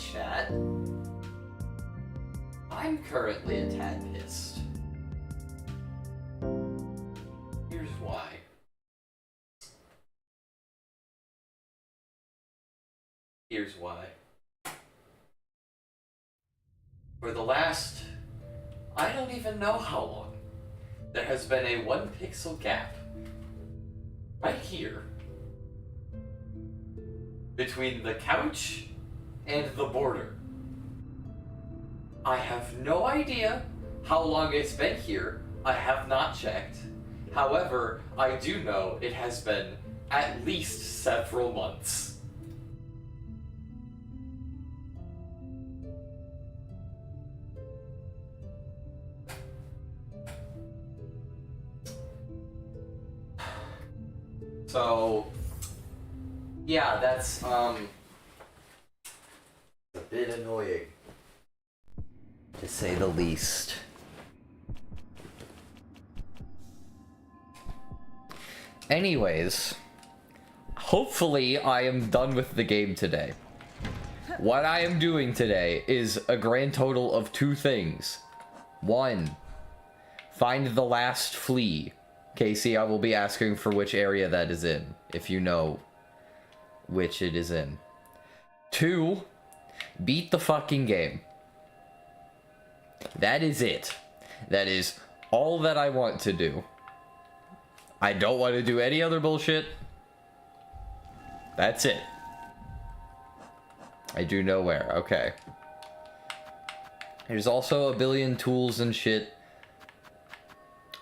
chat. I'm currently a tad pissed. Here's why. Here's why. For the last, I don't even know how long, there has been a 1 pixel gap right here between the couch and the border. I have no idea how long it's been here. I have not checked. However, I do know it has been at least several months. So, yeah, that's, a bit annoying, to say the least. Anyways, hopefully I am done with the game today. What I am doing today is a grand total of 2 things. 1, find the last flea. Casey, I will be asking for which area that is in, if you know which it is in. 2, beat the fucking game. That is it. That is all that I want to do. I don't want to do any other bullshit. That's it. I do know where. Okay. There's also a billion tools and shit.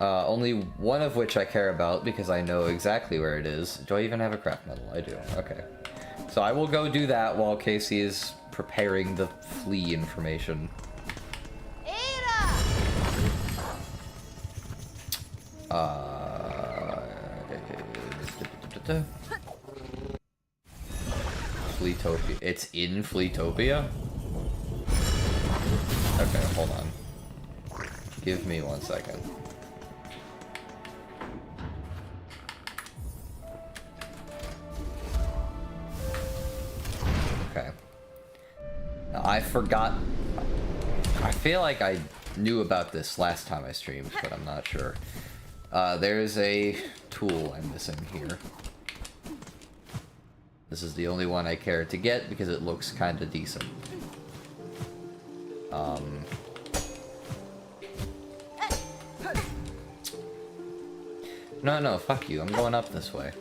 Only one of which I care about because I know exactly where it is. Do I even have a craft medal? I do. Okay. So I will go do that while Casey is preparing the flea information. Fleetopia. It's in Fleetopia? Okay, hold on. Give me 1 second. Okay. Now, I forgot. I feel like I knew about this last time I streamed, but I'm not sure. There's a tool I'm missing here. This is the only one I care to get because it looks kind of decent. No, fuck you. I'm going up this way.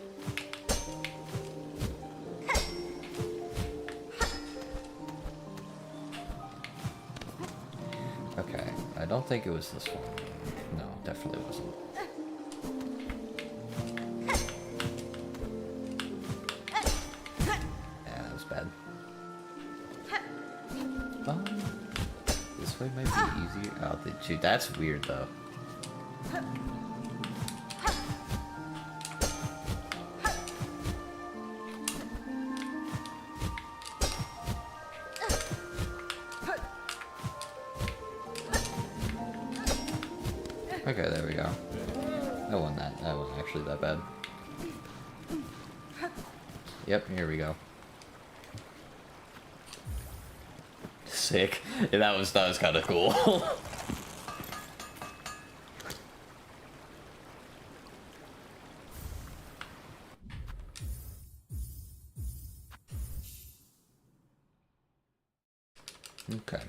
Okay, I don't think it was this one. No, definitely wasn't. Yeah, that was bad. This way might be easier. Oh, dude, that's weird though. Okay, there we go. That wasn't actually that bad. Yep, here we go. Sick. Yeah, that was kind of cool. Okay.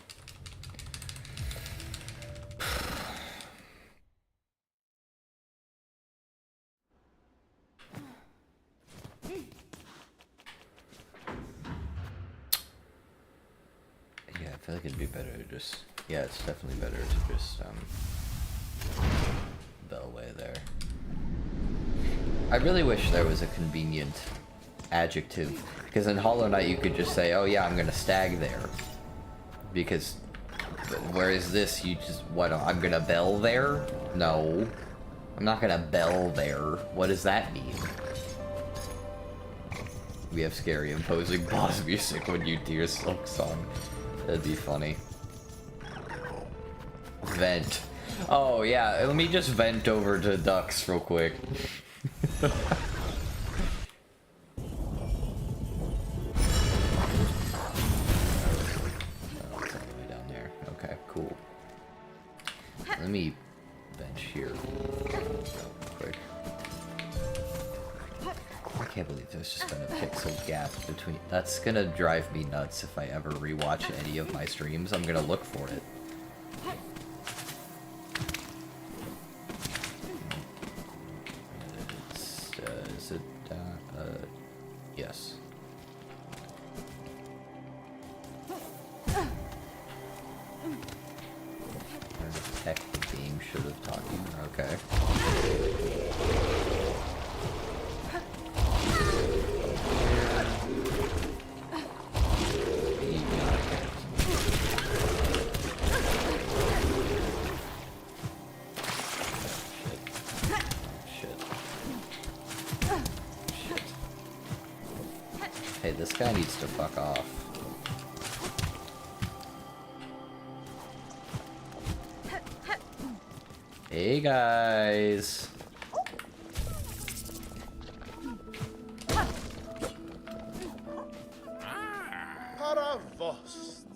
I feel like it'd be better to just... Yeah, it's definitely better to just, bell away there. I really wish there was a convenient adjective, because in Hollow Knight you could just say, oh yeah, I'm gonna stag there. Because, whereas this, you just, what, I'm gonna bell there? No. I'm not gonna bell there. What does that mean? We have scary imposing boss music when you do your Silk song. That'd be funny. Vent. Oh yeah, let me just vent over to ducks real quick. Let me bench here real quick. I can't believe there's just been a pixel gap between... That's gonna drive me nuts if I ever rewatch any of my streams. I'm gonna look for it. Is it... yes. Where the heck the game should have taught you? Okay. Hey, this guy needs to fuck off. Hey, guys. Paravost.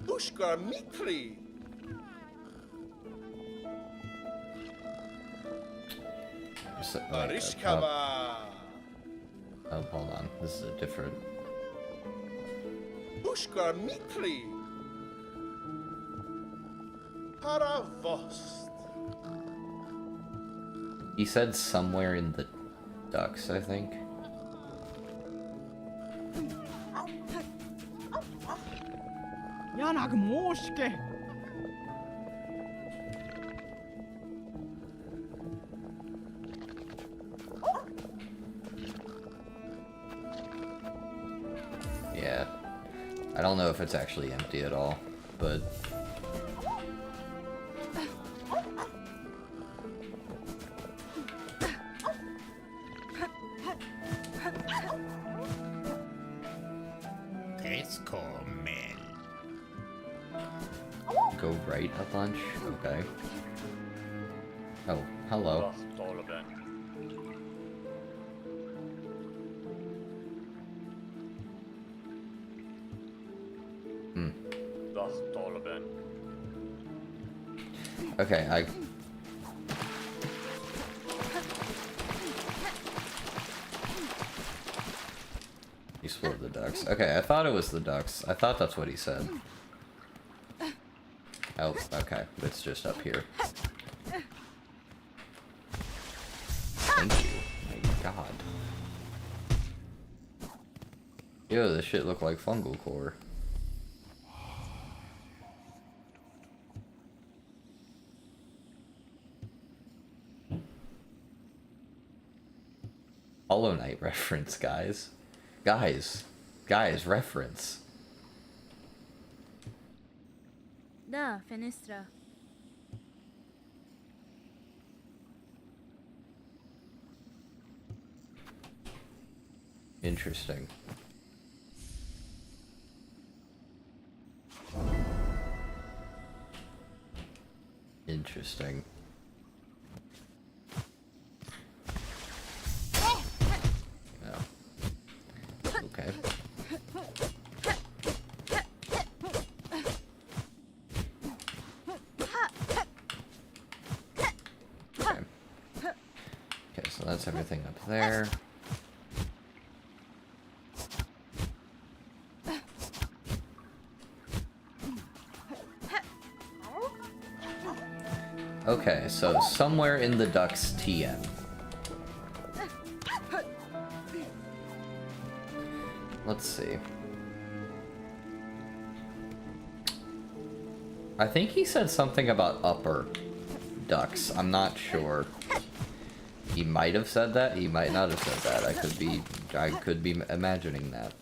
Ushka Mitri. Arishkava. Oh, hold on. This is a different... Ushka Mitri. Paravost. He said somewhere in the ducks, I think. Janak Moske. Yeah. I don't know if it's actually empty at all, but... Go right a bunch? Okay. Oh, hello. Okay, You split the ducks. Okay, I thought it was the ducks. I thought that's what he said. Oh, okay. It's just up here. Thank you. My god. Yo, this shit look like fungal core. Hollow Knight reference, guys. Guys, reference. Da, fenestra. Interesting. Interesting. No. Okay. Okay, so that's everything up there. Okay, so somewhere in the ducks TM. Let's see. I think he said something about upper ducks. I'm not sure. He might have said that. He might not have said that. I could be imagining that.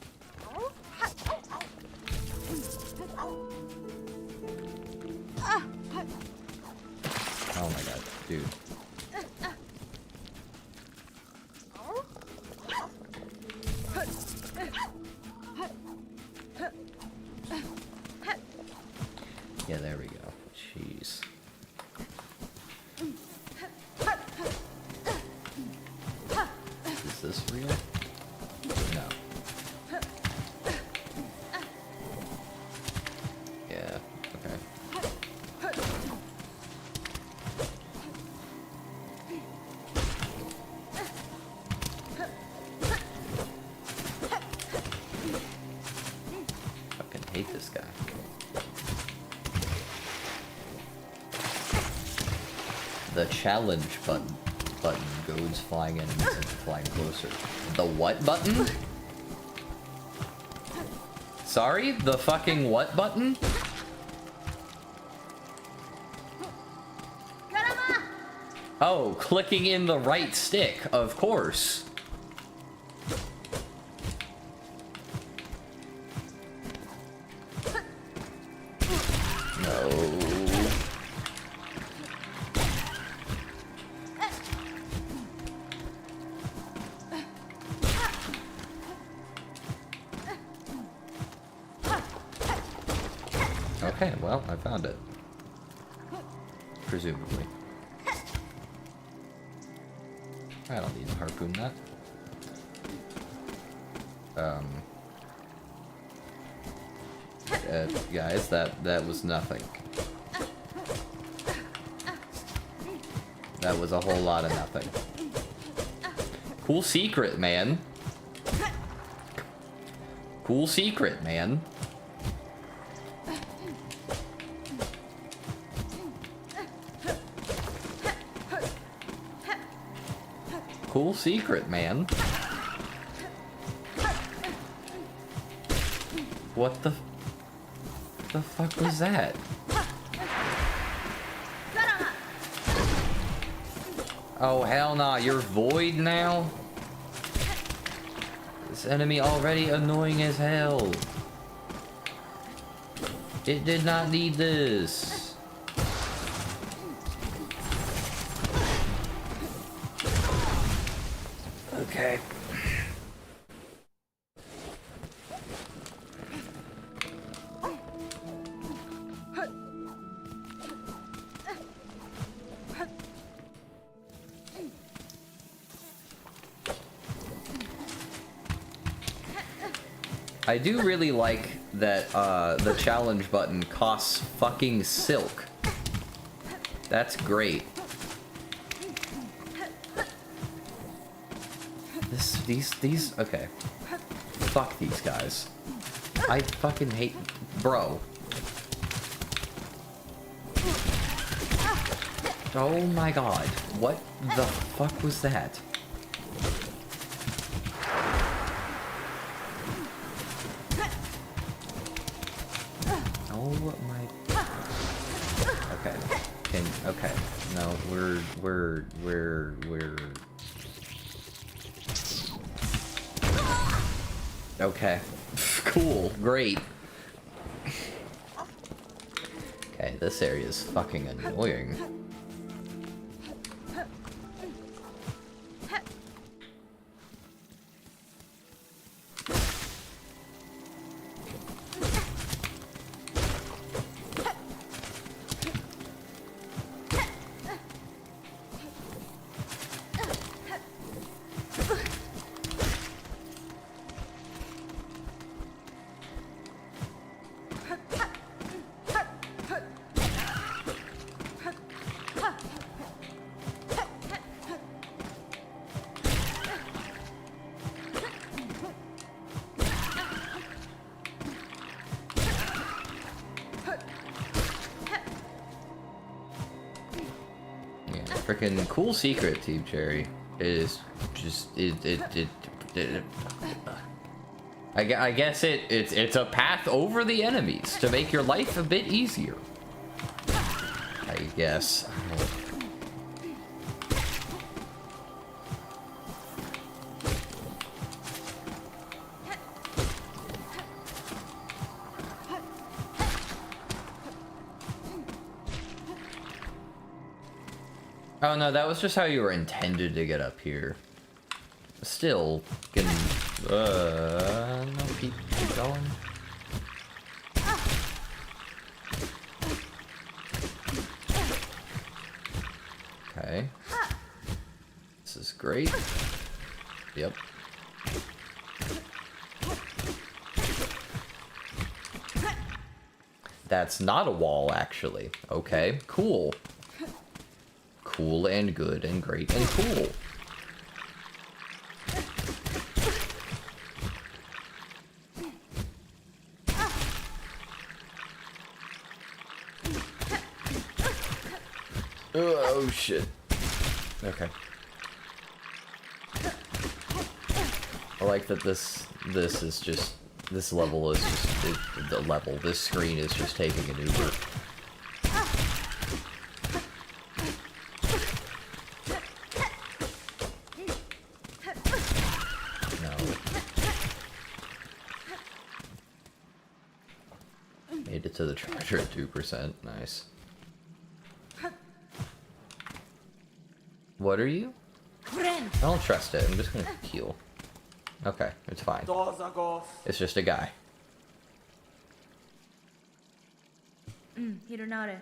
Oh my god, dude. Yeah, there we go. Jeez. Is this real? No. hate this guy. The challenge button goads flying enemies into flying closer. The what button? Sorry? The fucking what button? Oh, clicking in the right stick, of course. No. Okay, well, I found it. Presumably. I don't need to harpoon that. Guys, that was nothing. That was a whole lot of nothing. Cool secret, man. Cool secret, man. Cool secret, man. What the fuck was that? Oh, hell nah, you're void now? This enemy already annoying as hell. It did not need this. Okay. I do really like that the challenge button costs fucking silk. That's great. These, okay. Fuck these guys. I fucking hate, bro. Oh my god. What the fuck was that? Oh my... Okay. Okay. No, we're... Okay. Cool. Great. Okay, this area is fucking annoying. Freaking cool secret, Team Cherry, is just I guess it's a path over the enemies to make your life a bit easier. I guess. Oh no, that was just how you were intended to get up here. Still, can no, keep going. Okay. This is great. Yep. That's not a wall, actually. Okay, cool. Cool and good and great and cool. Oh shit. Okay. I like that this is just, this level is just, this screen is just taking an Uber. No. Made it to the treasure at 2%, nice. What are you? I don't trust it, I'm just gonna heal. Okay, it's fine. It's just a guy. Hironare.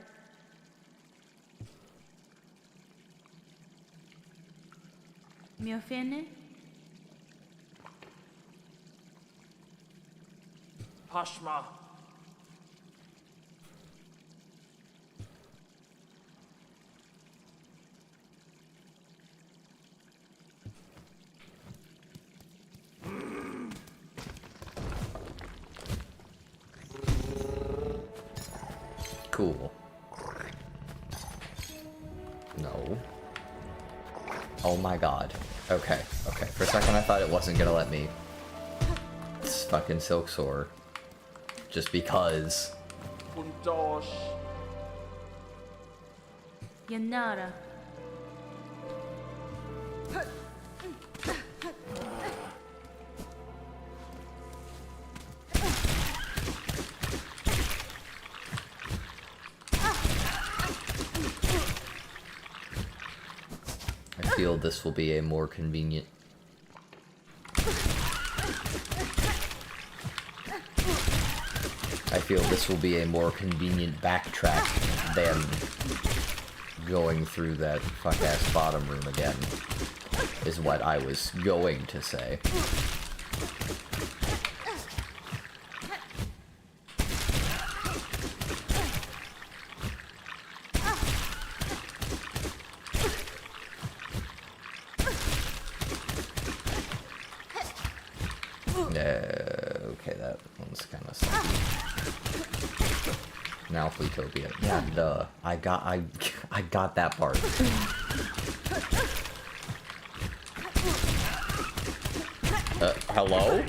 Mi offende? Pashma. Cool. No. Oh my god. Okay, okay. For a second I thought it wasn't gonna let me. It's fucking SilkSHAW. Just because. Bundosh. Yanara. I feel this will be a more convenient. I feel this will be a more convenient backtrack than going through that fuck-ass bottom room again, is what I was going to say. Okay, that one's kind of sucky. Now Fleetopia. Yeah, duh. I got that part. Hello?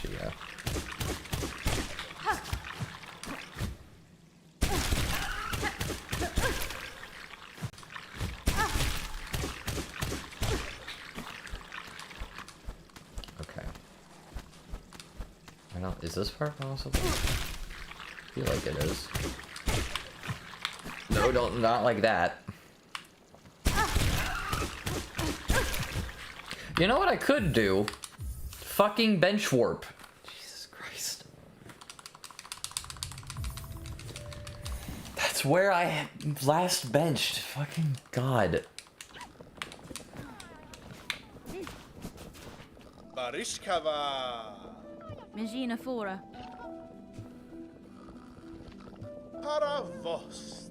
Yeah. Okay. I don't. Is this part possible? I feel like it is. No, don't. Not like that. You know what I could do? Fucking bench warp. Jesus Christ. That's where I last benched. Fucking God. Barishkava. Megina fora. Paravost.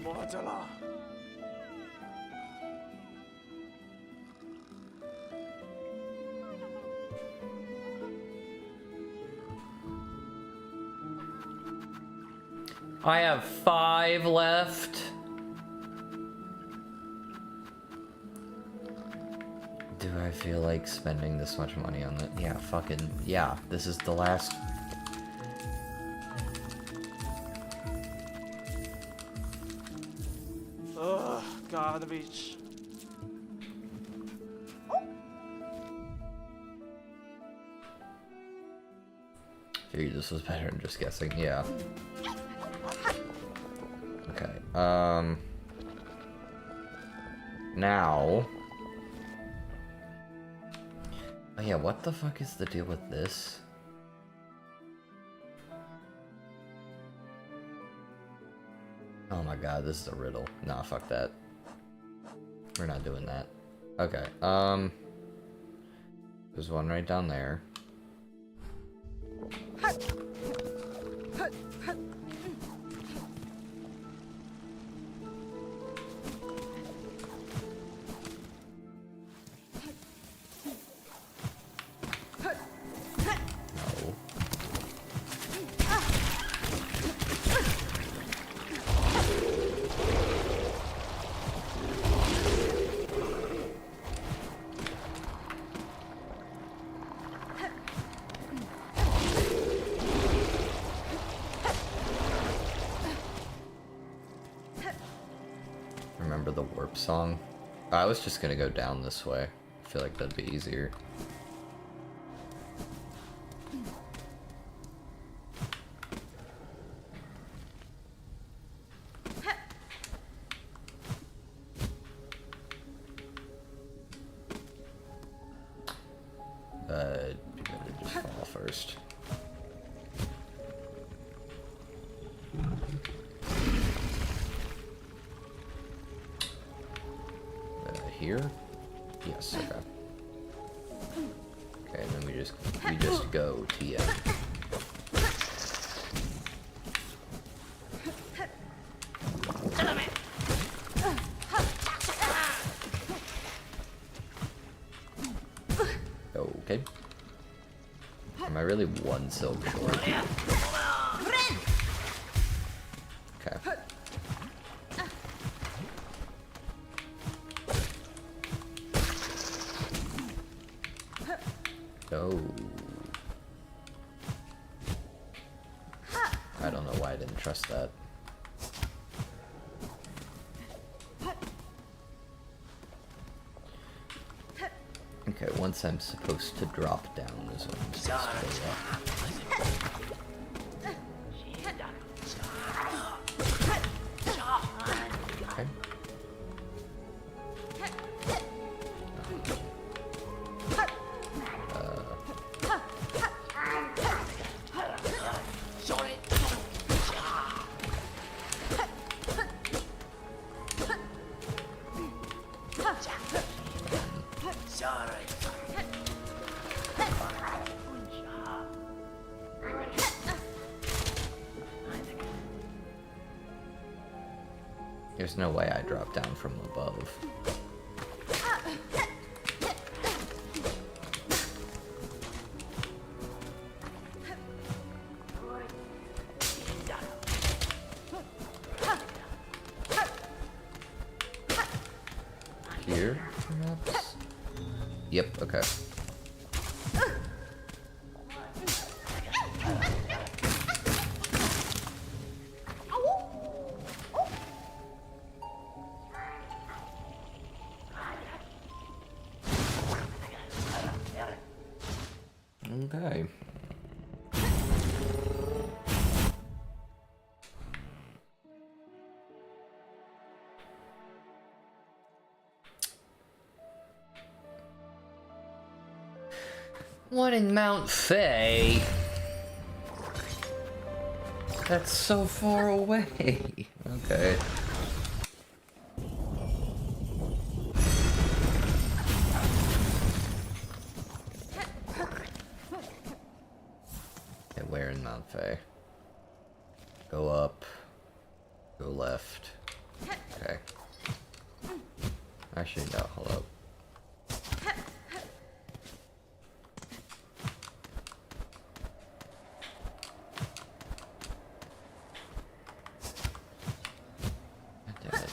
Mortala. I have 5 left. Do I feel like spending this much money on it? Yeah, fucking, yeah, this is the last. Ugh, garbage. Figured this was better than just guessing, yeah. Okay, now. Oh yeah, what the fuck is the deal with this? Oh my god, this is a riddle. Nah, fuck that. We're not doing that. Okay, there's one right down there. up song. I was just gonna go down this way. I feel like that'd be easier. You better just fall first. Here? Yes, okay. Okay, and then we just go TM. Okay. Am I really one silk short? Okay. Oh. I don't know why I didn't trust that. Okay, once I'm supposed to drop down is when I'm supposed to go up. Okay. There's no way I drop down from above. Here, perhaps? Yep, okay. Okay. What in Mount Faye? That's so far away. Okay. Where in Mount Faye? Go up. Go left. Okay. Actually, no, hold up. Damn it.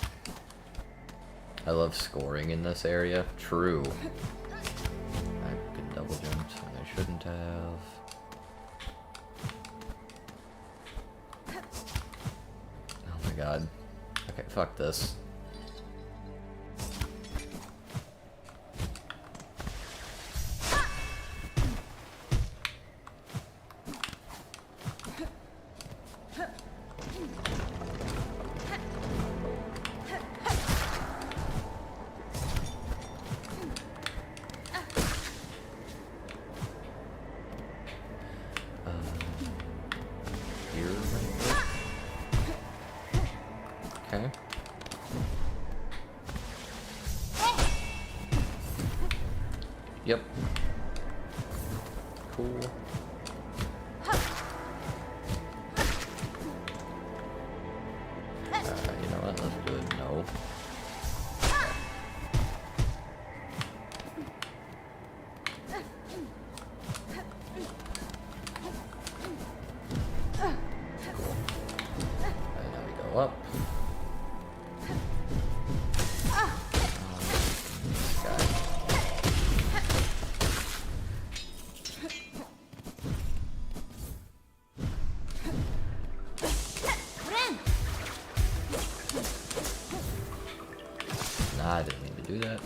I love scoring in this area. True. I could double jumped and I shouldn't have. God. Okay, fuck this. Okay. Yep. Cool. You know what? Let's do it. No. Cool. And now we go up. do that.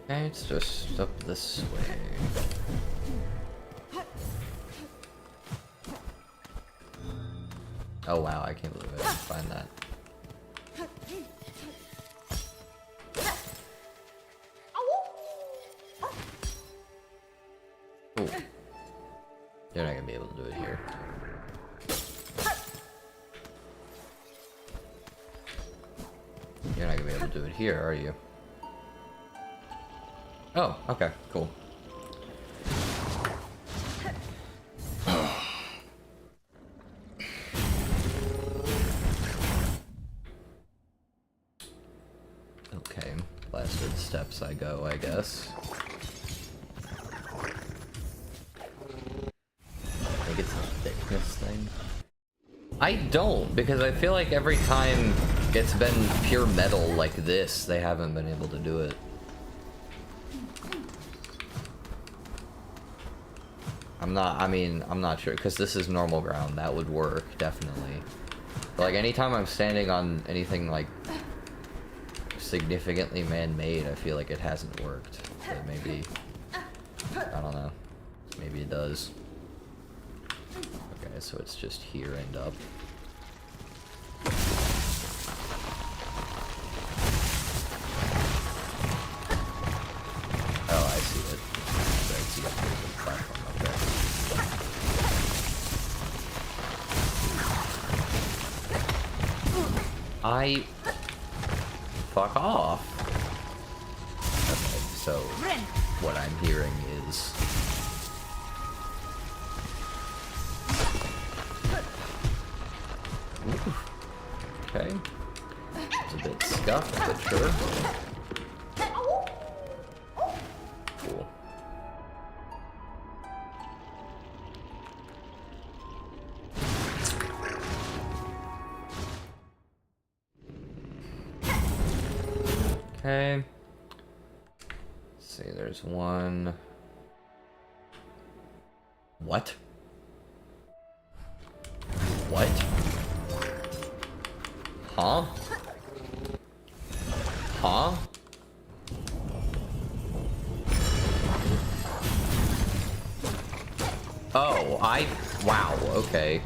Okay, it's just up this way. Oh wow, I can't believe I didn't find that. Ooh. You're not gonna be able to do it here. You're not gonna be able to do it here, are you? Oh, okay, cool. Okay, blasted steps I go, I guess. I think it's a thickness thing. I don't, because I feel like every time it's been pure metal like this, they haven't been able to do it. I'm not sure, because this is normal ground. That would work, definitely. But, like, anytime I'm standing on anything, like, significantly man-made, I feel like it hasn't worked. So maybe, I don't know. Maybe it does. Okay, so it's just here and up. Oh, I see it. So I see a platform up there. Fuck off. Okay, so what I'm hearing is ooh. Okay. It's a bit scuffed, but sure. Cool. Okay. Let's see, there's one. What? What? Huh? Huh? Oh, wow, okay.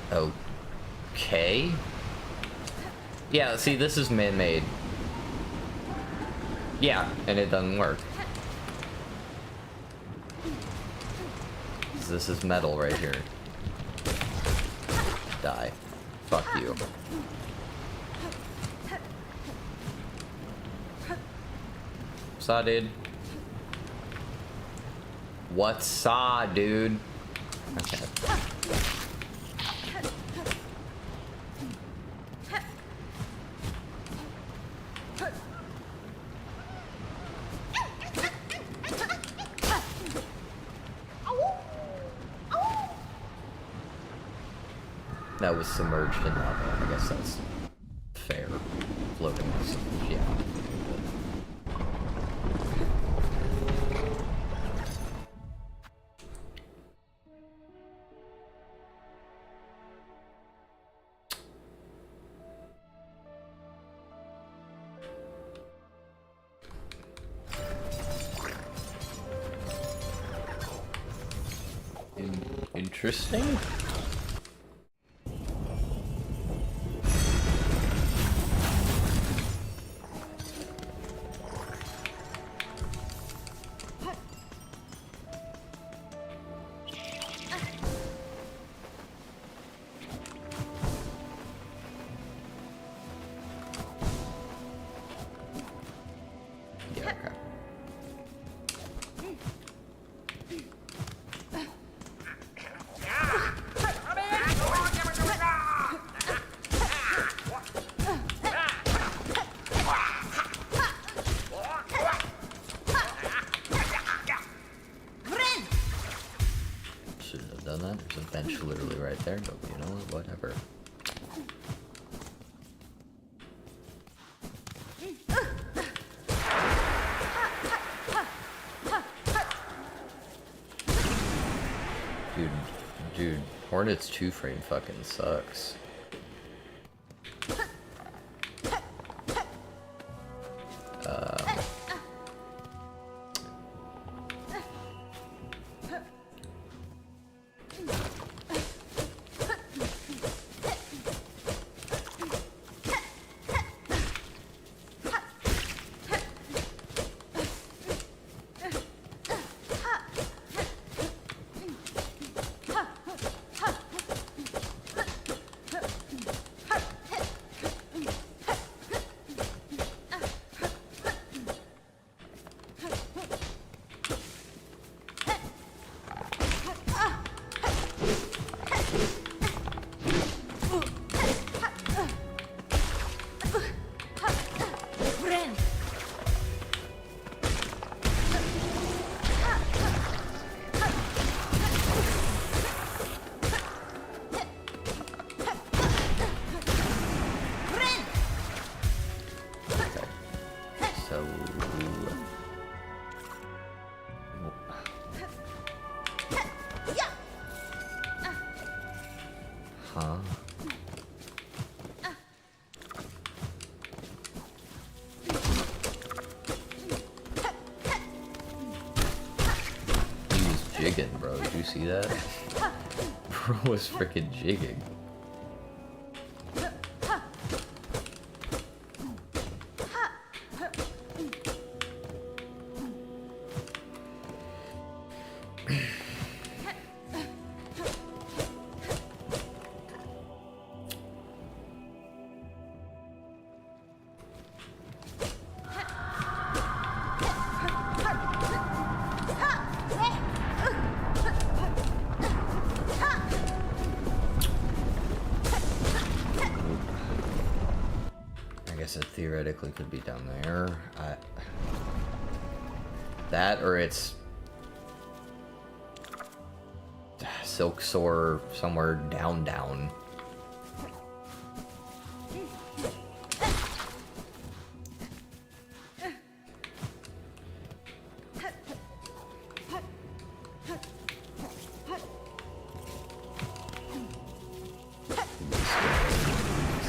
Okay. Yeah, see, this is man-made. Yeah, and it doesn't work. This is metal right here. Die. Fuck you. Saw, dude. What saw, dude? Okay. That was submerged in lava. I guess that's fair. Floating was submerged, yeah. Interesting. Yeah, okay. but you know, whatever. Dude, Hornet's 2-frame fucking sucks. Jigging, bro. Did you see that? Bro was freaking jigging. It theoretically could be down there. That or it's SilkSHAW somewhere down.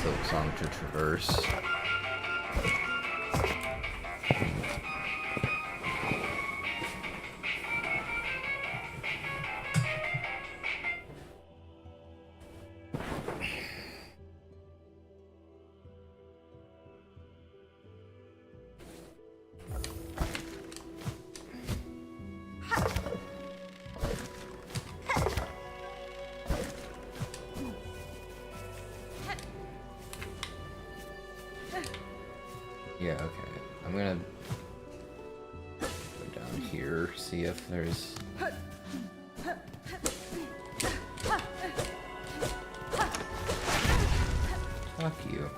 SilkSHAW to traverse. Yeah, okay. I'm gonna go down here, see if there's... Fuck you.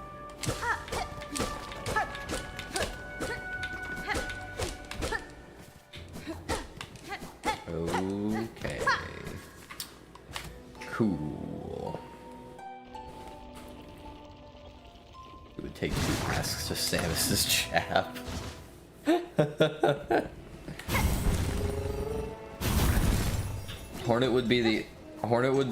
Okay. Cool. It would take 2 masks to Samus's chap. Hornet would be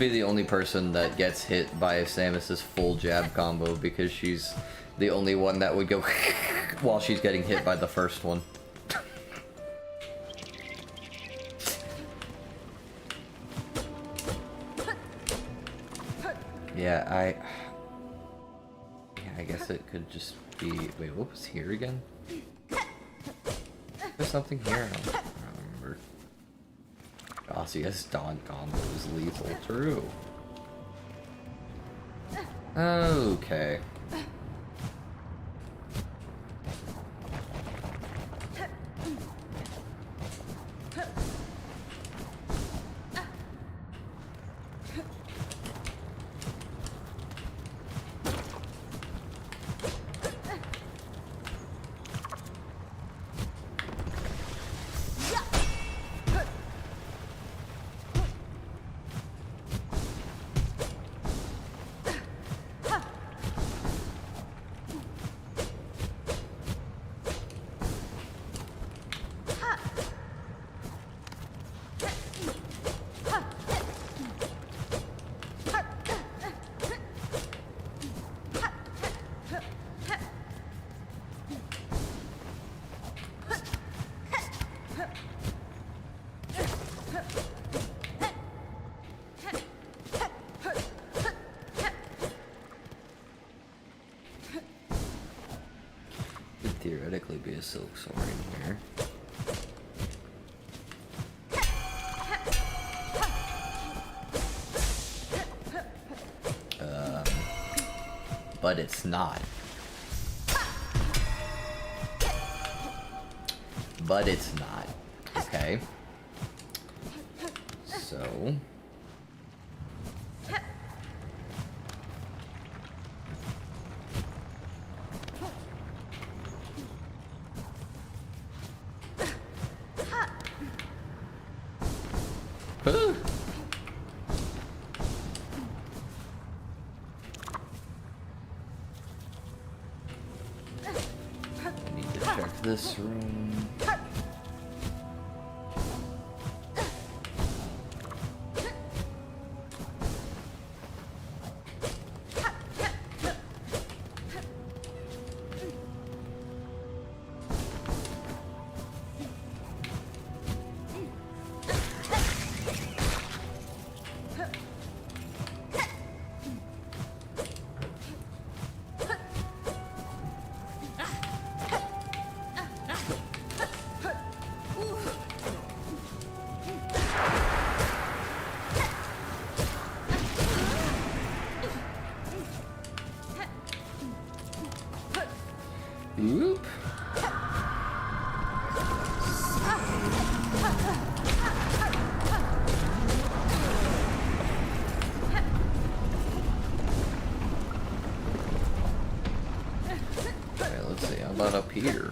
the only person that gets hit by Samus's full jab combo because she's the only one that would go while she's getting hit by the first one. Yeah, I guess it could just be... Wait, what was here again? There's something here. I don't remember. Dossia's Dawn combo is lethal. True. Okay. theoretically be a silk sword in here. But it's not. But it's not. Okay. So... this room. Oop. Okay, let's see. How about up here?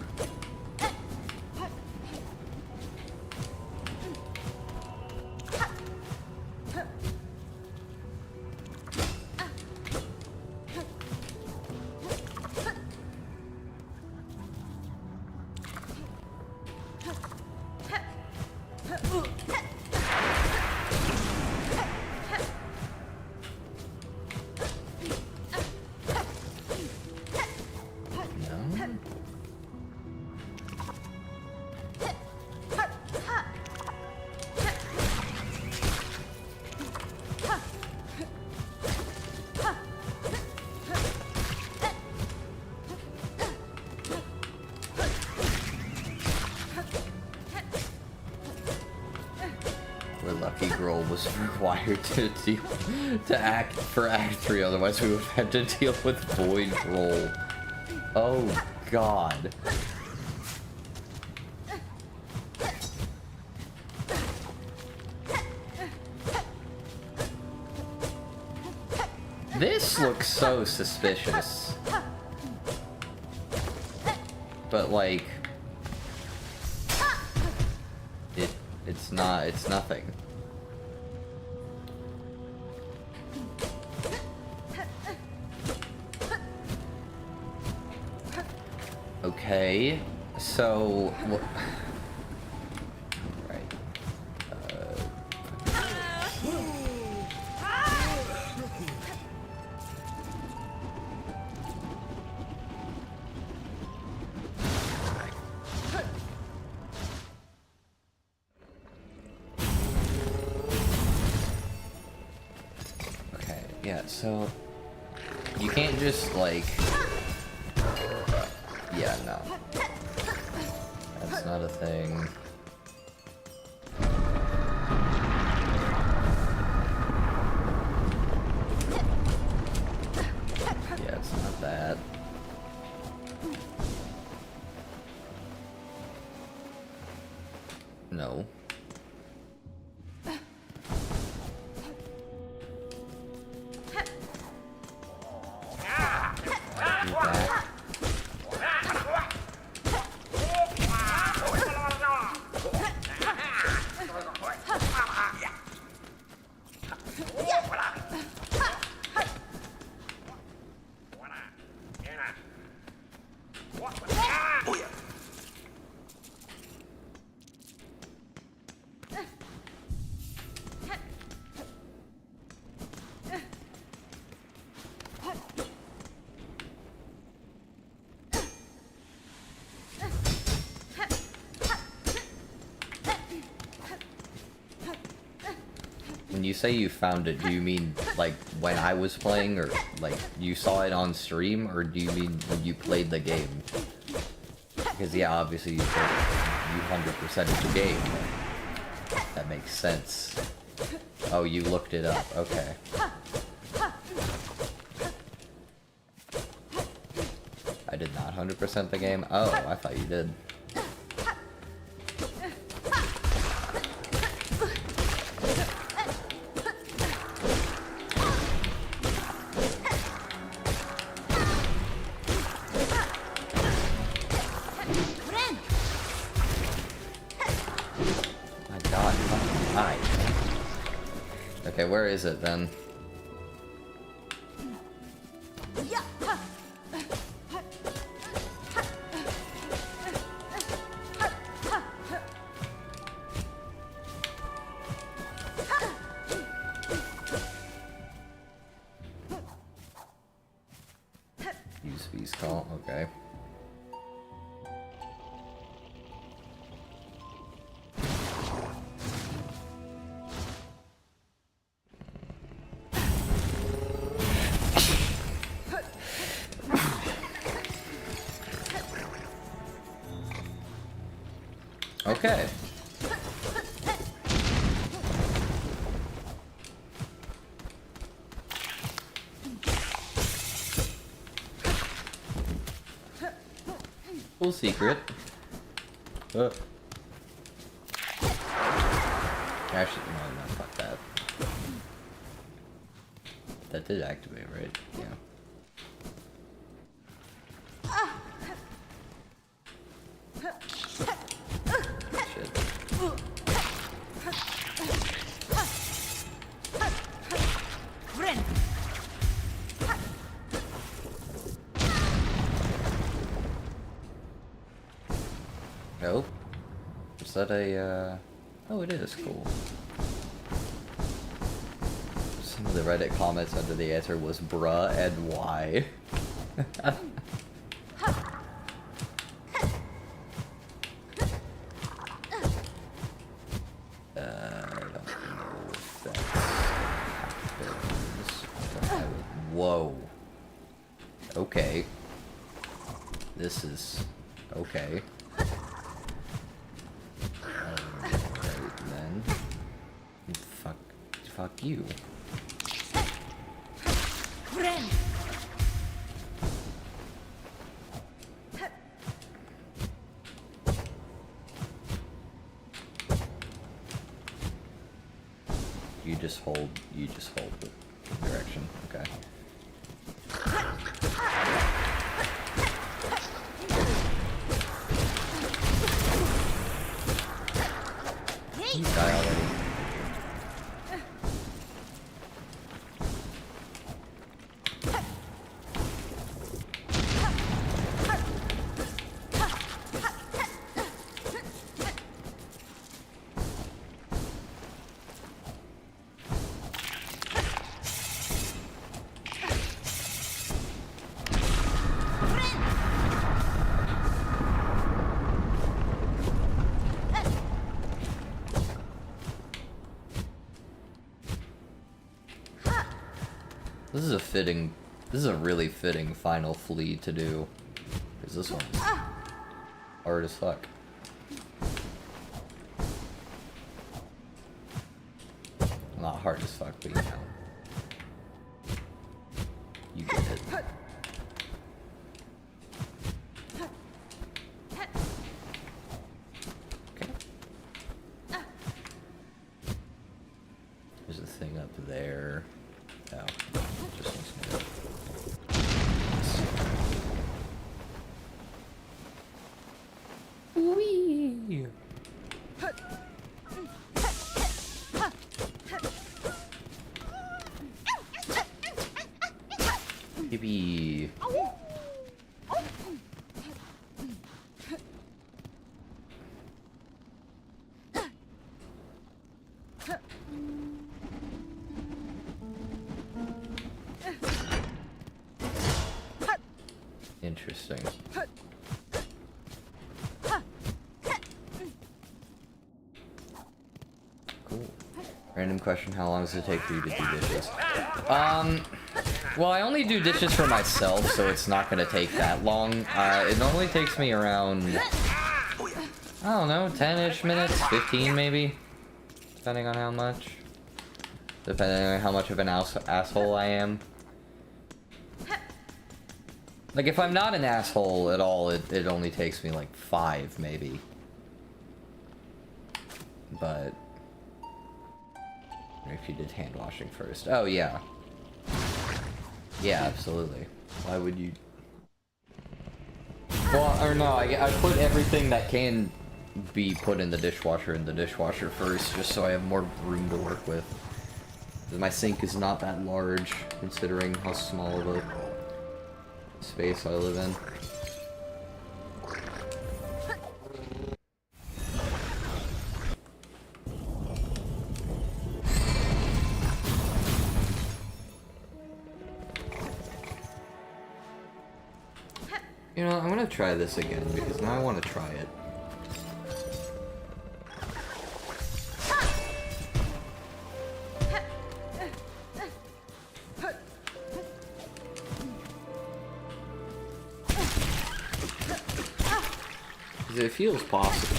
Lucky Girl was required to act for Act 3, otherwise we would have had to deal with Void Roll. Oh god. This looks so suspicious. But like it's nothing. Okay, so right. Okay, yeah, so you can't just like. Yeah, no. That's not a thing. Yeah, it's not that. No. Do that. When you say you found it, do you mean like when I was playing, or like you saw it on stream, or do you mean when you played the game? Because, yeah, obviously you 100% of the game. That makes sense. Oh, you looked it up. Okay. I did not 100% the game? Oh, I thought you did. My god, fucking die. Okay, where is it then? Use V's call, okay. Okay. Cool secret. Actually, no, fuck that. That did activate, right? Yeah. Nope. Is that a, Oh, it is. Cool. Some of the Reddit comments under the answer was bruh and why. I don't know if that's happens. Whoa. Okay. This is... okay. Fuck you. You just hold the direction, okay. You die already. This is a really fitting final flee to do. Because this one's hard as fuck. Not hard as fuck, but you know. You get it. Okay. There's a thing up there. Oh. Just makes me up. Whee! Yippee! Interesting. Cool. Random question, how long does it take for you to do dishes? Well, I only do dishes for myself, so it's not gonna take that long. It normally takes me around, I don't know, 10-ish minutes, 15 maybe, depending on how much. Depending on how much of an asshole I am. Like, if I'm not an asshole at all, it only takes me like 5 maybe. But if you did hand washing first. Oh, yeah. Yeah, absolutely. Why would you... Well, or no, I put everything that can be put in the dishwasher first, just so I have more room to work with. My sink is not that large, considering how small of a space I live in. You know, I'm gonna try this again, because now I want to try it. Because it feels possible.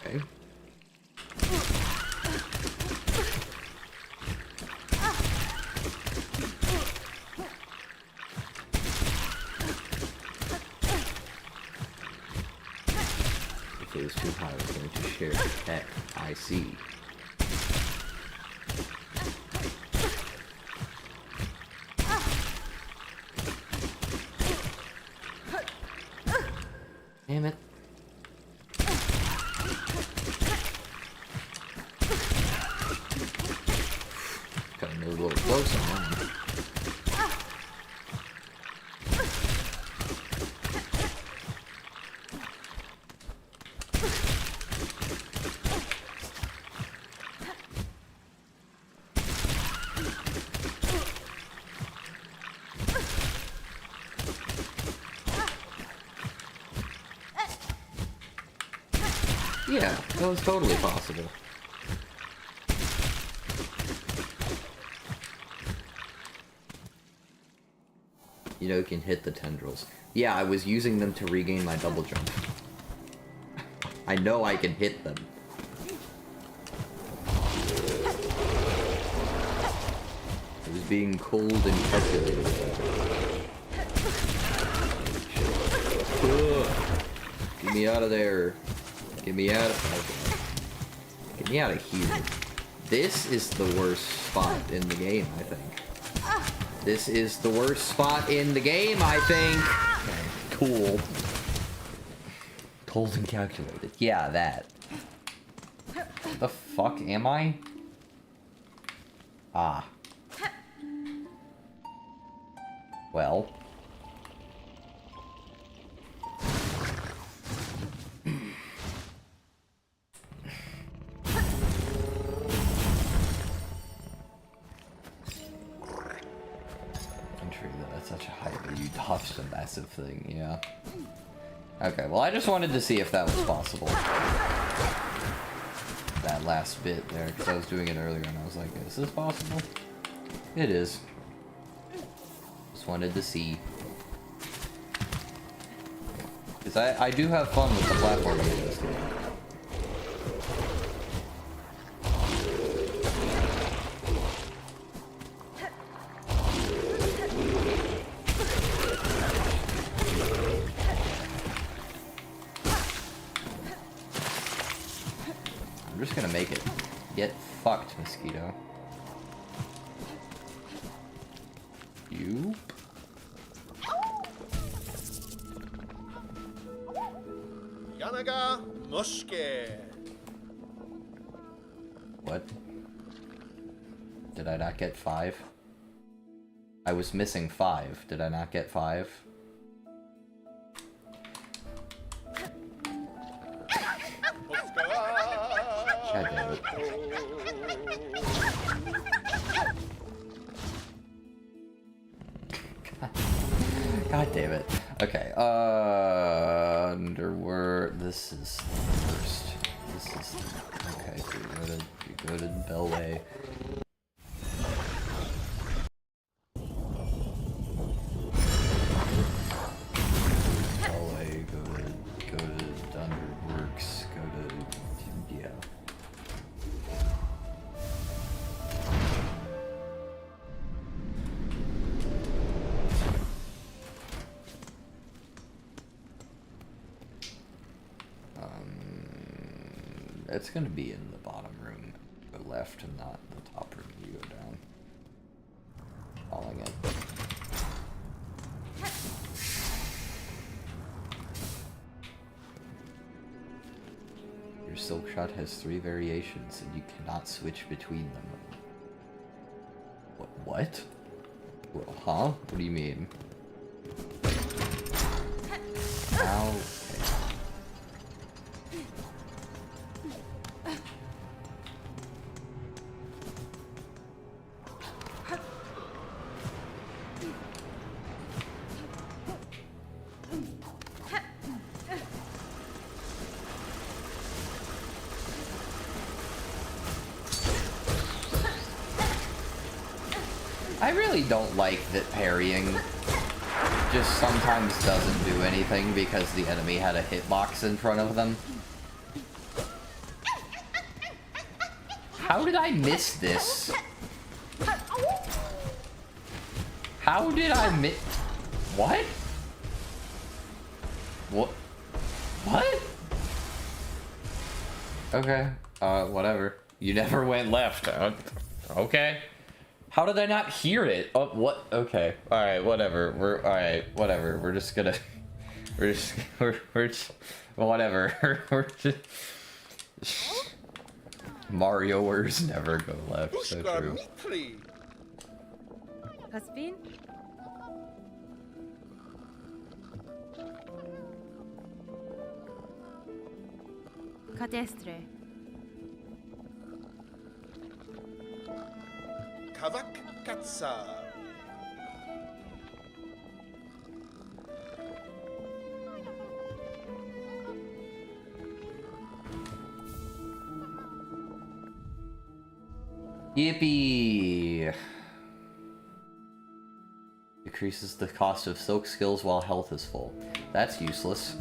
Okay. If it was too high, I was going to share the tech. I see. Damn it. Gotta move a little closer now. Yeah, that was totally possible. You know, you can hit the tendrils. Yeah, I was using them to regain my double jump. I know I can hit them. I was being cold and calculated. Ugh. Get me out of there. Get me out of... Get me out of here. This is the worst spot in the game, I think. This is the worst spot in the game, I think. Okay, cool. Cold and calculated. Yeah, that. What the fuck am I? Ah. Well. Such a height, but you dodged a massive thing, yeah. Okay, well I just wanted to see if that was possible. That last bit there, because I was doing it earlier and I was like, is this possible? It is. Just wanted to see. Because I do have fun with the platforming in this game. I'm just gonna make it. Get fucked, mosquito. You? Yanaga Muske. What? Did I not get 5? I was missing 5. Did I not get 5? God damn it. God damn it. Okay, underwear. This is the worst. This is... Okay, so you go to Belway. It's gonna be in the bottom room, go left, and not the top room you go down. Calling it. Your SilkSHAW has 3 variations, and you cannot switch between them. What? Huh? What do you mean? Ow. I really don't like that parrying just sometimes doesn't do anything because the enemy had a hitbox in front of them. How did I miss this? How did I miss... What? What? What? Okay, whatever. You never went left. Okay. How did I not hear it? Oh, what? Okay. Alright, whatever. Alright, whatever. We're just gonna... We're just... Whatever. We're just... Marioers never go left, so true. Kaspin? Cadestre. Kavak Katsa. Yippee! Decreases the cost of silk skills while health is full. That's useless.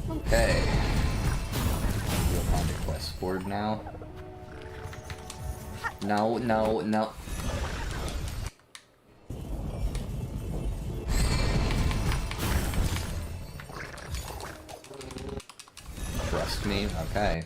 Okay. We'll on the quest board now. No, no, no. Trust me? Okay.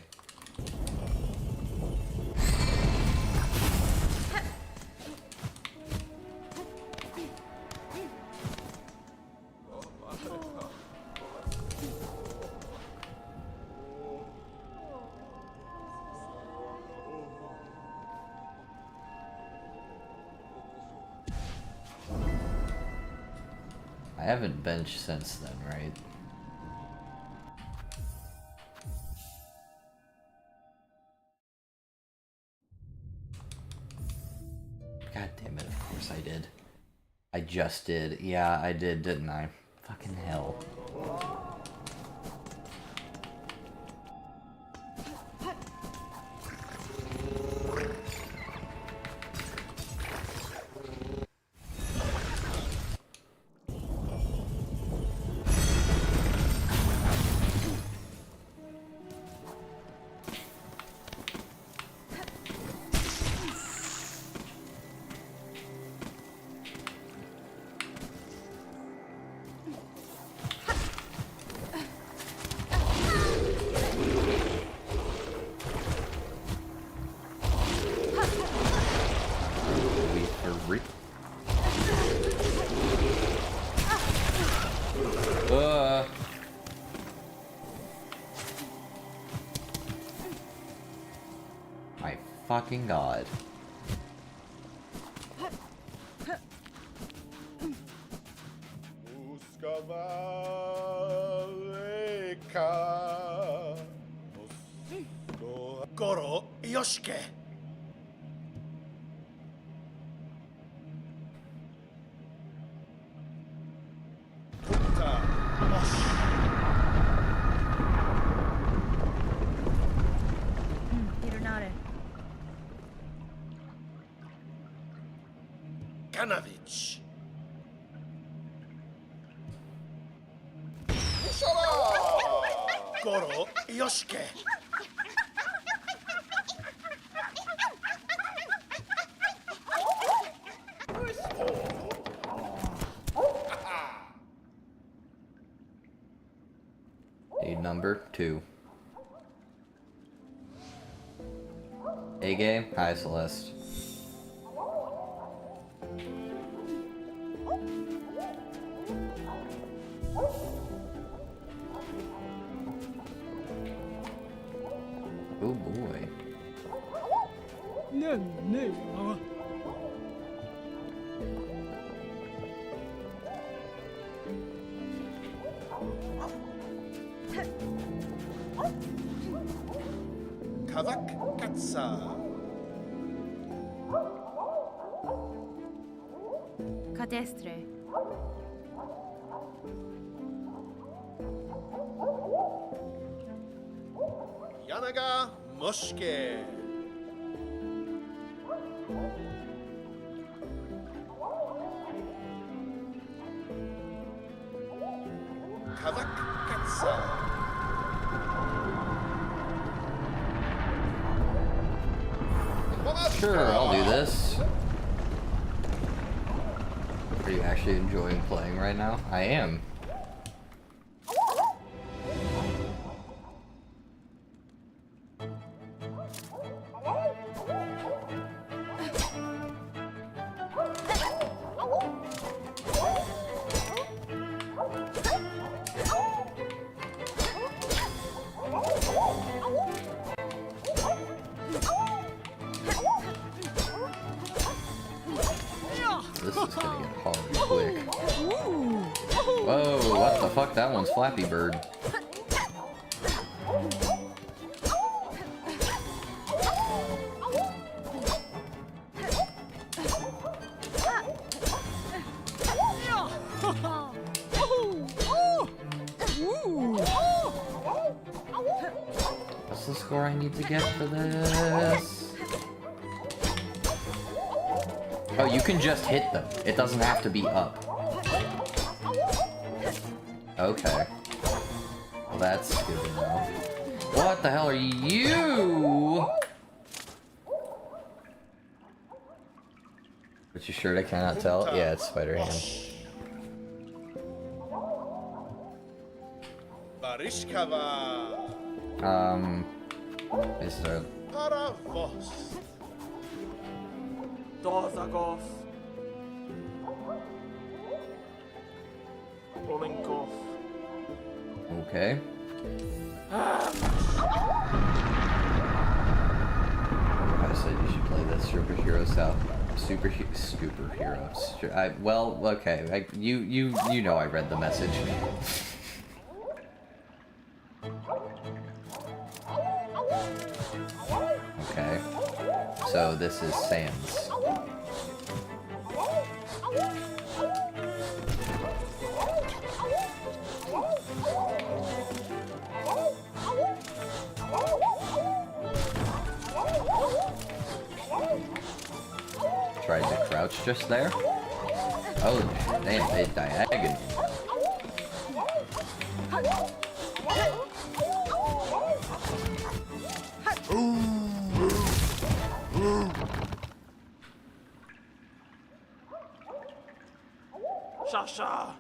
I haven't benched since then, right? God damn it, of course I did. I just did. Yeah, I did, didn't I? Fucking hell. My fucking god. Goro Yoshike. Irunare. Kanavich. Goro Yoshike. Need number 2. A game? Hi, Celeste. Oh boy. No, no. Kavak Katsa. Cadestre. Yanaga Moshke. Kavak Katsa. Sure, I'll do this. Are you actually enjoying playing right now? I am. This is gonna get hard quick. Whoa, what the fuck? That one's Flappy Bird. What's the score I need to get for this? Oh, you can just hit them. It doesn't have to be up. Okay. Well, that's good to know. What the hell are you? But you sure I cannot tell? Yeah, it's Spider-Hand. Barishkava. Is there... Paravos. Dozagov. Olinkov. Okay. I said you should play this superhero style. Superheroes. Well, okay. You know I read the message. Okay. So this is Sans. Tried to crouch just there. Oh, damn, they diagonal. SilkSHAW.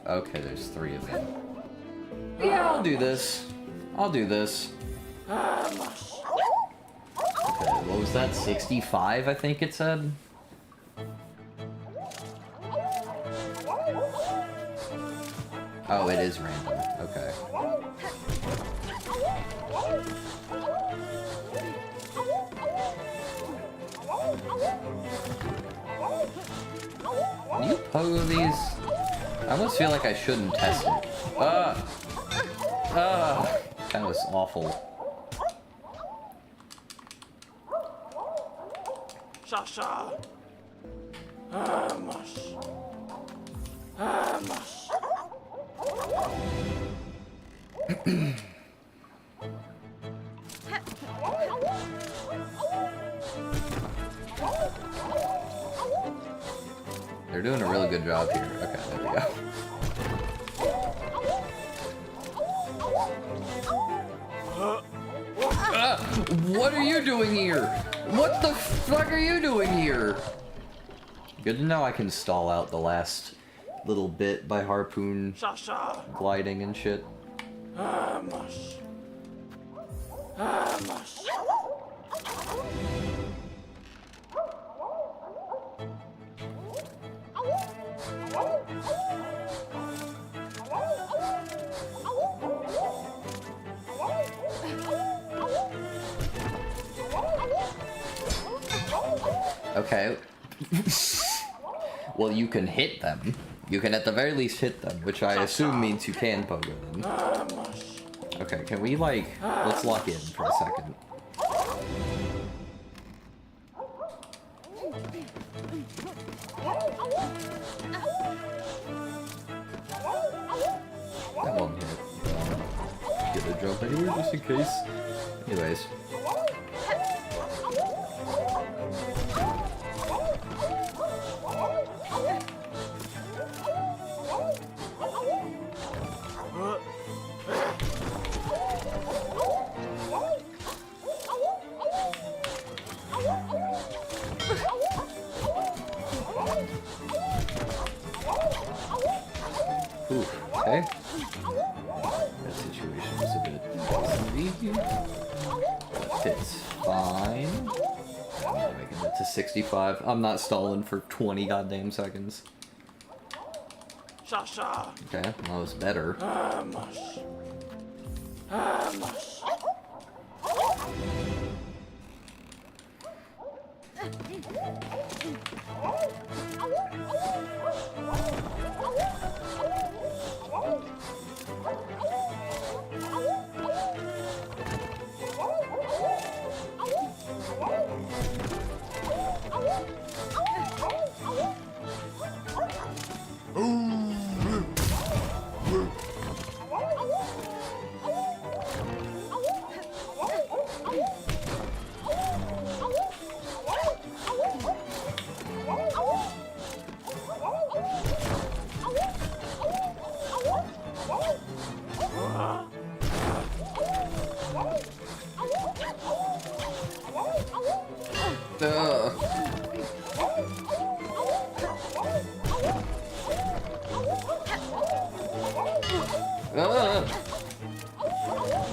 Okay, there's 3 of them. Yeah, I'll do this. I'll do this. Okay, what was that? 65, I think it said? Oh, it is random. Okay. Can you pogo these? I almost feel like I shouldn't test it. That was awful. SilkSHAW. They're doing a really good job here. Okay, there we go. What are you doing here? What the fuck are you doing here? Good to know I can stall out the last little bit by harpoon SilkSHAW. gliding and shit. Vamos. Vamos. Okay. Well, you can hit them. You can at the very least hit them, which I assume means you can pogo them. Okay, can we like, let's lock in for a second. That won't hit. Get a jump anywhere just in case. Anyways. Ooh, okay. That situation is a bit dicey. That fits fine. I'm not making it to 65. I'm not stalling for 20 goddamn seconds. SilkSHAW. Okay, that was better. Vamos. Vamos.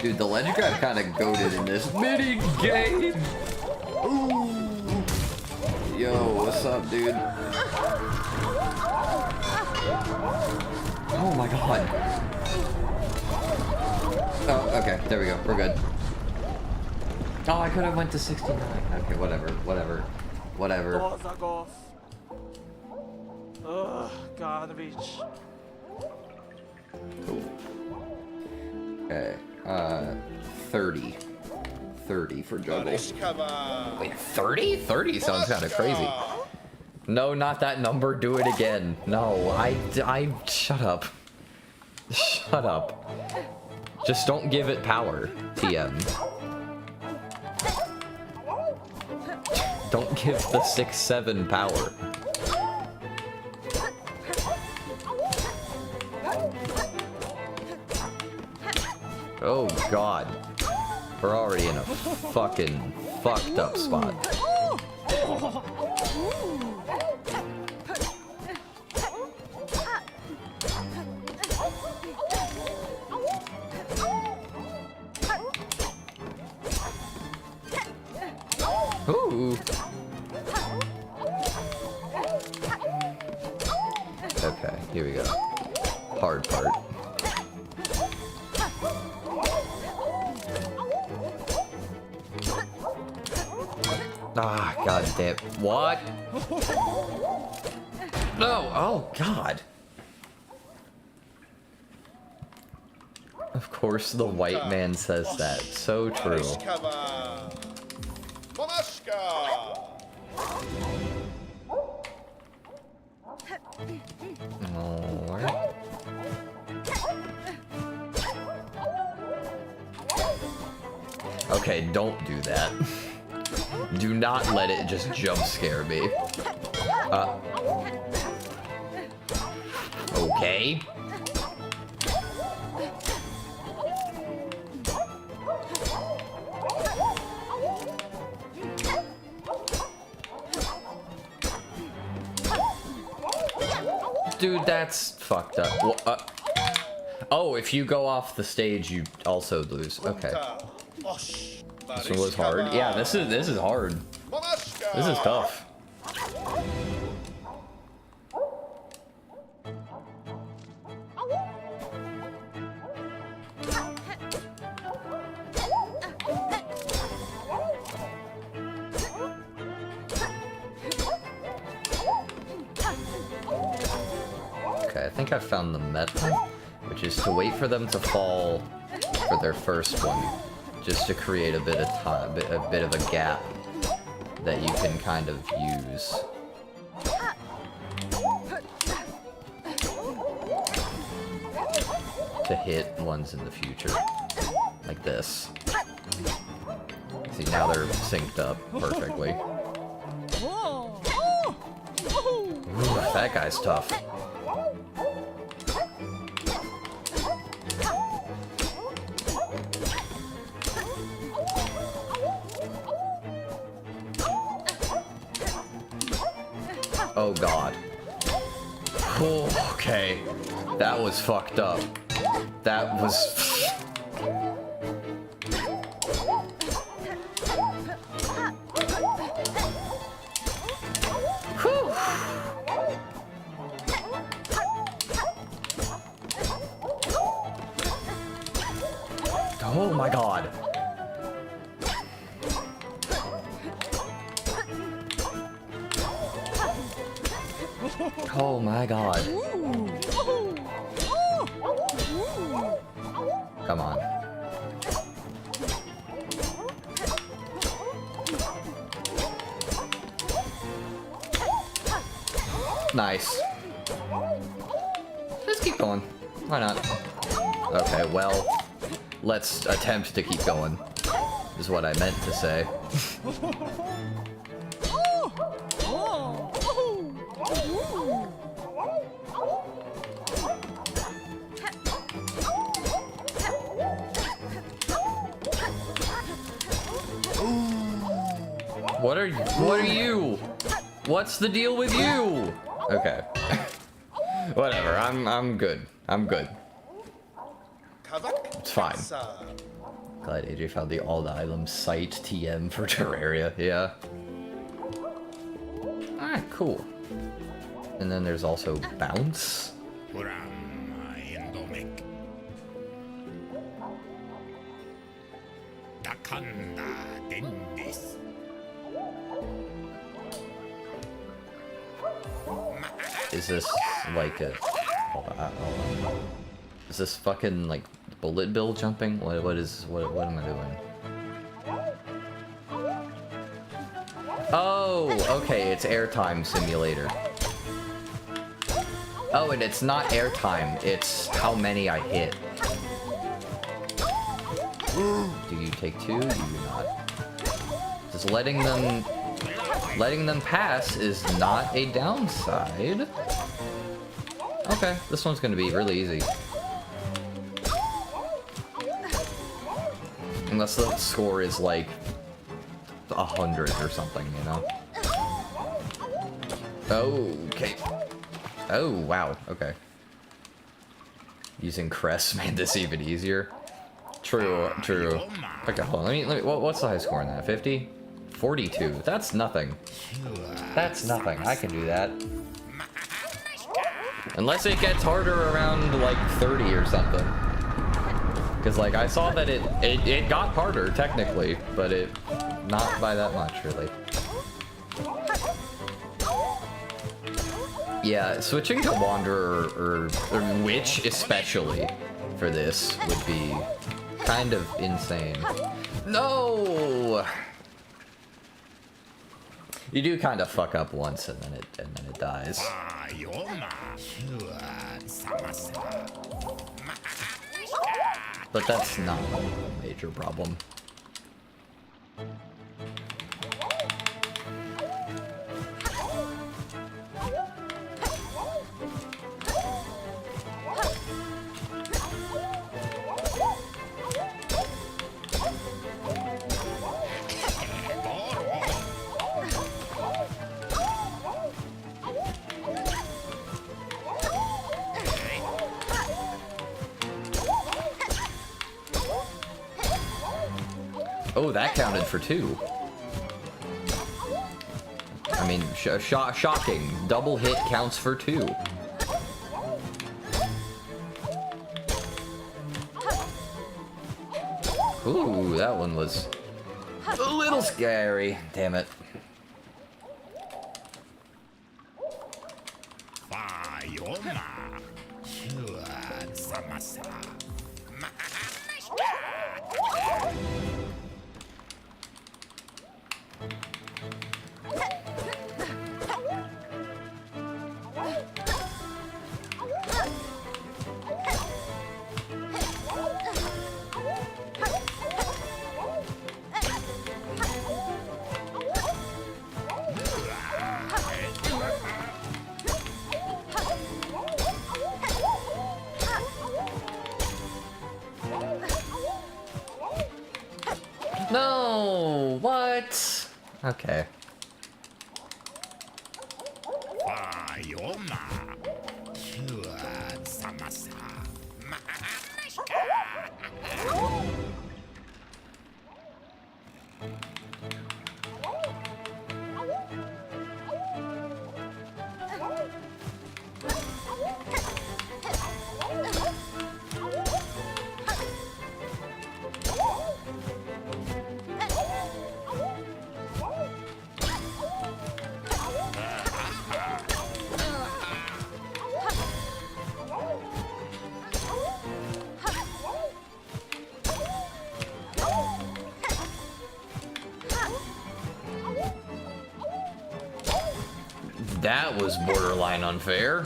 Dude, the ledge got kind of goated in this mini game. Ooh. Yo, what's up, dude? Oh my god. Oh, okay, there we go. We're good. Oh, I could have went to 69. Okay, whatever. Doors are off. Ugh, gotta reach. Cool. Okay, 30. 30 for juggle. Barishkava. Wait, 30? 30 sounds kind of crazy. No, not that number. Do it again. No, I shut up. Shut up. Just don't give it power, TM. Don't give the 6-7 power. Oh god. We're already in a fucking fucked up spot. Ooh. Okay, here we go. Hard part. Ah, god damn. What? No, oh god. Of course the white man says that. So true. Barishkava. Monashka. Alright. Okay, don't do that. Do not let it just jump scare me. Okay. Dude, that's fucked up. Oh, if you go off the stage, you also lose. Okay. Osh. This one was hard. Yeah, this is hard. Mamashka. This is tough. Okay, I think I found the meta, which is to wait for them to fall for their first one, just to create a bit of time, a bit of a gap that you can kind of use. To hit ones in the future, like this. See, now they're synced up perfectly. Ooh, that guy's tough. Oh god. Oh, okay. That was fucked up. That was... Whew. Oh my god. Oh my god. Come on. Nice. Let's keep going. Why not? Okay, well, let's attempt to keep going, is what I meant to say. What are you? What's the deal with you? Okay. Whatever, I'm good. I'm good. It's fine. Glad AJ found the all the items site TM for Terraria, yeah. Alright, cool. And then there's also Bounce. Is this like a... Hold on. Is this fucking like bullet bill jumping? What am I doing? Oh, okay, it's airtime simulator. Oh, and it's not airtime, it's how many I hit. Do you take two? Do you not? Just letting them pass is not a downside. Okay, this one's gonna be really easy. Unless the score is like 100 or something, you know? Okay. Oh, wow, okay. Using Crest made this even easier. True. Okay, hold on, let me, what's the high score in that? 50? 42. That's nothing. That's nothing. I can do that. Unless it gets harder around like 30 or something. Because like I saw that it got harder technically, but it not by that much really. Yeah, switching to Wanderer or Witch especially for this would be kind of insane. No. You do kind of fuck up once and then it dies. But that's not a major problem. Oh, that counted for 2. I mean, shocking. Double hit counts for 2. Ooh, that one was a little scary. Damn it. No, what? Okay. That was borderline unfair.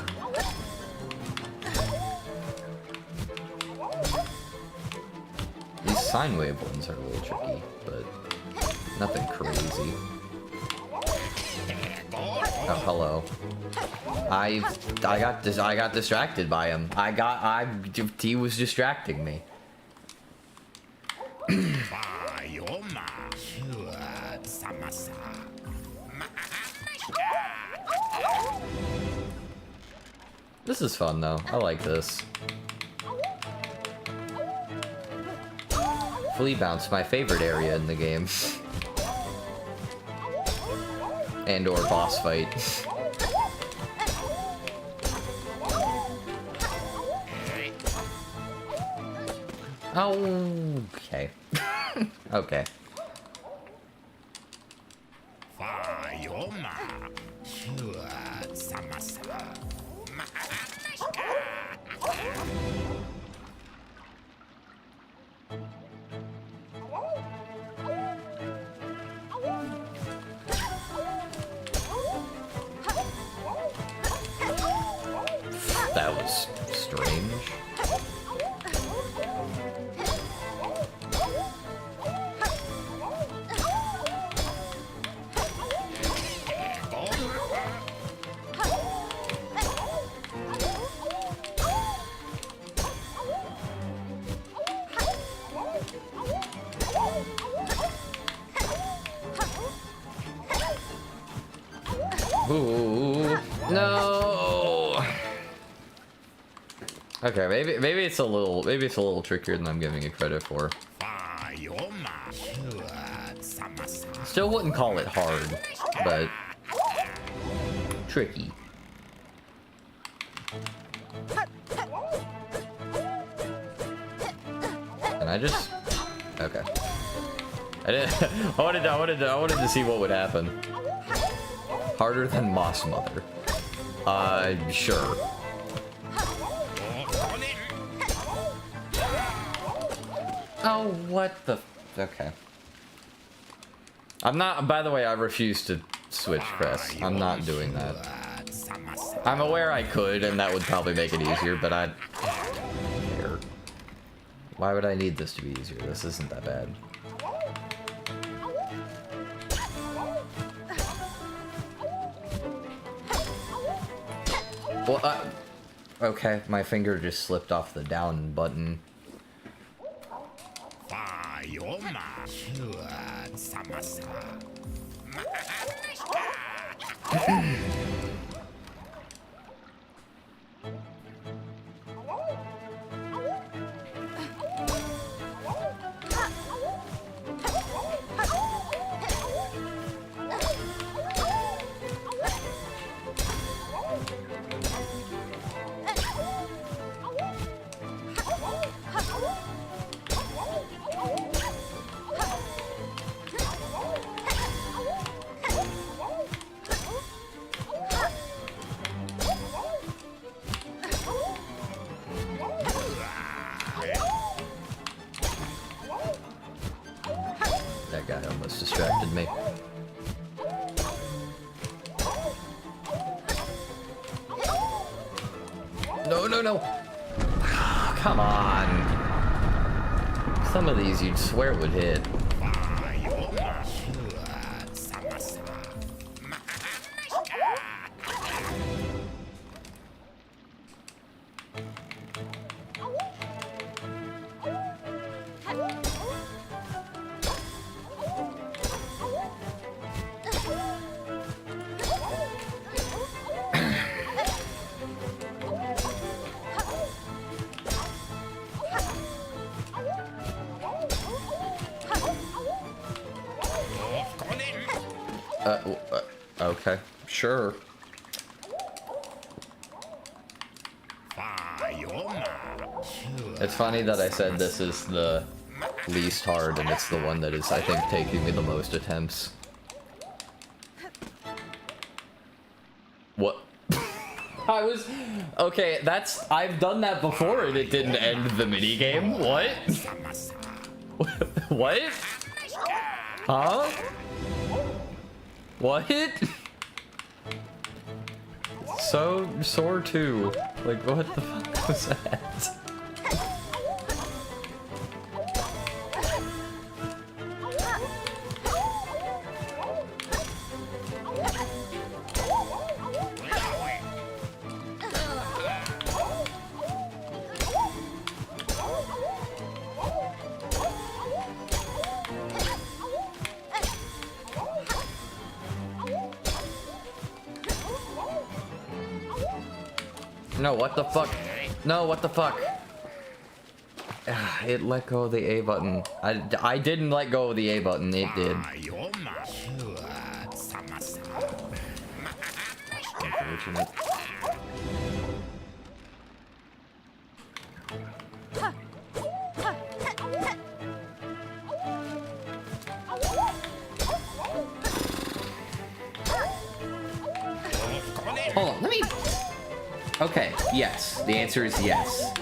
These sine wave ones are a little tricky, but nothing crazy. Oh, hello. I got distracted by him. He was distracting me. This is fun though. I like this. Flea bounce, my favorite area in the game. And or boss fight. Okay. Okay. That was strange. Ooh, no. Okay, maybe it's a little trickier than I'm giving it credit for. Still wouldn't call it hard, but tricky. And I just okay. I wanted to see what would happen. Harder than Moss Mother. Sure. Oh, what the? Okay. I'm not. By the way, I refuse to switch Crest. I'm not doing that. I'm aware I could, and that would probably make it easier, but I don't care. Why would I need this to be easier? This isn't that bad. Well, okay, my finger just slipped off the down button. No, no, no. Come on. Some of these you'd swear would hit. Okay, sure. It's funny that I said this is the least hard, and it's the one that is, I think, taking me the most attempts. What? I was... Okay, that's... I've done that before and it didn't end the minigame. What? What? Huh? What? So, Soar 2. Like, what the fuck was that? No, what the fuck? No, what the fuck? It let go of the A button. I didn't let go of the A button, it did. Unfortunate. Hold on, let me... Okay, yes. The answer is yes.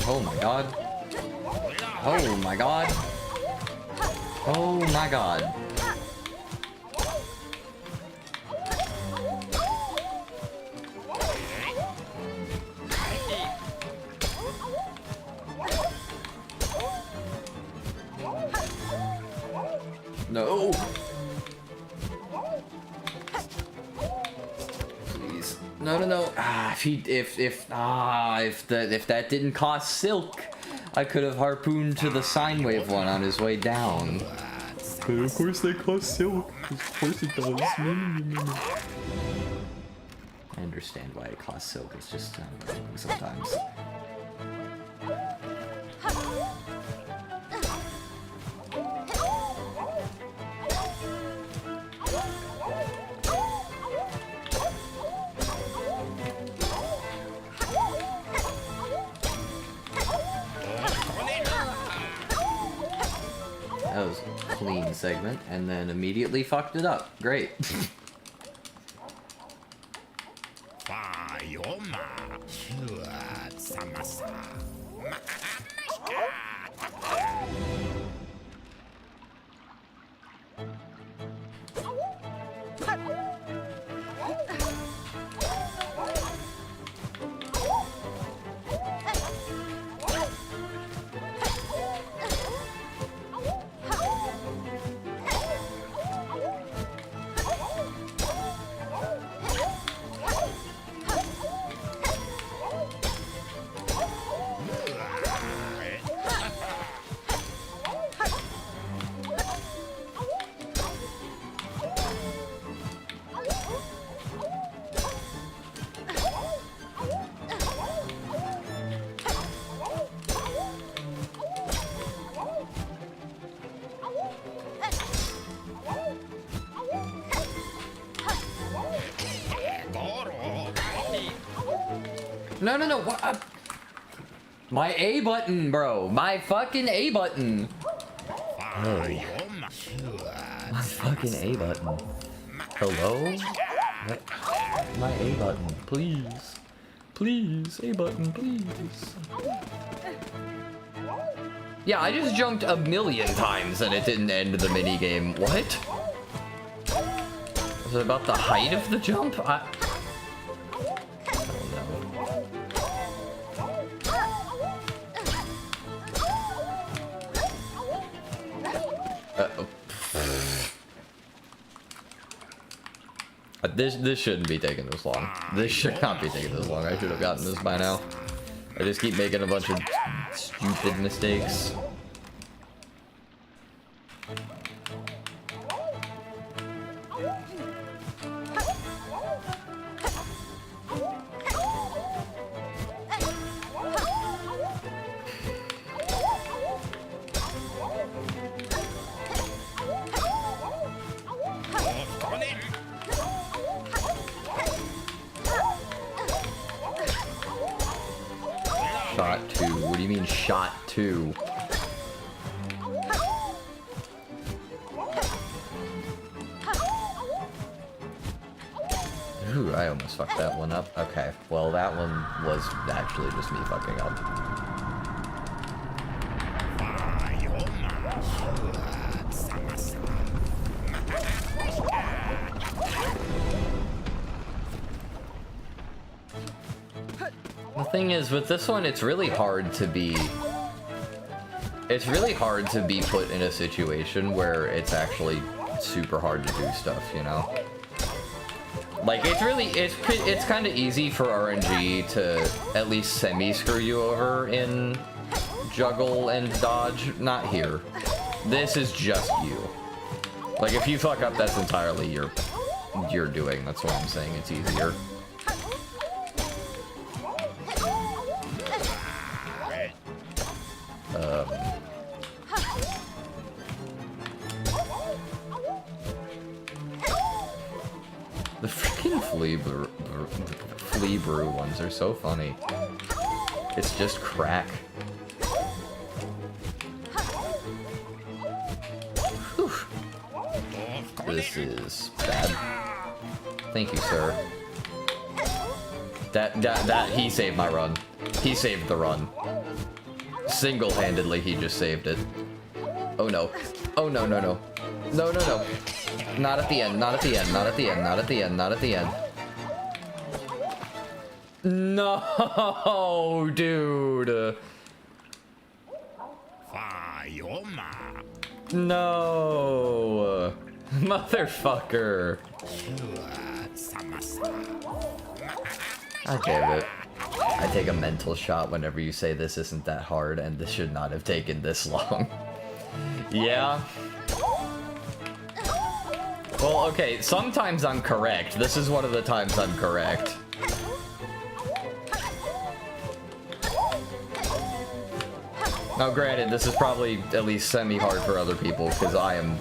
Oh my god. Oh my god. Oh my god. No. Please. No, no, no. If that didn't cost Silk, I could have harpooned to the sine wave one on his way down. But of course they cost Silk. Of course it does. I understand why it costs Silk. It's just sometimes. That was a clean segment, and then immediately fucked it up. Great. No, no, no, what? My A button, bro. My fucking A button. Oh. My fucking A button. Hello? My A button, please. Please, A button, please. Yeah, I just jumped a million times and it didn't end the minigame. What? Was it about the height of the jump? I don't know. Uh-oh. This shouldn't be taking this long. This should not be taking this long. I should have gotten this by now. I just keep making a bunch of stupid mistakes. Shot 2. What do you mean shot 2? Ooh, I almost fucked that one up. Okay, well that one was actually just me fucking up. The thing is, with this one, it's really hard to be put in a situation where it's actually super hard to do stuff, you know? Like, it's kind of easy for RNG to at least semi-screw you over in juggle and dodge. Not here. This is just you. Like, if you fuck up, that's entirely your doing. That's why I'm saying it's easier. The freaking flea brew ones are so funny. It's just crack. Whew. This is bad. Thank you, sir. That he saved my run. He saved the run. Single-handedly, he just saved it. Oh no. Oh no, no, no. No, no, no. Not at the end, not at the end, not at the end, not at the end, not at the end. No, dude. No. Motherfucker. I gave it. I take a mental shot whenever you say this isn't that hard and this should not have taken this long. Yeah. Well, okay, sometimes I'm correct. This is one of the times I'm correct. Now, granted, this is probably at least semi-hard for other people, because I am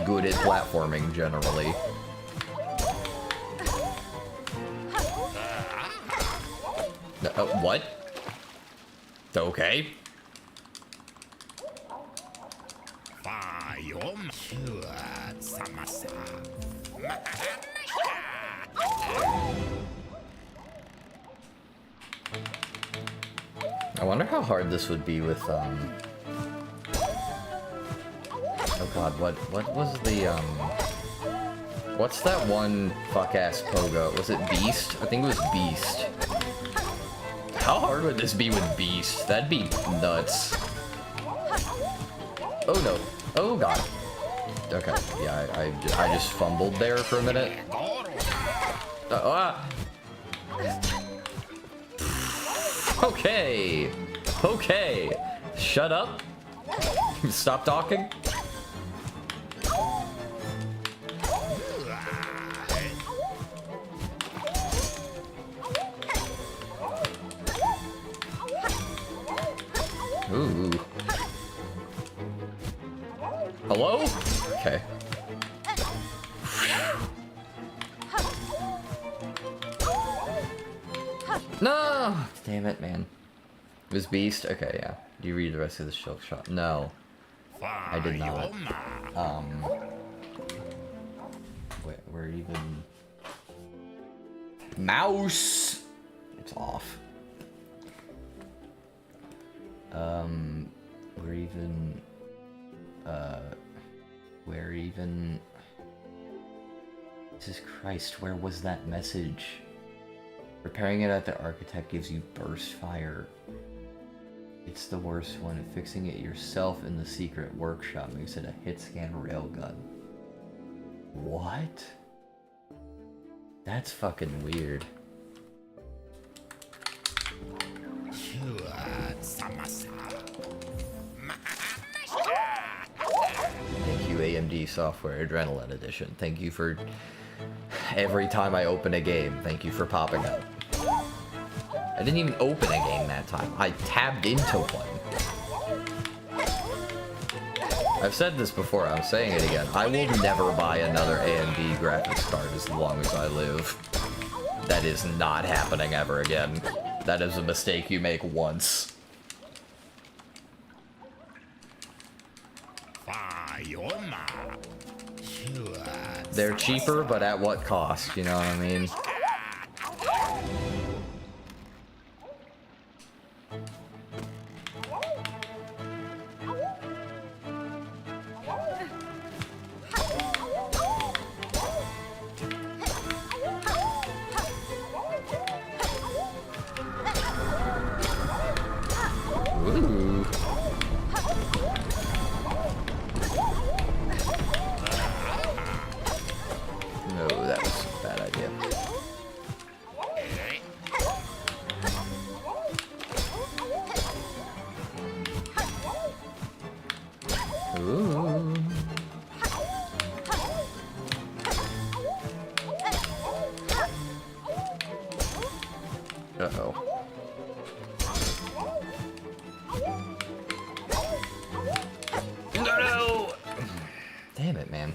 good at platforming, generally. What? Okay. I wonder how hard this would be with, oh god, what was the, what's that one fuck-ass pogo? Was it Beast? I think it was Beast. How hard would this be with Beast? That'd be nuts. Oh no. Oh god. Okay, yeah, I just fumbled there for a minute. Okay. Okay. Shut up. Stop talking. Ooh. Hello? Okay. No! Damn it, man. It was Beast? Okay, yeah. Do you read the rest of the SilkSHAW? No. I did not. We're even... Mouse! It's off. We're even... Jesus Christ, where was that message? Repairing it at the architect gives you burst fire. It's the worst one. Fixing it yourself in the secret workshop makes it a hit scan railgun. What? That's fucking weird. Thank you, AMD Software Adrenaline Edition. Thank you for every time I open a game. Thank you for popping up. I didn't even open a game that time. I tabbed into one. I've said this before, I'm saying it again. I will never buy another AMD graphics card as long as I live. That is not happening ever again. That is a mistake you make once. They're cheaper, but at what cost? You know what I mean? Ooh. No, that was a bad idea. Ooh. Uh-oh. No! Damn it, man.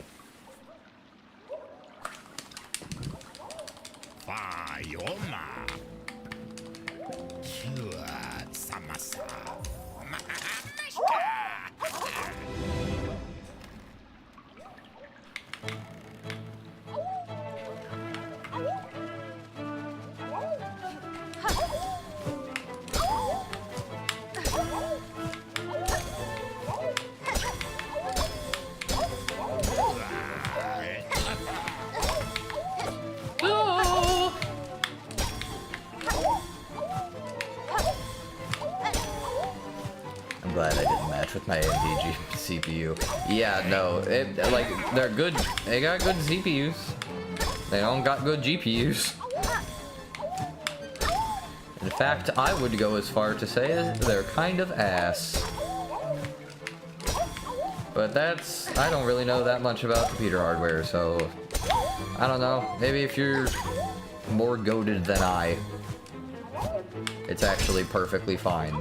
I'm glad I didn't match with my AMD CPU. Yeah, no, like, they're good. They got good CPUs. They don't got good GPUs. In fact, I would go as far to say they're kind of ass. But that's... I don't really know that much about computer hardware, so... I don't know. Maybe if you're more goated than I, it's actually perfectly fine.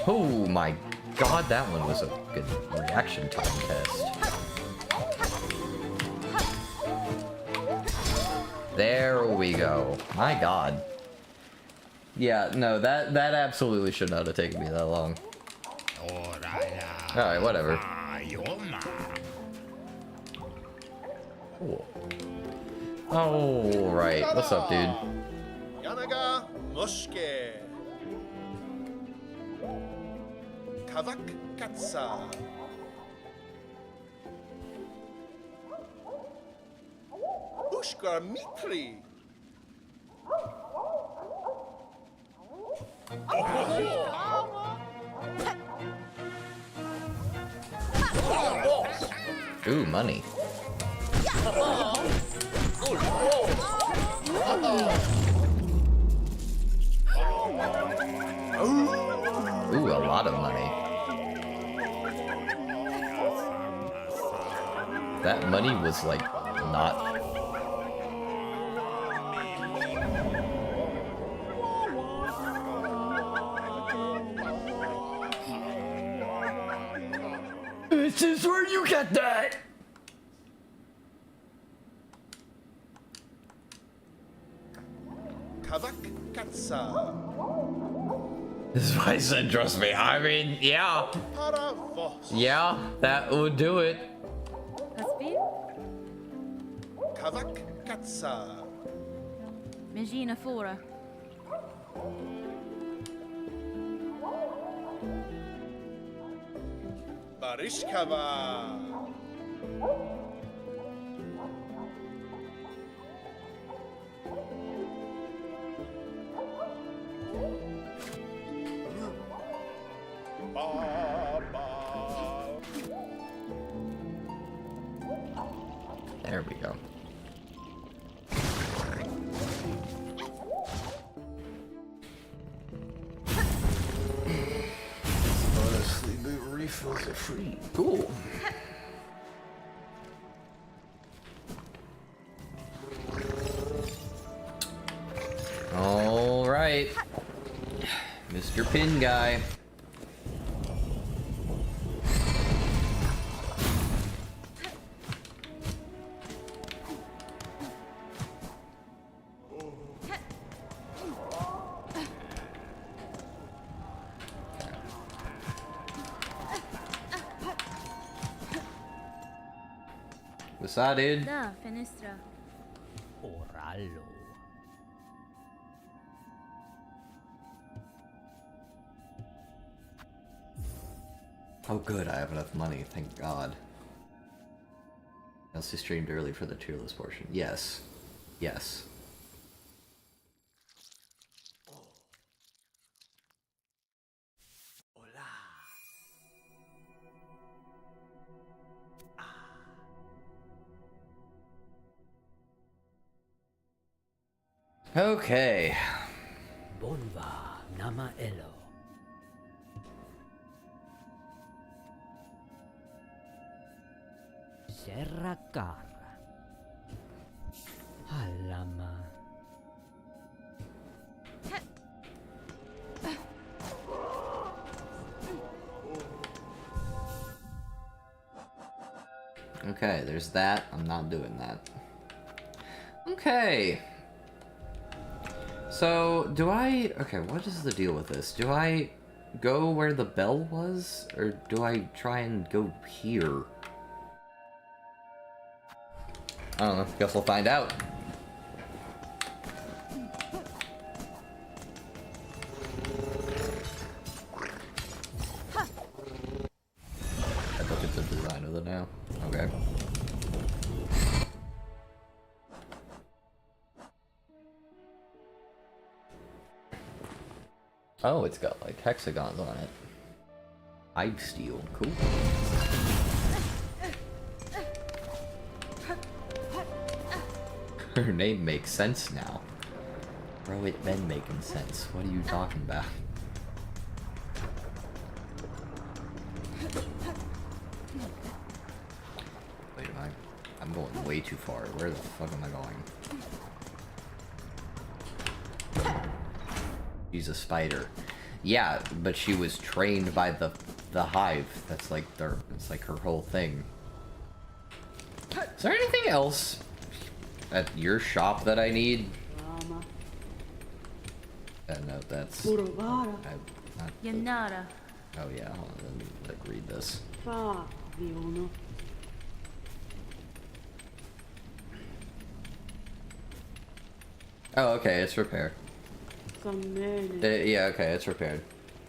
Oh my god, that one was a good reaction time test. There we go. My god. Yeah, no, that absolutely should not have taken me that long. Alright, whatever. Cool. Alright, what's up, dude? Yanaga Moshke. Kavak Katsa. Ushkar Mitri. Ooh, money. Ooh, a lot of money. That money was like not... This is where you get that! Kavak Katsa. This is why I said trust me. I mean, yeah. Paravos. Yeah, that would do it. Kaspin? Kavak Katsa. Mejina Fora. Barishkava. There we go. Honestly, the refills are free. Cool. All right, Mr. Pin Guy. What's that, dude? Da, finestra. Orallo. Oh good, I have enough money, thank God. Elsie streamed early for the tier list portion. Yes. Yes. Okay. Bonva nama elo. Serra cara. Alama. Okay, there's that. I'm not doing that. Okay. So, do I... Okay, what is the deal with this? Do I go where the bell was? Or do I try and go here? I don't know. Guess we'll find out. I look at the design of it now. Okay. Oh, it's got like hexagons on it. Hive steel, cool. Her name makes sense now. Bro, it been making sense. What are you talking about? Wait, I'm going way too far. Where the fuck am I going? She's a spider. Yeah, but she was trained by the hive. That's like it's like her whole thing. Is there anything else at your shop that I need? No, that's not Yanara. oh yeah, hold on, let me like read this. Oh, okay, it's repaired. Yeah, okay, it's repaired.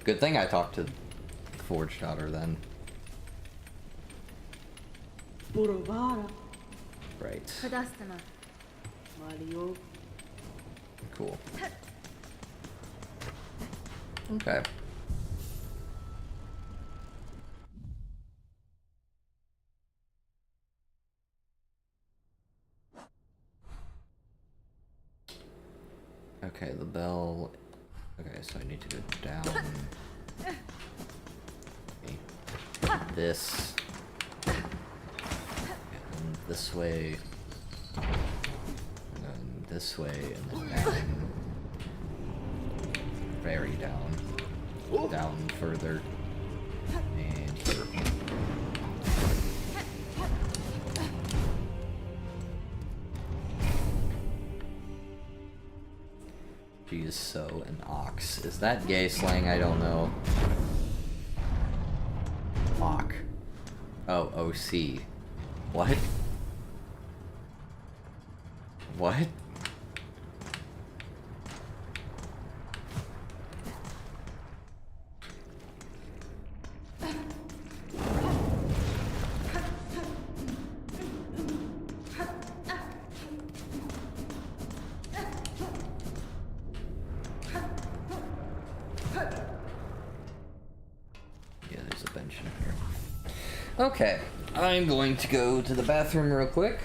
Good thing I talked to Forge Daughter then. Right. Kadastana. Cool. Okay. Okay, the bell. Okay, so I need to go down. Okay. This. And this way. And then this way, and then down. Very down. Down further. And here. She is so an ox. Is that gay slang? I don't know. Ock. Oh, OC. What? What? Okay, I'm going to go to the bathroom real quick.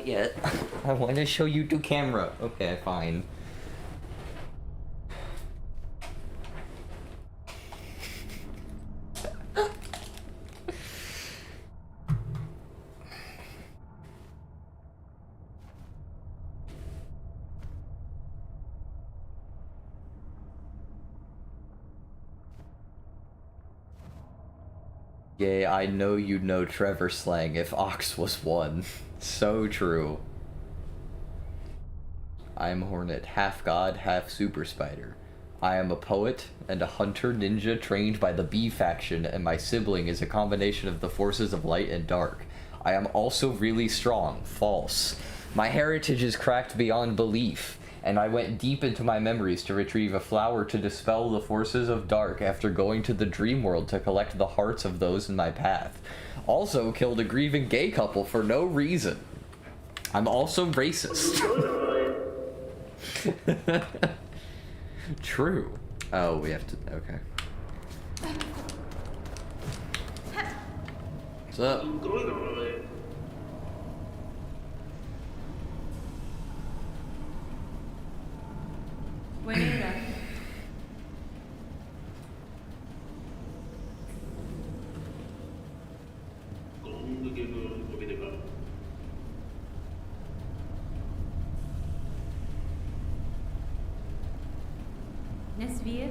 Not yet. I want to show you to camera. Okay, fine. Yay, I know you'd know Trevor slang if Ox was one. So true. I am Hornet, half god, half super spider. I am a poet and a hunter ninja trained by the Bee faction, and my sibling is a combination of the forces of light and dark. I am also really strong. False. My heritage is cracked beyond belief, and I went deep into my memories to retrieve a flower to dispel the forces of dark after going to the dream world to collect the hearts of those in my path. Also killed a grieving gay couple for no reason. I'm also racist. True. Oh, we have to, okay. What's up? Buenera. Nesvir.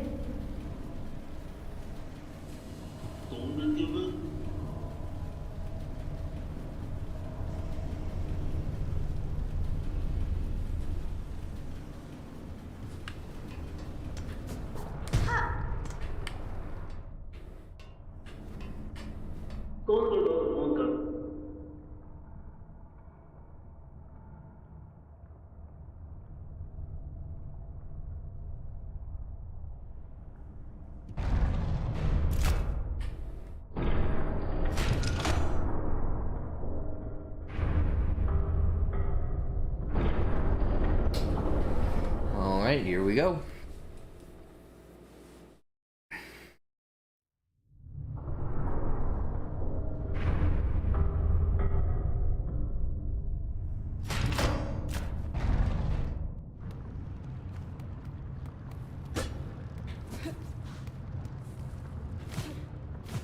Alright, here we go.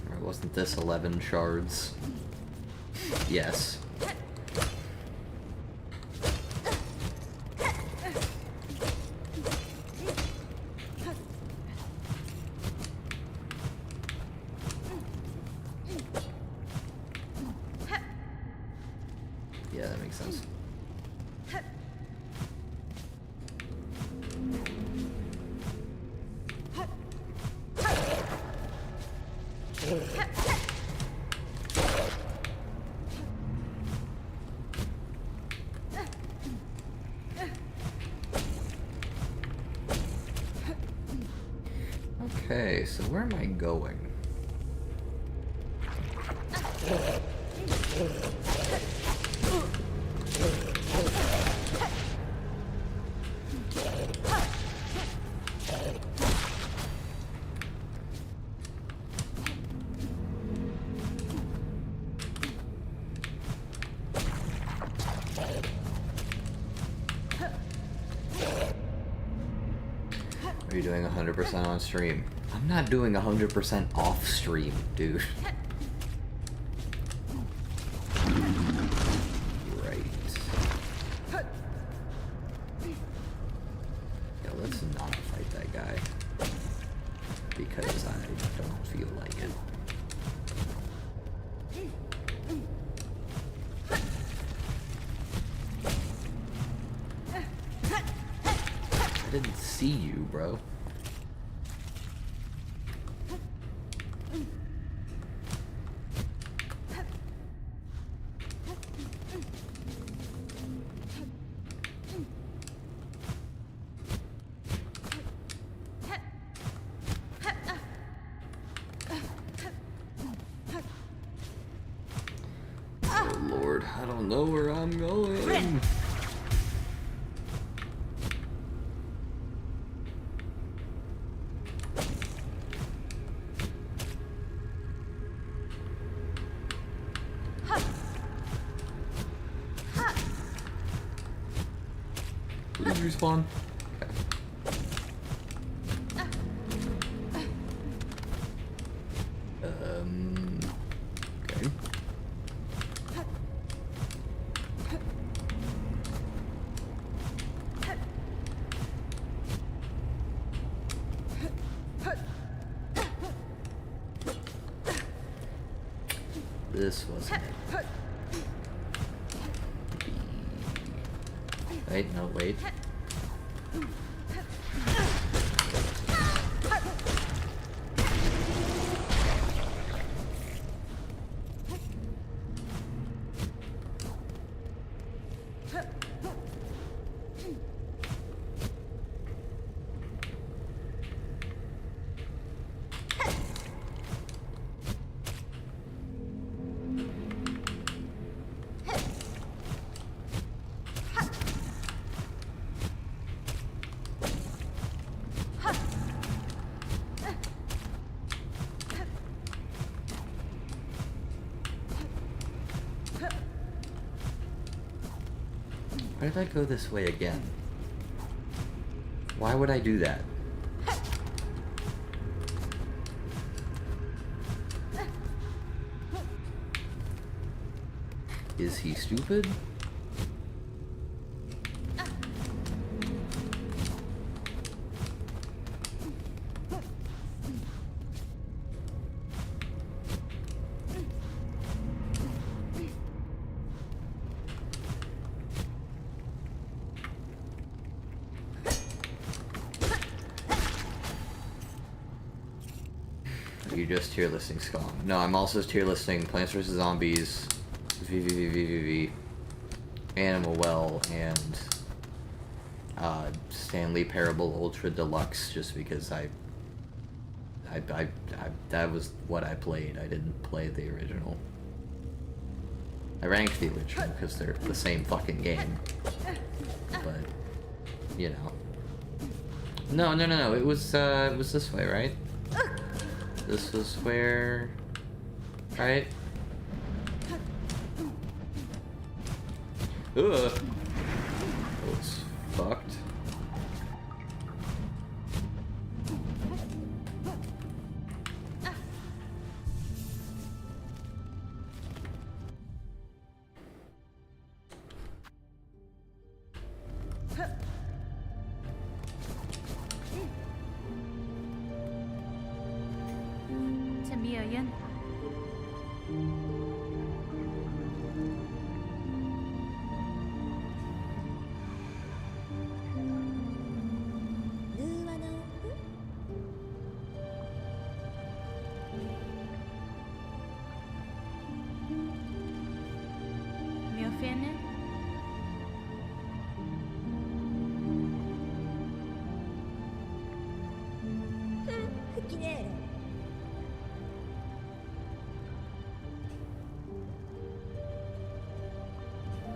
Or wasn't this 11 shards? Yes. Yeah, that makes sense. Okay, so where am I going? Are you doing 100% on stream? I'm not doing 100% off stream, dude. Right. Yeah, let's not fight that guy. Because I don't feel like it. I didn't see you, bro. Oh Lord, I don't know where I'm going. Respawn. Okay. This wasn't it. Wait, no, wait. Why did I go this way again? Why would I do that? Is he stupid? Are you just tier listing SilkSHAW? No, I'm also tier listing Plants vs. Zombies, VVVVVV, Animal Well, and Stanley Parable Ultra Deluxe, just because I that was what I played. I didn't play the original. I ranked the original because they're the same fucking game. But you know. No. It was this way, right? This was where, right? Ugh. It's fucked. Chameleon. Me ofende?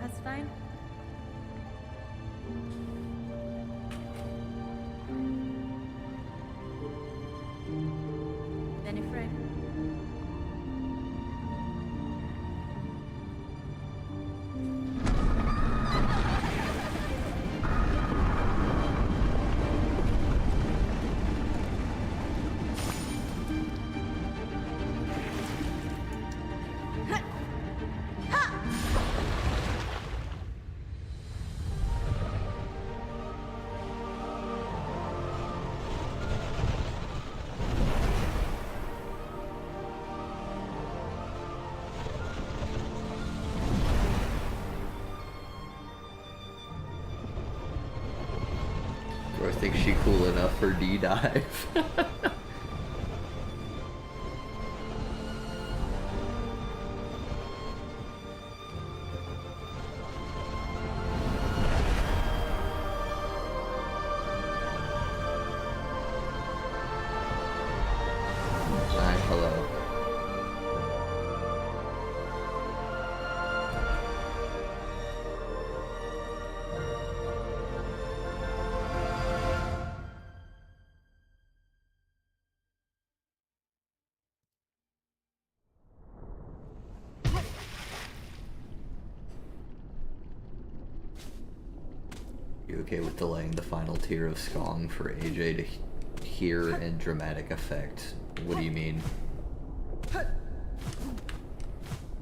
That's fine. Then if right. Or I think she cool enough for D-dive. Hi, hello. okay with delaying the final tier of Skong for AJ to hear in dramatic effect. What do you mean?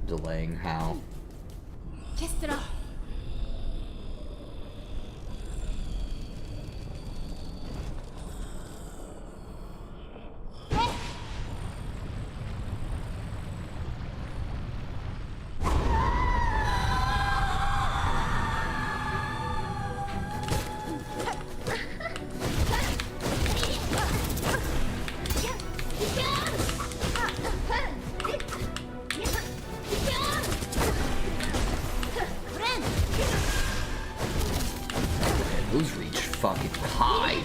Delaying how? Kestra. Man, those reach fucking high.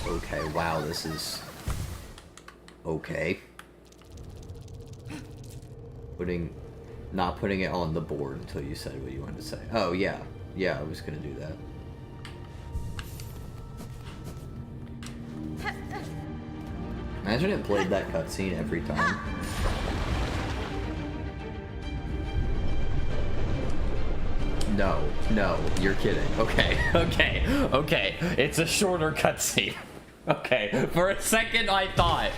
Okay, wow, this is okay. Not putting it on the board until you said what you wanted to say. Oh yeah, I was gonna do that. Imagine it played that cutscene every time. No, you're kidding. Okay. It's a shorter cutscene. Okay. For a second I thought.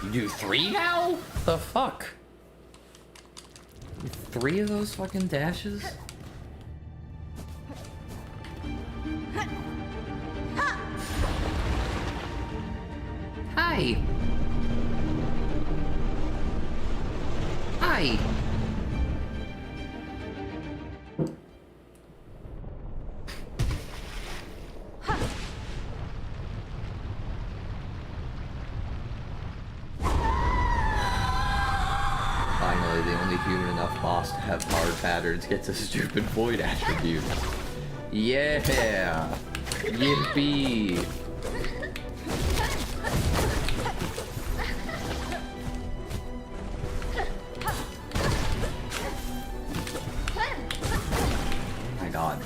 You do 3 now? The fuck? 3 of those fucking dashes? Hi. Hi. Finally, the only human enough boss to have hard patterns gets a stupid void attribute. Yeah! Yippee! My god.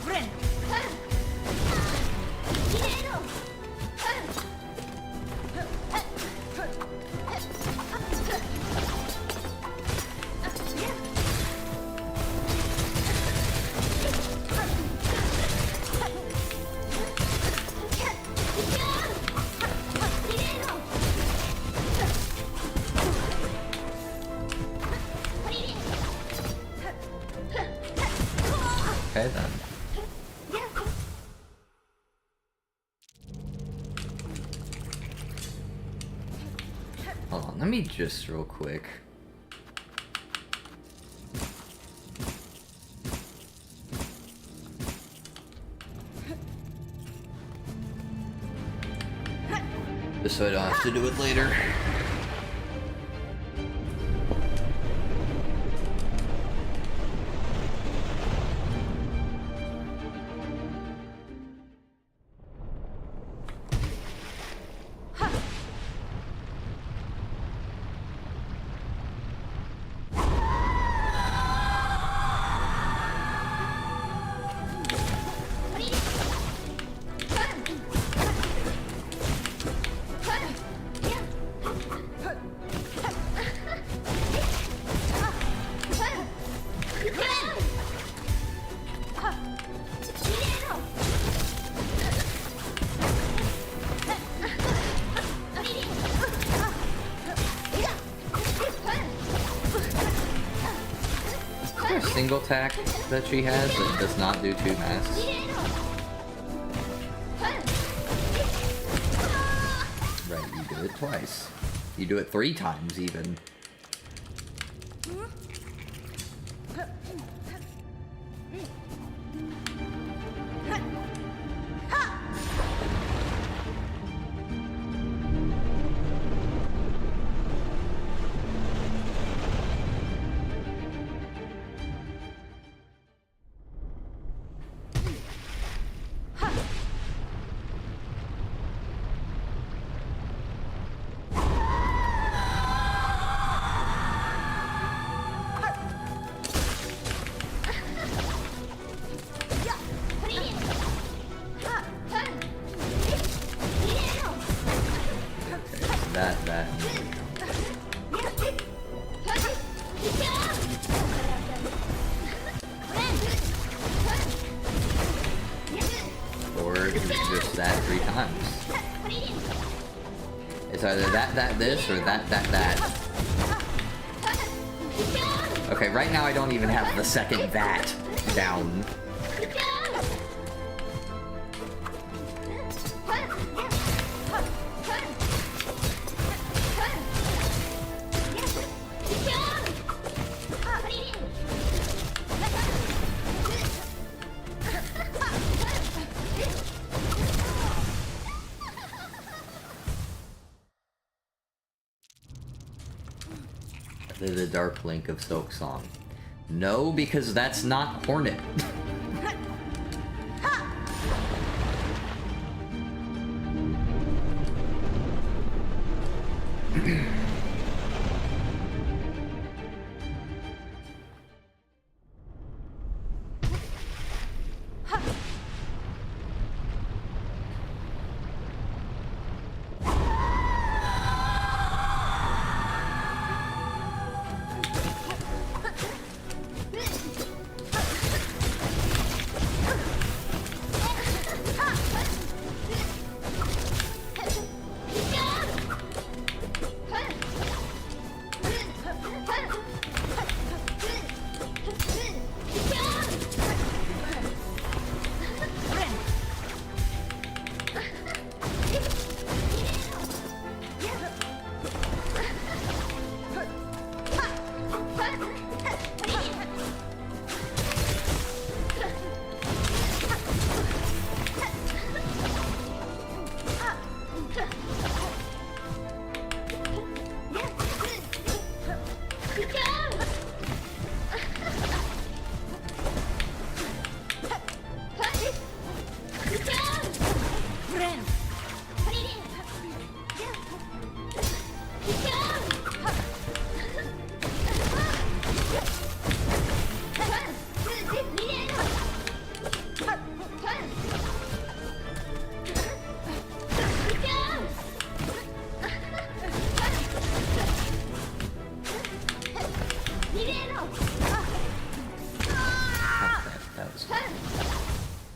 Okay then. Hold on, let me just real quick. Just so I don't have to do it later. there a single attack that she has that does not do 2 masks? Right, you do it twice. You do it 3 times even. That. Or just that 3 times. It's either that, this, or that. Okay, right now I don't even have the second that down. The Dark Link of SilkSHAW. No, because that's not Hornet.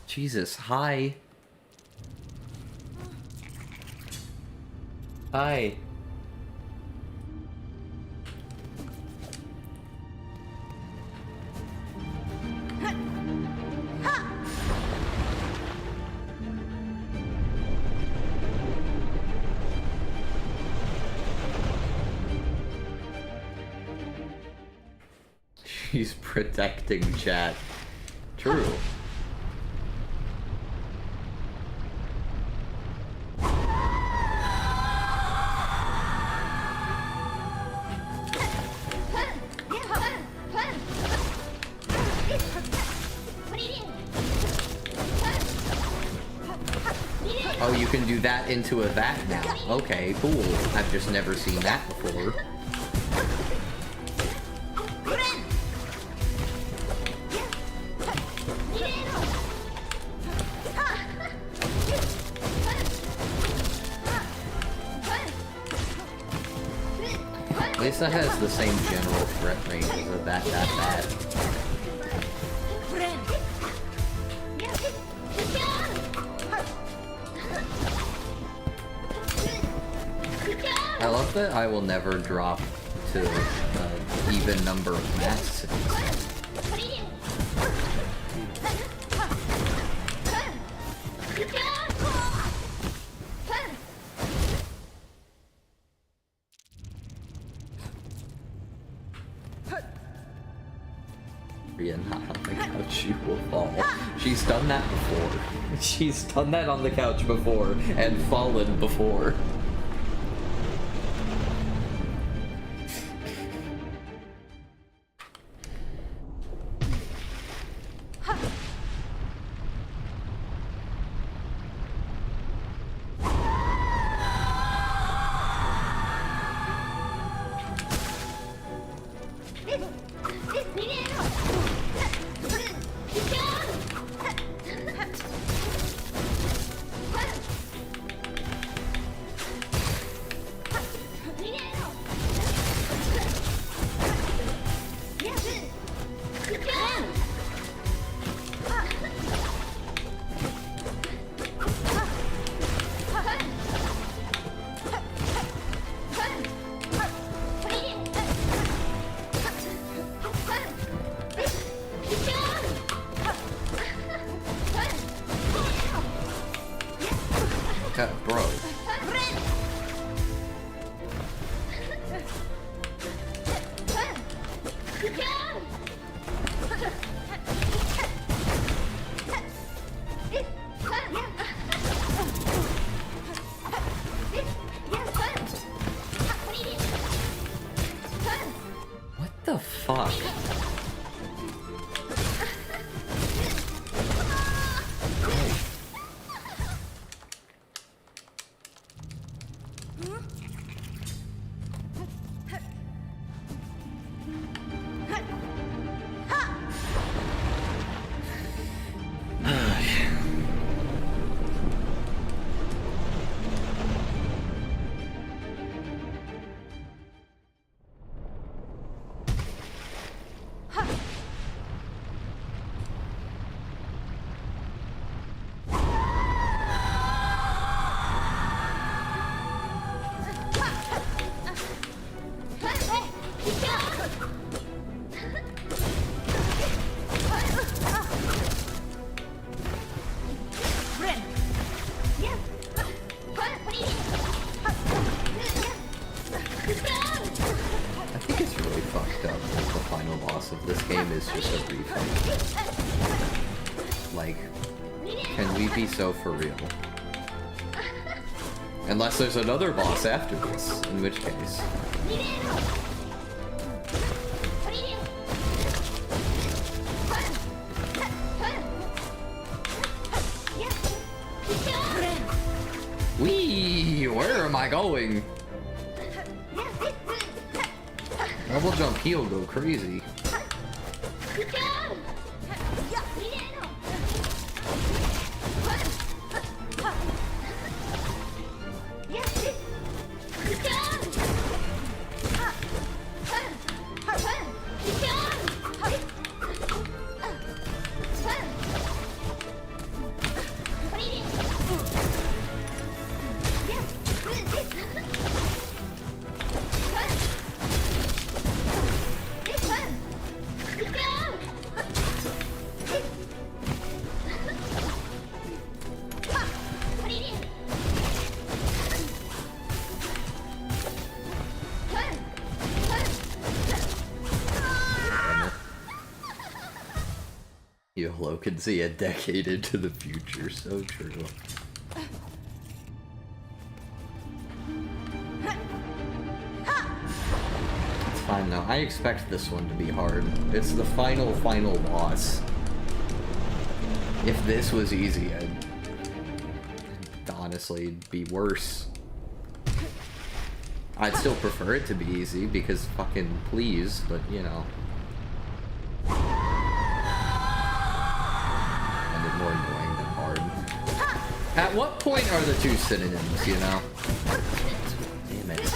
Jesus, hi. Hi. She's protecting chat. True. Oh, you can do that into a vat now. Okay, cool. I've just never seen that before. At least that has the same general threat range as a that. I love that I will never drop to an even number of masks in this game. Not on the couch, you will fall. She's done that before. She's done that on the couch before and fallen before. Bro. What the fuck? Of this game is just a refight. Like, can we be so for real? Unless there's another boss after this, in which case. Whee! Where am I going? Double jump heel go crazy. YOLO can see a decade into the future, so true. It's fine though, I expect this one to be hard. It's the final boss. If this was easy, I'd honestly be worse. I'd still prefer it to be easy, because fucking please, but you know. More annoying than hard. At what point are the two synonyms, you know? Damn it.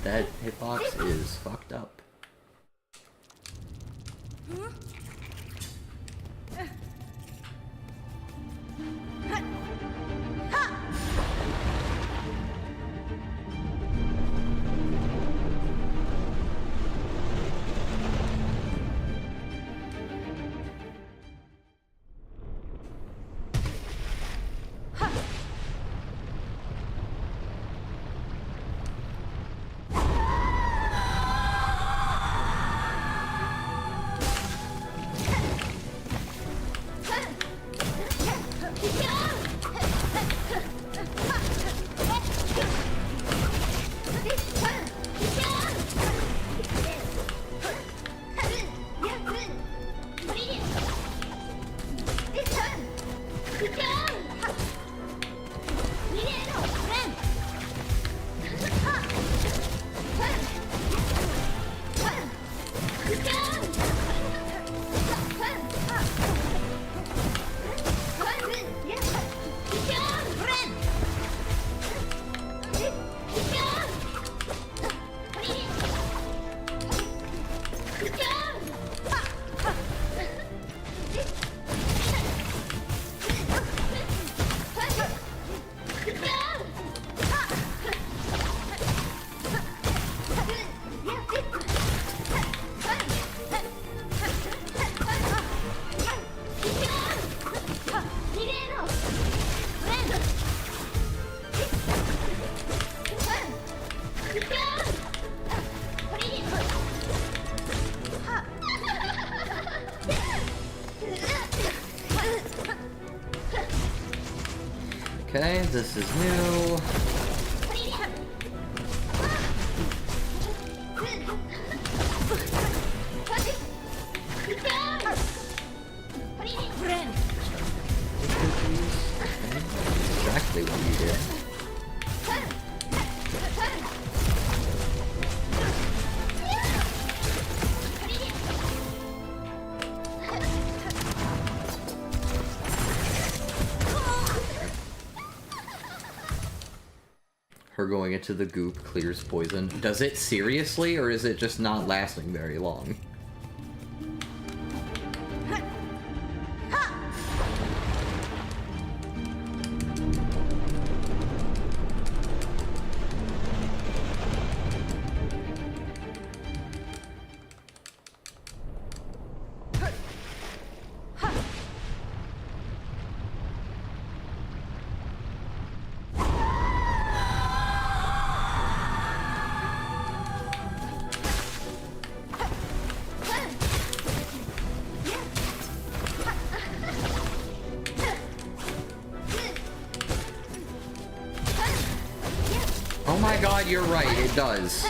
That hitbox is fucked up. Okay, this is new. Exactly what you did. Her going into the goop clears poison. Does it seriously, or is it just not lasting very long? Oh my god, you're right, it does.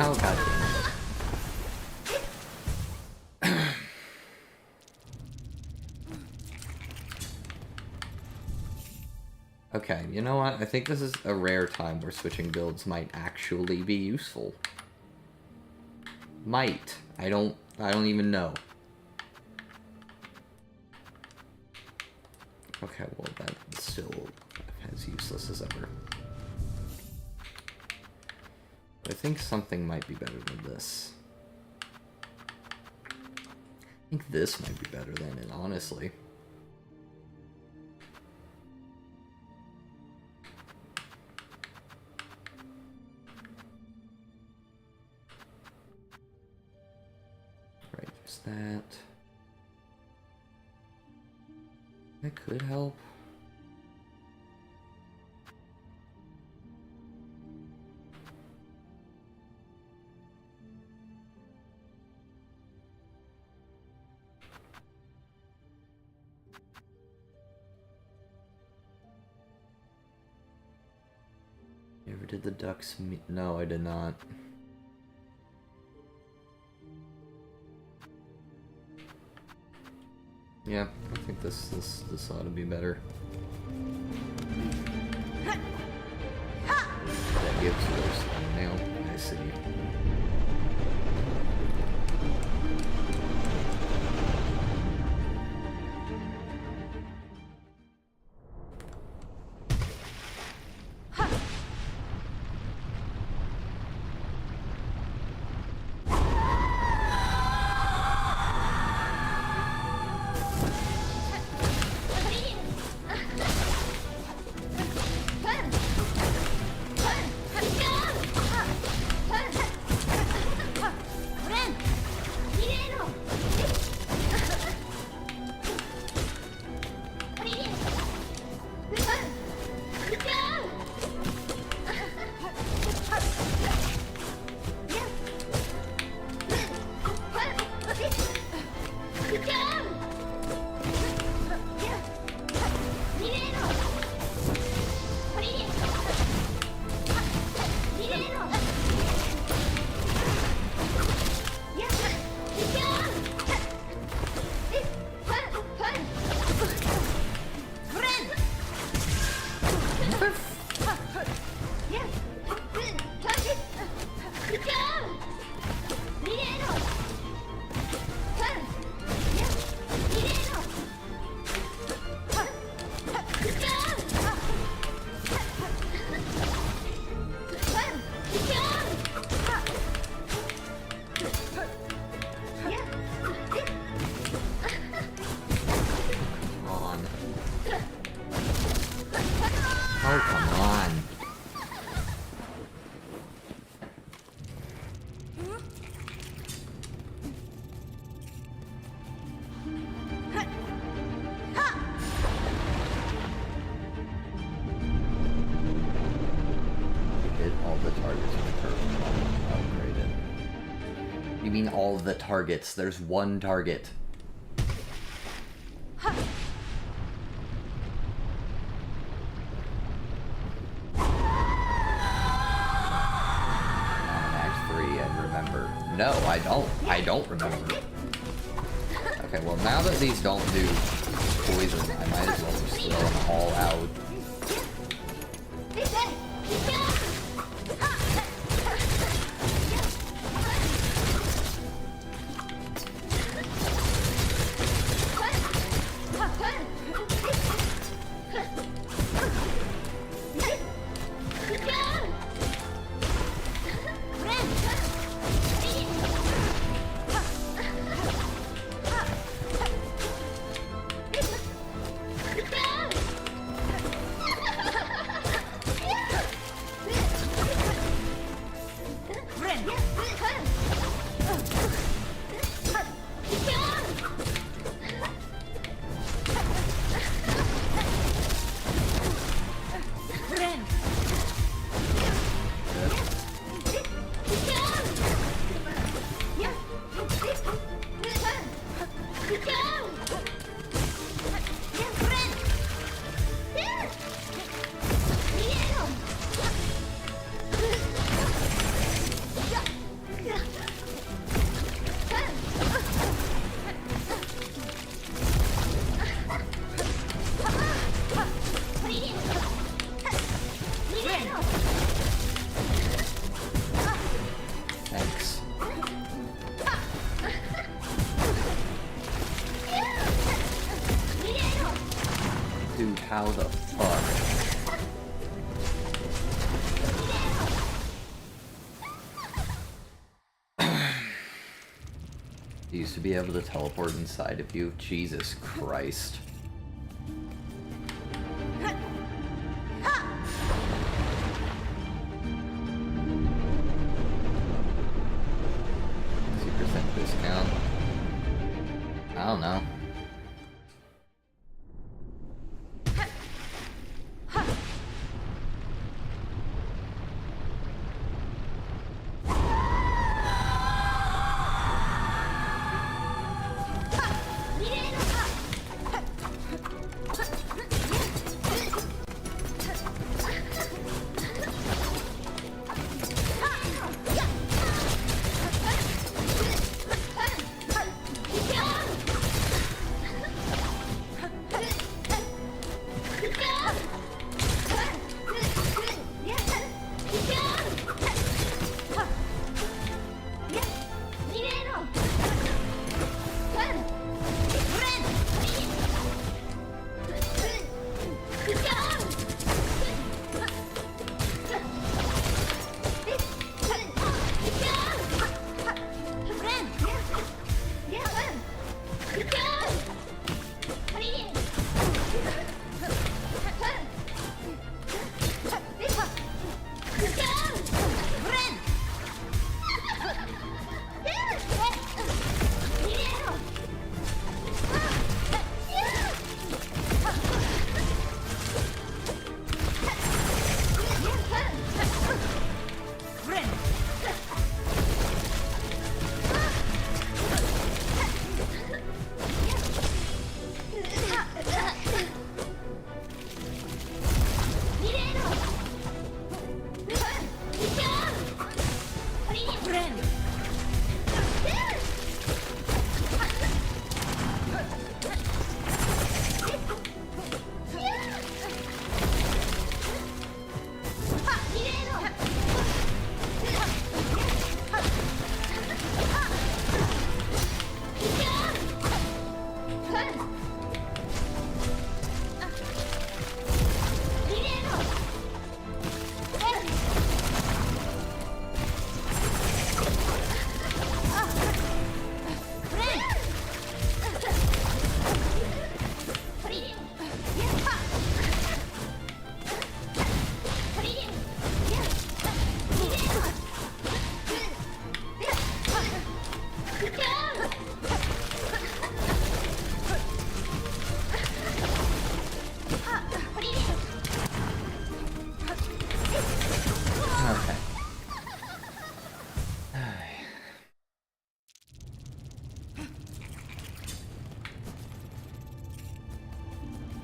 Oh god. Okay, you know what? I think this is a rare time where switching builds might actually be useful. Might. I don't even know. Okay, well that's still as useless as ever. I think something might be better than this. I think this might be better than it, honestly. What's that? That could help. You ever did the ducks meet? No, I did not. Yeah, I think this ought to be better. That gives us thumbnail. I see. Oh, come on. Hit all the targets in the curve. Upgraded. You mean all the targets? There's one target. No, I don't remember. Okay, well now that these don't do poison, I might as well just throw them all out. How the fuck? You used to be able to teleport inside of you? Jesus Christ. %, discount. don't know.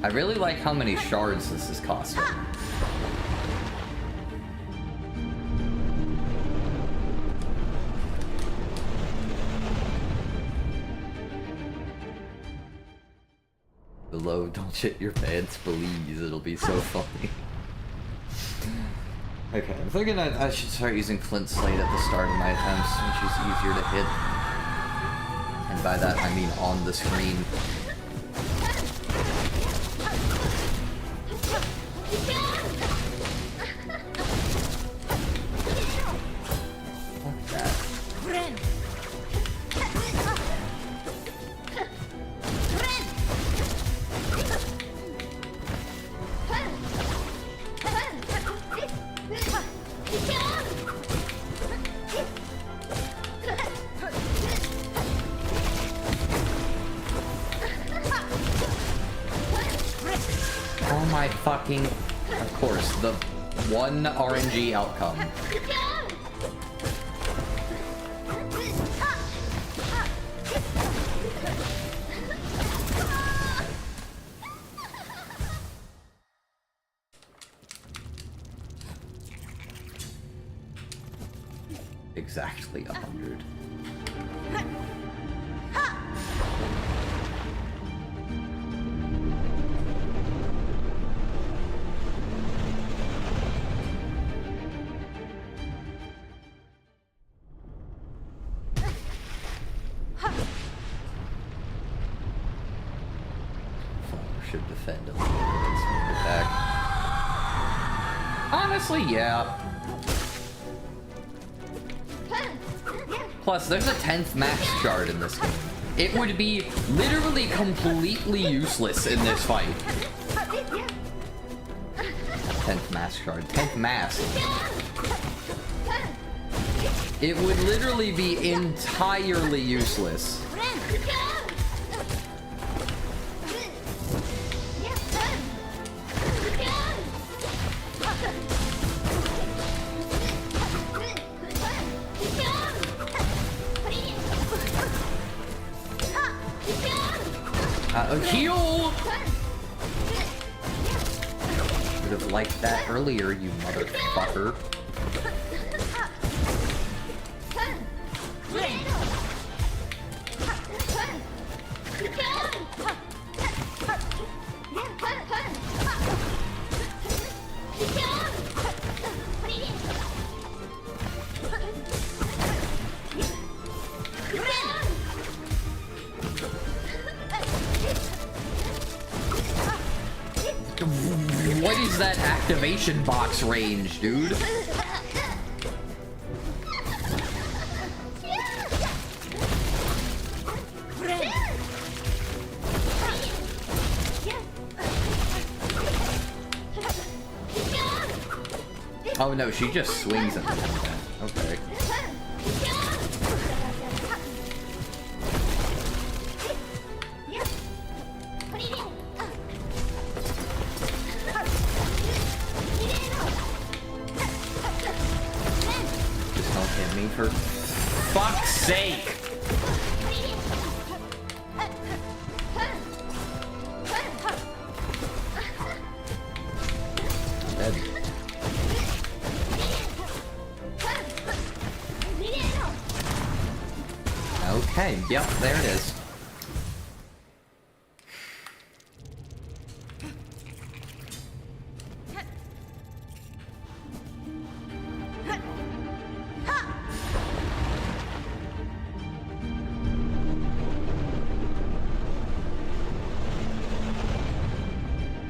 I really like how many shards this is costing. Below, don't shit your pants, please. It'll be so funny. Okay, I'm thinking I should start using Flint Slate at the start of my attempts, which is easier to hit. And by that, I mean on the screen. Of course, the one RNG outcome. Exactly 100. Should defend a little bit attack. Honestly, yeah. Plus, there's a 10th max shard in this game. It would be literally completely useless in this fight. 10th mask shard. 10th mask. It would literally be entirely useless. Heal! Should have liked that earlier, you motherfucker. What is that activation box range, dude? Oh no, she just swings at me like that. Okay. Just don't hit me for fuck's sake! Dead. Okay, yep, there it is.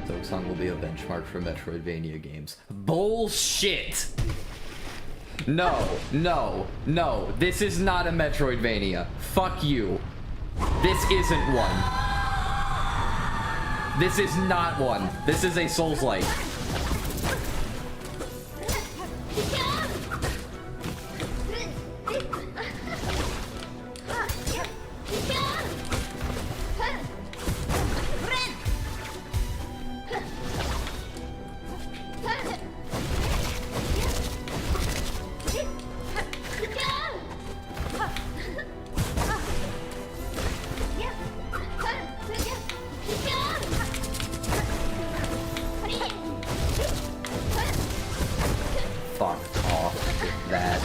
SilkSHAW will be a benchmark for Metroidvania games. Bullshit! No, no, no. This is not a Metroidvania. Fuck you. This isn't one. This is not one. This is a Souls-like. Fuck off with that.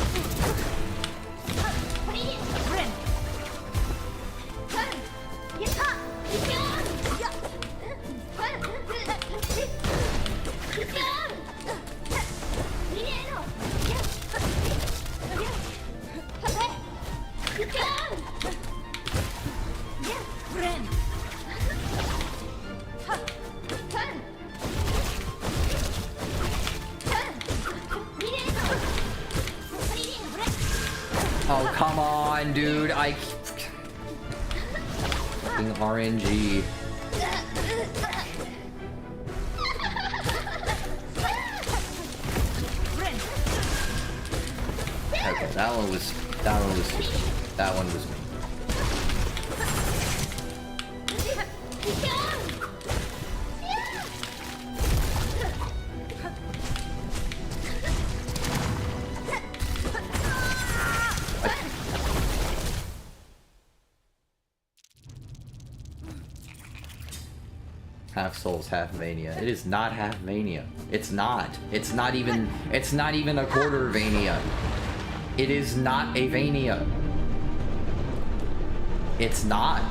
Oh, come on, dude. Fucking RNG. Okay, that one was me. Half Souls, half Vania. It is not half Vania. It's not. It's not even a quarter Vania. It is not a Vania. It's not.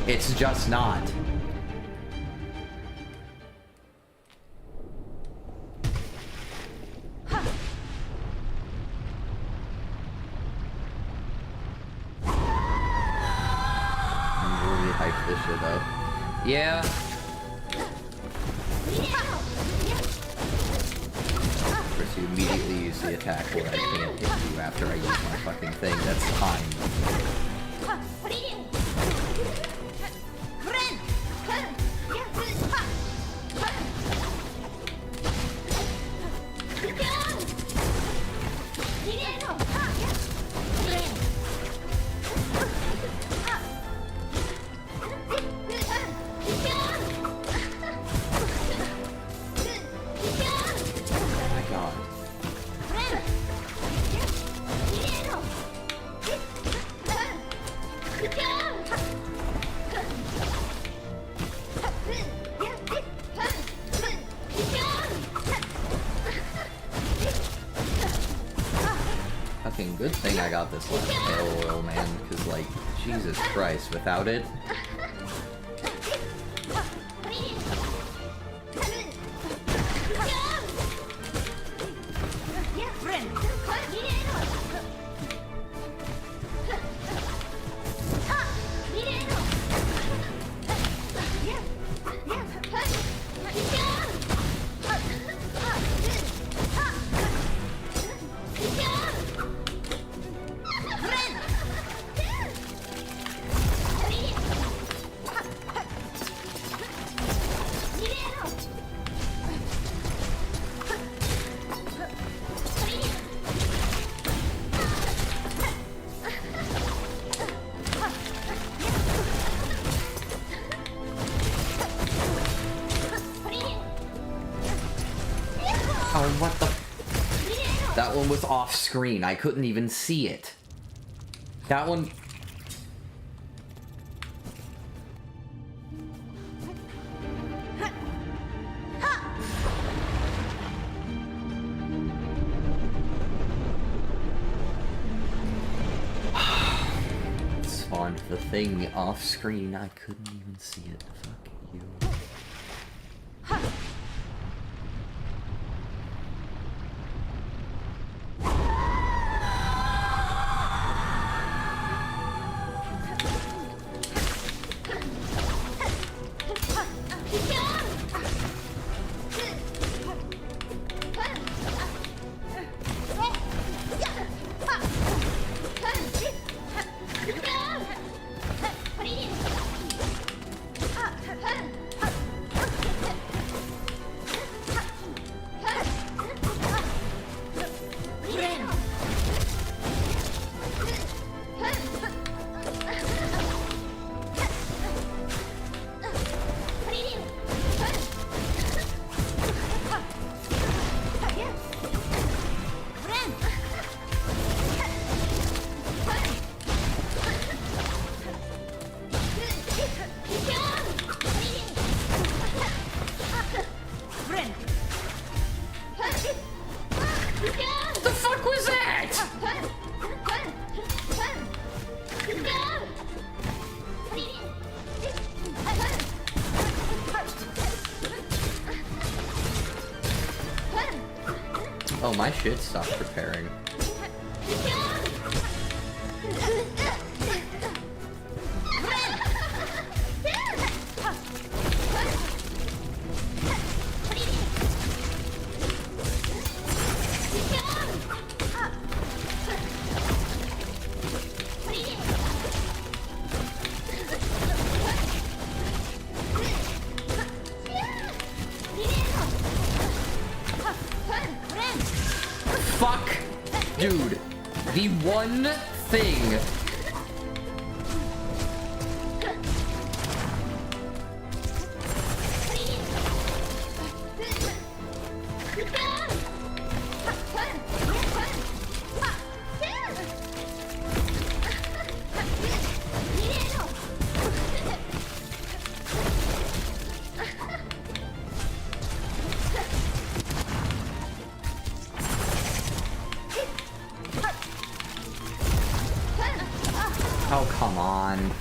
It's just not. I'm really hyped this shit though. Yeah. First you immediately use the attack where I can't hit you after I use my fucking thing. That's fine. thing I got this last Halo oil, man, because, like, Jesus Christ, without it... Oh, what the... That one was off screen. I couldn't even see it. That one... Spawned the thing off screen. I couldn't even see it. Fuck you. Oh, my shit stopped preparing. Fuck! Dude, the one thing... Oh, come on.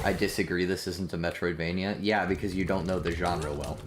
I disagree, this isn't a Metroidvania. Yeah, because you don't know the genre well.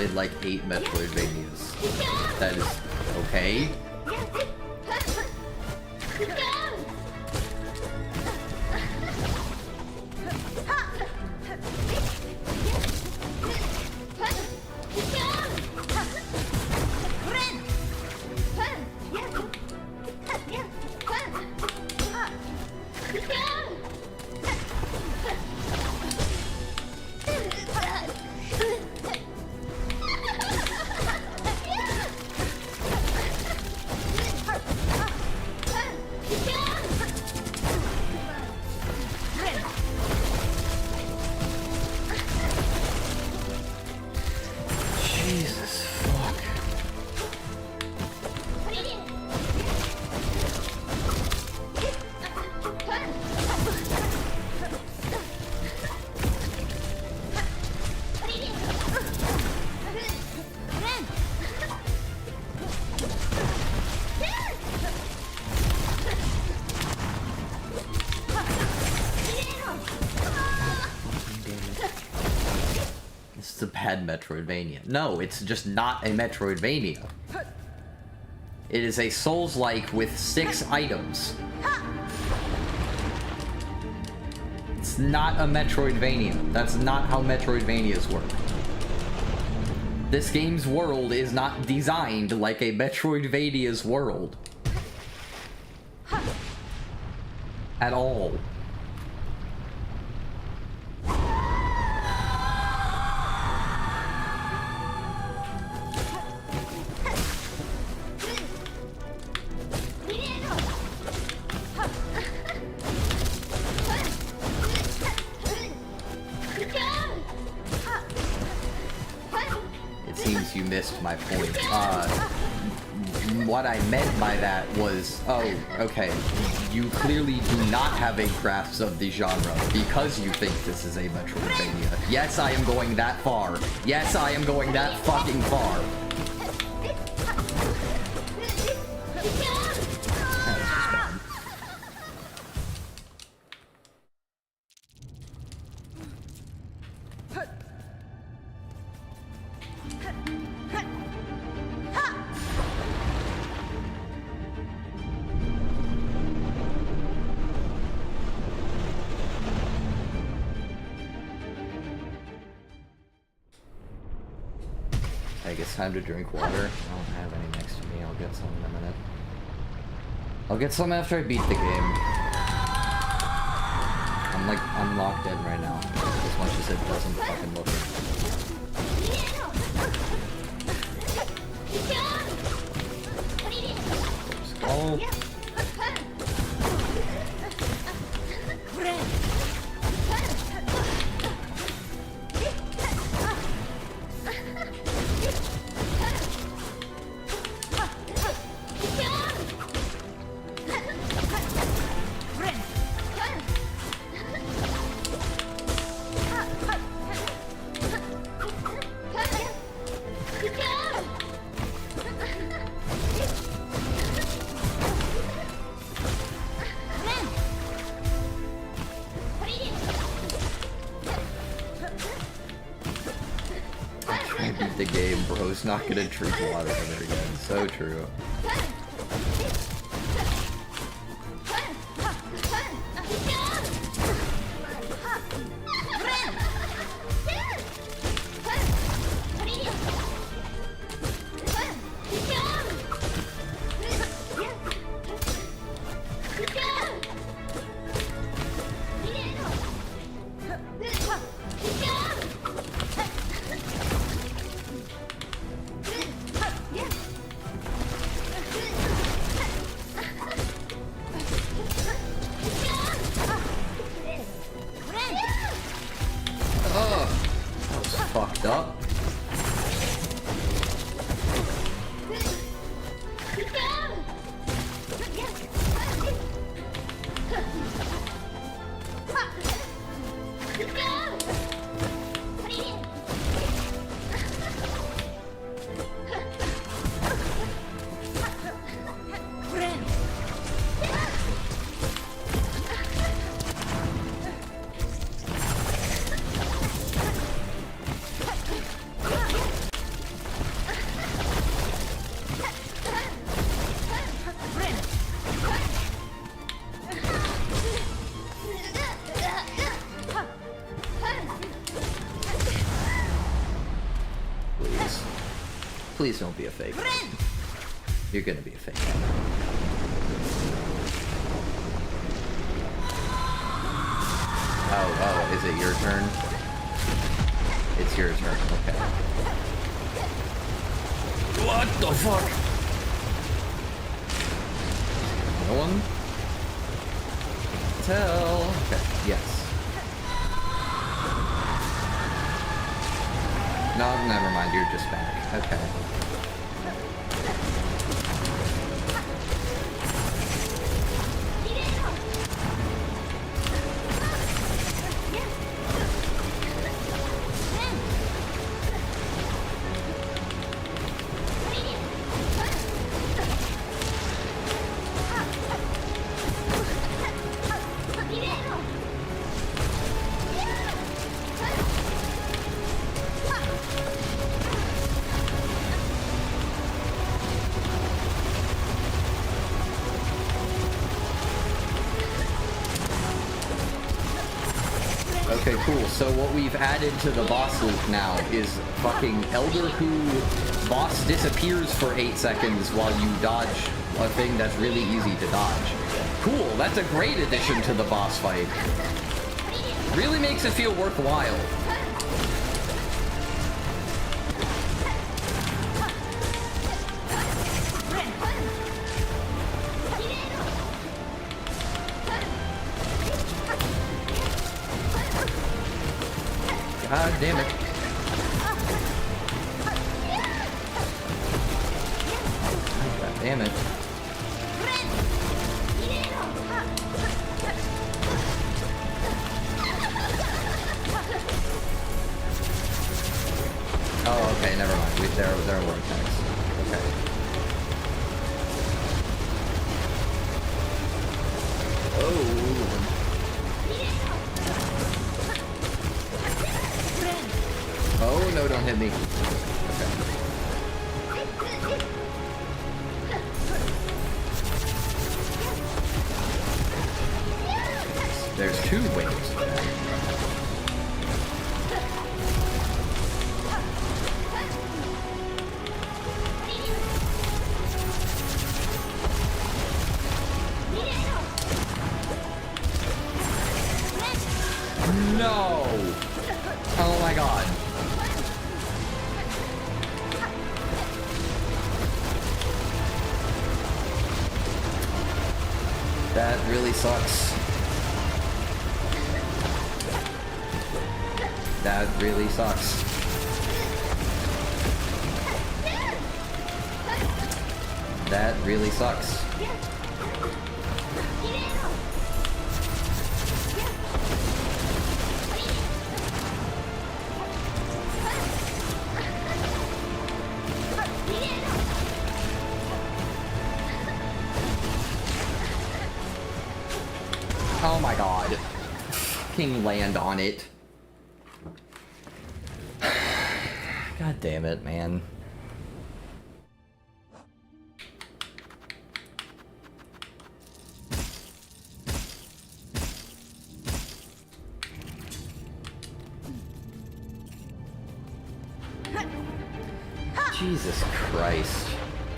played like 8 Metroidvanias. That is okay. Jesus fuck. This is a bad Metroidvania. No, it's just not a Metroidvania. It is a Souls-like with 6 items. It's not a Metroidvania. That's not how Metroidvanias work. This game's world is not designed like a Metroidvania's world. At all. It seems you missed my point. What I meant by that was, oh, okay, you clearly do not have a grasp of the genre because you think this is a Metroidvania. Yes, I am going that far. Yes, I am going that fucking far. I guess time to drink water. I don't have any next to me. I'll get some in a minute. I'll get some after I beat the game. I'm locked in right now. As much as it doesn't fucking look it. Oh. The game, bro's not gonna drink water ever again. So true. Please don't be a fake. You're gonna be a fake. Oh, is it your turn? It's your turn, okay. What the fuck? No one? Tell. Okay, yes. No, never mind, you're just back. Okay. Okay, cool. So what we've added to the boss loop now is fucking Elder Who boss disappears for 8 seconds while you dodge a thing that's really easy to dodge. Cool, that's a great addition to the boss fight. Really makes it feel worthwhile. God damn it. God damn it. Oh, okay, never mind. There were attacks. Okay. Oh. Oh, no, don't hit me. Okay. There's 2 waves. No! Oh my god. That really sucks. That really sucks. That really sucks. Oh my god. Fucking land on it. God damn it, man. Jesus Christ.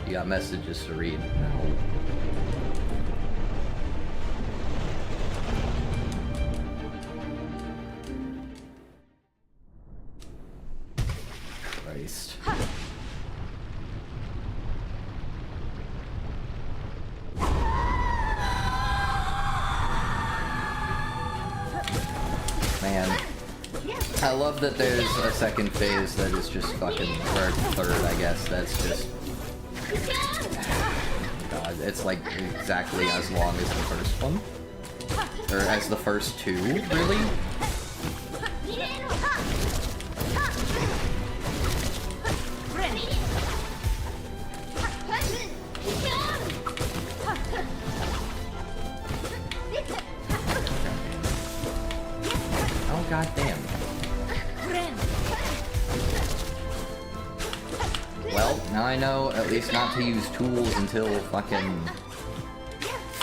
You got messages to read. No. Christ. Man. I love that there's a second phase that is just fucking, or third, I guess, that's just... God, it's like exactly as long as the first one. Or as the first 2, really? Oh, god damn. Well, now I know at least not to use tools until fucking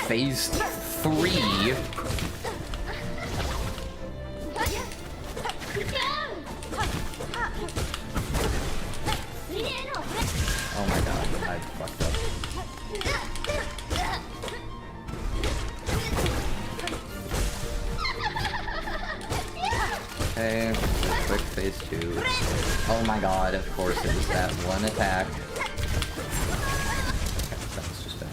phase 3. Oh my god, I fucked up. Okay, quick phase 2. Oh my god, of course it was that one attack. That was just bad.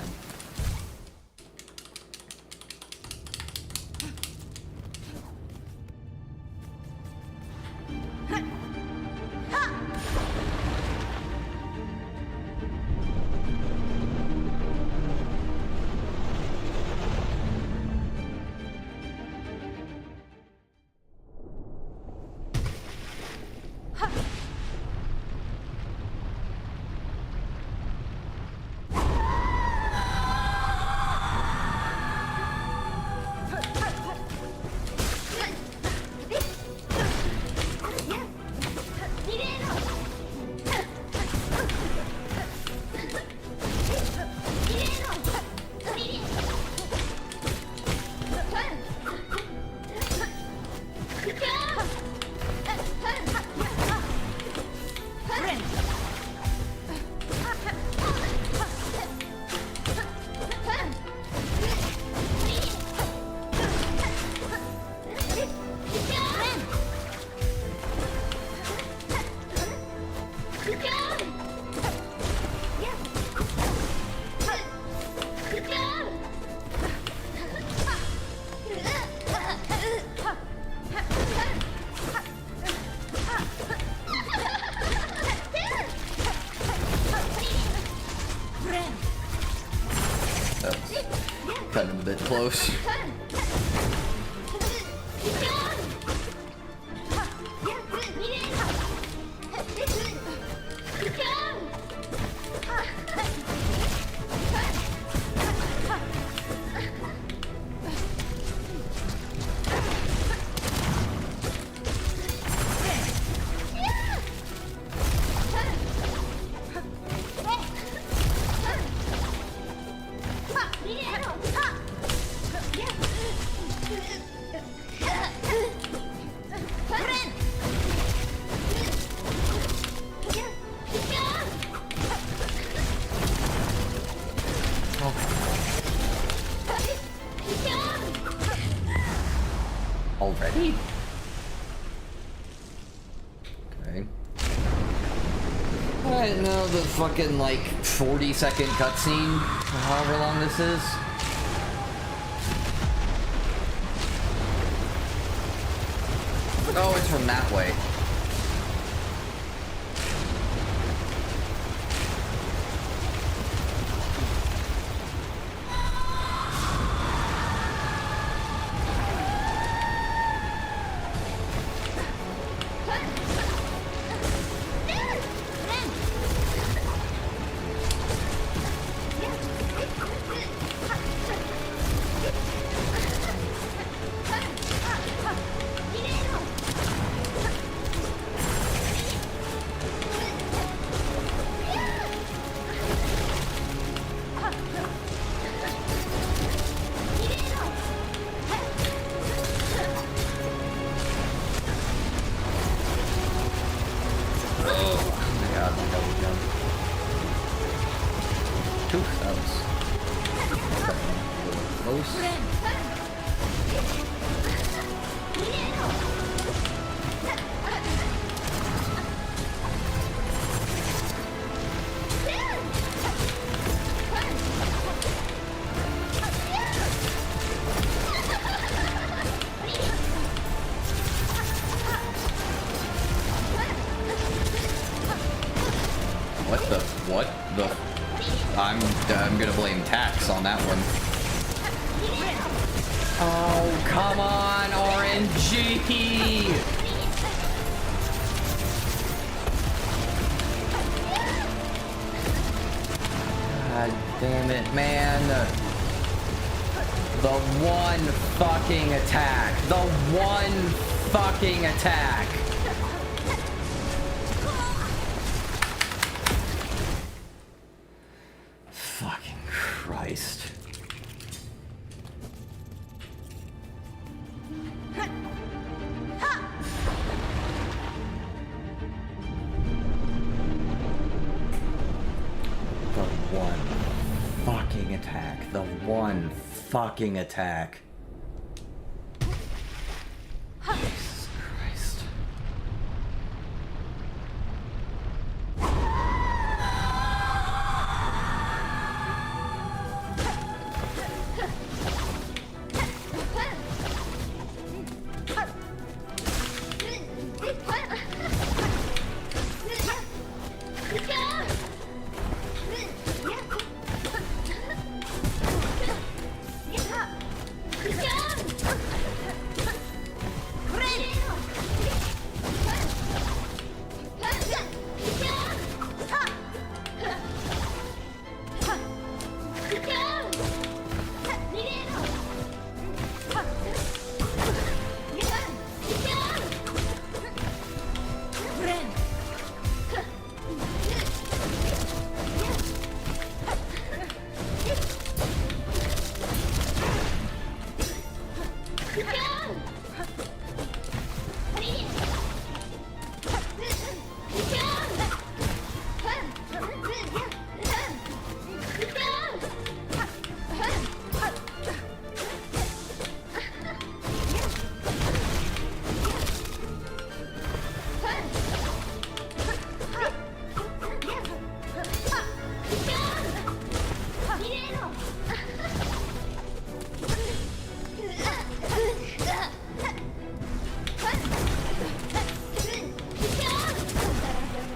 Cutting a bit close. Already? Okay. Alright, now the fucking, like, 40-second cutscene, however long this is. Oh, it's from that way. I'm gonna blame tax on that one. Oh, come on, RNG! God damn it, man. The one fucking attack. The one fucking attack. Fucking Christ. attack. The one fucking attack. Jesus Christ.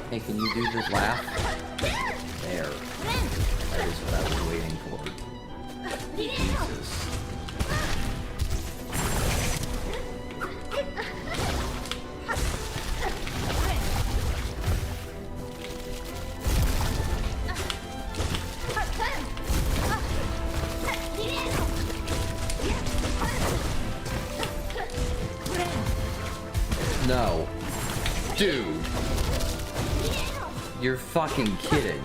Hey, can you do this laugh? There. That is what I was waiting for. Jesus. No. Dude. You're fucking kidding.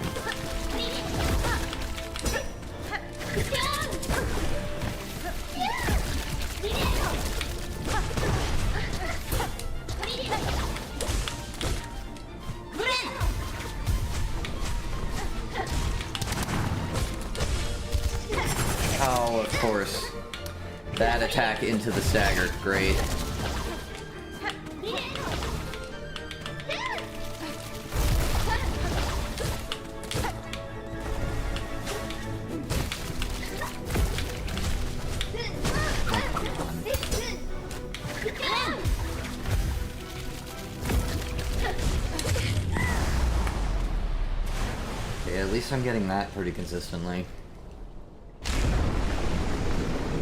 Oh, of course. That attack into the stagger. Great. At least I'm getting that pretty consistently.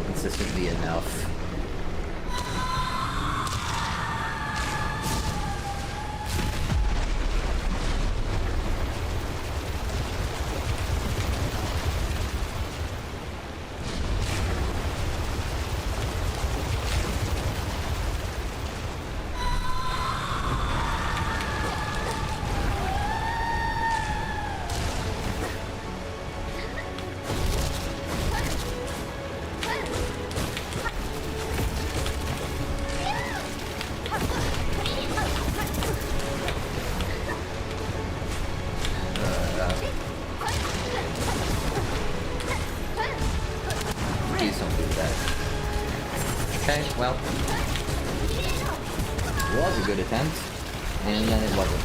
Consistently enough. Please don't do that. Okay, well. It was a good attempt, and then it wasn't.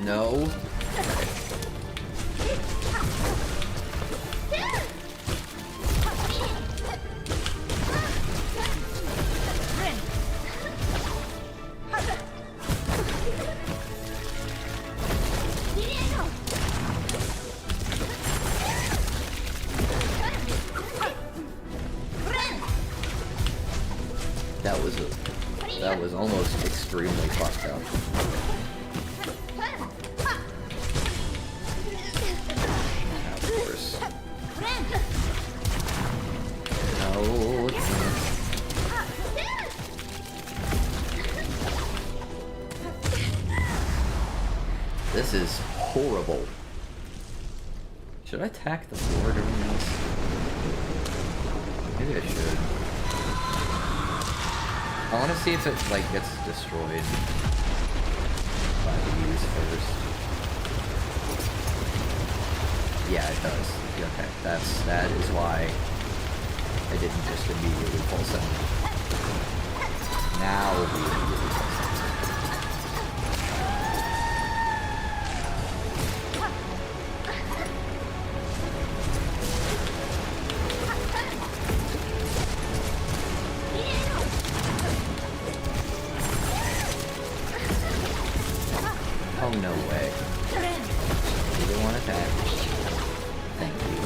No. That was almost extremely fucked up. Of course. No, it's not. This is horrible. Should I attack the floor during this? Maybe I should. I want to see if it, like, gets destroyed by these first. Yeah, it does. Okay, that is why I didn't just immediately pulse out. Now we immediately pulse out. Oh, no way. Either one attack. Thank you.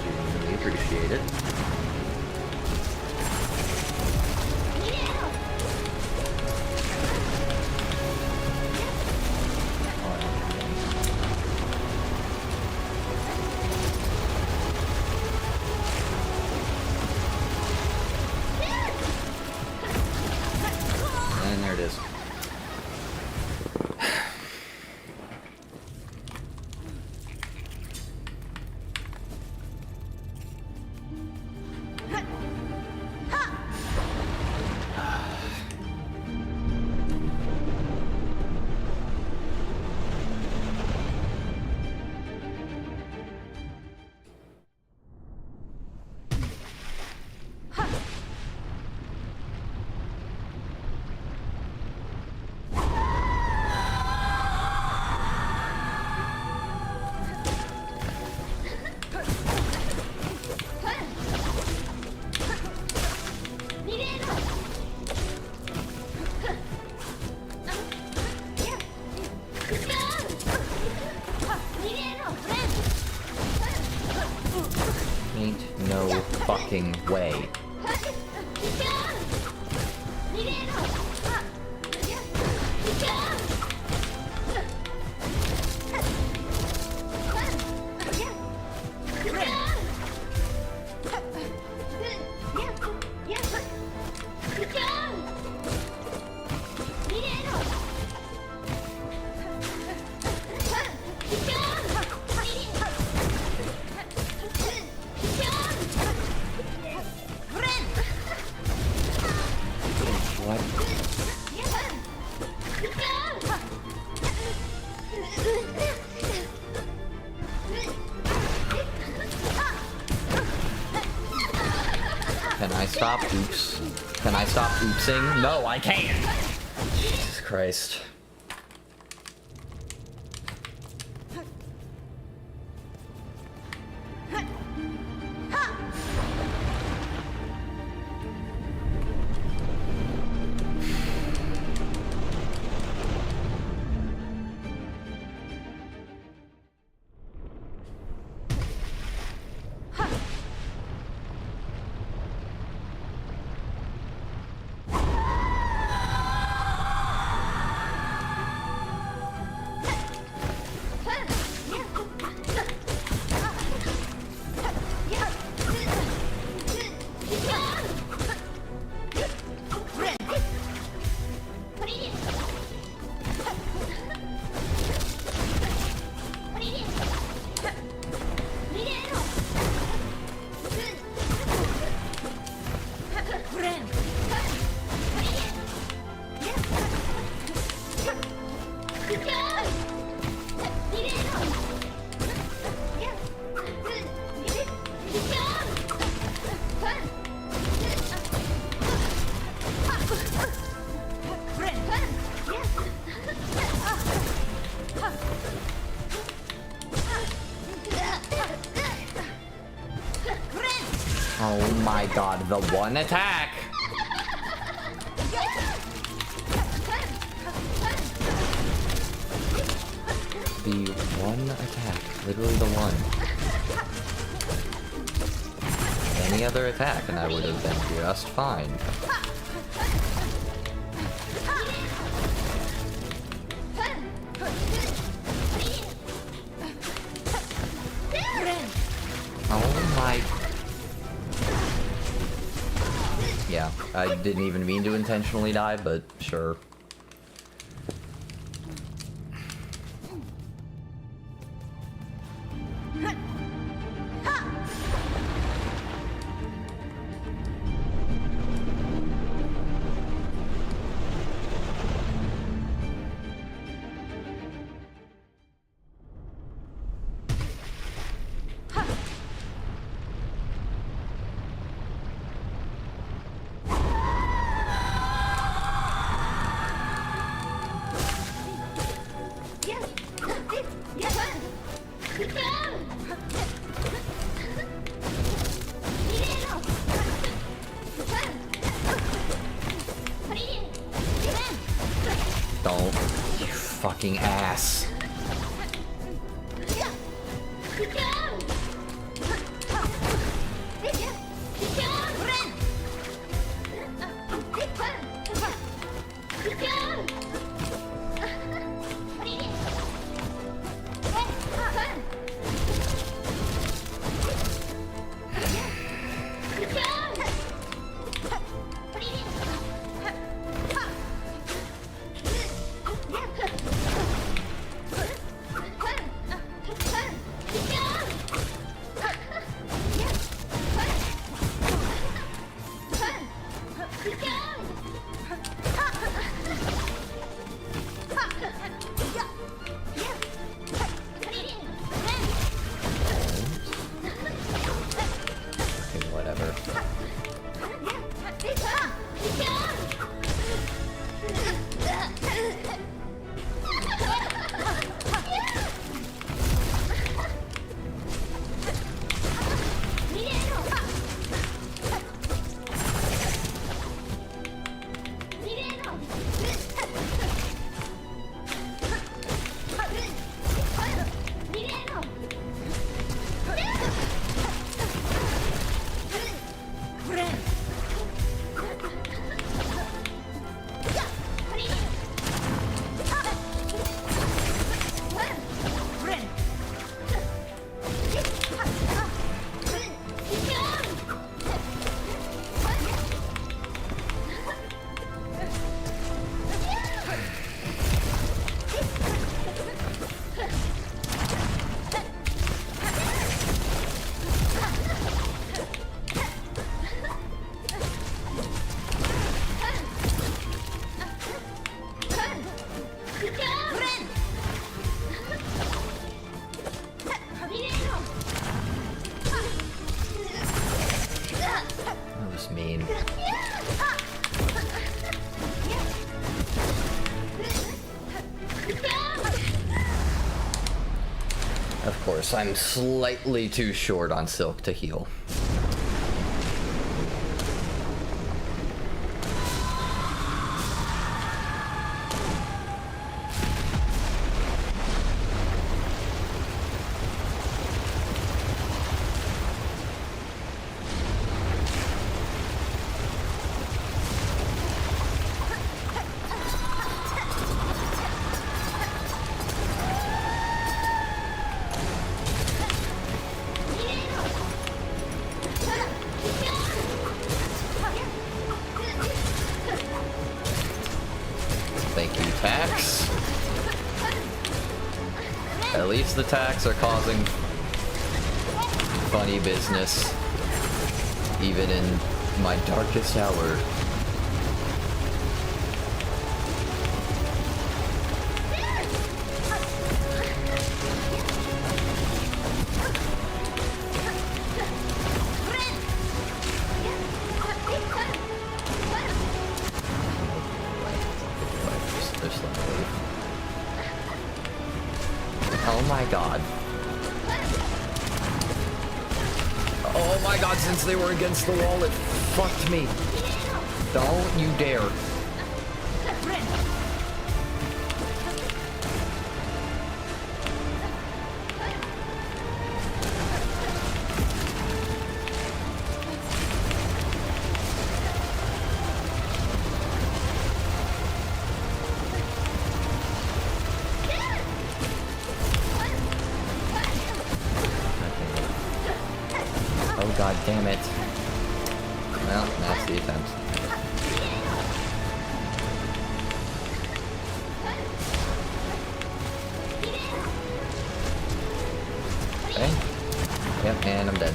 Genuinely appreciate it. And there it is. Ain't no fucking way. What? Can I stop oops? Can I stop oopsing? No, I can't! Jesus Christ. Oh my god, the one attack! The one attack. Literally the one. Any other attack and I would have been just fine. Oh my... Yeah, I didn't even mean to intentionally die, but sure. Don't. You fucking ass. Okay, whatever. That was mean. Of course, I'm slightly too short on Silk to heal. Thank you, tax. At least the tax are causing funny business, even in my darkest hour. Oh my god. Oh my my god, since they were against the wall, it fucked me. Don't you dare. Oh god damn it. Well, that's the attempt. Okay. Yep, and I'm dead.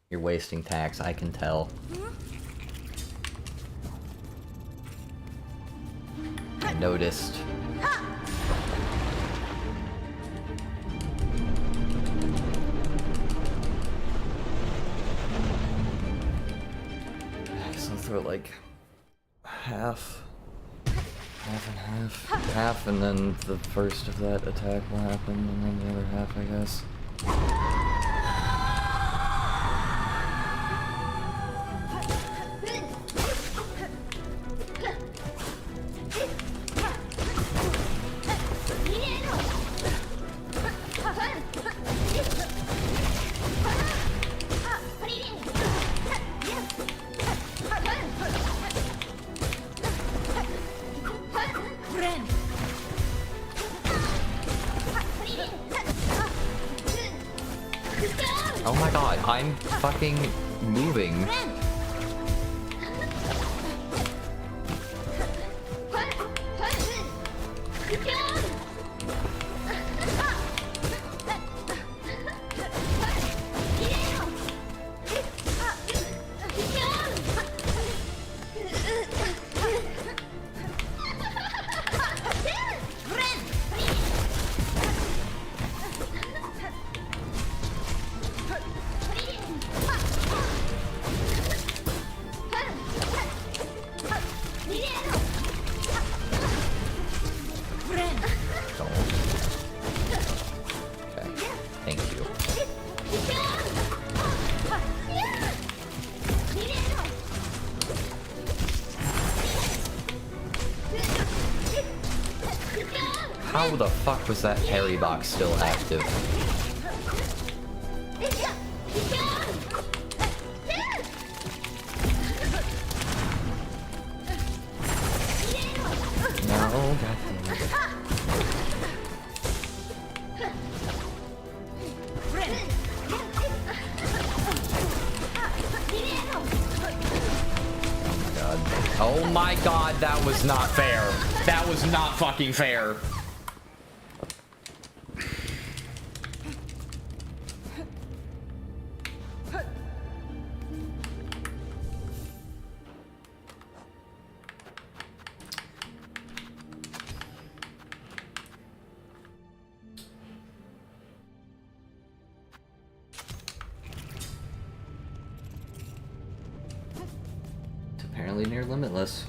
You're wasting tax, I can tell. I noticed. I guess I'll throw like half and half, and then the first of that attack will happen, and then the other half, I guess. Oh my god, I'm fucking moving. How the fuck was that parry box still active? No, goddammit. Oh my god, that was not fair. That was not fucking fair. It's apparently near limitless.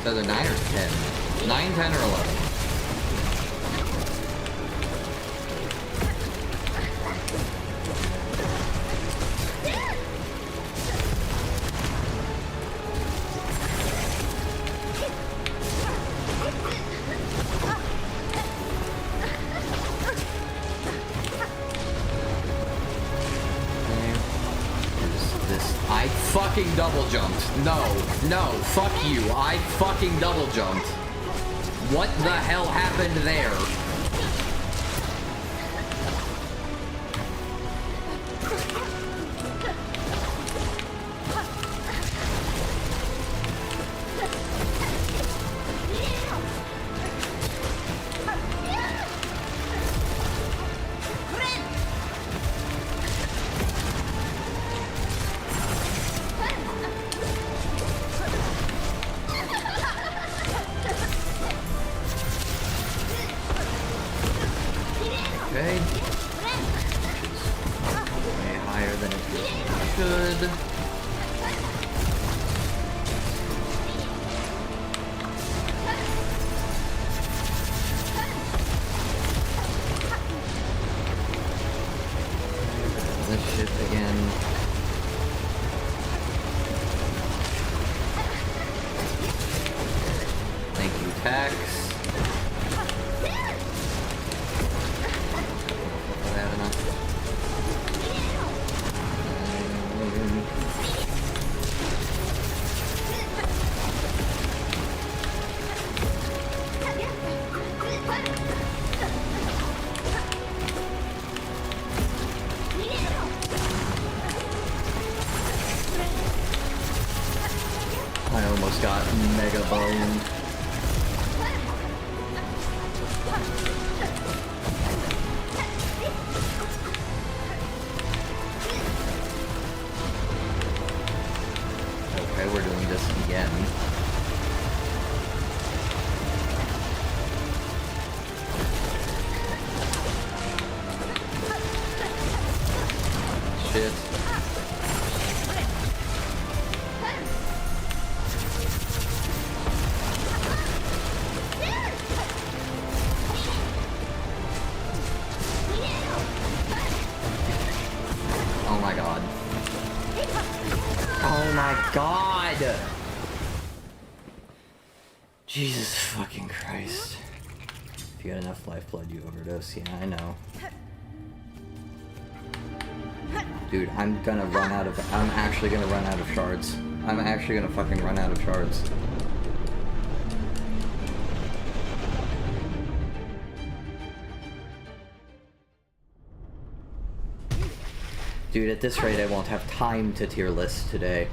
It's either 9 or 10. 9, 10, or 11. I fucking double jumped. No, fuck you. I fucking double jumped. What the hell happened there? Okay. Way higher than it should. This shit again. Thank you, Tax. I almost got mega boned. Okay, we're doing this again. Shit. Oh my god. Oh my god! Jesus fucking Christ. If you got enough lifeblood, you overdose. Yeah, I know. Dude, I'm actually gonna run out of shards. I'm actually gonna fucking run out of shards. Dude, at this rate, I won't have time to tier list today.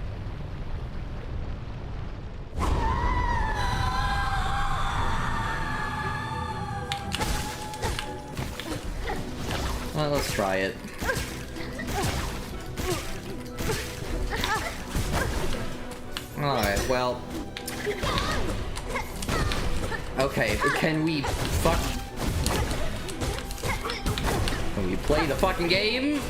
Well, let's try it. Alright, well... Okay, can we play the fucking game?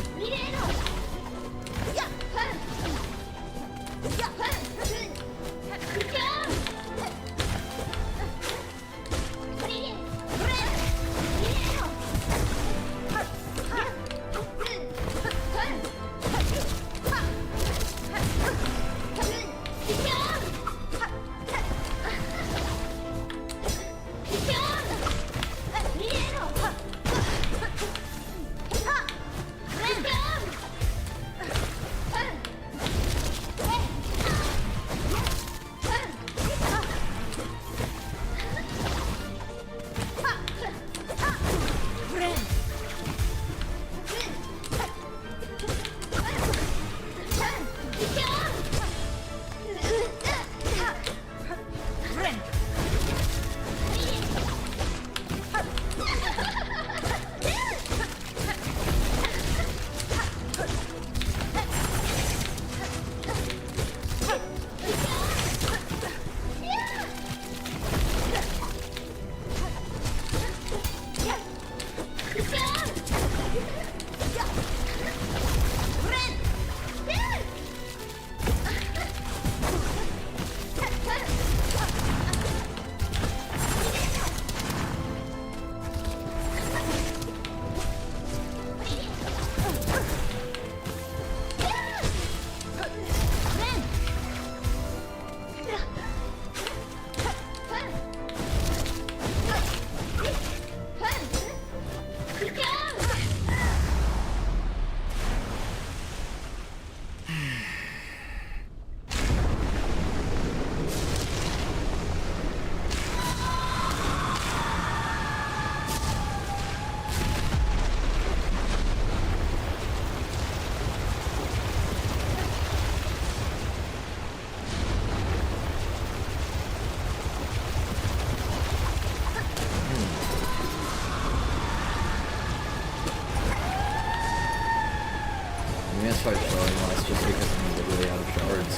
just because I'm literally out of shards.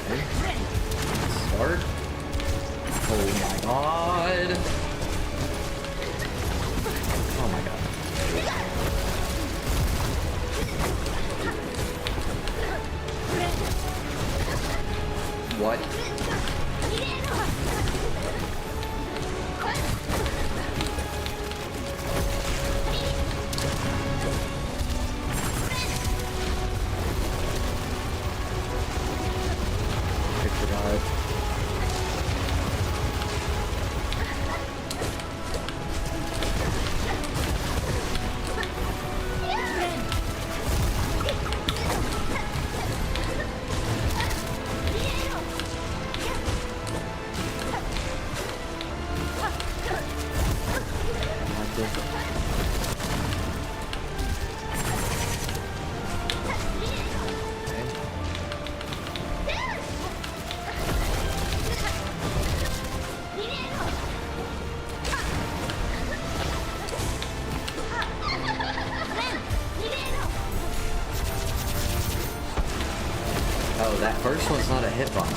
Okay. Start. Oh my god! Oh my god. What? I forgot. Oh, that first one's not a hitbox.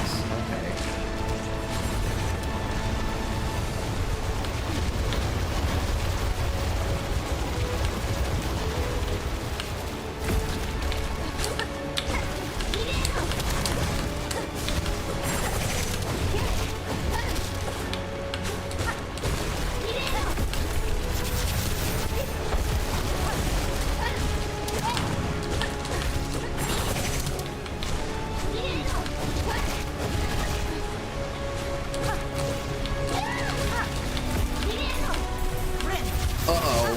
Okay. Uh-oh.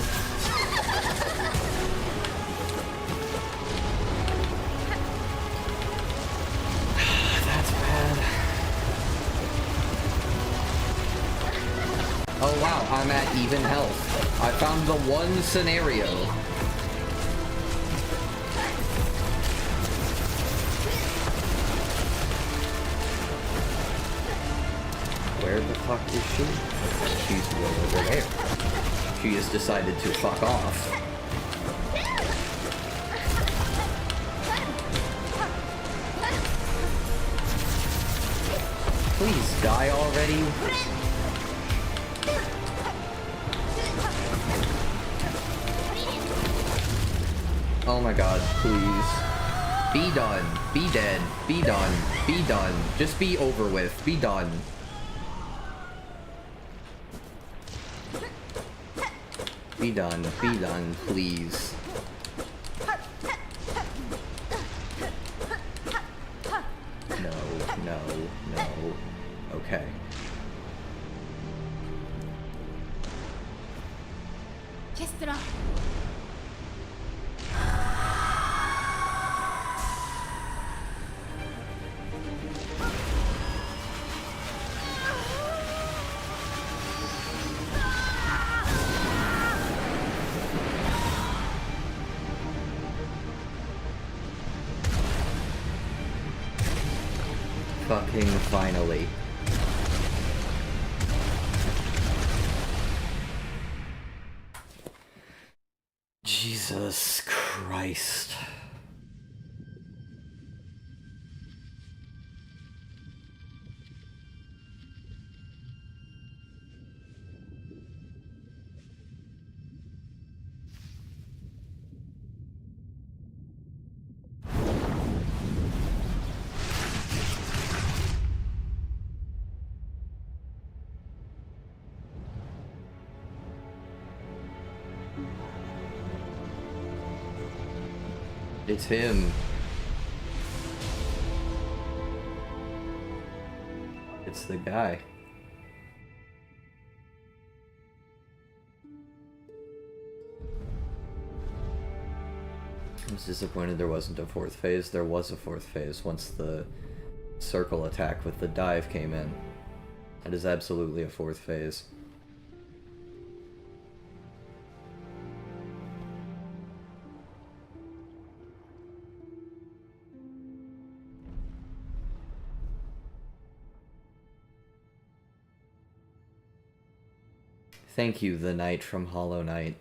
That's bad. Oh wow, I'm at even health. I found the one scenario. Where the fuck is she? She's way over there. She has decided to fuck off. Please die already. Oh my god, please. Be done. Be dead. Be done. Be done. Just be over with. Be done. Be done. Be done, please. No, no, no. Okay. Kestra. Fucking finally. Jesus Christ. It's him. It's the guy. I was disappointed there wasn't a fourth phase. There was a fourth phase once the circle attack with the dive came in. That is absolutely a fourth phase. Thank you, the Knight from Hollow Knight.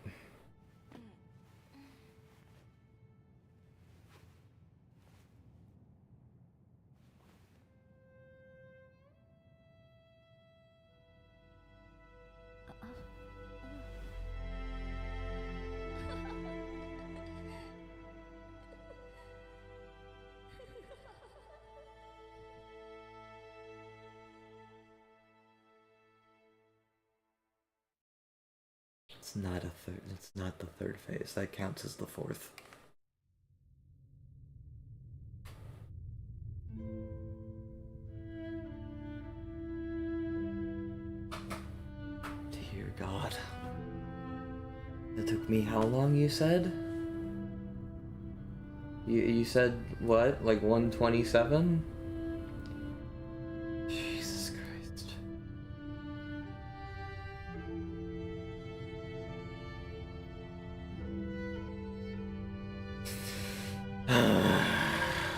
It's not a third. It's not the third phase. That counts as the fourth. Dear God. It took me how long, you said? You said what? Like 127? Jesus Christ.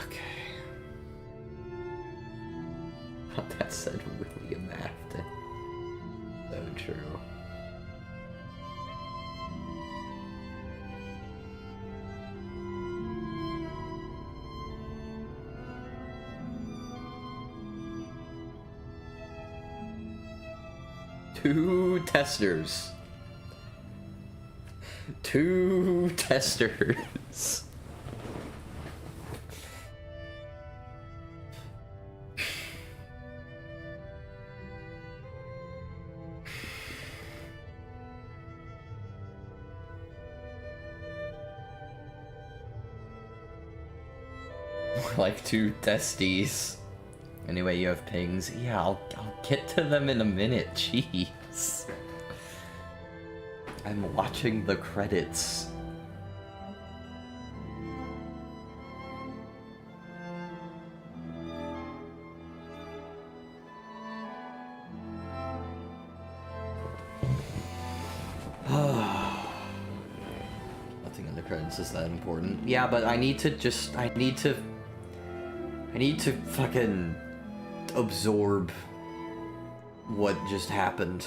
Okay. That said William Afton. So true. Two testers. Two testers. Like two testes. Anyway, you have pings. Yeah, I'll get to them in a minute. Jeez. I'm watching the credits. Nothing in the credits is that important. Yeah, but I need to fucking absorb what just happened.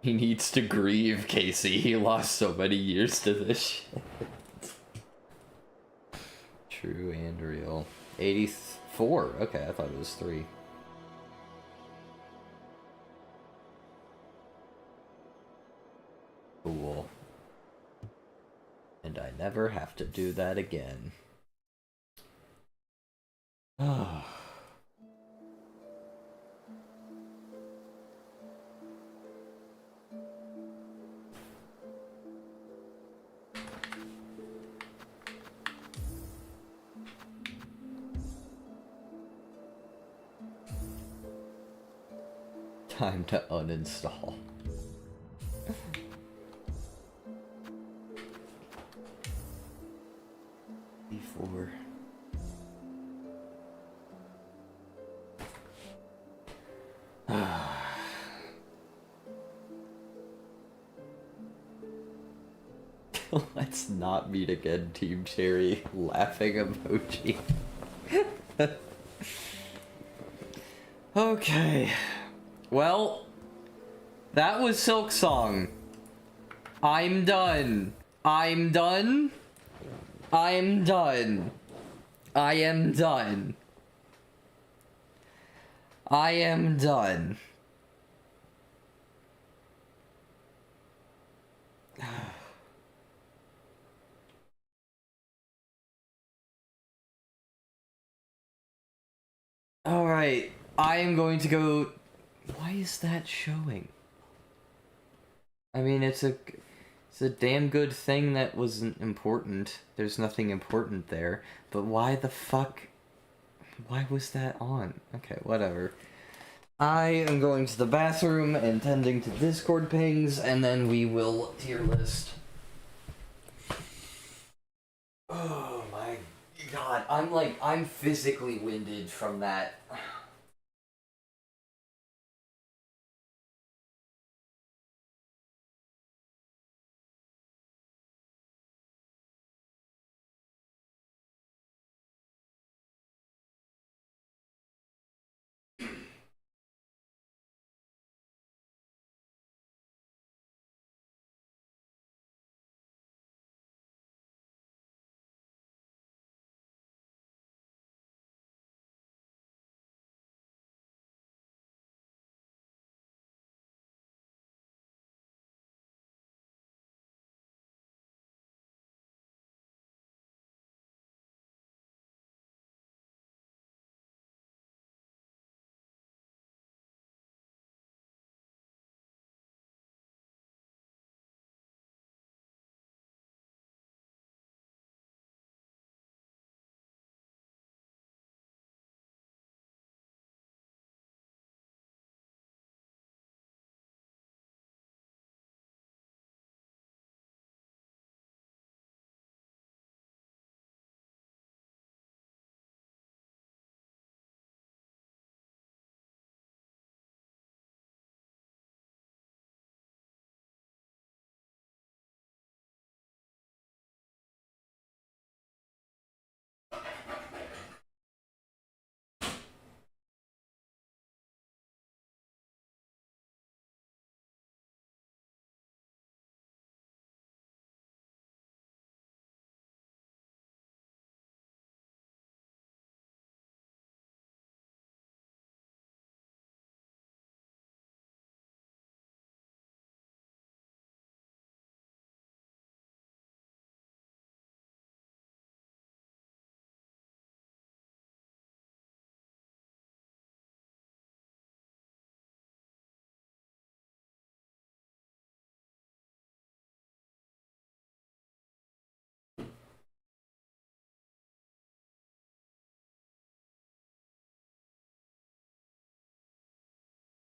He needs to grieve, Casey. He lost so many years to this shit. True and real. 84. Okay, I thought it was 3. Cool. And I never have to do that again. Ah. Time to uninstall. E4. Let's not meet again, Team Cherry. Laughing emoji. Okay. Well, that was SilkSHAW. I'm done. I'm done. I'm done. I am done. I am done. Alright, I am going to go... Why is that showing? I mean, it's a damn good thing that wasn't important. There's nothing important there. But why the fuck... Why was that on? Okay, whatever. I am going to the bathroom and tending to Discord pings, and then we will tier list. Oh my god, I'm physically winded from that.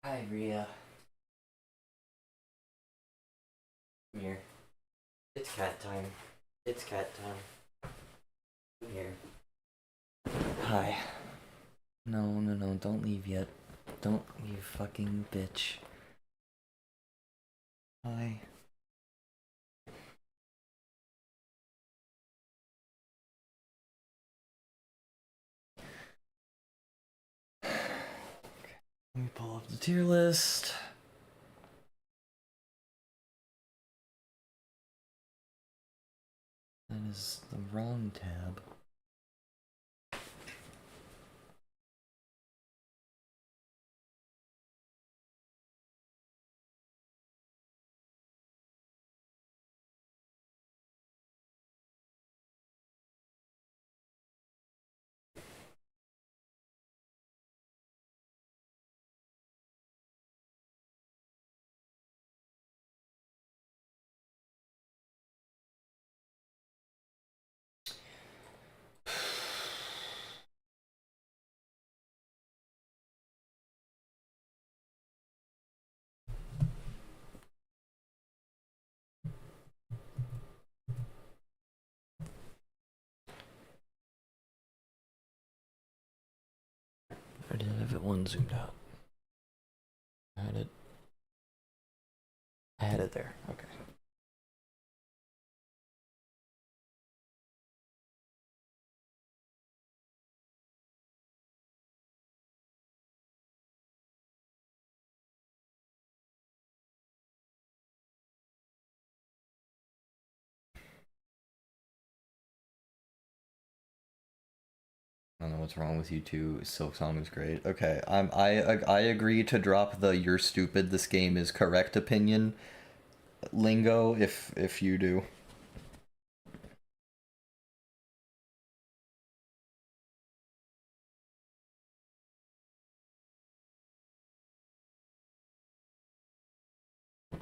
Hi, Rhea. Come here. It's cat time. It's cat time. Come here. Hi. No, no, no, don't leave yet. Don't, you fucking bitch. Hi. Let me pull up the tier list. That is the wrong tab. I didn't have it one zoomed out. I had it. I had it there. Okay. I don't know what's wrong with you two. SilkSHAW is great. Okay, I agree to drop the "you're stupid, this game is correct" opinion lingo if you do. What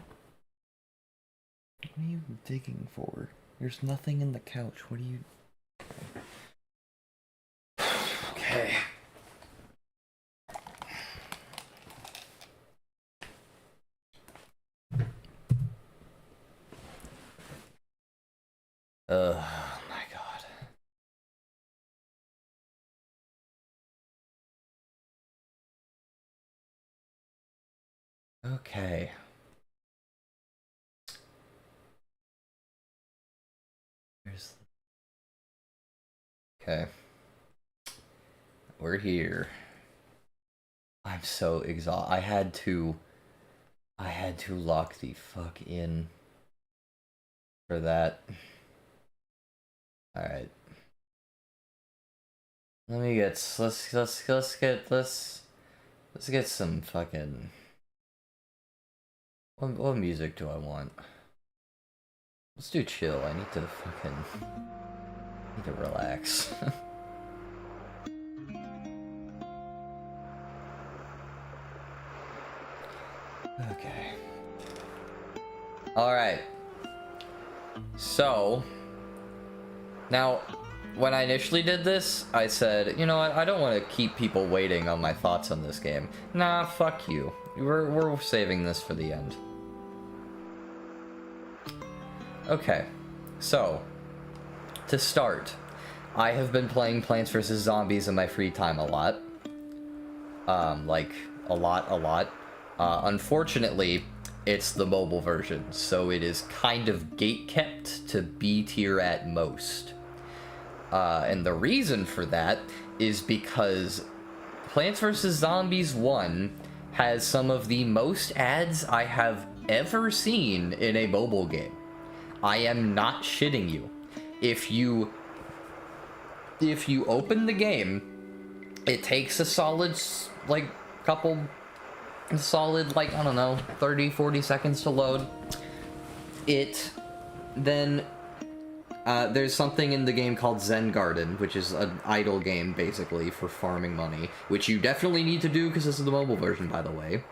are you digging for? There's nothing in the couch. What are you? Okay. Oh my god. Okay. Here's. Okay. We're here. I'm so exhausted. I had to lock the fuck in for that. All right. Let me get let's get some fucking what music do I want? Let's do chill. I need to relax. Okay. All right. So now, when I initially did this, I said, you know what, I don't want to keep people waiting on my thoughts on this game. Nah, fuck you. We're saving this for the end. Okay, so, to start, I have been playing Plants vs. Zombies in my free time a lot. Like, a lot. Unfortunately, it's the mobile version, so it is kind of gatekept to B tier at most. And the reason for that is because Plants vs. Zombies 1 has some of the most ads I have ever seen in a mobile game. I am not shitting you. If you open the game, it takes a solid, like, I don't know, 30-40 seconds to load. It then there's something in the game called Zen Garden, which is an idle game, basically, for farming money, which you definitely need to do, because this is the mobile version, by the way.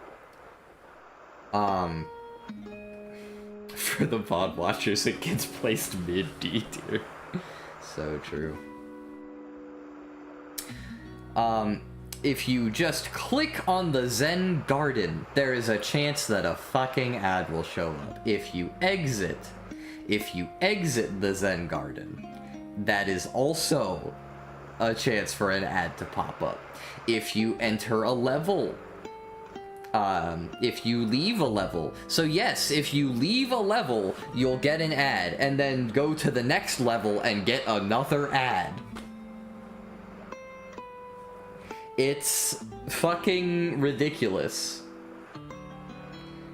For the pod watchers, it gets placed mid-D tier. So true. if you just click on the Zen Garden, there is a chance that a fucking ad will show up. If you exit the Zen Garden, that is also a chance for an ad to pop up. If you enter a level, if you leave a level. So yes, if you leave a level, you'll get an ad, and then go to the next level and get another ad. It's fucking ridiculous.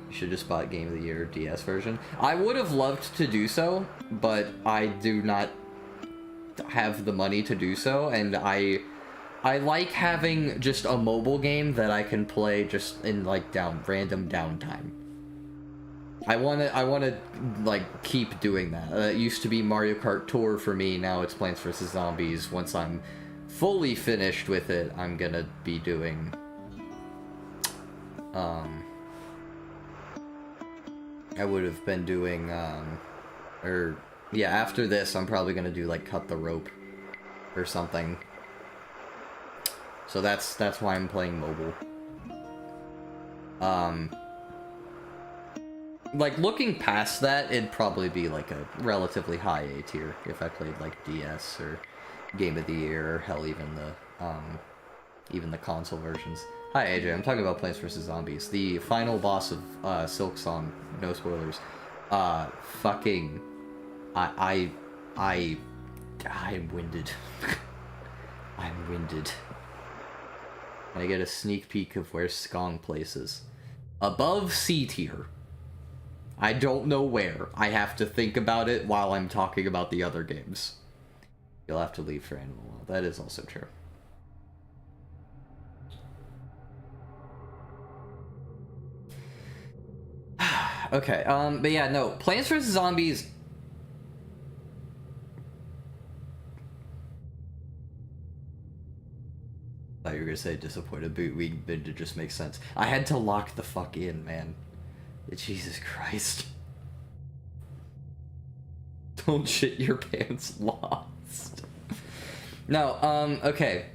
You should just bought Game of the Year DS version. I would have loved to do so, but I do not have the money to do so, and I like having just a mobile game that I can play just in like random downtime. I wanna like keep doing that. It used to be Mario Kart Tour for me. Now it's Plants vs Zombies. Once I'm fully finished with it, I'm gonna be doing I would have been doing after this I'm probably gonna do like Cut the Rope or something. So that's why I'm playing mobile. Like, looking past that, it'd probably be like a relatively high A tier if I played like DS or Game of the Year, or hell, even the console versions. Hi AJ, I'm talking about Plants vs Zombies. The final boss of SilkSHAW, no spoilers. Fucking, I'm winded. I'm winded. And I get a sneak peek of where Skong places. Above C tier. I don't know where. I have to think about it while I'm talking about the other games. You'll have to leave for Animal Law. That is also true. Okay, but yeah, no. Plants vs. Zombies... I thought you were gonna say disappointed, but it just makes sense. I had to lock the fuck in, man. Jesus Christ. Don't shit your pants, Lost. No, okay.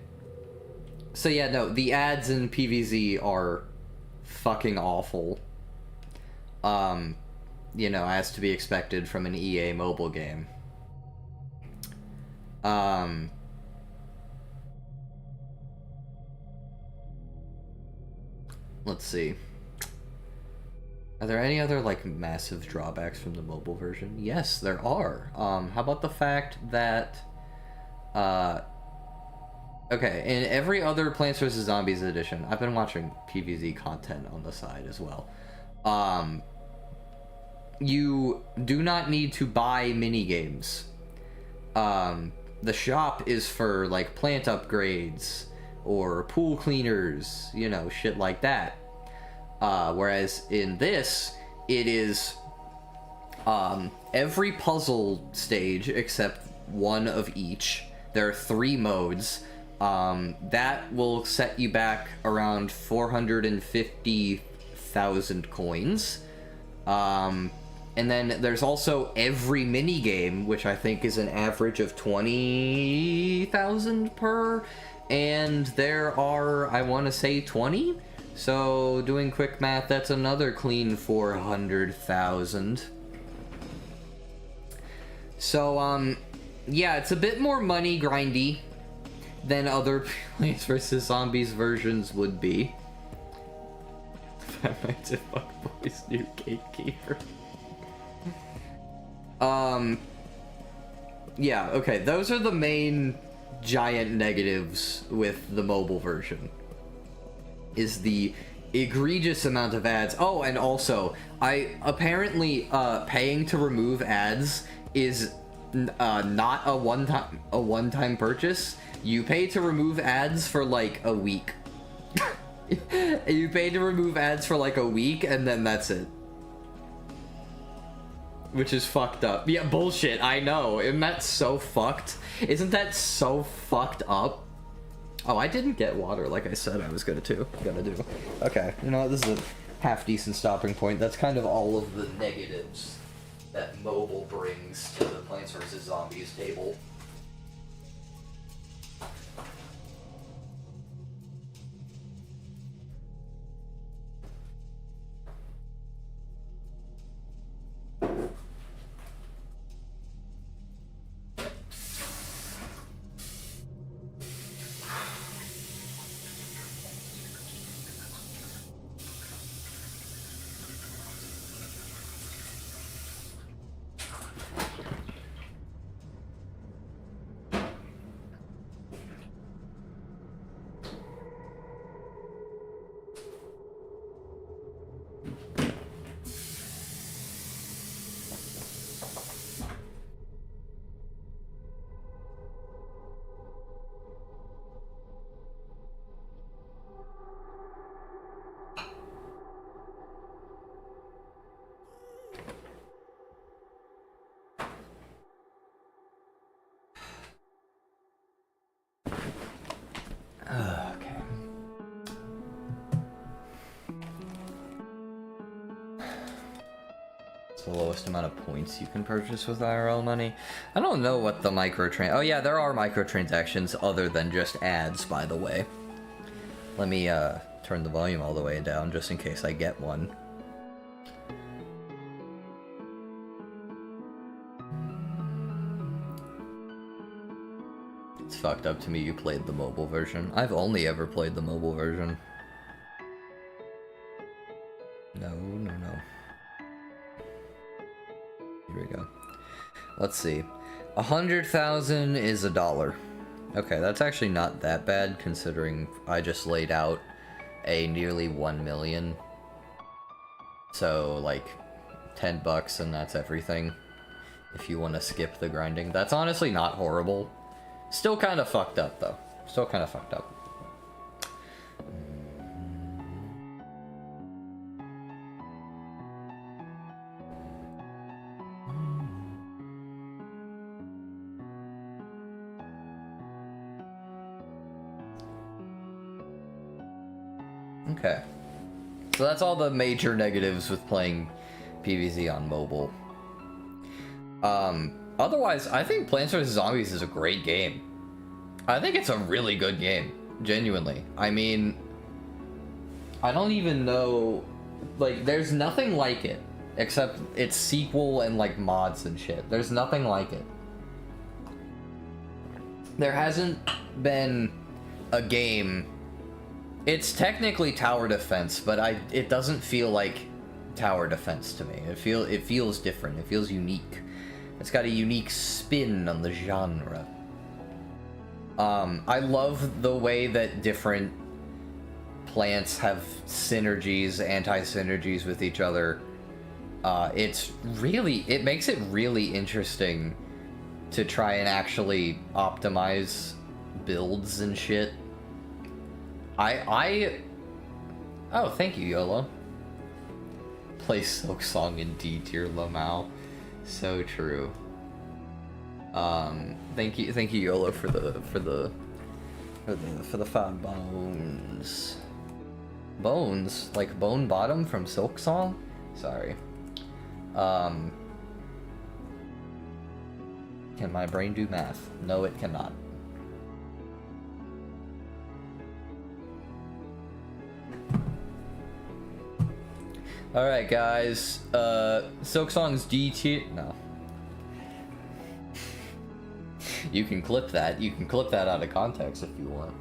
So yeah, no, the ads in PvZ are fucking awful. You know, as to be expected from an EA mobile game. Let's see. Are there any other, like, massive drawbacks from the mobile version? Yes, there are. How about the fact that, okay, in every other Plants vs. Zombies edition, I've been watching PvZ content on the side as well. You do not need to buy minigames. The shop is for, like, plant upgrades, or pool cleaners, you know, shit like that. Whereas in this, it is every puzzle stage except one of each. There are 3 modes. That will set you back around 450,000 coins. And then there's also every minigame, which I think is an average of 20,000 per. And there are, I want to say, 20? So, doing quick math, that's another clean 400,000. So, yeah, it's a bit more money grindy than other Plants vs. Zombies versions would be. Five Nights at Fuckboy's new gatekeeper. Yeah, okay, those are the main giant negatives with the mobile version. Is the egregious amount of ads. Oh, and also, apparently paying to remove ads is not a one-time purchase. You pay to remove ads for like a week. You pay to remove ads for like a week, and then that's it. Which is fucked up. Yeah, bullshit, I know. Isn't that so fucked? Isn't that so fucked up? Oh, I didn't get water like I said I was gonna do. Okay, you know what? This is a half-decent stopping point. That's kind of all of the negatives that mobile brings to the Plants vs. Zombies table. the lowest amount of points you can purchase with IRL money. I don't know what the oh yeah, there are microtransactions other than just ads, by the way. Let me turn the volume all the way down just in case I get one. It's fucked up to me you played the mobile version. I've only ever played the mobile version. No. Here we go. Let's see. 100,000 is $1. Okay, that's actually not that bad considering I just laid out a nearly 1 million. So, like, 10 bucks and that's everything. If you want to skip the grinding. That's honestly not horrible. Still kind of fucked up, though. Still kind of fucked up. Okay. So that's all the major negatives with playing PvZ on mobile. Otherwise, I think Plants vs. Zombies is a great game. I think it's a really good game. Genuinely. I mean, I don't even know... Like, there's nothing like it. Except its sequel and, like, mods and shit. There's nothing like it. There hasn't been a game... It's technically tower defense, but it doesn't feel like tower defense to me. It feels different. It feels unique. It's got a unique spin on the genre. I love the way that different plants have synergies, anti-synergies with each other. It makes it really interesting to try and actually optimize builds and shit. Oh, thank you, YOLO. Play SilkSHAW in D tier, Lamau. So true. Thank you, YOLO, for the 5 bones. Bones? Like Bone Bottom from SilkSHAW? Sorry. Can my brain do math? No, it cannot. Alright, guys. SilkSHAW's D tier. No. You can clip that. You can clip that out of context if you want.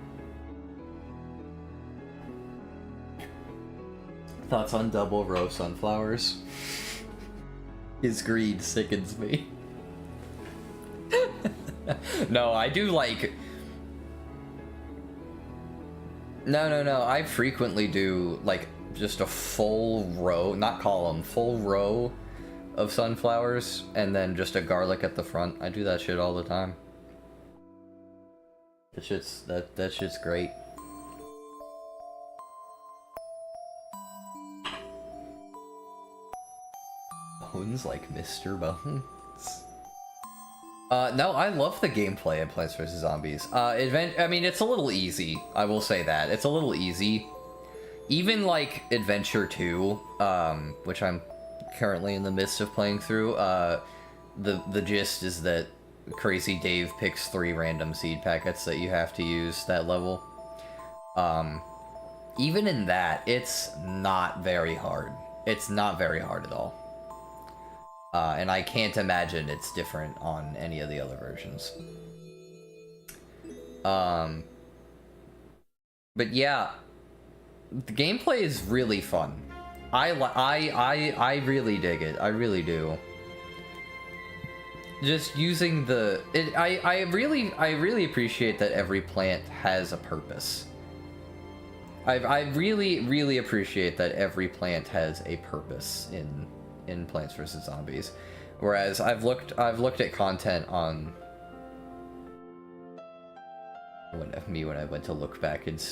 Thoughts on double row sunflowers? His greed sickens me. No, I do like... No. I frequently do, like, just a full row, not column, full row of sunflowers, and then just a garlic at the front. I do that shit all the time. That shit's great. Bones like Mr. Bones? No, I love the gameplay in Plants vs. Zombies. I mean, it's a little easy, I will say that. It's a little easy. Even, like, Adventure 2, which I'm currently in the midst of playing through, the gist is that Crazy Dave picks 3 random seed packets that you have to use that level. Even in that, it's not very hard. It's not very hard at all. And I can't imagine it's different on any of the other versions. But yeah, the gameplay is really fun. I really dig it. I really do. Just using the... I really appreciate that every plant has a purpose. I really appreciate that every plant has a purpose in Plants vs. Zombies. Whereas I've looked at content on... when I went to look back and...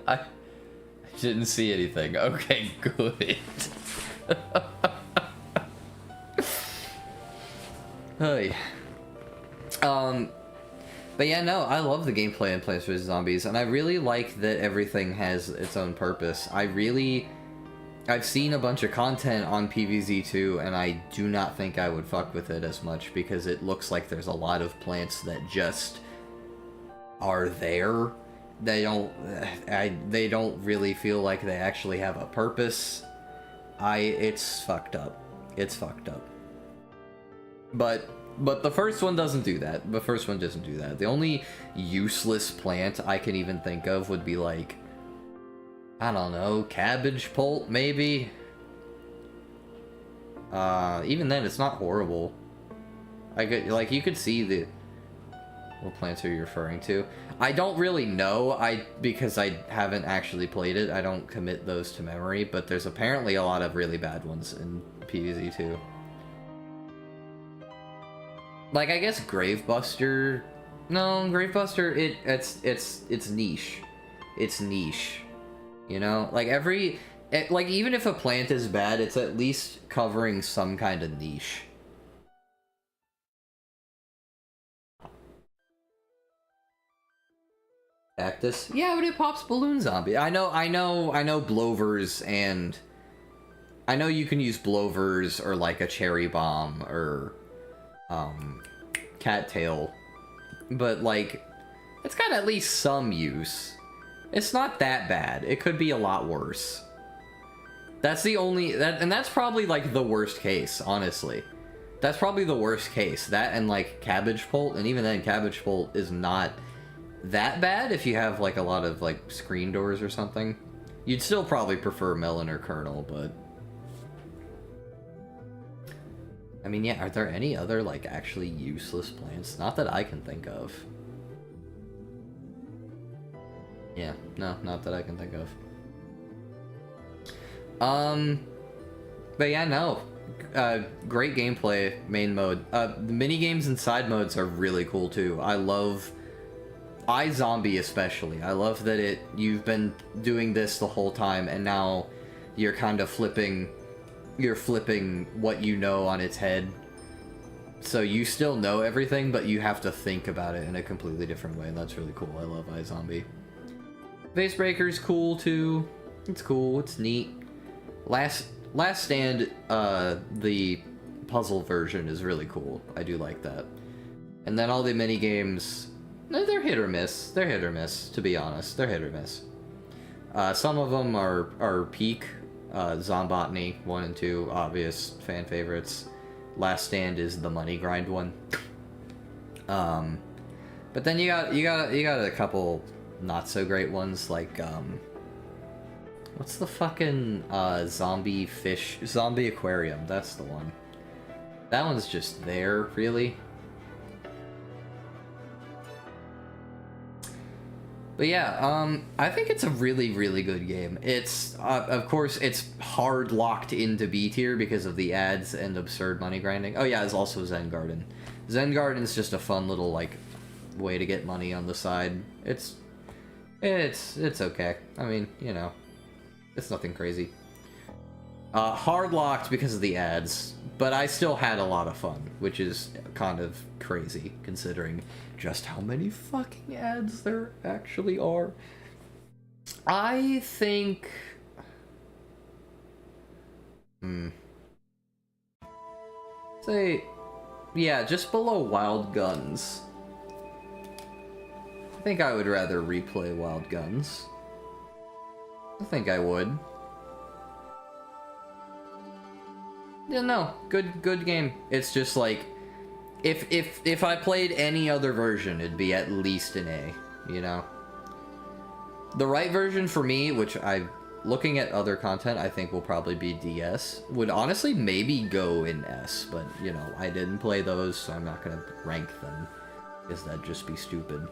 I didn't see anything. Okay, good. Hey. But yeah, no, I love the gameplay in Plants vs. Zombies, and I really like that everything has its own purpose. I I've seen a bunch of content on PvZ2, and I do not think I would fuck with it as much because it looks like there's a lot of plants that just are there. They don't really feel like they actually have a purpose. It's fucked up. It's fucked up. But the first one doesn't do that. The first one doesn't do that. The only useless plant I can even think of would be like, I don't know, cabbage pult, maybe? Even then, it's not horrible. Like, you could see the... What plants are you referring to? I don't really know, because I haven't actually played it. I don't commit those to memory, but there's apparently a lot of really bad ones in PvZ2. Like, I guess Gravebuster... No, Gravebuster, it's niche. It's niche. You know? Like, like, even if a plant is bad, it's at least covering some kind of niche. Cactus? Yeah, but it pops balloon zombie. I know blowers, and... I know you can use blowers, or like a cherry bomb, or... cattail. But, like, it's got at least some use. It's not that bad. It could be a lot worse. That's the only... and that's probably, like, the worst case, honestly. That's probably the worst case. That and, like, cabbage pult, and even then, cabbage pult is not that bad if you have, like, a lot of, like, screen doors or something. You'd still probably prefer melon or kernel, but... I mean, yeah, are there any other, like, actually useless plants? Not that I can think of. Yeah, no, not that I can think of. But yeah, no. Great gameplay, main mode. The minigames and side modes are really cool, too. I love... iZombie especially. I love that you've been doing this the whole time, and now you're kind of flipping what you know on its head. So you still know everything, but you have to think about it in a completely different way, and that's really cool. I love iZombie. Vase Breaker's cool, too. It's cool. It's neat. Last Stand, the puzzle version is really cool. I do like that. And then all the mini-games... they're hit or miss. They're hit or miss, to be honest. They're hit or miss. Some of them are peak. Zombotany 1 and 2, obvious fan favorites. Last Stand is the money grind one. But then you got a couple not so great ones, like what's the fucking zombie aquarium? That's the one. That one's just there, really. But yeah, I think it's a really, really good game. It's, of course, it's hard locked into B tier because of the ads and absurd money grinding. Oh yeah, it's also Zen Garden. Zen Garden's just a fun little, like, way to get money on the side. It's okay. I mean, you know, it's nothing crazy. Hard locked because of the ads, but I still had a lot of fun, which is kind of crazy considering just how many fucking ads there actually are. I think... say... yeah, just below Wild Guns. I think I would rather replay Wild Guns. I think I would. Yeah, no, good game. It's just like, if I played any other version, it'd be at least an A, you know? The right version for me, which looking at other content, I think will probably be DS, would honestly maybe go in S, but, you know, I didn't play those, so I'm not gonna rank them, because that'd just be stupid.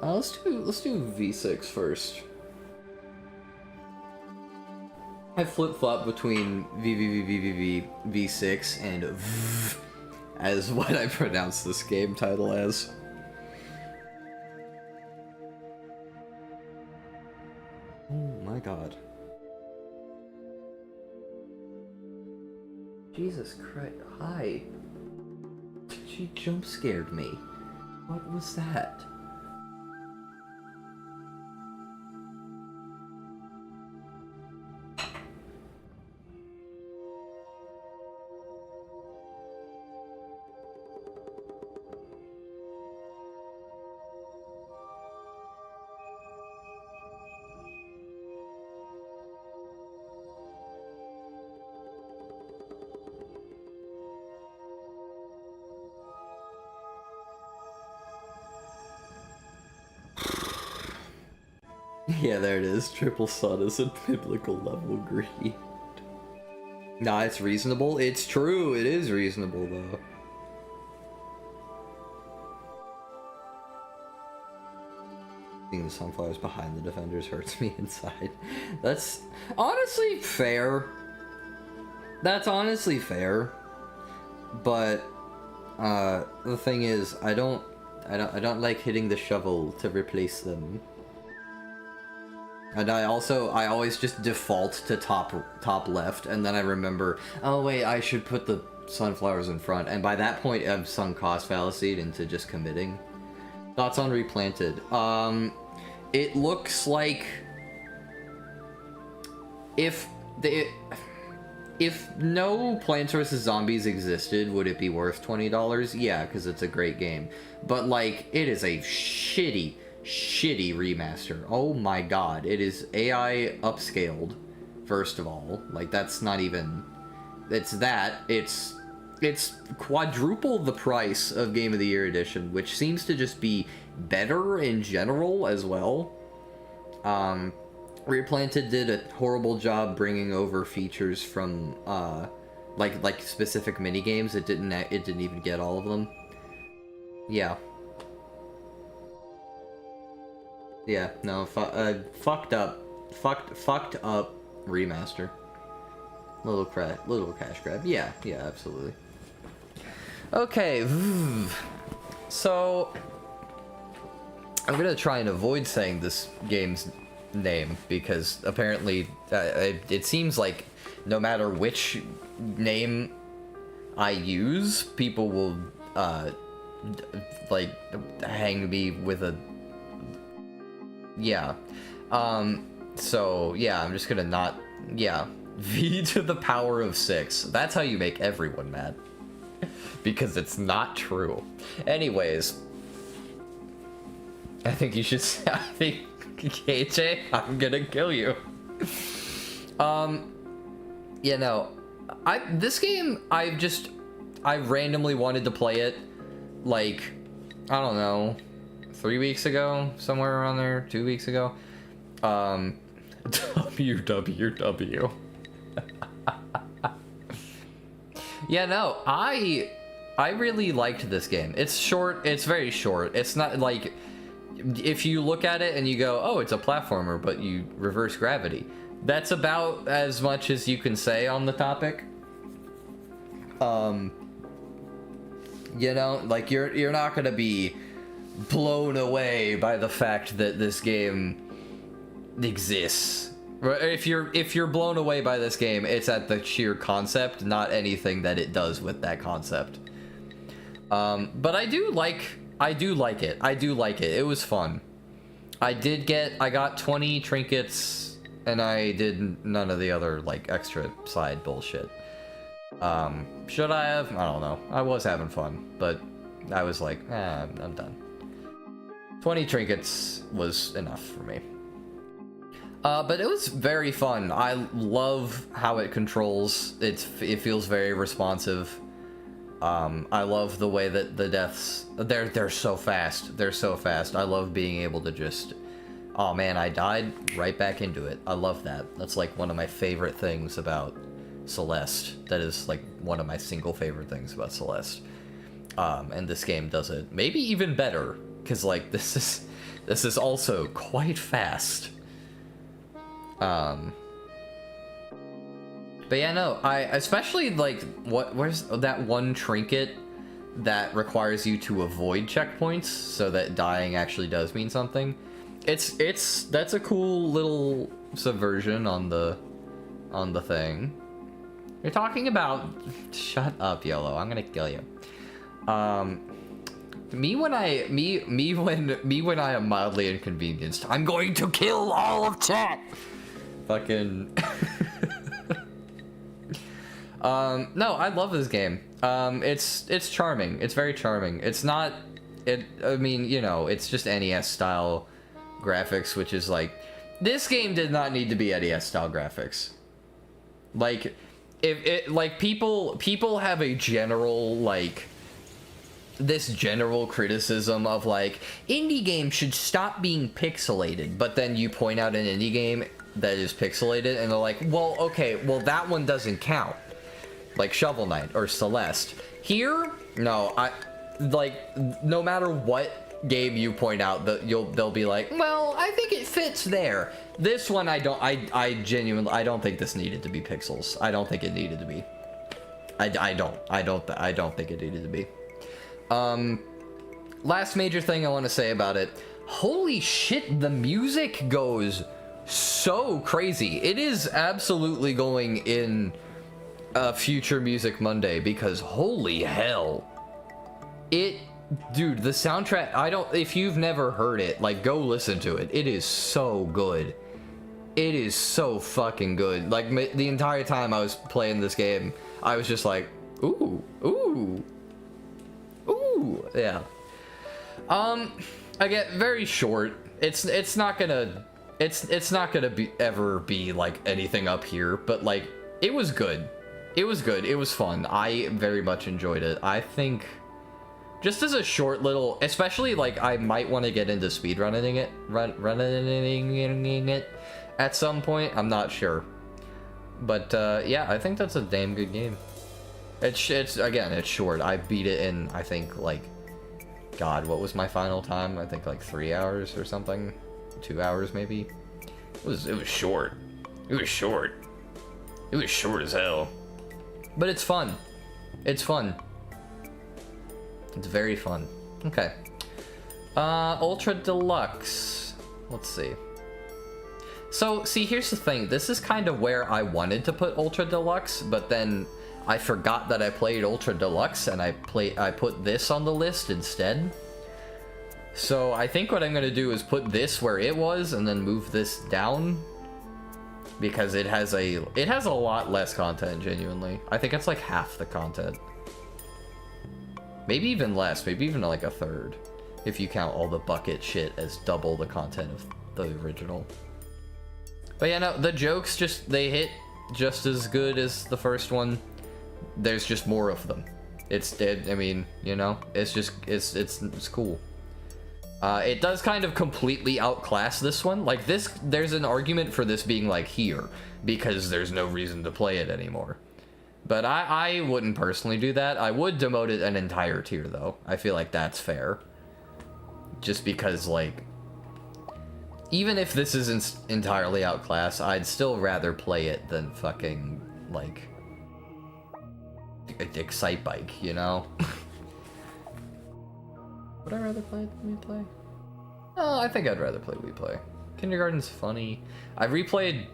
Let's do V6 first. I flip-flop between V6 and V as what I pronounce this game title as. Oh my god. Jesus Christ. Hi. She jump scared me. What was that? Yeah, there it is. Triple sun is a biblical level greed. Nah, it's reasonable. It's true. It is reasonable, though. Seeing the sunflowers behind the defenders hurts me inside. That's honestly fair. That's honestly fair. But the thing is, I don't like hitting the shovel to replace them. And I always just default to top left, and then I remember, oh wait, I should put the sunflowers in front. And by that point, I've sunk cost fallacied into just committing. Thoughts on replanted? It looks like if no Plants vs. Zombies existed, would it be worth $20? Yeah, because it's a great game. But like, it is a shitty remaster. Oh my god, it is AI upscaled. First of all, like that's not even. It's quadruple the price of Game of the Year edition, which seems to just be better in general as well. Replanted did a horrible job bringing over features from like specific mini games. It didn't even get all of them. Yeah. Yeah, no, fucked up remaster. Little cash grab. Yeah, absolutely. Okay, so I'm gonna try and avoid saying this game's name because apparently it seems like no matter which name I use, people will like hang me with a so yeah, I'm just gonna not V to the power of 6. That's how you make everyone mad. Because it's not true. Anyways. I think you should say, I think, KJ, I'm gonna kill you. You know, this game, I randomly wanted to play it, like, I don't know, 3 weeks ago, somewhere around there, 2 weeks ago. WWW. Yeah, no, I really liked this game. It's short, it's very short. It's not like, if you look at it and you go, oh, it's a platformer, but you reverse gravity. That's about as much as you can say on the topic. You know, like you're not gonna be blown away by the fact that this game exists. If you're blown away by this game, it's at the sheer concept, not anything that it does with that concept. But I do like it. It was fun. I got 20 trinkets, and I did none of the other like extra side bullshit. Should I have? I don't know. I was having fun, but I was like, I'm done. 20 trinkets was enough for me. But it was very fun. I love how it controls. It feels very responsive. I love the way that the deaths, they're so fast. They're so fast. I love being able to just, oh man, I died, right back into it. I love that. That's like one of my favorite things about Celeste. That is like one of my single favorite things about Celeste. And this game does it maybe even better, because like this is also quite fast. But yeah, no, I especially like where's that one trinket that requires you to avoid checkpoints so that dying actually does mean something. That's a cool little subversion on the thing. You're talking about, shut up, Yellow. I'm gonna kill you. Me when I am mildly inconvenienced, I'm going to kill all of chat. Fucking. No, I love this game. It's charming. It's very charming. It's not. I mean, you know, it's just NES style graphics, which is like, this game did not need to be NES style graphics. Like, if it like people have a general like this general criticism of like indie games should stop being pixelated, but then you point out an indie game that is pixelated and they're like, well, okay, well that one doesn't count, like Shovel Knight or Celeste. Here, no, no matter what game you point out, they'll be like, well, I think it fits there. This one, I genuinely, I don't think this needed to be pixels. I don't think it needed to be. I don't think it needed to be. Last major thing I want to say about it. Holy shit, the music goes so crazy. It is absolutely going in Future Music Monday, because holy hell. Dude, the soundtrack, if you've never heard it, like, go listen to it. It is so good. It is so fucking good. Like, the entire time I was playing this game, I was just like, ooh, ooh, ooh, yeah. Again, very short. It's not gonna ever be like anything up here, but like, it was good. It was good. It was fun. I very much enjoyed it. I think, just as a short little, especially like, I might want to get into speedrunning it, running it at some point. I'm not sure, but yeah, I think that's a damn good game. It's again, it's short. I beat it in, I think, like, God, what was my final time? I think like 3 hours or something, 2 hours maybe. It was short. It was short. It was short as hell. But it's fun. It's fun. It's very fun. Okay. Ultra Deluxe. Let's see. So, see, here's the thing. This is kind of where I wanted to put Ultra Deluxe, but then I forgot that I played Ultra Deluxe, and I put this on the list instead. So I think what I'm gonna do is put this where it was, and then move this down, because it has a lot less content, genuinely. I think it's like half the content. Maybe even less, maybe even like a third, if you count all the bucket shit as double the content of the original. But yeah, no, the jokes they hit just as good as the first one. There's just more of them. I mean, you know, it's just, it's cool. It does kind of completely outclass this one. Like, there's an argument for this being like here, because there's no reason to play it anymore. But I wouldn't personally do that. I would demote it an entire tier, though. I feel like that's fair. Just because, like, even if this isn't entirely outclassed, I'd still rather play it than fucking, like, Excite Bike, you know? Would I rather play it than replay? Oh, I think I'd rather play replay. Kindergarten's funny. I replayed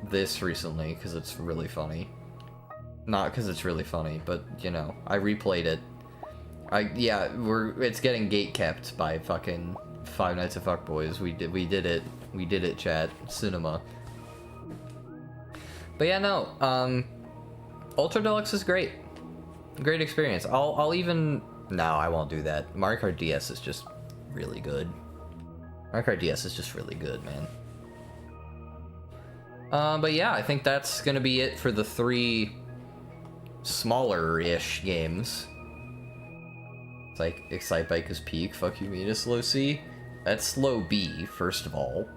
this recently because it's really funny. Not because it's really funny, but, you know, I replayed it. Yeah, it's getting gatekept by fucking Five Nights at Fuckboys. We did it, chat. Cinema. But yeah, no, Ultra Deluxe is great. Great experience. I'll even... No, I won't do that. Mario Kart DS is just really good. Mario Kart DS is just really good, man. But yeah, I think that's gonna be it for the 3 smaller-ish games. It's like, Excite Bike is peak, fuck you mean it's low C? That's low B, first of all.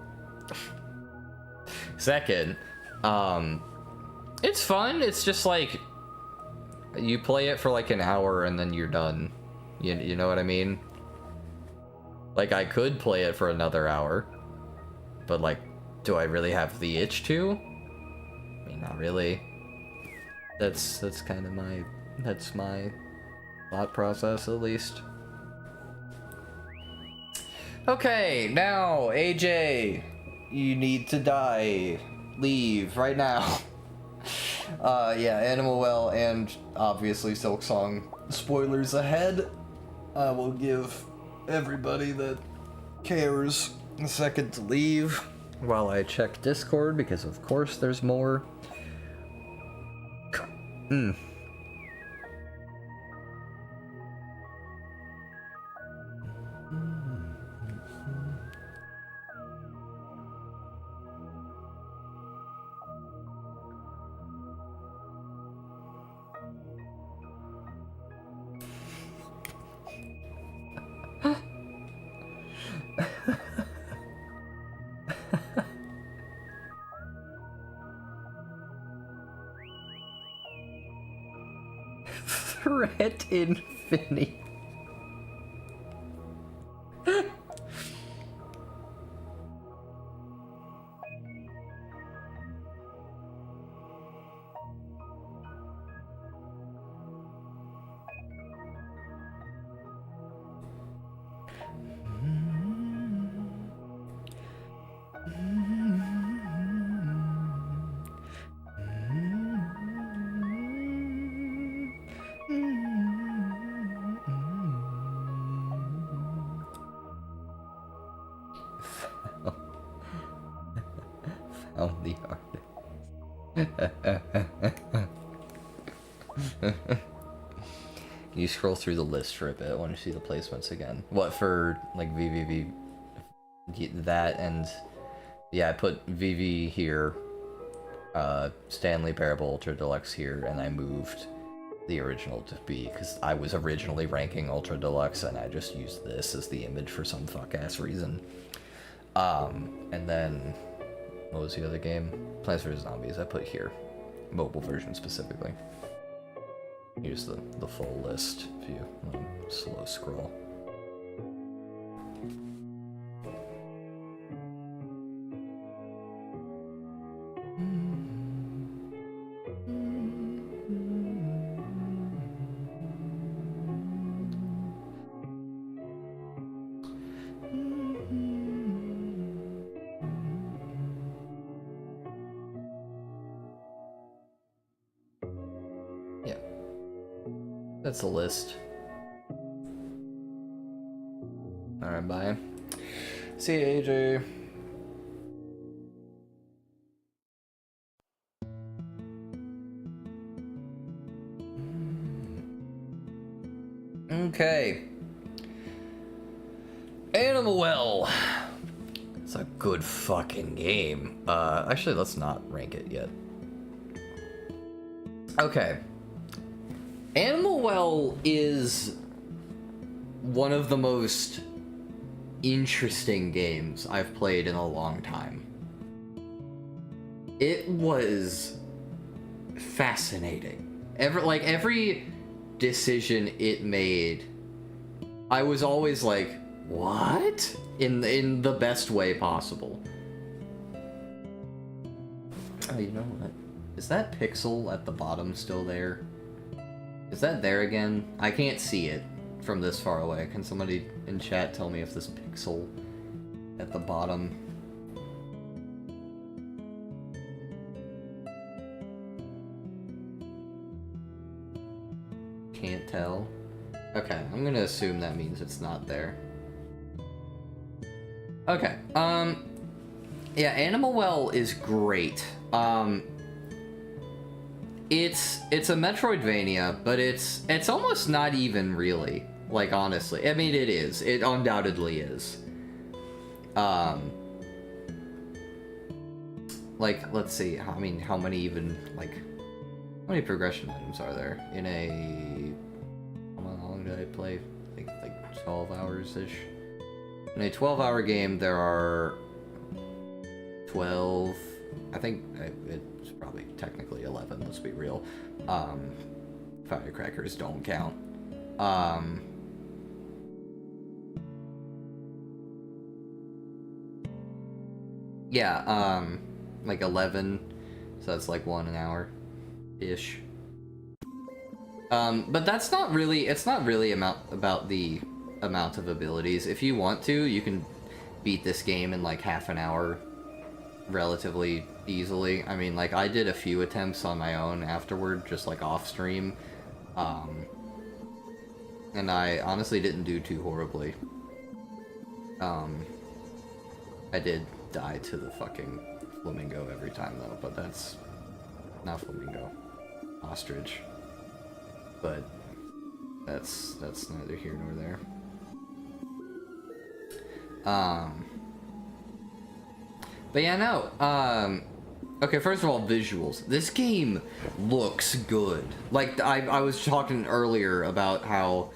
Second, it's fun, it's just like, you play it for like an hour and then you're done. You know what I mean? Like, I could play it for another hour, but like, do I really have the itch to? I mean, not really. That's kind of my thought process, at least. Okay, now, AJ, you need to die. Leave right now. Yeah, Animal Well and obviously SilkSHAW spoilers ahead. I will give everybody that cares a second to leave while I check Discord, because of course there's more. Ret Infinity. Found the artist. Can you scroll through the list for a bit? I want to see the placements again. What for, like, VVV? That and... Yeah, I put VV here, Stanley Parable Ultra Deluxe here, and I moved the original to B, because I was originally ranking Ultra Deluxe, and I just used this as the image for some fuck-ass reason. And then... What was the other game? Plants vs. Zombies, I put here. Mobile version specifically. Here's the full list if you want to slow scroll. That's a list. Alright, bye. See you, AJ. Okay. Animal Well. It's a good fucking game. Actually, let's not rank it yet. Okay. Animal Well is one of the most interesting games I've played in a long time. It was fascinating. Every decision it made, I was always like, what? In the best way possible. Oh, you know what? Is that pixel at the bottom still there? Is that there again? I can't see it from this far away. Can somebody in chat tell me if this pixel at the bottom... Can't tell? Okay, I'm gonna assume that means it's not there. Okay, yeah, Animal Well is great. It's a Metroidvania, but it's almost not even really, like, honestly. I mean, it is. It undoubtedly is. Like, let's see. I mean, how many even, like, how many progression items are there in a... How long did I play? Like 12 hours-ish? In a 12-hour game, there are 12... I think it's probably technically 11, let's be real. Firecrackers don't count. Yeah, like 11, so that's like 1 an hour-ish. But that's not really, it's not really about the amount of abilities. If you want to, you can beat this game in like half an hour relatively easily. I mean, like, I did a few attempts on my own afterward, just like off stream. And I honestly didn't do too horribly. I did die to the fucking flamingo every time though, but that's not flamingo. Ostrich. But that's neither here nor there. But yeah, no, okay, first of all, visuals. This game looks good. Like, I was talking earlier about how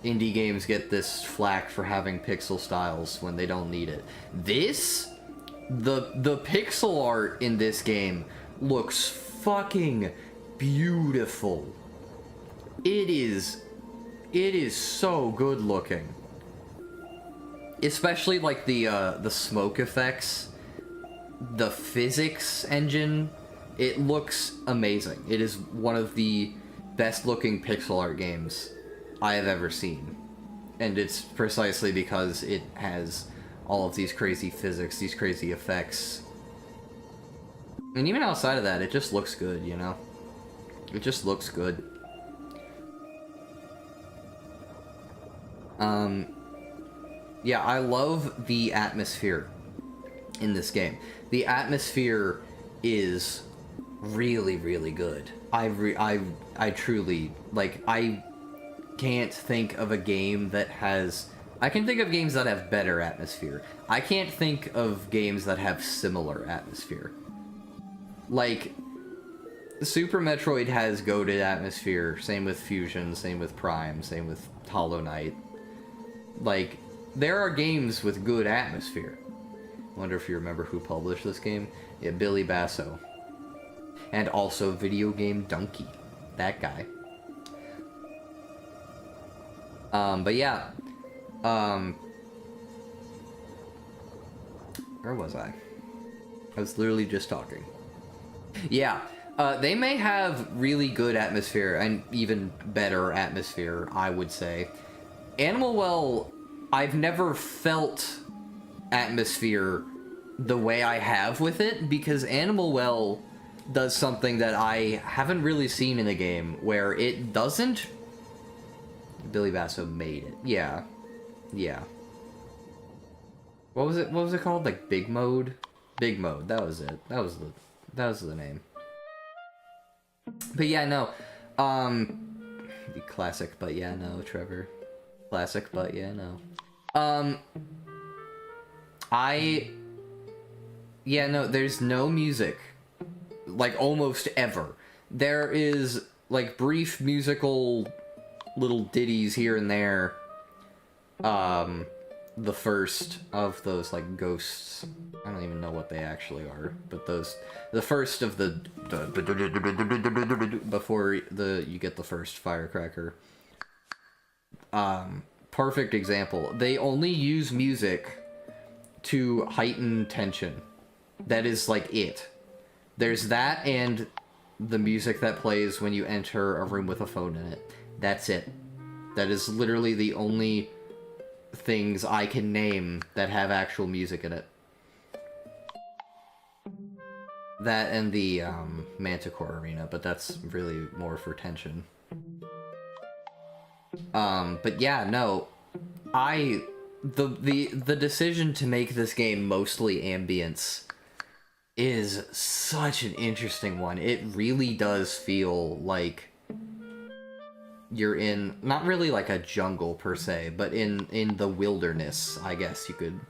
indie games get this flack for having pixel styles when they don't need it. This, the pixel art in this game looks fucking beautiful. It is so good looking. Especially like the smoke effects, the physics engine. It looks amazing. It is one of the best looking pixel art games I have ever seen. And it's precisely because it has all of these crazy physics, these crazy effects. And even outside of that, it just looks good, you know? It just looks good. Yeah, I love the atmosphere in this game. The atmosphere is really, really good. I truly, like, I can't think of a game that has... I can think of games that have better atmosphere. I can't think of games that have similar atmosphere. Like, Super Metroid has goated atmosphere, same with Fusion, same with Prime, same with Hollow Knight. Like, there are games with good atmosphere. Wonder if you remember who published this game? Yeah, Billy Basso. And also Video Game Donkey. That guy. But yeah. Where was I? I was literally just talking. Yeah. They may have really good atmosphere, and even better atmosphere, I would say. Animal Well, I've never felt atmosphere the way I have with it, because Animal Well does something that I haven't really seen in a game, where it doesn't... Billy Basso made it. Yeah. Yeah. What was it called? Like Big Mode? Big Mode, that was it. That was the name. But yeah, no. Classic, but yeah, no, Trevor. Classic, but yeah, no. Yeah, no, there's no music. Like, almost ever. There is, like, brief musical little ditties here and there. The first of those, like, ghosts. I don't even know what they actually are, but the first of the before you get the first firecracker. Perfect example. They only use music to heighten tension. That is, like, it. There's that and the music that plays when you enter a room with a phone in it. That's it. That is literally the only things I can name that have actual music in it. That and the Manticore Arena, but that's really more for tension. But yeah, no. The decision to make this game mostly ambience is such an interesting one. It really does feel like you're in, not really like a jungle per se, but in the wilderness, I guess you could,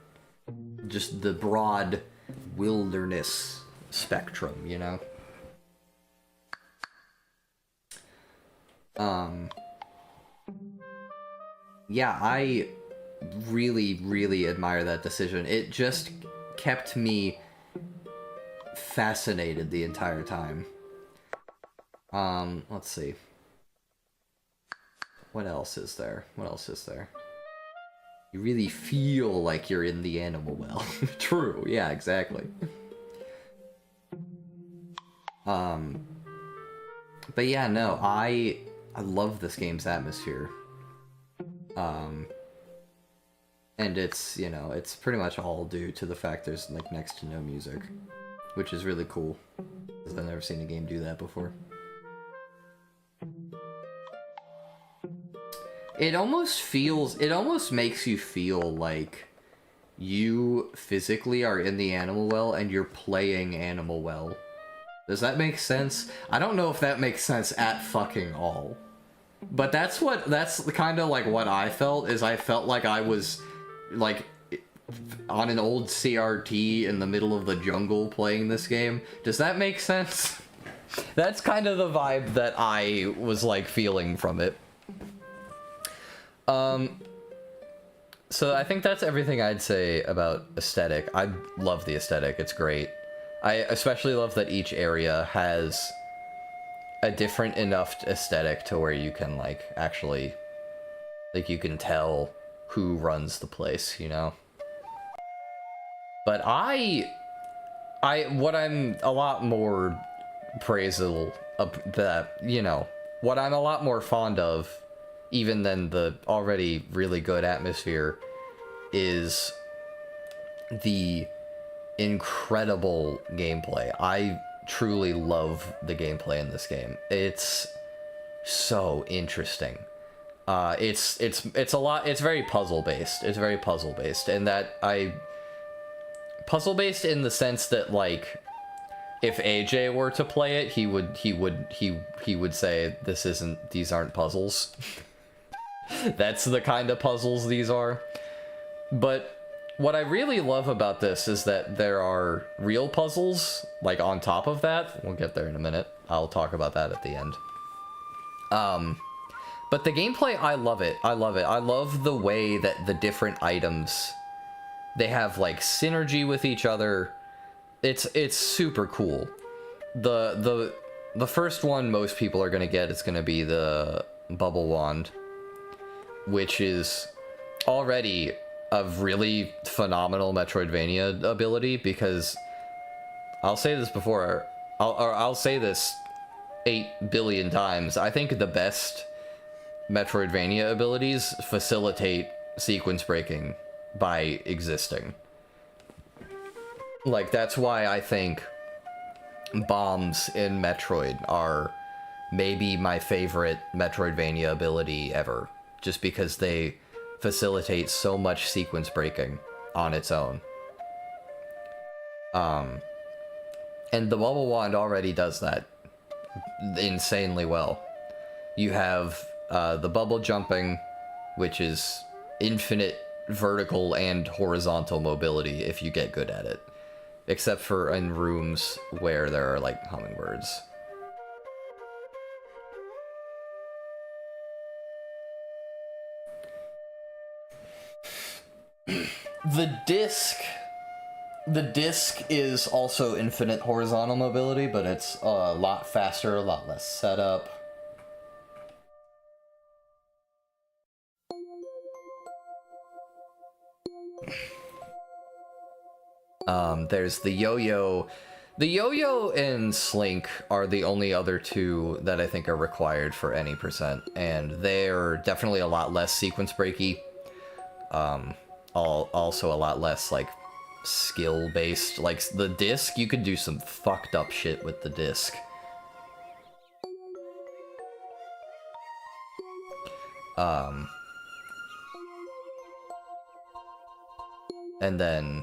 just the broad wilderness spectrum, you know? Yeah, I really, really admire that decision. It just kept me fascinated the entire time. Let's see. What else is there? What else is there? You really feel like you're in the Animal Well. True, yeah, exactly. But yeah, no, I love this game's atmosphere. And it's, you know, it's pretty much all due to the fact there's, like, next to no music. Which is really cool, because I've never seen a game do that before. It almost makes you feel like you physically are in the Animal Well and you're playing Animal Well. Does that make sense? I don't know if that makes sense at fucking all. But that's kind of like what I felt, is I felt like I was, like, on an old CRT in the middle of the jungle playing this game. Does that make sense? That's kind of the vibe that I was, like, feeling from it. So I think that's everything I'd say about aesthetic. I love the aesthetic, it's great. I especially love that each area has a different enough aesthetic to where you can, like, actually, like, you can tell who runs the place, you know? But what I'm a lot more praisable of that, you know, what I'm a lot more fond of, even than the already really good atmosphere, is the incredible gameplay. I truly love the gameplay in this game. It's so interesting. It's very puzzle based. It's very puzzle based, and puzzle based in the sense that, like, if AJ were to play it, he would say these aren't puzzles. That's the kind of puzzles these are. But what I really love about this is that there are real puzzles, like, on top of that. We'll get there in a minute. I'll talk about that at the end. But the gameplay, I love it. I love it. I love the way that the different items, they have, like, synergy with each other. It's super cool. The first one most people are gonna get is gonna be the bubble wand, which is already a really phenomenal Metroidvania ability, because I'll say this before, I'll say this 8 billion times. I think the best Metroidvania abilities facilitate sequence breaking by existing. Like, that's why I think bombs in Metroid are maybe my favorite Metroidvania ability ever, just because they facilitate so much sequence breaking on its own. And the bubble wand already does that insanely well. You have the bubble jumping, which is infinite vertical and horizontal mobility if you get good at it. Except for in rooms where there are, like, hummingbirds. The disc is also infinite horizontal mobility, but it's a lot faster, a lot less setup. There's the yo-yo. The yo-yo and Slink are the only other two that I think are required for any percent, and they're definitely a lot less sequence breaky. Also a lot less, like, skill based. Like, the disc, you could do some fucked up shit with the disc. And then,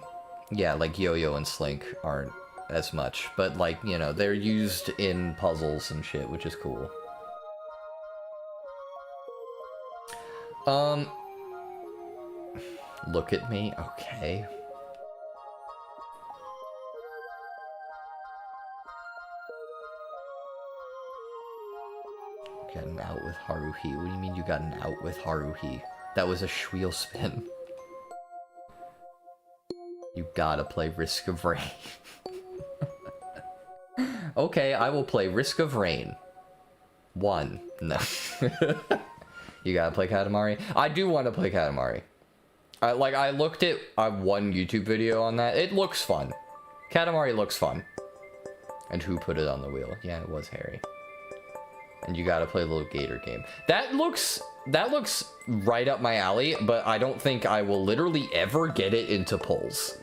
yeah, like, yo-yo and Slink aren't as much, but, like, you know, they're used in puzzles and shit, which is cool. Look at me, okay. Got an out with Haruhi. What do you mean you got an out with Haruhi? That was a Schweel spin. You gotta play Risk of Rain. Okay, I will play Risk of Rain. 1. No. You gotta play Katamari? I do want to play Katamari. I looked at one YouTube video on that. It looks fun. Katamari looks fun. And who put it on the wheel? Yeah, it was Harry. And you gotta play a little gator game. That looks right up my alley, but I don't think I will literally ever get it into polls.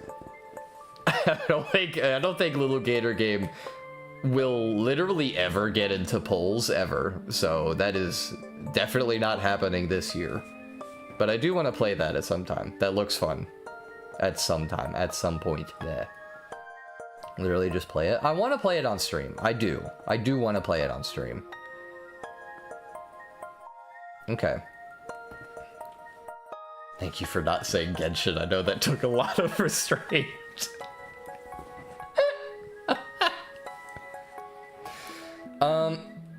I don't think Little Gator Game will literally ever get into polls ever. So that is definitely not happening this year. But I do want to play that at some time. That looks fun. At some time. At some point. Yeah. Literally just play it. I want to play it on stream. I do. I do want to play it on stream. Okay. Thank you for not saying Genshin. I know that took a lot of restraint.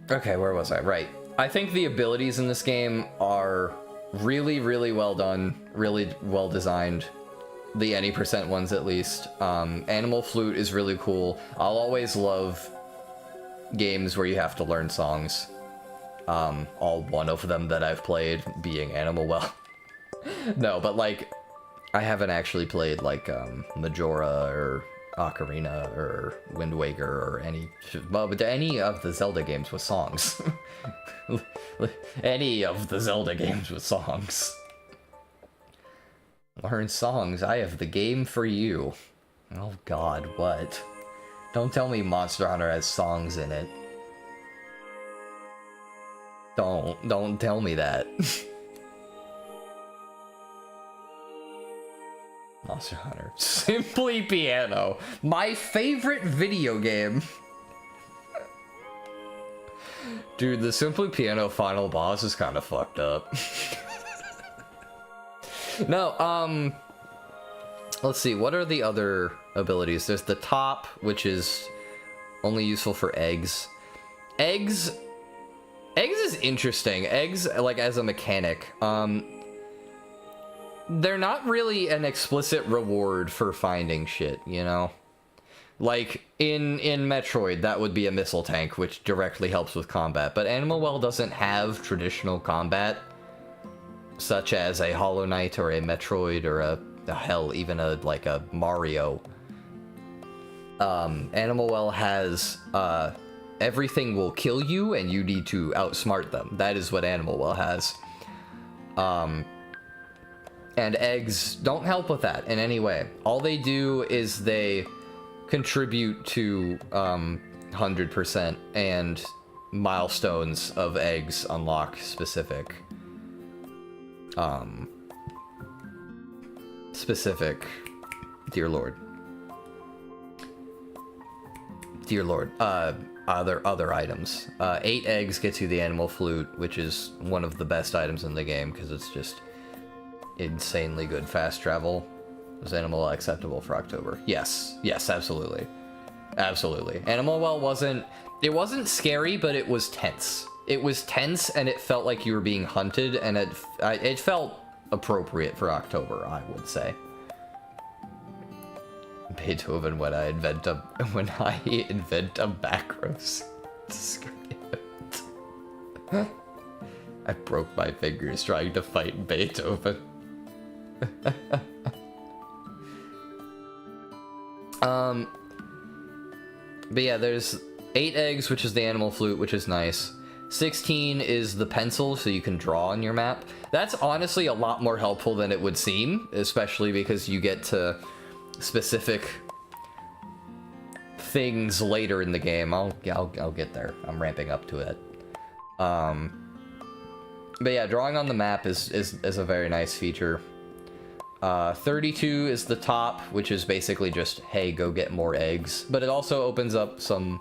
Okay, where was I? Right. I think the abilities in this game are really, really well done, really well designed. The any percent ones, at least. Animal Flute is really cool. I'll always love games where you have to learn songs. All one of them that I've played being Animal Well. No, but like, I haven't actually played like Majora or Ocarina or Wind Waker or any of the Zelda games with songs. Any of the Zelda games with songs. Learn songs. I have the game for you. Oh god, what? Don't tell me Monster Hunter has songs in it. Don't tell me that. Monster Hunter. Simply Piano. My favorite video game. Dude, the Simply Piano final boss is kind of fucked up. No, let's see, what are the other abilities? There's the top, which is only useful for eggs. Eggs is interesting. Eggs, like, as a mechanic, they're not really an explicit reward for finding shit, you know? Like, in Metroid, that would be a missile tank, which directly helps with combat, but Animal Well doesn't have traditional combat, such as a Hollow Knight or a Metroid or hell, even like a Mario. Animal Well has, everything will kill you and you need to outsmart them. That is what Animal Well has. And eggs don't help with that in any way. All they do is they contribute to 100%, and milestones of eggs unlock specific dear lord other items. 8 eggs gets you the animal flute, which is one of the best items in the game because it's just insanely good fast travel. Was Animal Well acceptable for October? Yes, absolutely. Animal Well wasn't scary, but it was tense. It was tense, and it felt like you were being hunted, and it felt appropriate for October, I would say. Beethoven, when I invent a macros script. I broke my fingers trying to fight Beethoven. But yeah, there's 8 eggs, which is the animal flute, which is nice. 16 is the pencil, so you can draw on your map. That's honestly a lot more helpful than it would seem, especially because you get to specific things later in the game. I'll get there. I'm ramping up to it. But yeah, drawing on the map is a very nice feature. 32 is the top, which is basically just, hey, go get more eggs. But it also opens up some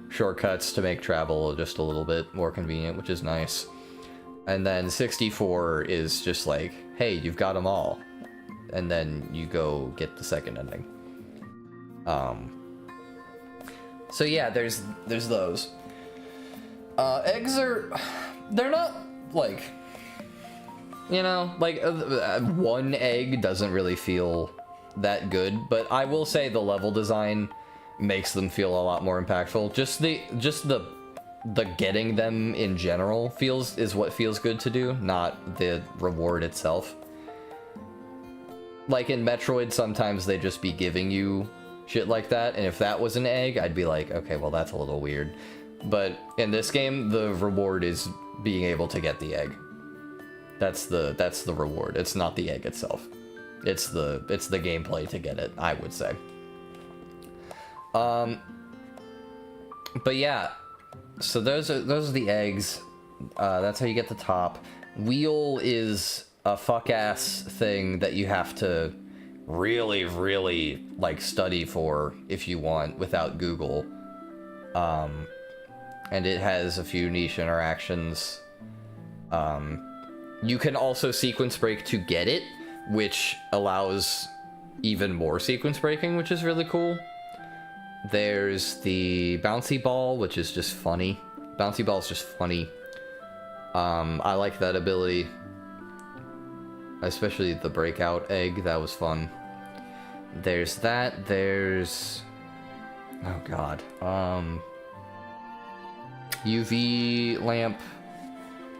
shortcuts to make travel just a little bit more convenient, which is nice. And then 64 is just like, hey, you've got them all. And then you go get the second ending. So yeah, there's those. Eggs they're not, like, you know, like, 1 egg doesn't really feel that good, but I will say the level design makes them feel a lot more impactful. Just the getting them in general is what feels good to do, not the reward itself. Like in Metroid, sometimes they just be giving you shit like that, and if that was an egg, I'd be like, okay, well, that's a little weird. But in this game, the reward is being able to get the egg. That's the reward. It's not the egg itself. It's the gameplay to get it, I would say. But yeah, so those are the eggs. That's how you get the top. Wheel is a fuck-ass thing that you have to really, really, like, study for if you want without Google. And it has a few niche interactions. You can also sequence break to get it, which allows even more sequence breaking, which is really cool. There's the bouncy ball, which is just funny. Bouncy ball is just funny. I like that ability. Especially the breakout egg, that was fun. There's that, there's... oh god. UV lamp.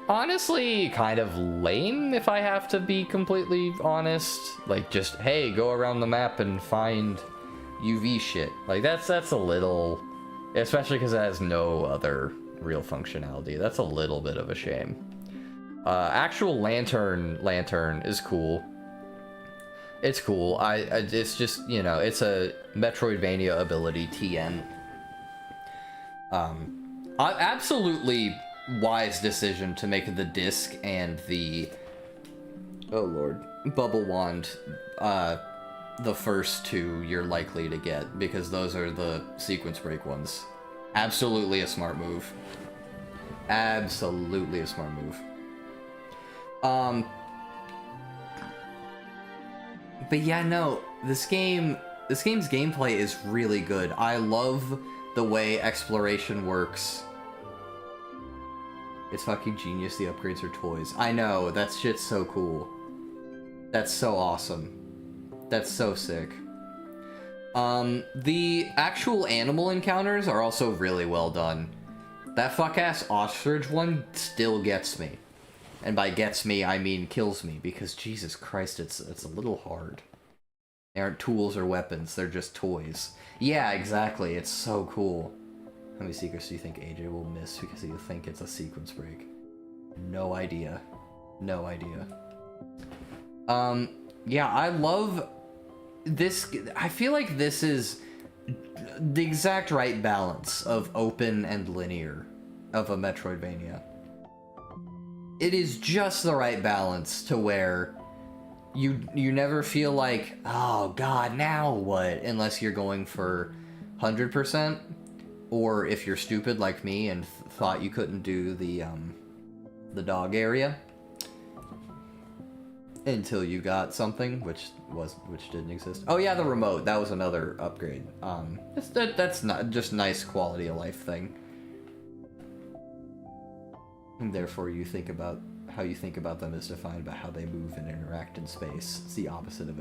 Honestly, kind of lame if I have to be completely honest. Like, just, hey, go around the map and find UV shit. Like, that's a little... Especially because it has no other real functionality. That's a little bit of a shame. Actual lantern is cool. It's cool. It's just, you know, it's a Metroidvania ability, TN. Absolutely wise decision to make the disc and the, oh lord, bubble wand the first two you're likely to get, because those are the sequence break ones. Absolutely a smart move. Absolutely a smart move. But yeah, no, this game's gameplay is really good. I love the way exploration works. It's fucking genius, the upgrades are toys. I know, that shit's so cool. That's so awesome. That's so sick. The actual animal encounters are also really well done. That fuck-ass ostrich one still gets me. And by gets me, I mean kills me, because Jesus Christ, it's a little hard. They aren't tools or weapons, they're just toys. Yeah, exactly, it's so cool. How many secrets do you think AJ will miss because you think it's a sequence break? No idea. No idea. Yeah, I love this. I feel like this is the exact right balance of open and linear of a Metroidvania. It is just the right balance to where you never feel like, oh god, now what? Unless you're going for 100%. Or if you're stupid like me and thought you couldn't do the dog area until you got something which didn't exist. Oh yeah, the remote, that was another upgrade. That's not just nice quality of life thing. And therefore you think about how you think about them is defined by how they move and interact in space. It's the opposite of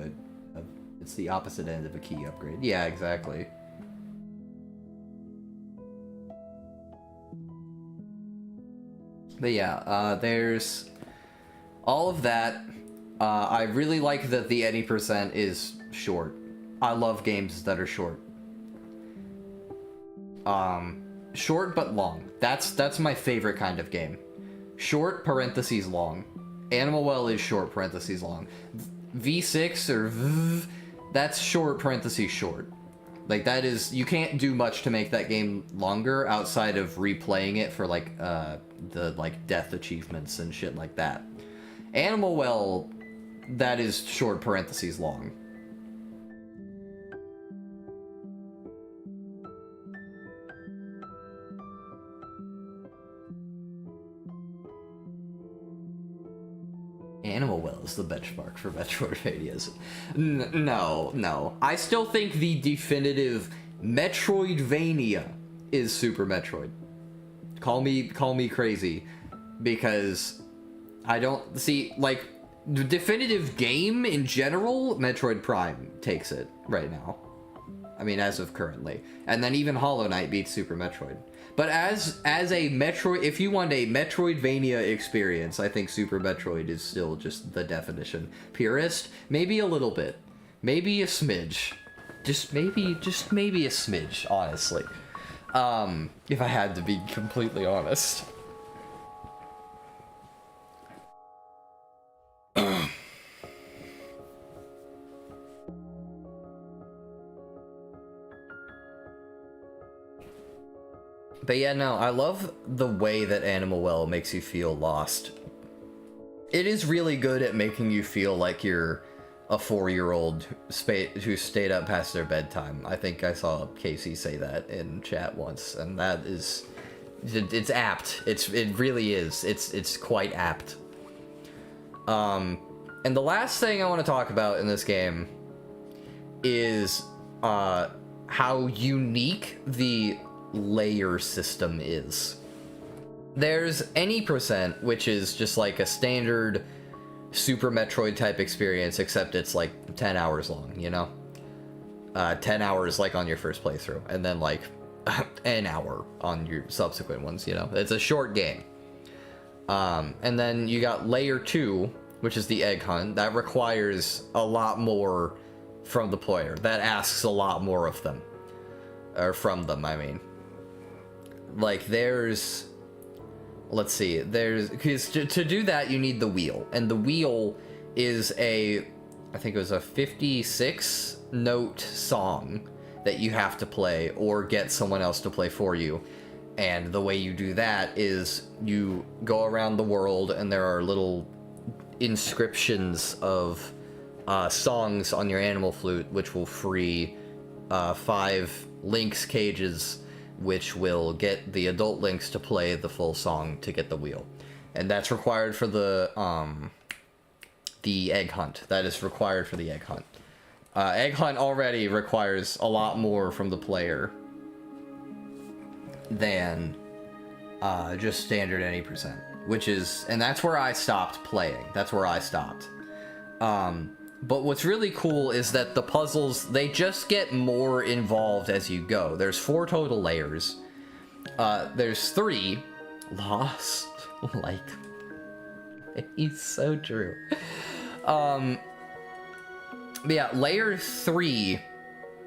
it's the opposite end of a key upgrade. Yeah, exactly. But yeah, there's all of that. I really like that the any percent is short. I love games that are short. Short but long. That's my favorite kind of game. Short parentheses long. Animal Well is short parentheses long. V6 or V, that's short parentheses short. Like, that is, you can't do much to make that game longer outside of replaying it for, like, the, like, death achievements and shit like that. Animal Well, that is short parentheses long. Animal Well is the benchmark for Metroidvanias. No. I still think the definitive Metroidvania is Super Metroid. Call me crazy, because I don't see, like, the definitive game in general, Metroid Prime takes it right now. I mean, as of currently. And then even Hollow Knight beats Super Metroid. But as a Metroid, if you want a Metroidvania experience, I think Super Metroid is still just the definition. Purist? Maybe a little bit. Maybe a smidge. Just maybe a smidge, honestly. If I had to be completely honest. But yeah, no, I love the way that Animal Well makes you feel lost. It is really good at making you feel like you're a 4-year-old who stayed up past their bedtime. I think I saw Casey say that in chat once, and that is... It's apt. It really is. It's quite apt. And the last thing I want to talk about in this game is how unique the layer system is. There's any percent, which is just like a standard Super Metroid type experience, except it's like 10 hours long, you know? 10 hours like on your first playthrough, and then like an hour on your subsequent ones, you know. It's a short game. And then you got layer 2, which is the egg hunt. That requires a lot more from the player. That asks a lot more of them. Or from them, I mean. Like, there's... Let's see. There's... Because to do that, you need the wheel. And the wheel is a... I think it was a 56-note song that you have to play or get someone else to play for you. And the way you do that is you go around the world and there are little inscriptions of songs on your animal flute, which will free 5 lynx cages, which will get the adult lynx to play the full song to get the wheel. And that's required for the egg hunt. That is required for the egg hunt. Egg hunt already requires a lot more from the player than just standard any percent, which is, and that's where I stopped playing. That's where I stopped. But what's really cool is that the puzzles, they just get more involved as you go. There's 4 total layers. There's 3 lost. Like, he's so true. But yeah, layer 3.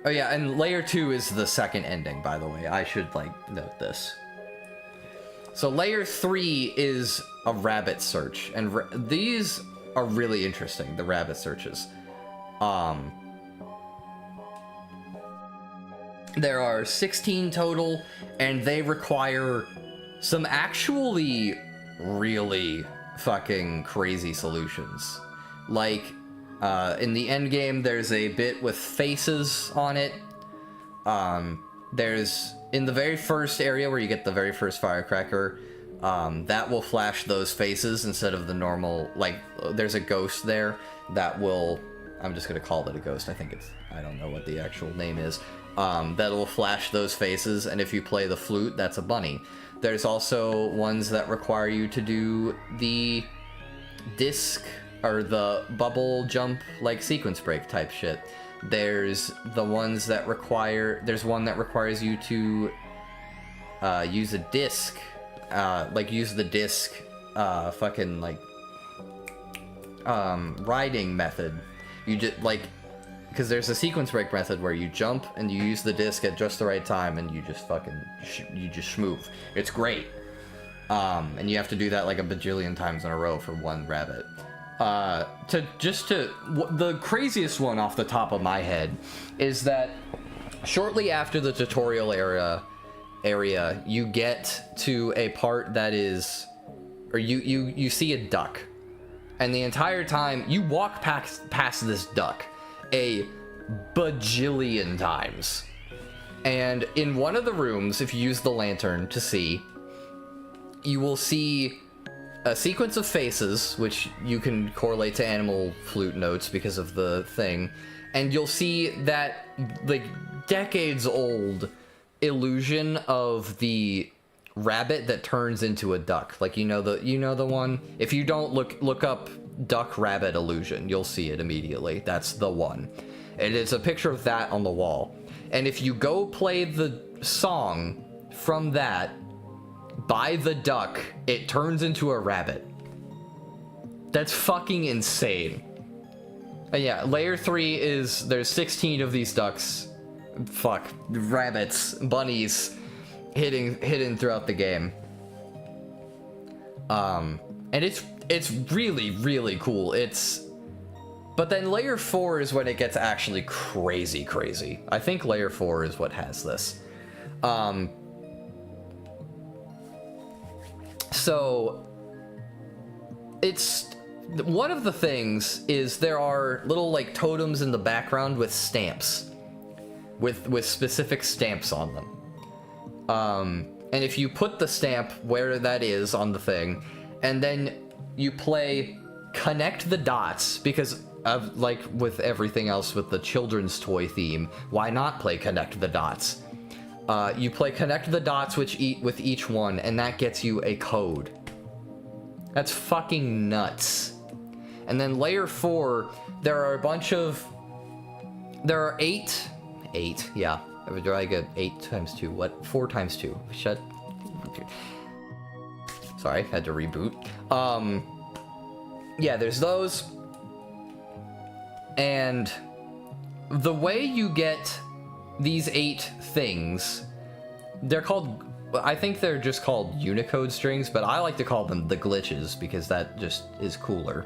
Oh yeah, and layer 2 is the second ending, by the way. I should, like, note this. So layer 3 is a rabbit search, and these are really interesting, the rabbit searches. There are 16 total, and they require some actually really fucking crazy solutions. Like, in the end game, there's a bit with faces on it. There's, in the very first area where you get the very first firecracker, that will flash those faces instead of the normal, like, there's a ghost there that will, I'm just gonna call it a ghost, I think it's, I don't know what the actual name is, that will flash those faces, and if you play the flute, that's a bunny. There's also ones that require you to do the disc, or the bubble jump, like sequence break type shit. There's the ones that require, there's one that requires you to use a disc, like use the disc fucking like riding method. You just like, because there's a sequence break method where you jump and you use the disc at just the right time and you just fucking you just schmoof. It's great. And you have to do that like a bajillion times in a row for one rabbit. The craziest one off the top of my head is that shortly after the tutorial area, you get to a part that is, or you see a duck, and the entire time you walk past this duck a bajillion times, and in one of the rooms, if you use the lantern to see, you will see a sequence of faces, which you can correlate to animal flute notes because of the thing, and you'll see that like decades old illusion of the rabbit that turns into a duck. Like, you know the one? If you don't look up duck rabbit illusion, you'll see it immediately. That's the one. And it's a picture of that on the wall. And if you go play the song from that by the duck, it turns into a rabbit. That's fucking insane. And yeah, layer 3 is, there's 16 of these ducks, rabbits, bunnies, hidden throughout the game. And it's really, really cool. But then layer 4 is when it gets actually crazy. I think layer 4 is what has this. So it's, one of the things is there are little like totems in the background with stamps, with specific stamps on them. And if you put the stamp where that is on the thing, and then you play Connect the Dots, because of, like with everything else with the children's toy theme, why not play Connect the Dots? You play Connect the Dots with each one, and that gets you a code. That's fucking nuts. And then layer 4, there are 8, yeah. Do I get 8 times 2? What? 4 times 2. Shut. Sorry, had to reboot. Yeah, there's those. And the way you get these 8 things, they're called, I think they're just called Unicode strings, but I like to call them the glitches because that just is cooler.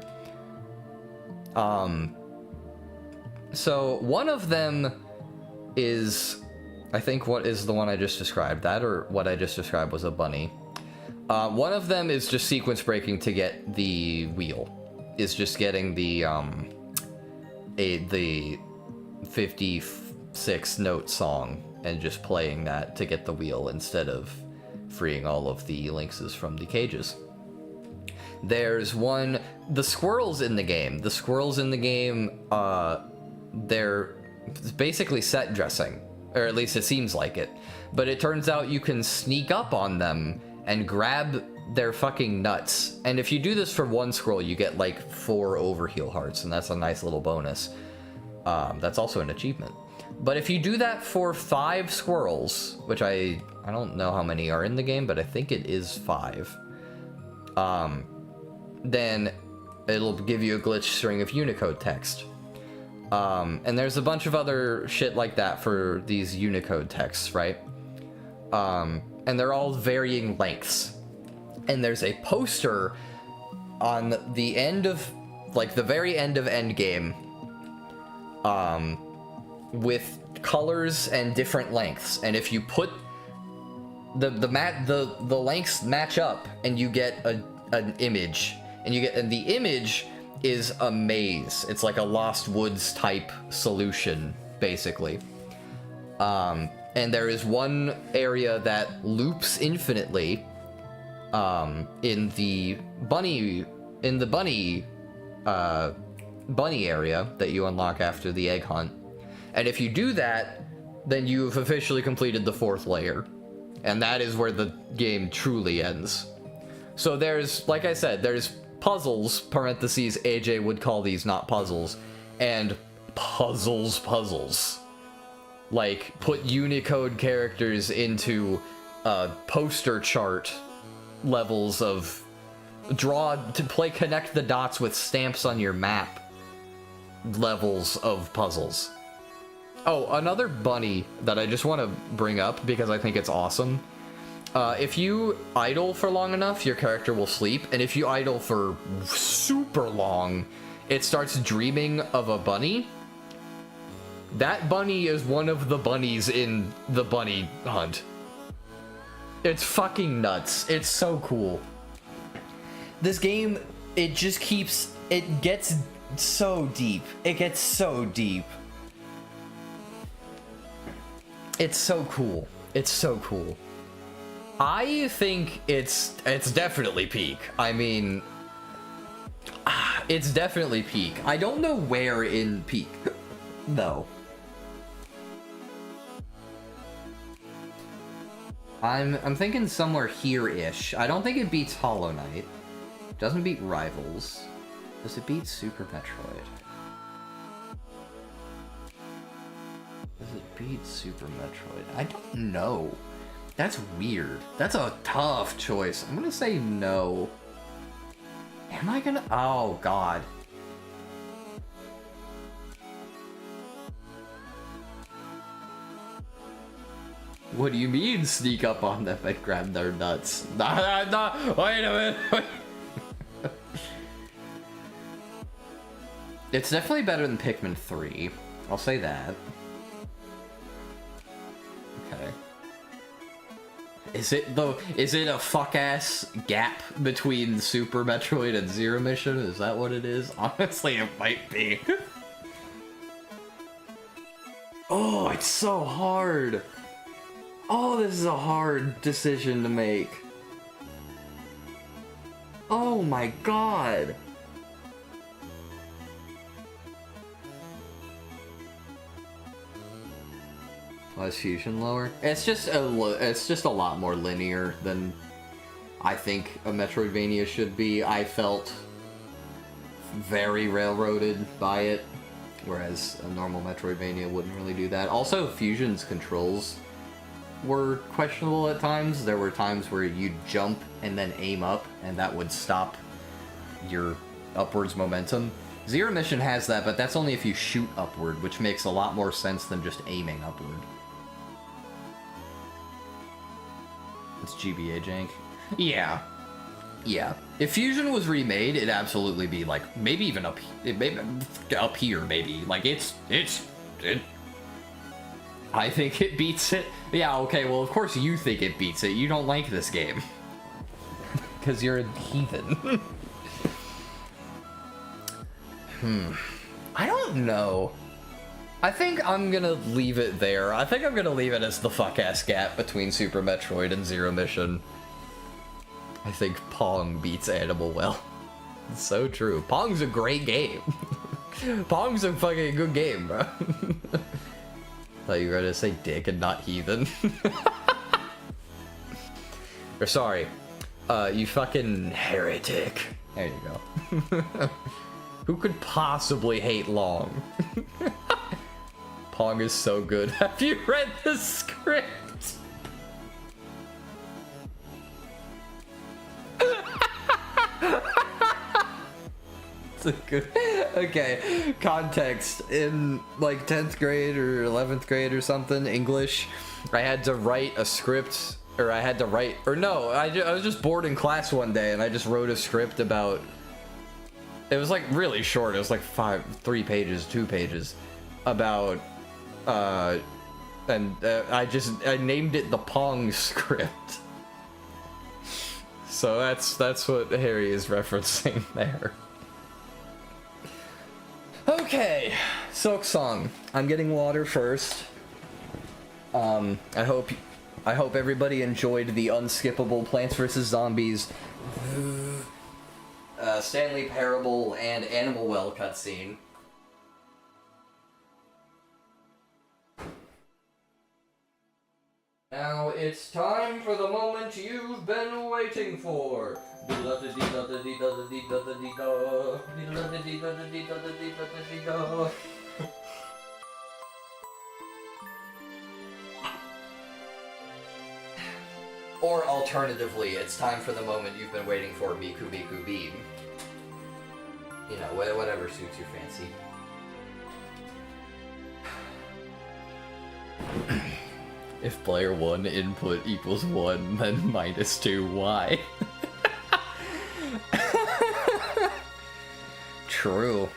So one of them is, I think, what is the one I just described? That or what I just described was a bunny. One of them is just sequence breaking to get the wheel. Is just getting the 56 note song and just playing that to get the wheel instead of freeing all of the lynxes from the cages. There's one, the squirrels in the game. The squirrels in the game, they're basically set dressing, or at least it seems like it. But it turns out you can sneak up on them and grab their fucking nuts. And if you do this for one squirrel, you get like 4 overheal hearts, and that's a nice little bonus. That's also an achievement. But if you do that for 5 squirrels, which I don't know how many are in the game, but I think it is 5, then it'll give you a glitch string of Unicode text. And there's a bunch of other shit like that for these Unicode texts, right? And they're all varying lengths. And there's a poster on the end of, like, the very end of Endgame, with colors and different lengths. And if you put the lengths match up, and you get an image, and the image is a maze. It's like a Lost Woods type solution, basically. And there is one area that loops infinitely, in the bunny area that you unlock after the egg hunt. And if you do that, then you've officially completed the 4th layer. And that is where the game truly ends. So there's, like I said, there's puzzles, parentheses, AJ would call these not puzzles, and puzzles. Like, put Unicode characters into poster chart levels of connect the dots with stamps on your map levels of puzzles. Oh, another bunny that I just want to bring up because I think it's awesome. If you idle for long enough, your character will sleep, and if you idle for super long, it starts dreaming of a bunny. That bunny is one of the bunnies in the bunny hunt. It's fucking nuts. It's so cool. This game, it just keeps, it gets so deep. It gets so deep. It's so cool. It's so cool. I think it's definitely peak. I mean, it's definitely peak. I don't know where in peak, though. I'm thinking somewhere here-ish. I don't think it beats Hollow Knight. Doesn't beat Rivals. Does it beat Super Metroid? Does it beat Super Metroid? I don't know. That's weird. That's a tough choice. I'm gonna say no. Am I gonna? Oh, God. What do you mean sneak up on them and grab their nuts? Nah, wait a minute. It's definitely better than Pikmin 3. I'll say that. Okay. Is it a fuck-ass gap between Super Metroid and Zero Mission? Is that what it is? Honestly, it might be. Oh, it's so hard. Oh, this is a hard decision to make. Oh my God. Why is Fusion lower? It's just a lot more linear than I think a Metroidvania should be. I felt very railroaded by it whereas a normal Metroidvania wouldn't really do that. Also, Fusion's controls were questionable at times. There were times where you'd jump and then aim up, and that would stop your upwards momentum. Zero Mission has that, but that's only if you shoot upward, which makes a lot more sense than just aiming upward. It's GBA jank. Yeah. Yeah. If Fusion was remade, it'd absolutely be like, maybe even up here, maybe. Like, it I think it beats it. Yeah, okay, well, of course you think it beats it. You don't like this game. Because you're a heathen. I don't know. I think I'm gonna leave it there. I think I'm gonna leave it as the fuck-ass gap between Super Metroid and Zero Mission. I think Pong beats Animal well. It's so true. Pong's a great game. Pong's a fucking good game, bro. Thought you were gonna say dick and not heathen. Or sorry, you fucking heretic. There you go. Who could possibly hate Long? Pong is so good. Have you read the script? It's a good... Okay, context. In like 10th grade or 11th grade or something, English, I had to write a script, or I had to write, or no, I was just bored in class one day and I just wrote a script about, it was like really short, it was like 2 pages, about, I named it the Pong script. So that's what Harry is referencing there. Okay, SilkSHAW. I'm getting water first. I hope everybody enjoyed the unskippable Plants vs. Zombies, Stanley Parable, and Animal Well cutscene. Now it's time for the moment you've been waiting for. Or alternatively, it's time for the moment you've been waiting for, Miku Miku Beam. You know, whatever suits your fancy. If player 1 input equals 1, then -2, why? True.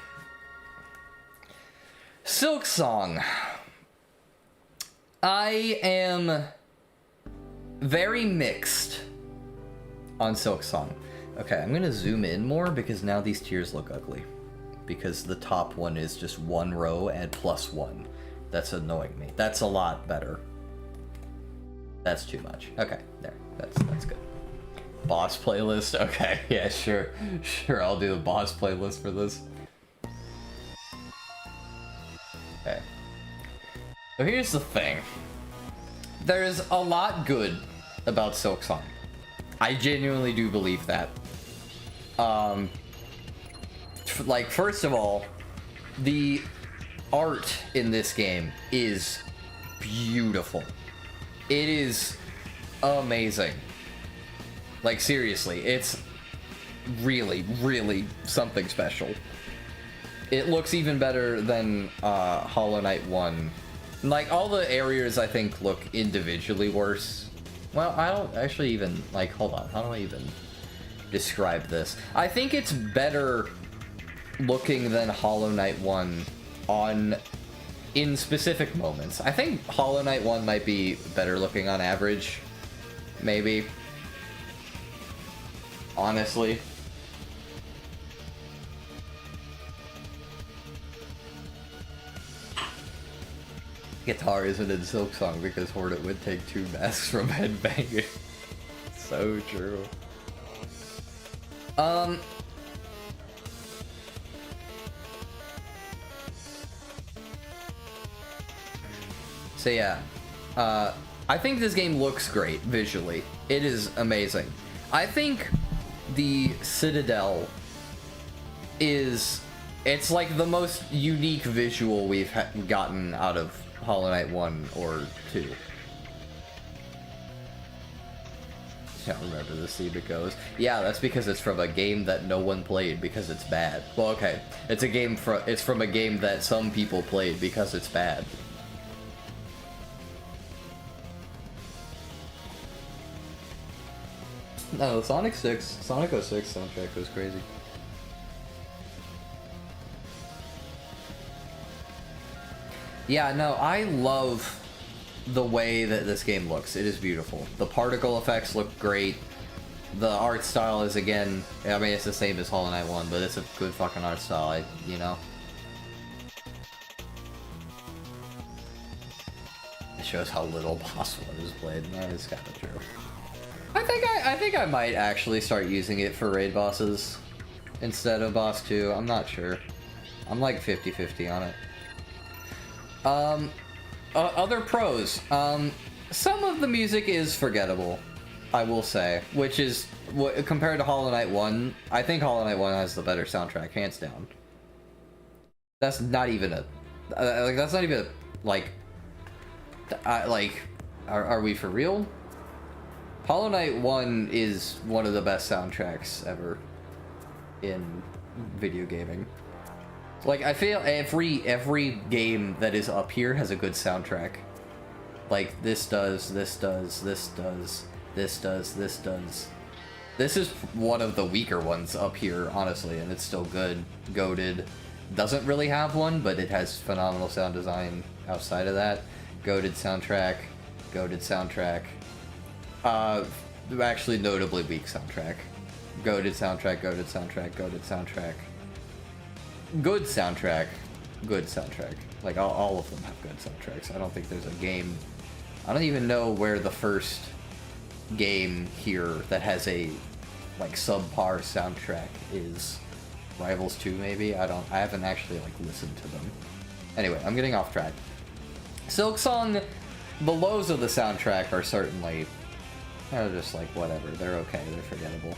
SilkSHAW. I am very mixed on SilkSHAW. Okay, I'm gonna zoom in more because now these tiers look ugly. Because the top one is just 1 row and +1. That's annoying me. That's a lot better. That's too much. Okay, there. That's good. Boss playlist? Okay, yeah, sure. Sure, I'll do the boss playlist for this. Okay. So here's the thing. There's a lot good about SilkSHAW. I genuinely do believe that. Like, first of all, the art in this game is beautiful. It is amazing. Like, seriously, it's really, really something special. It looks even better than Hollow Knight 1. Like, all the areas, I think, look individually worse. Well, I don't actually even, like, hold on. How do I even describe this? I think it's better looking than Hollow Knight 1 in specific moments. I think Hollow Knight 1 might be better looking on average. Maybe. Honestly. Guitar isn't in SilkSHAW because Hornet would take 2 masks from headbanging. So true. So yeah, I think this game looks great visually. It is amazing. I think the Citadel is It's like the most unique visual we've gotten out of Hollow Knight 1 or 2. Can't remember the scene it goes. Yeah, that's because it's from a game that no one played because it's bad. Well, okay, it's from a game that some people played because it's bad. No, Sonic 06 soundtrack was crazy. Yeah, no, I love the way that this game looks. It is beautiful. The particle effects look great. The art style is, again, I mean, it's the same as Hollow Knight 1, but it's a good fucking art style, you know? It shows how little Boss 1 is played. That is kind of true. I think I might actually start using it for raid bosses instead of Boss 2. I'm not sure. I'm like 50-50 on it. Other pros. Some of the music is forgettable, I will say, which is, compared to Hollow Knight 1, I think Hollow Knight 1 has the better soundtrack, hands down. That's not even a, that's not even, like, are we for real? Hollow Knight 1 is one of the best soundtracks ever in video gaming. Like, I feel every game that is up here has a good soundtrack. Like, this does, this does, this does, this does, this does. This is one of the weaker ones up here, honestly, and it's still good. Goated doesn't really have one, but it has phenomenal sound design outside of that. Goated soundtrack, goated soundtrack. Actually notably weak soundtrack. Goated soundtrack, goated soundtrack, goated soundtrack. Good soundtrack, good soundtrack. Like, all of them have good soundtracks. I don't think there's a game... I don't even know where the first game here that has a, like, subpar soundtrack is. Rivals 2, maybe? I haven't actually, like, listened to them. Anyway, I'm getting off track. SilkSHAW, the lows of the soundtrack are certainly... They're just, like, whatever. They're okay. They're forgettable.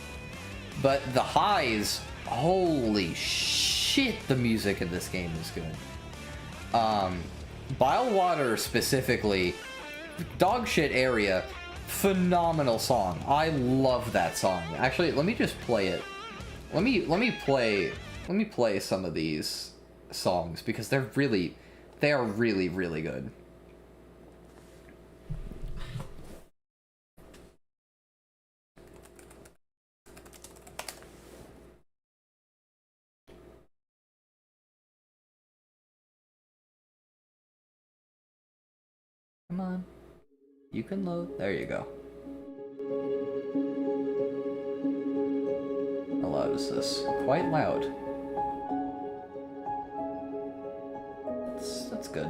But the highs... Holy shit, the music in this game is good. Bilewater specifically, dog shit area, phenomenal song. I love that song. Actually, let me just play it. Let me play some of these songs because they are really, really good. Come on. You can load. There you go. How loud is this? Quite loud. That's good.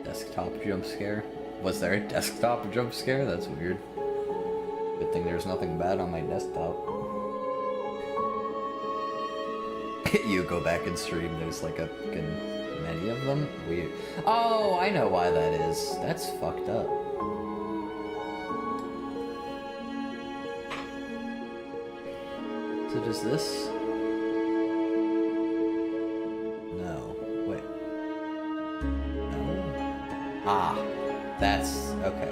Desktop jump scare. Was there a desktop jump scare? That's weird. Good thing there's nothing bad on my desktop. You go back and stream, there's like many of them? Weird. Oh, I know why that is. That's fucked up. So does this? No. Wait. No. Ah. That's... okay.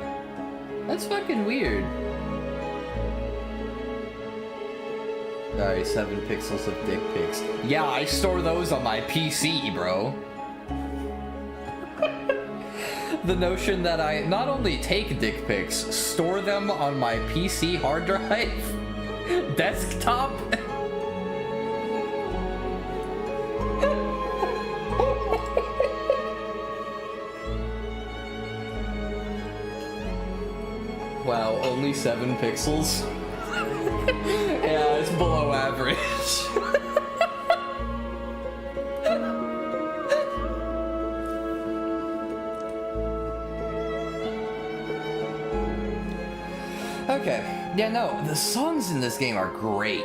That's fucking weird. Sorry, 7 pixels of dick pics. Yeah, I store those on my PC, bro. The notion that I not only take dick pics, store them on my PC hard drive, desktop. Wow, only 7 pixels? Yeah, it's below average. Okay. Yeah, no, the songs in this game are great.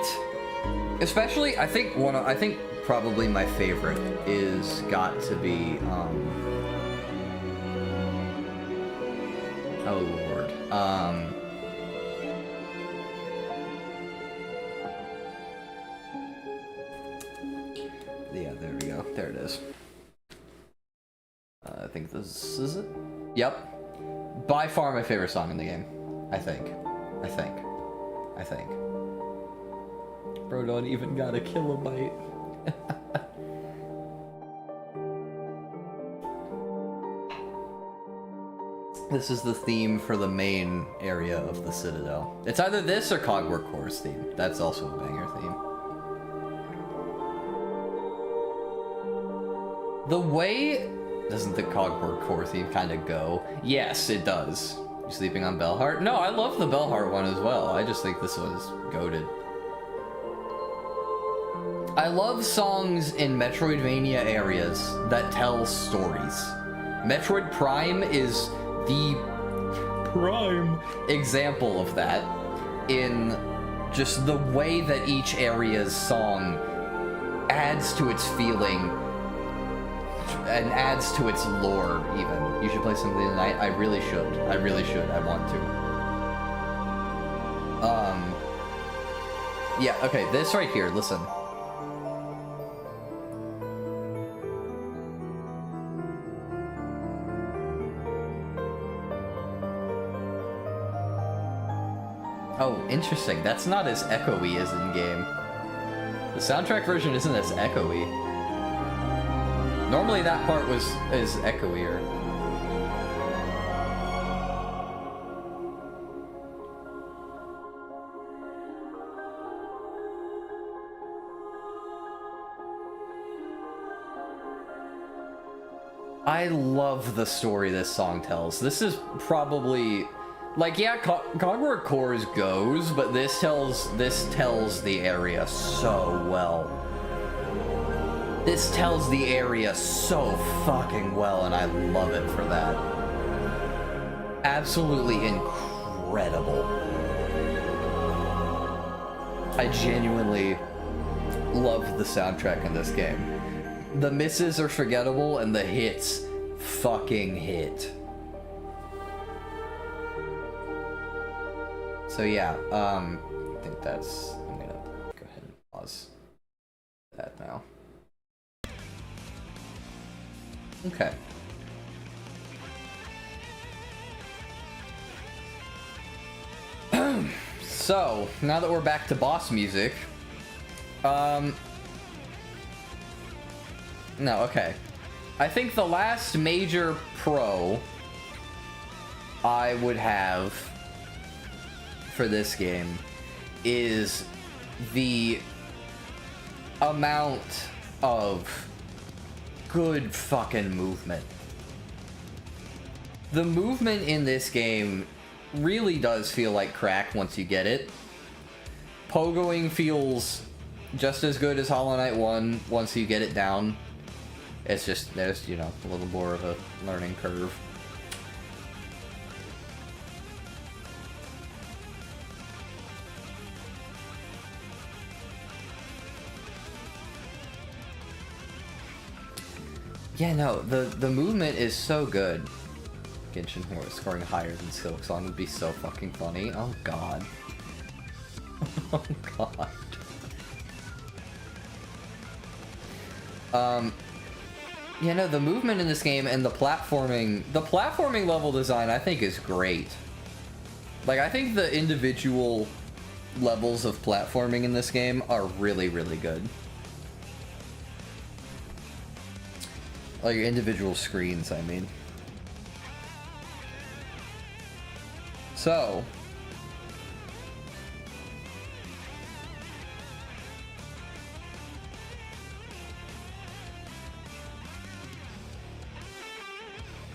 Especially, I think probably my favorite is got to be, oh lord, yeah, there we go, there it is. I think this is it? Yep. By far my favorite song in the game. I think. Bro don't even got a kilobyte. This is the theme for the main area of the Citadel. It's either this or Cogwork Core's theme. That's also a banger theme. The way... Doesn't the Cogwork Core theme kind of go? Yes, it does. You sleeping on Bellheart? No, I love the Bellheart one as well. I just think this was goated. I love songs in Metroidvania areas that tell stories. Metroid Prime is the prime example of that in just the way that each area's song adds to its feeling and adds to its lore, even. You should play Symphony of the Night. I really should. I want to. Yeah, okay, this right here, listen. Oh, interesting. That's not as echoey as in-game. The soundtrack version isn't as echoey. Normally that part is echoier. I love the story this song tells. This is probably... Like, yeah, Cogwork Cores goes, but this tells the area so well. This tells the area so fucking well, and I love it for that. Absolutely incredible. I genuinely love the soundtrack in this game. The misses are forgettable, and the hits fucking hit. So yeah, I think that's... I'm gonna go ahead and pause that now. Okay. So, now that we're back to boss music, no, okay. I think the last major pro I would have for this game is the amount of good fucking movement. The movement in this game really does feel like crack once you get it. Pogoing feels just as good as Hollow Knight 1 once you get it down. It's just, there's, you know, a little more of a learning curve. Yeah, no, the movement is so good. Genshin scoring higher than SilkSHAW would be so fucking funny. Oh god. Oh god. Yeah, no, the movement in this game and the platforming level design I think is great. Like, I think the individual levels of platforming in this game are really, really good. Like, individual screens, I mean. So...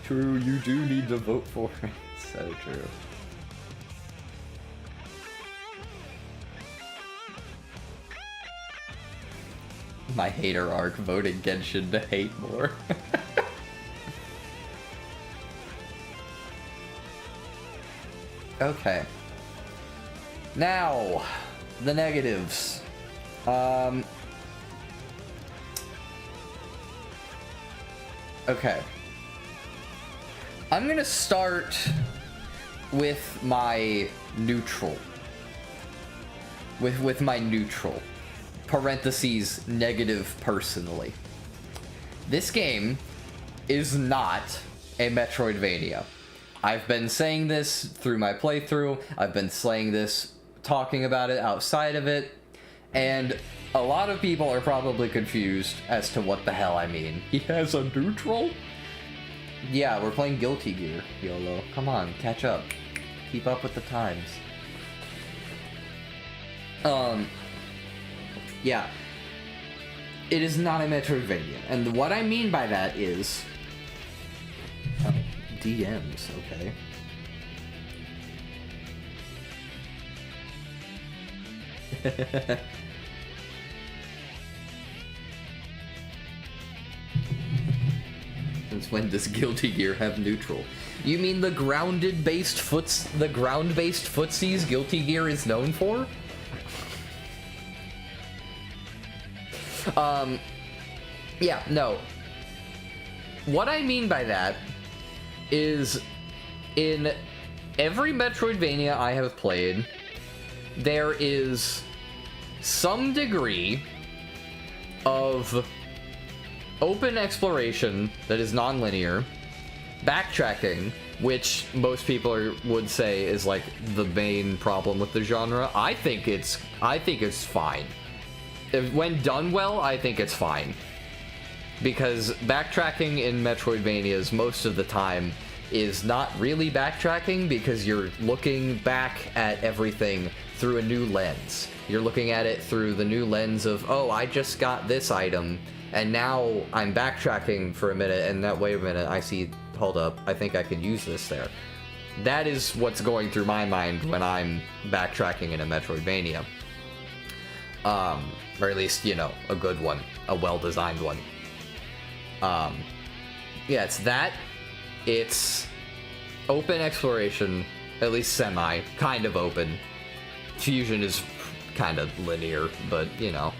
True, you do need to vote for it. So true. My hater arc voted Genshin to hate more. Okay. Now, the negatives. Okay. I'm gonna start with my neutral. With my neutral. Parentheses, negative personally. This game is not a Metroidvania. I've been saying this through my playthrough. I've been saying this, talking about it outside of it. And a lot of people are probably confused as to what the hell I mean. He has a neutral? Yeah, we're playing Guilty Gear, YOLO. Come on, catch up. Keep up with the times. Yeah. It is not a Metroidvania. And what I mean by that is... Oh, DMs, okay. Since when does Guilty Gear have neutral? You mean the ground-based footsies Guilty Gear is known for? Yeah, no. What I mean by that is in every Metroidvania I have played, there is some degree of open exploration that is non-linear, backtracking, which most people would say is like the main problem with the genre. I think it's fine. When done well, I think it's fine. Because backtracking in Metroidvanias most of the time is not really backtracking, because you're looking back at everything through a new lens. You're looking at it through the new lens of, oh, I just got this item, and now I'm backtracking for a minute, and that, wait a minute, I see, hold up, I think I could use this there. That is what's going through my mind when I'm backtracking in a Metroidvania. Or at least, you know, a good one, a well-designed one. Yeah, it's that. It's open exploration, at least semi, kind of open. Fusion is kind of linear, but, you know,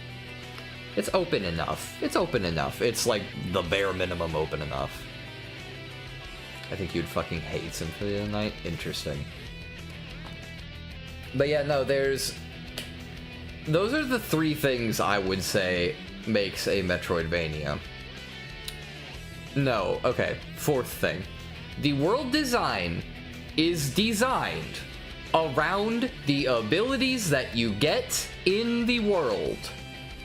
it's open enough. It's open enough. It's like the bare minimum open enough. I think you'd fucking hate Symphony of the Night. Interesting. But yeah, no, those are the three things I would say makes a Metroidvania. No, okay, fourth thing. The world design is designed around the abilities that you get in the world.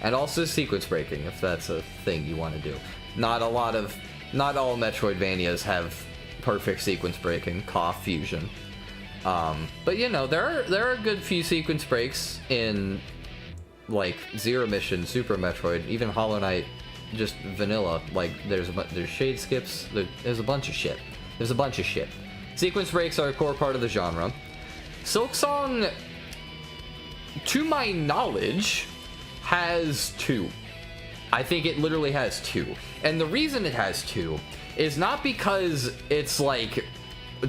And also sequence breaking, if that's a thing you want to do. Not all Metroidvanias have perfect sequence breaking, cough fusion. But you know, there are a good few sequence breaks in like Zero Mission, Super Metroid, even Hollow Knight, just vanilla. Like there's shade skips, there's a bunch of shit. Sequence breaks are a core part of the genre. SilkSHAW, to my knowledge, has 2. I think it literally has 2. And the reason it has 2 is not because it's like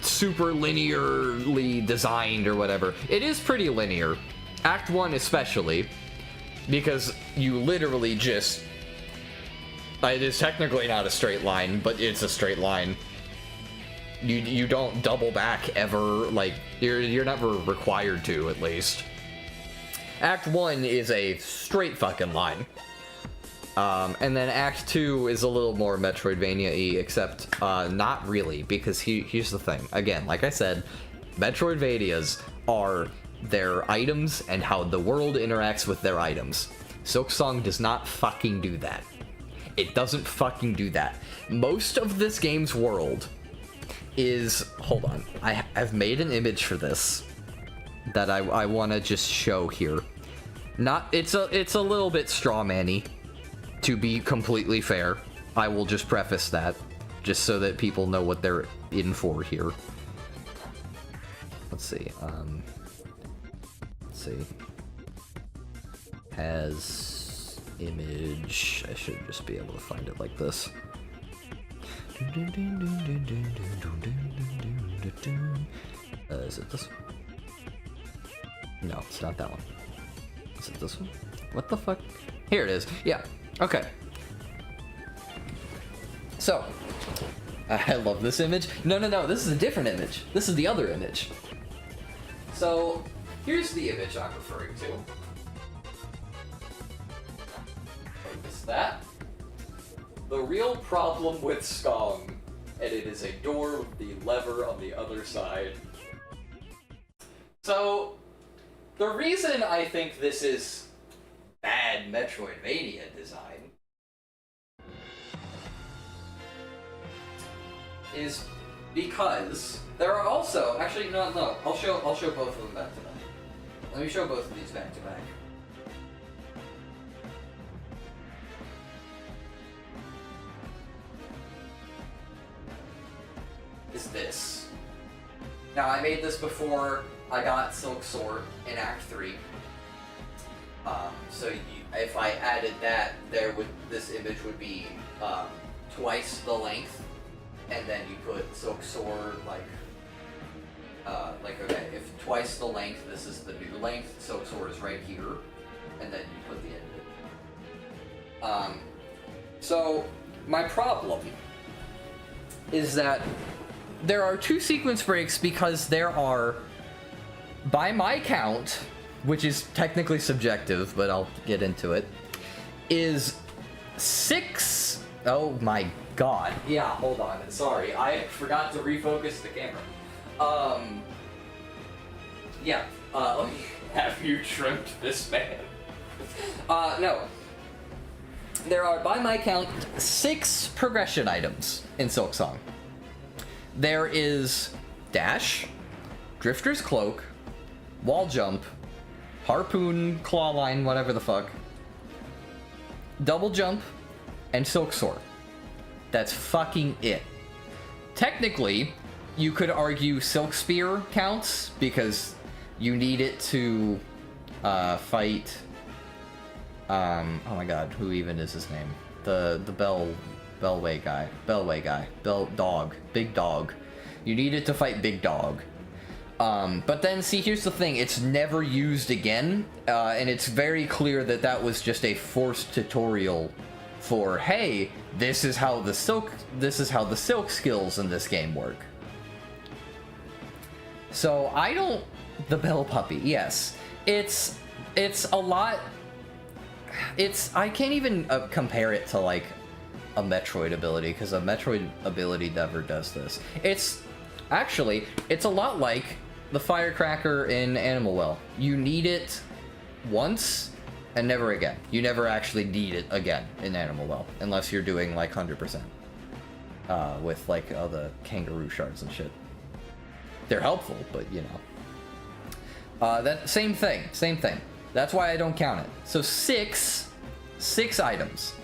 super linearly designed or whatever. It is pretty linear. Act 1 especially, because you literally just... It is technically not a straight line, but it's a straight line. You don't double back ever, like, you're never required to, at least. Act 1 is a straight fucking line. And then Act 2 is a little more Metroidvania-y, except not really, because here's the thing. Again, like I said, Metroidvanias are their items and how the world interacts with their items. SilkSHAW does not fucking do that. It doesn't fucking do that. Most of this game's world is... Hold on. I've made an image for this that I want to just show here. It's a little bit straw-man-y, to be completely fair. I will just preface that, just so that people know what they're in for here. Let's see. Let's see. Has image. I should just be able to find it like this. Is it this one? No, it's not that one. Is it this one? What the fuck? Here it is. Yeah. Okay. So, I love this image. No, this is a different image. This is the other image. So, here's the image I'm referring to. Focus that. The real problem with Skong, and it is a door with the lever on the other side. So, the reason I think this is bad Metroidvania design is because there are also no. I'll show both of them back to back. Let me show both of these back to back. Is this. Now I made this before I got SilkSHAW in Act 3. So if I added that, this image would be twice the length, and then you put SilkSHAW okay, if twice the length, this is the new length, SilkSHAW is right here, and then you put the end of it. So my problem is that there are 2 sequence breaks because there are, by my count, which is technically subjective, but I'll get into it, is 6... Oh my god. Yeah, hold on. Sorry, I forgot to refocus the camera. Have you trimmed this man? No. There are, by my count, 6 progression items in SilkSHAW. There is dash, drifter's cloak, wall jump, harpoon, claw line, whatever the fuck, double jump, and SilkSHAW. That's fucking it. Technically, you could argue Silk Spear counts because you need it to fight. Oh my god, who even is his name? The Bellway guy, Big Dog. You need it to fight Big Dog. But then, see, here's the thing: it's never used again, and it's very clear that that was just a forced tutorial for, hey, this is how the silk skills in this game work. So the Bell Puppy, yes, it's a lot. I can't even compare it to like a Metroid ability, because a Metroid ability never does this. It's a lot like the firecracker in Animal Well. You need it once and never again. You never actually need it again in Animal Well, unless you're doing like 100% with like all the kangaroo shards and shit. They're helpful, but you know. That same thing. That's why I don't count it. So six items.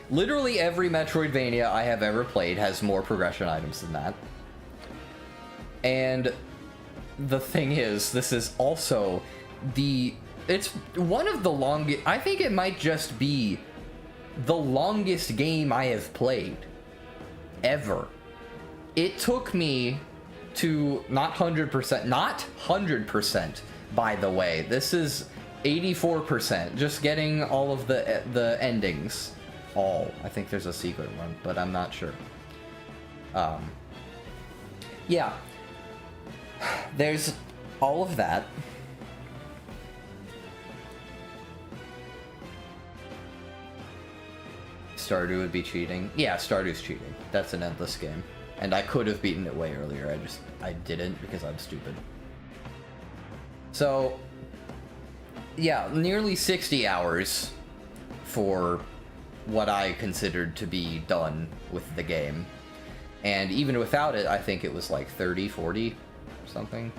Literally every Metroidvania I have ever played has more progression items than that. And the thing is, this is also it's one of the longest, I think it might just be the longest game I have played ever. It took me to not 100%, by the way. This is 84%, just getting all of the endings. I think there's a secret one, but I'm not sure. Yeah. There's all of that. Stardew would be cheating. Yeah, Stardew's cheating. That's an endless game. And I could have beaten it way earlier. I didn't because I'm stupid. So, yeah, nearly 60 hours for what I considered to be done with the game. And even without it, I think it was like 30, 40, or something.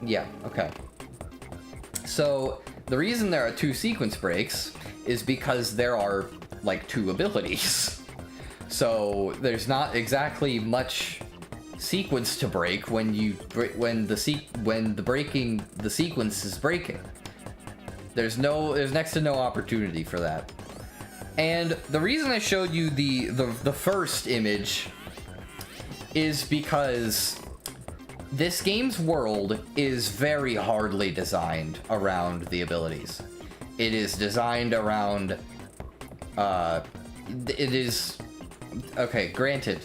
Yeah, okay. So, the reason there are 2 sequence breaks is because there are, like, 2 abilities. So, there's not exactly much sequence to break when the sequence is breaking. There's next to no opportunity for that. And the reason I showed you the first image is because this game's world is very hardly designed around the abilities. It is designed around, it is, okay, granted,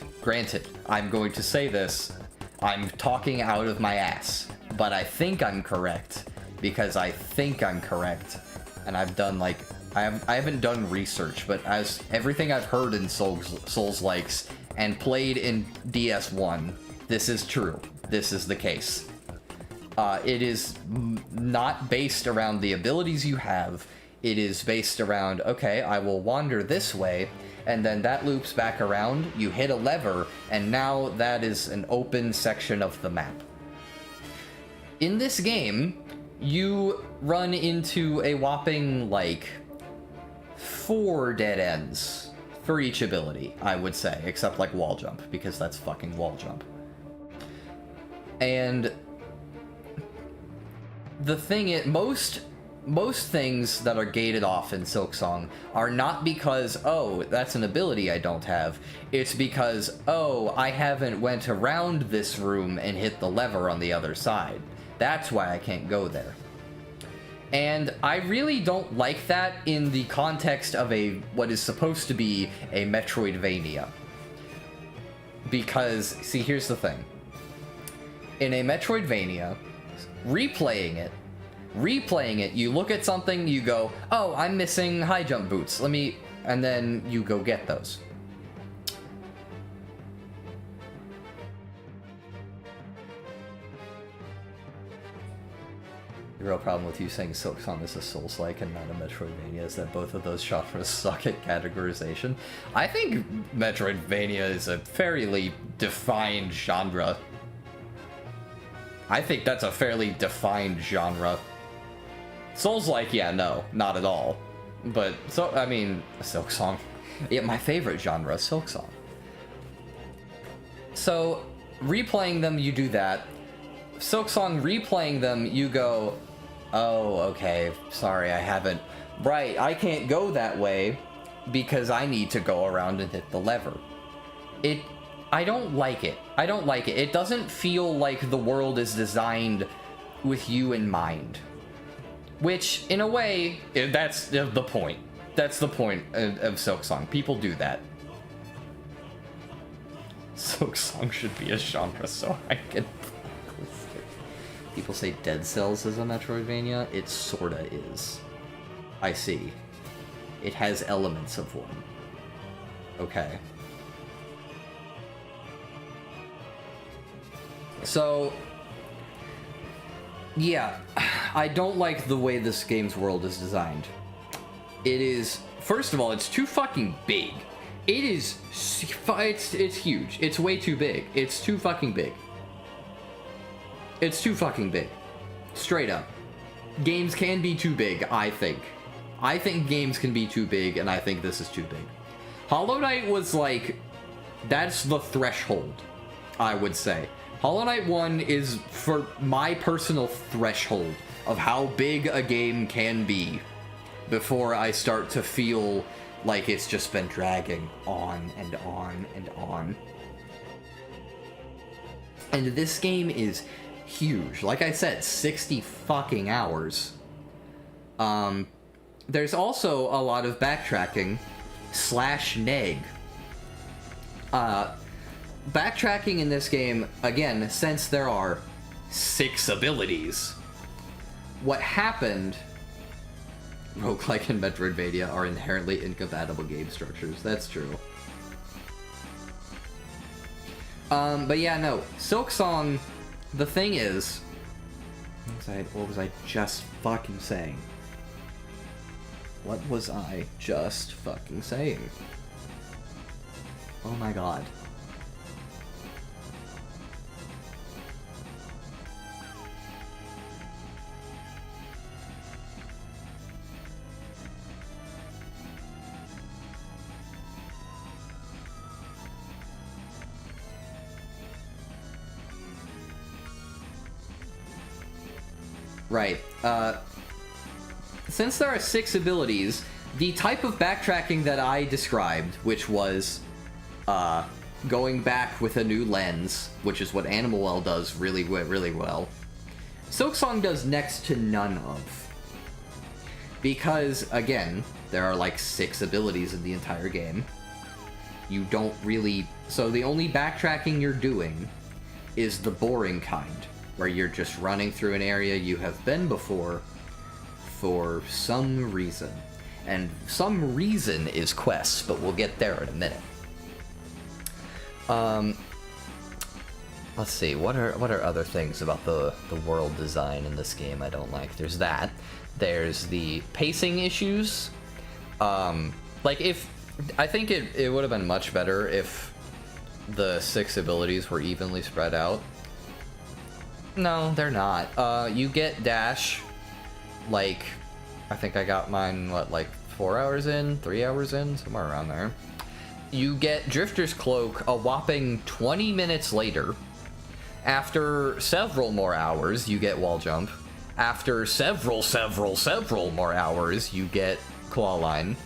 I'm going to say this, I'm talking out of my ass, but I think I'm correct, because I think I'm correct, and I've done, like, I haven't done research, but as everything I've heard in Souls-likes and played in DS1, this is true. This is the case. It is not based around the abilities you have. It is based around, okay, I will wander this way, and then that loops back around, you hit a lever, and now that is an open section of the map. In this game, you run into a whopping, like, 4 dead ends for each ability, I would say, except, like, wall jump, because that's fucking wall jump. And the thing is, most things that are gated off in SilkSHAW are not because, oh, that's an ability I don't have. It's because, oh, I haven't went around this room and hit the lever on the other side. That's why I can't go there. And I really don't like that in the context of what is supposed to be a Metroidvania. Because, see, here's the thing. In a Metroidvania, replaying it, you look at something, you go, oh, I'm missing high jump boots, and then you go get those. The real problem with you saying SilkSHAW is a Souls-like and not a Metroidvania is that both of those genres suck at categorization. I think Metroidvania is a fairly defined genre. I think that's a fairly defined genre. Souls-like, yeah, no, not at all. But, I mean, SilkSHAW. Yeah, my favorite genre, SilkSHAW. So, replaying them, you do that. SilkSHAW, replaying them, you go, oh, okay, sorry, I haven't. Right, I can't go that way because I need to go around and hit the lever. I don't like it. I don't like it. It doesn't feel like the world is designed with you in mind. Which, in a way, that's the point. That's the point of SilkSHAW. People do that. SilkSHAW should be a genre so I can... People say Dead Cells is a Metroidvania. It sorta is. I see. It has elements of one. Okay. So, yeah, I don't like the way this game's world is designed. It is, first of all, it's too fucking big. It is, it's huge. It's way too big. It's too fucking big. It's too fucking big. Straight up. Games can be too big, I think. I think games can be too big, and I think this is too big. Hollow Knight was like, that's the threshold, I would say. Hollow Knight 1 is, for my personal threshold of how big a game can be before I start to feel like it's just been dragging on and on and on. And this game is huge. Like I said, 60 fucking hours. There's also a lot of backtracking / neg. Backtracking in this game, again, since there are 6 abilities, what happened... Roguelike and Metroidvania are inherently incompatible game structures. That's true. But yeah, no. SilkSHAW, the thing is... What was I just fucking saying? What was I just fucking saying? Oh my god. Right. Since there are 6 abilities, the type of backtracking that I described, which was, going back with a new lens, which is what Animal Well does really well, SilkSHAW does next to none of. Because, again, there are like 6 abilities in the entire game. You don't really... So the only backtracking you're doing is the boring kind, where you're just running through an area you have been before for some reason. And some reason is quests, but we'll get there in a minute. Let's see, what are other things about the world design in this game I don't like? There's that. There's the pacing issues. Like, I think it would have been much better if the 6 abilities were evenly spread out. No, they're not. You get dash, like, I think I got mine, what, like 4 hours in, 3 hours in, somewhere around there. You get Drifter's Cloak a whopping 20 minutes later. After several more hours, you get Wall Jump. After several more hours, you get Clawline.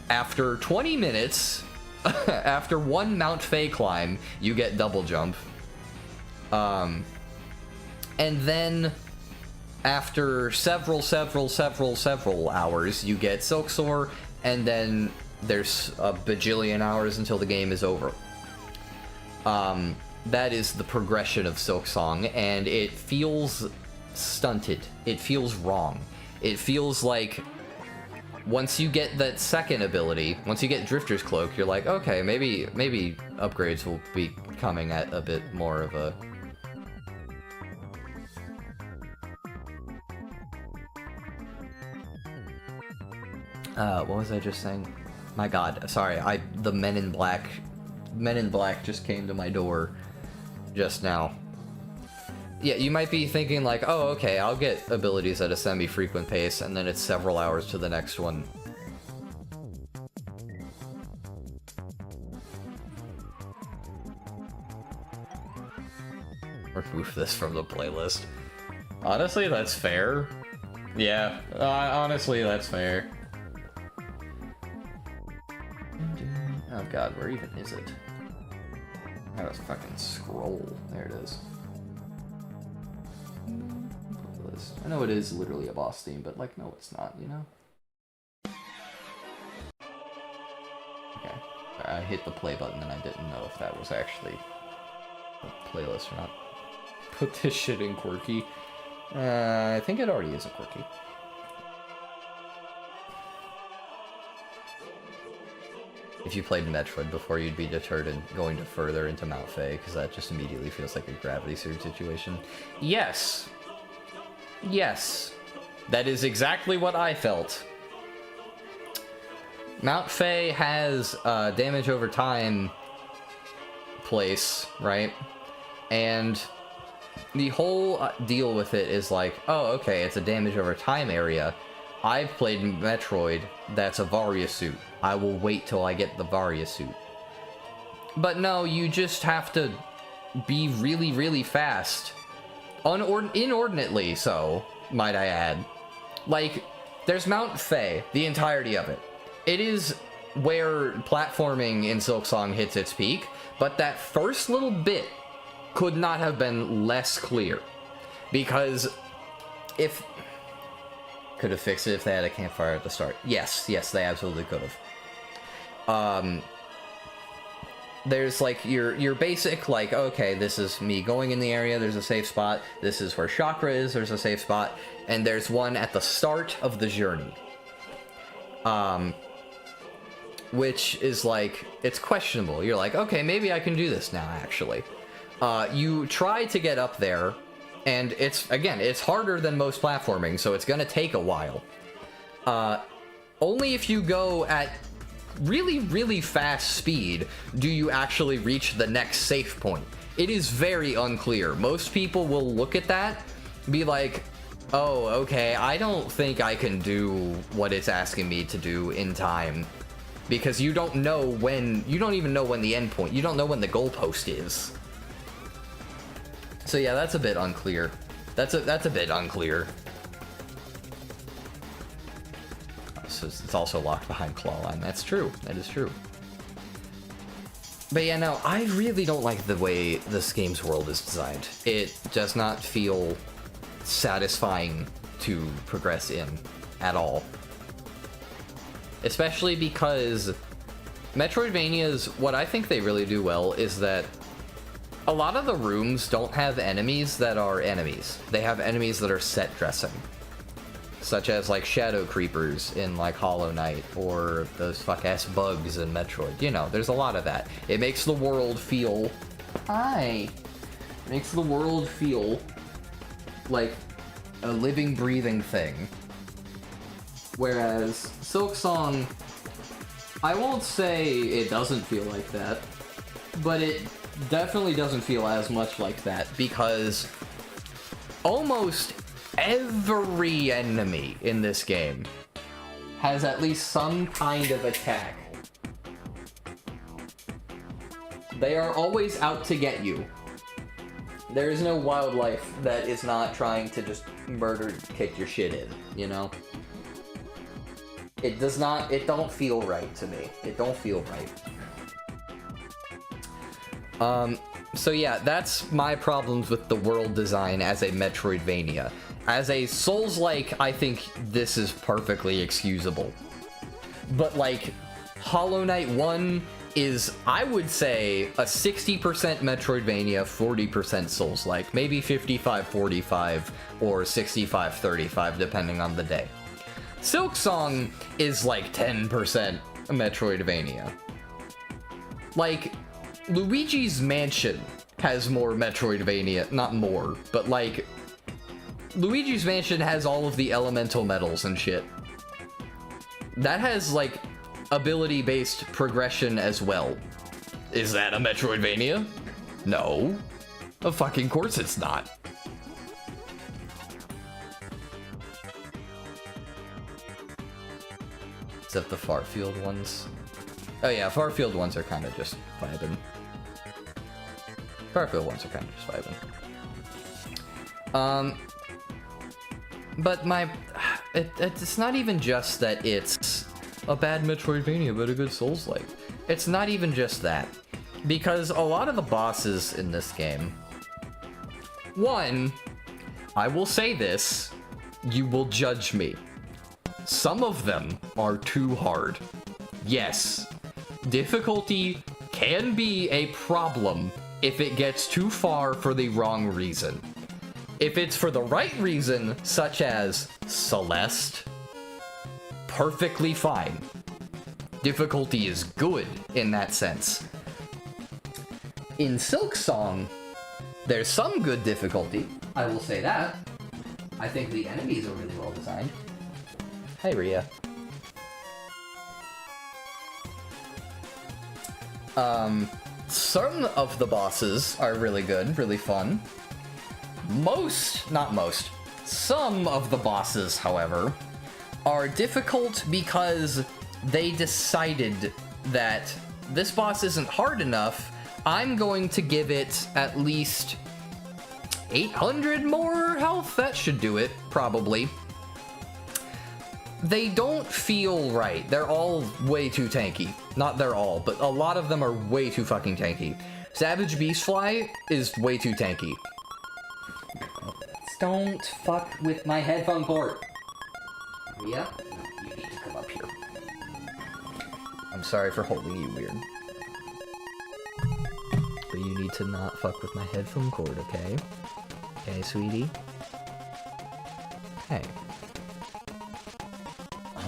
After 20 minutes, after 1 Mount Fay climb, you get Double Jump. And then after several hours, you get SilkSHAW, and then there's a bajillion hours until the game is over. That is the progression of SilkSHAW, and it feels stunted. It feels wrong. It feels like once you get that second ability, once you get Drifter's Cloak, you're like, okay, maybe upgrades will be coming at a bit more of a... what was I just saying? My god, sorry, the Men in Black just came to my door just now. Yeah, you might be thinking like, oh, okay, I'll get abilities at a semi-frequent pace, and then it's several hours to the next one. Remove this from the playlist. Honestly, that's fair. Yeah, honestly, that's fair. Oh god, where even is it? I gotta fucking scroll. There it is. I know it is literally a boss theme, but like, no, it's not, you know? Okay. I hit the play button and I didn't know if that was actually a playlist or not. Put this shit in Quirky. I think it already is a Quirky. If you played Metroid before, you'd be deterred in going to further into Mount Fay, because that just immediately feels like a Gravity Surge situation. Yes! Yes! That is exactly what I felt. Mount Fay has damage over time place, right? And the whole deal with it is like, oh, okay, it's a damage over time area. I've played Metroid, that's a Varia suit. I will wait till I get the Varia suit. But no, you just have to be really, really fast. Inordinately so, might I add. Like, there's Mount Fay, the entirety of it. It is where platforming in SilkSHAW hits its peak, but that first little bit could not have been less clear. Because if... Could have fixed it if they had a campfire at the start. Yes, they absolutely could have. There's like your basic, like, okay, this is me going in the area, there's a safe spot, this is where Chakra is, there's a safe spot, and there's one at the start of the journey. Which is like, it's questionable. You're like, okay, maybe I can do this now, actually. You try to get up there, and it's harder than most platforming, so it's gonna take a while. Only if you go at really, really fast speed do you actually reach the next safe point. It is very unclear. Most people will look at that, be like, oh, okay, I don't think I can do what it's asking me to do in time. Because you don't know when, you don't even know when the end point, you don't know when the goalpost is. So yeah, that's a bit unclear. That's a bit unclear. So it's also locked behind Clawline. That's true. That is true. But yeah, no, I really don't like the way this game's world is designed. It does not feel satisfying to progress in at all. Especially because Metroidvanias, what I think they really do well is that a lot of the rooms don't have enemies that are enemies. They have enemies that are set dressing. Such as, like, shadow creepers in, like, Hollow Knight, or those fuck-ass bugs in Metroid. You know, there's a lot of that. It makes the world feel... Hi! Makes the world feel like a living, breathing thing. Whereas SilkSHAW, I won't say it doesn't feel like that, but it definitely doesn't feel as much like that, because almost every enemy in this game has at least some kind of attack. They are always out to get you. There is no wildlife that is not trying to just murder, kick your shit in, you know? It don't feel right to me. It don't feel right. So yeah, that's my problems with the world design as a Metroidvania. As a Souls-like, I think this is perfectly excusable. But like, Hollow Knight 1 is, I would say, a 60% Metroidvania, 40% Souls-like. Maybe 55-45 or 65-35, depending on the day. SilkSHAW is like 10% Metroidvania. Like, Luigi's Mansion has more Metroidvania, not more, but like, Luigi's Mansion has all of the elemental metals and shit. That has like ability-based progression as well. Is that a Metroidvania? No. Of fucking course it's not. Except the Farfield ones. Oh yeah, Farfield ones are kind of just vibing. Farfield ones are kind of just vibing. But it's not even just that it's a bad Metroidvania, but a good Souls-like. It's not even just that. Because a lot of the bosses in this game... One, I will say this, you will judge me. Some of them are too hard. Yes, difficulty can be a problem if it gets too far for the wrong reason. If it's for the right reason, such as Celeste, perfectly fine. Difficulty is good in that sense. In SilkSHAW, there's some good difficulty, I will say that. I think the enemies are really well designed. Hey, Rhea. Some of the bosses are really good, really fun. Some of the bosses, however, are difficult because they decided that this boss isn't hard enough. I'm going to give it at least 800 more health. That should do it, probably. They don't feel right. They're all way too tanky. Not they're all, but a lot of them are way too fucking tanky. Savage Beastfly is way too tanky. Don't fuck with my headphone cord. Yeah? No, you need to come up here. I'm sorry for holding you weird. But you need to not fuck with my headphone cord, okay? Okay, sweetie? Okay.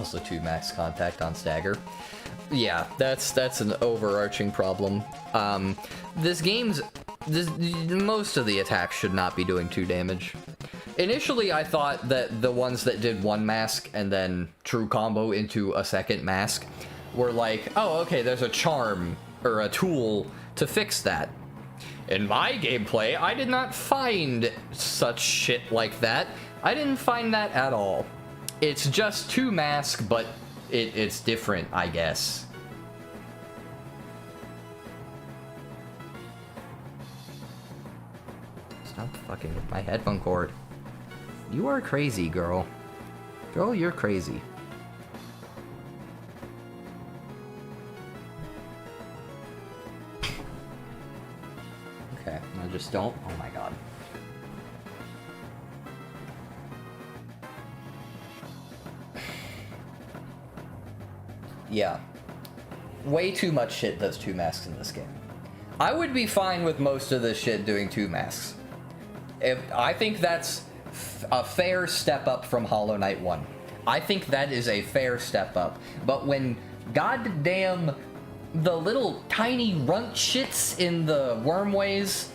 Also 2 max contact on stagger. Yeah, that's an overarching problem. Most of the attacks should not be doing 2 damage. Initially, I thought that the ones that did 1 mask and then true combo into a second mask were like, oh, okay, there's a charm or a tool to fix that. In my gameplay, I did not find such shit like that. I didn't find that at all. It's just 2 mask, but it's different, I guess. Stop fucking with my headphone cord. You are crazy, girl. Girl, you're crazy. just don't. Oh my god. Yeah. Way too much shit does 2 masks in this game. I would be fine with most of this shit doing 2 masks. I think that's a fair step up from Hollow Knight 1. I think that is a fair step up. But when goddamn the little tiny runt shits in the wormways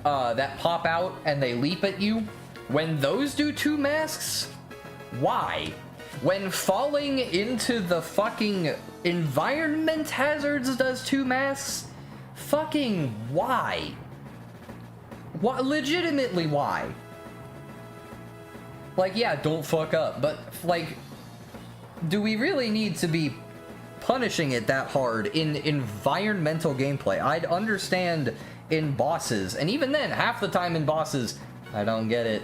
that pop out and they leap at you, when those do 2 masks, why? When falling into the fucking environment hazards does 2 masks, fucking why? What? Legitimately, why? Like, yeah, don't fuck up, but, like, do we really need to be punishing it that hard in environmental gameplay? I'd understand in bosses, and even then, half the time in bosses, I don't get it.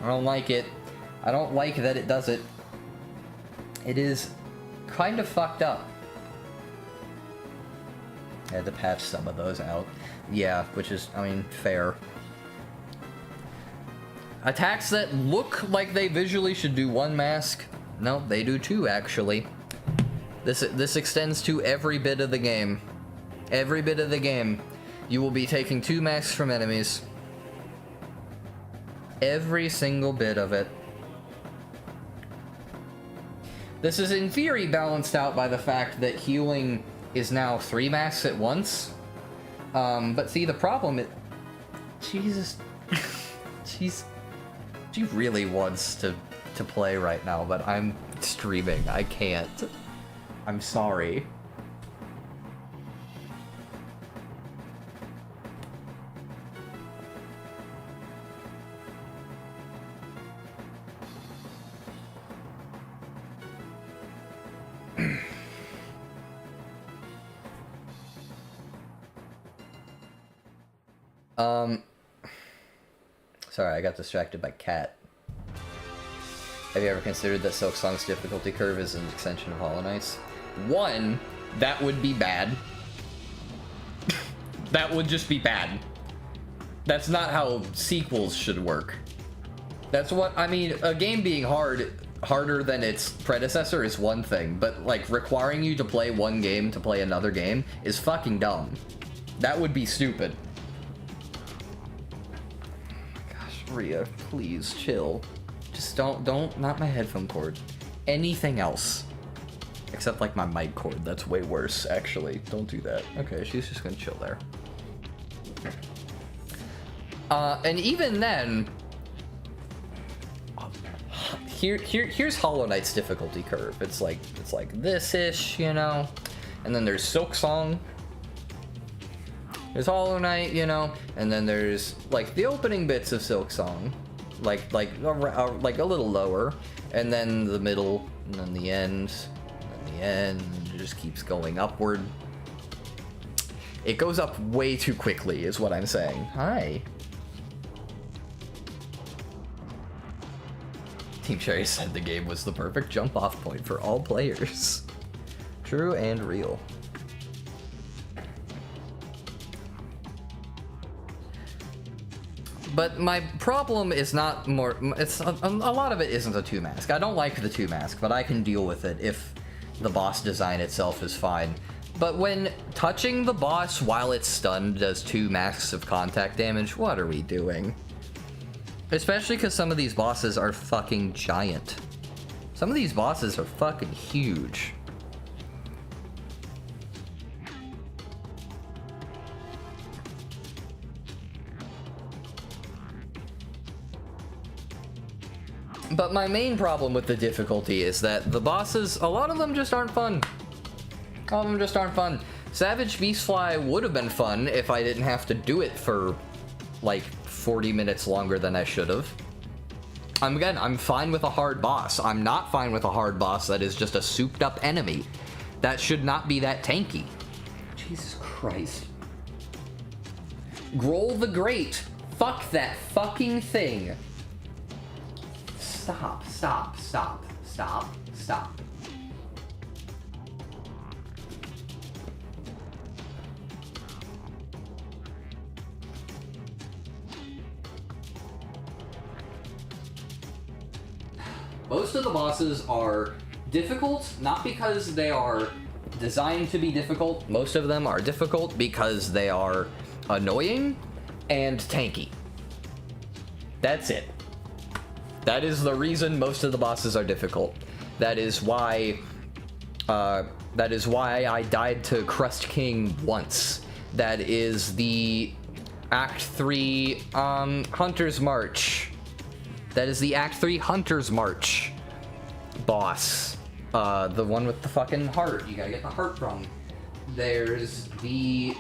I don't like it. I don't like that it does it. It is kind of fucked up. I had to patch some of those out. Yeah, which is, I mean, fair. Attacks that look like they visually should do 1 mask. No, they do 2, actually. This extends to every bit of the game. Every bit of the game. You will be taking 2 masks from enemies. Every single bit of it. This is in theory balanced out by the fact that healing is now 3 masks at once. But see, the problem is... Jesus. She really wants to play right now, but I'm streaming. I can't. I'm sorry. Sorry, I got distracted by Cat. Have you ever considered that SilkSHAW's difficulty curve is an extension of Hollow Knight's? 1, that would be bad. That would just be bad. That's not how sequels should work. That's what, I mean, a game being harder than its predecessor is one thing, but, like, requiring you to play one game to play another game is fucking dumb. That would be stupid. Rhea, please chill. Just don't, not my headphone cord. Anything else. Except like my mic cord, that's way worse, actually. Don't do that. Okay, she's just gonna chill there. And even then, here's Hollow Knight's difficulty curve. It's like this-ish, you know? And then there's SilkSHAW. There's Hollow Knight, you know, and then there's like the opening bits of SilkSHAW, like a little lower, and then the middle, and then the end, and then the end. It just keeps going upward. It goes up way too quickly, is what I'm saying. Hi. Team Sherry said the game was the perfect jump-off point for all players. True and real. But my problem is not more, it's a lot of it isn't a 2 mask. I don't like the 2 mask, but I can deal with it if the boss design itself is fine. But when touching the boss while it's stunned does 2 masks of contact damage, what are we doing? Especially because some of these bosses are fucking giant. Some of these bosses are fucking huge. But my main problem with the difficulty is that the bosses, a lot of them just aren't fun. All of them just aren't fun. Savage Beastfly would have been fun if I didn't have to do it for, like, 40 minutes longer than I should have. I'm fine with a hard boss. I'm not fine with a hard boss that is just a souped up enemy. That should not be that tanky. Jesus Christ. Grohl the Great. Fuck that fucking thing. Stop, stop, stop, stop, stop. Most of the bosses are difficult, not because they are designed to be difficult. Most of them are difficult because they are annoying and tanky. That's it. That is the reason most of the bosses are difficult. That is why I died to Crust King once. That is the Act 3 Hunter's March. That is the Act 3 Hunter's March boss. The one with the fucking heart. You gotta get the heart from. There's the...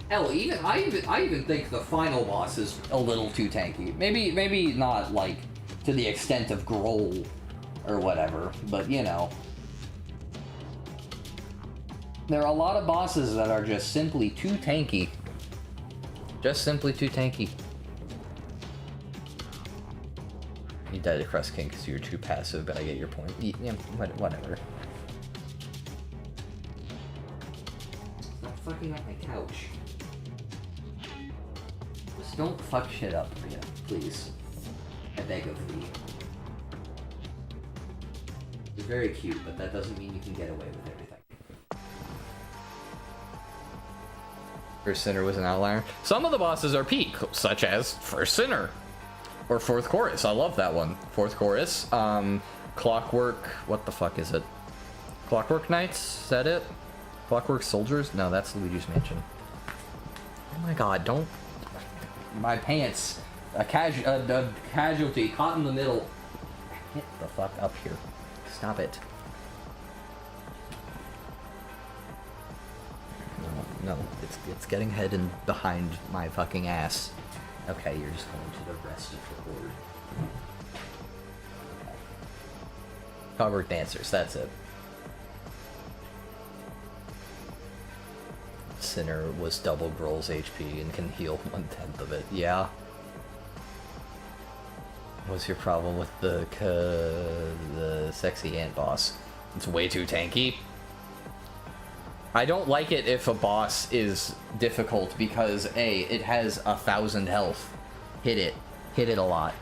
Hell, I even think the final boss is a little too tanky. Maybe not like to the extent of Grohl or whatever, but you know. There are a lot of bosses that are just simply too tanky. Just simply too tanky. You died to Crust King because you were too passive, but I get your point. Yeah, whatever. Stop fucking up my couch. Just don't fuck shit up, Rhea, please. I beg of thee. You're very cute, but that doesn't mean you can get away with everything. First Sinner was an outlier. Some of the bosses are peak, such as First Sinner. Or Fourth Chorus, I love that one. Fourth Chorus, Clockwork, what the fuck is it? Clockwork Knights, is that it? Clockwork Soldiers? No, that's Luigi's Mansion. Oh my god, don't... My pants. A casualty caught in the middle. Get the fuck up here. Stop it. No, it's getting head and behind my fucking ass. Okay, you're just going to the rest of the board. Okay. Clockwork Dancers, that's it. Sinner was double Grohl's HP and can heal 1/10 of it. Yeah. What's your problem with the sexy ant boss? It's way too tanky. I don't like it if a boss is difficult because A, it has 1,000 health. Hit it. Hit it a lot.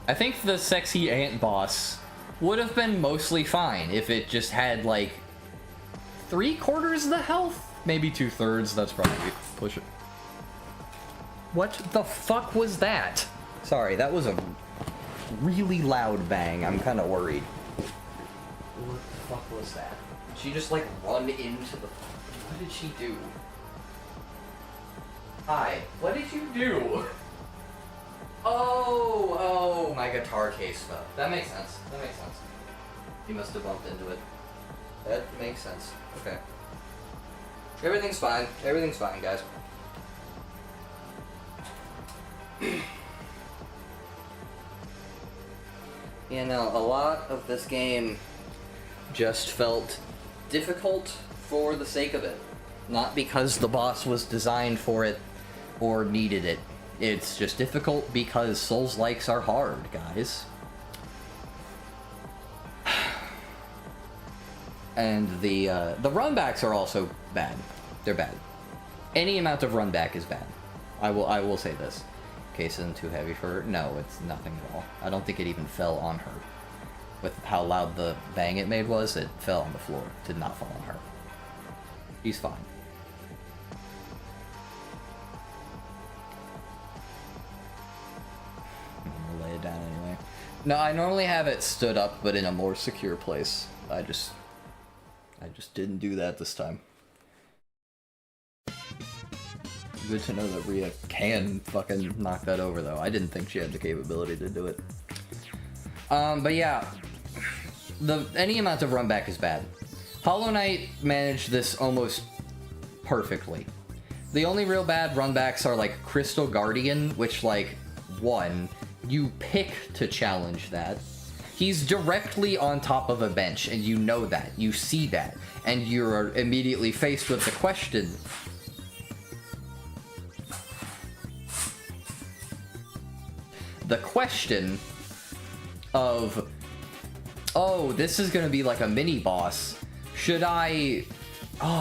I think the sexy ant boss would have been mostly fine if it just had like 3/4 the health? Maybe 2/3, that's probably push it. What the fuck was that? Sorry, that was a really loud bang. I'm kind of worried. What the fuck was that? Did she just like run into the... What did she do? Hi, what did you do? Oh, my guitar case fell. That makes sense. That makes sense. You must have bumped into it. That makes sense. Okay. Everything's fine. Everything's fine, guys. You know, a lot of this game just felt difficult for the sake of it. Not because the boss was designed for it or needed it. It's just difficult because Souls-likes are hard, guys. And the runbacks are also bad. They're bad. Any amount of runback is bad. I will say this. Case isn't too heavy for her. No, it's nothing at all. I don't think it even fell on her. With how loud the bang it made was, it fell on the floor. It did not fall on her. She's fine. I'm gonna lay it down anyway. No, I normally have it stood up, but in a more secure place. I just didn't do that this time. Good to know that Rhea can fucking knock that over, though. I didn't think she had the capability to do it. But yeah, any amount of runback is bad. Hollow Knight managed this almost perfectly. The only real bad runbacks are like Crystal Guardian, which like, one, you pick to challenge that. He's directly on top of a bench, and you know that. You see that. And you're immediately faced with the question... The question of, oh, this is gonna be like a mini boss. Should I,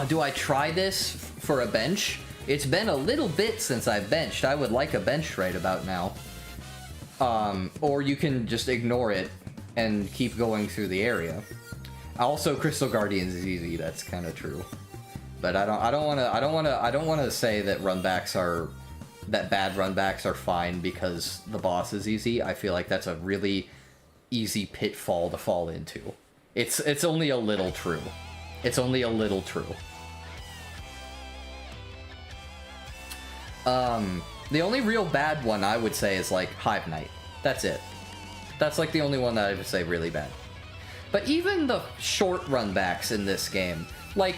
do I try this for a bench? It's been a little bit since I've benched. I would like a bench right about now. Or you can just ignore it and keep going through the area. Also, Crystal Guardians is easy. That's kind of true. But I don't want to say that bad runbacks are fine because the boss is easy. I feel like that's a really easy pitfall to fall into. It's only a little true. It's only a little true. The only real bad one I would say is like Hive Knight. That's it. That's like the only one that I would say really bad. But even the short runbacks in this game, like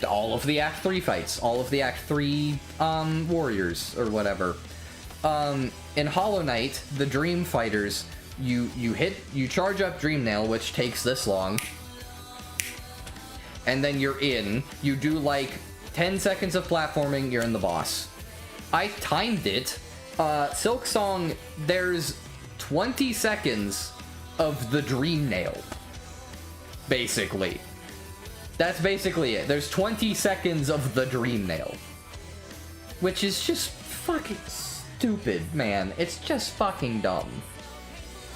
all of the Act 3 fights, all of the Act 3 warriors or whatever. In Hollow Knight, the Dream Fighters, you charge up Dream Nail, which takes this long, and then you're in. You do like 10 seconds of platforming, you're in the boss. I timed it. SilkSHAW, there's 20 seconds of the Dream Nail. Basically. That's basically it. There's 20 seconds of the Dream Nail. Which is just fucking stupid, man. It's just fucking dumb.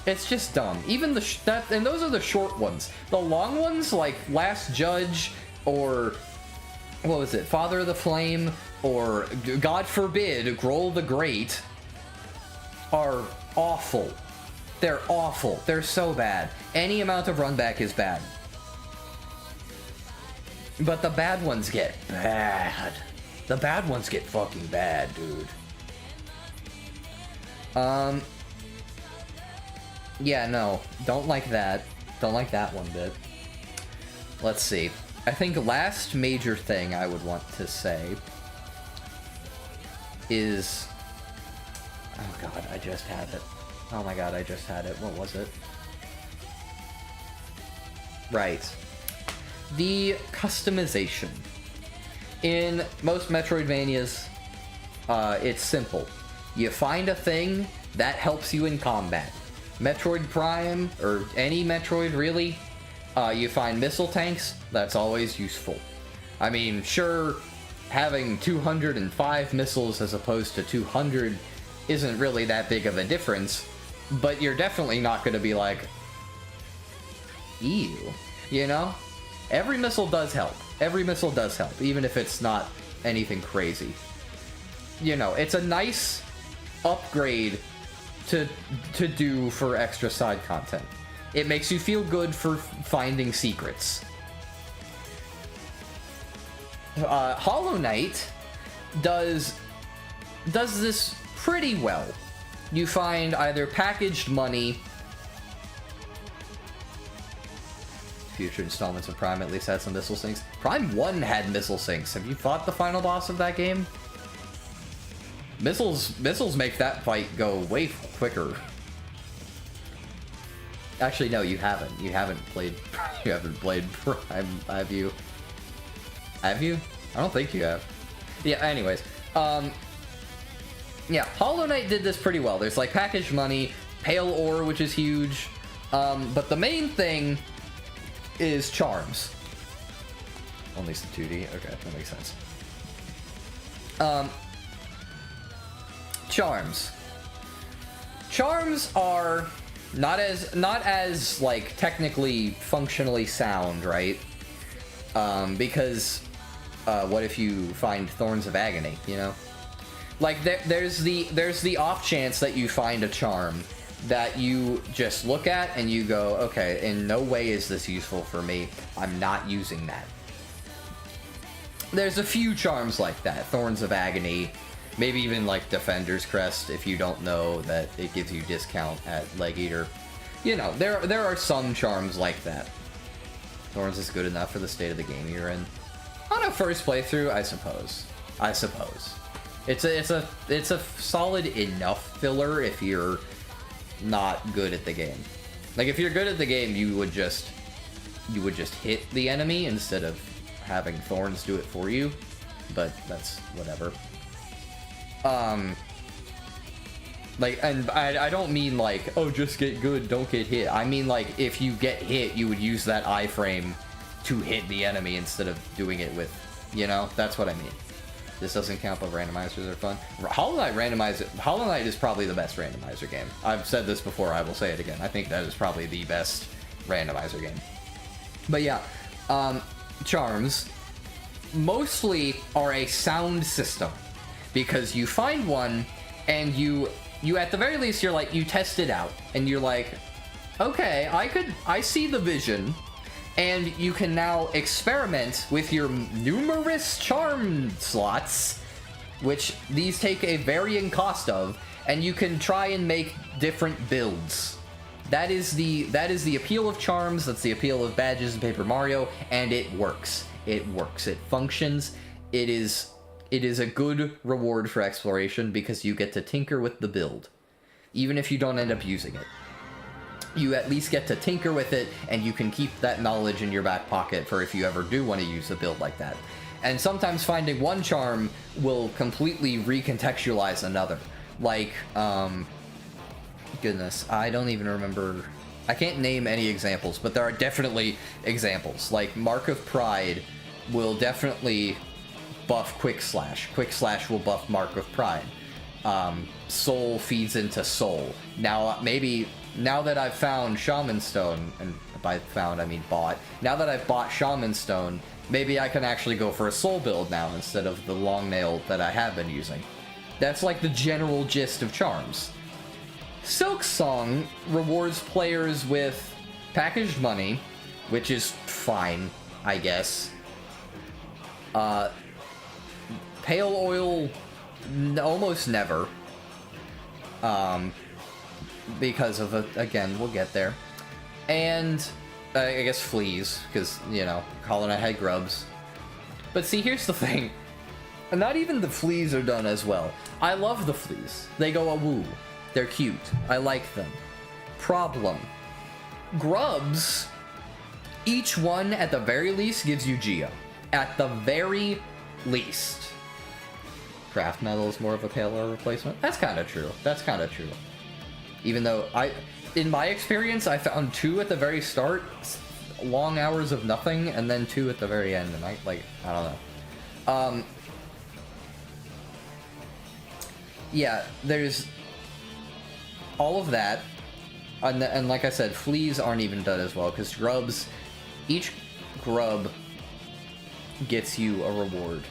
It's just dumb. Even and those are the short ones. The long ones, like Last Judge, or what was it, Father of the Flame, or God forbid, Grohl the Great, are awful. They're awful. They're so bad. Any amount of runback is bad. But the bad ones get bad. The bad ones get fucking bad, dude. Yeah, no. Don't like that. Don't like that one bit. Let's see. I think last major thing I would want to say is... Oh god, I just had it. Oh my god, I just had it. What was it? Right. The customization. In most Metroidvanias, it's simple. You find a thing that helps you in combat. Metroid Prime, or any Metroid really, you find missile tanks, that's always useful. I mean, sure, having 205 missiles as opposed to 200 isn't really that big of a difference, but you're definitely not going to be like, ew, you know? Every missile does help. Every missile does help, even if it's not anything crazy. You know, it's a nice upgrade to do for extra side content. It makes you feel good for finding secrets. Hollow Knight does this pretty well. You find either packaged money. Future installments of Prime at least had some missile sinks. Prime 1 had missile sinks. Have you fought the final boss of that game? Missiles make that fight go way quicker. Actually, no, you haven't. You haven't played Prime, have you? Have you? I don't think you have. Yeah, anyways. Yeah, Hollow Knight did this pretty well. There's like packaged money, Pale Ore, which is huge. But the main thing is charms. Only some 2D? Okay, that makes sense. Charms. Charms are not as like technically functionally sound, right? Because what if you find Thorns of Agony, you know? Like there's the off chance that you find a charm that you just look at and you go, okay, in no way is this useful for me. I'm not using that. There's a few charms like that. Thorns of Agony, maybe even like Defender's Crest if you don't know that it gives you discount at Leg Eater. You know, there are some charms like that. Thorns is good enough for the state of the game you're in. On a first playthrough, I suppose. It's a solid enough filler if you're not good at the game. Like if you're good at the game, you would just hit the enemy instead of having Thorns do it for you. But that's whatever. Like, and I don't mean like, oh, just get good, don't get hit. I mean like, if you get hit, you would use that iframe to hit the enemy instead of doing it with, you know? That's what I mean. This doesn't count, but randomizers are fun. Hollow Knight is probably the best randomizer game. I've said this before, I will say it again. I think that is probably the best randomizer game. But yeah, charms mostly are a sound system, because you find one and you at the very least, you're like, you test it out and you're like, okay, I see the vision, and you can now experiment with your numerous charm slots, which these take a varying cost of, and you can try and make different builds. That is the appeal of charms, that's the appeal of badges in Paper Mario, and it works. It works. It functions. It is a good reward for exploration because you get to tinker with the build. Even if you don't end up using it, you at least get to tinker with it, and you can keep that knowledge in your back pocket for if you ever do want to use a build like that. And sometimes finding one charm will completely recontextualize another. Like, goodness, I don't even remember. I can't name any examples, but there are definitely examples. Like, Mark of Pride will definitely buff Quick Slash. Quick Slash will buff Mark of Pride. Soul feeds into Soul. Now, maybe, now that I've found Shaman Stone, and by found I mean bought, now that I've bought Shaman Stone, maybe I can actually go for a Soul build now instead of the long nail that I have been using. That's like the general gist of charms. SilkSHAW rewards players with packaged money, which is fine, I guess. Pale oil, almost never. Because of, again, we'll get there. And, I guess fleas, because, you know, Hollow Knight had grubs. But see, here's the thing. Not even the fleas are done as well. I love the fleas. They go a-woo. They're cute. I like them. Problem. Grubs, each one at the very least gives you Geo. At the very least. Craft metal is more of a pale ore replacement. That's kind of true. That's kind of true. Even though in my experience, I found 2 at the very start, long hours of nothing, and then 2 at the very end, and I don't know. Yeah, there's all of that, and like I said, fleas aren't even done as well, because grubs, each grub gets you a reward.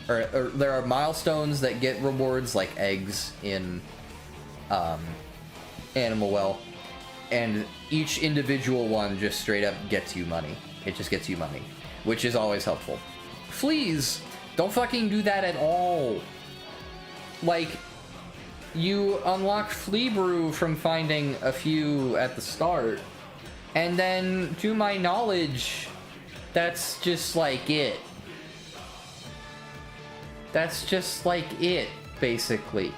Or there are milestones that get rewards, like eggs in Animal Well, and each individual one just straight up gets you money. It just gets you money, which is always helpful. Fleas don't fucking do that at all. Like, you unlock Flea Brew from finding a few at the start, and then, to my knowledge, that's just like it. That's just like it, basically.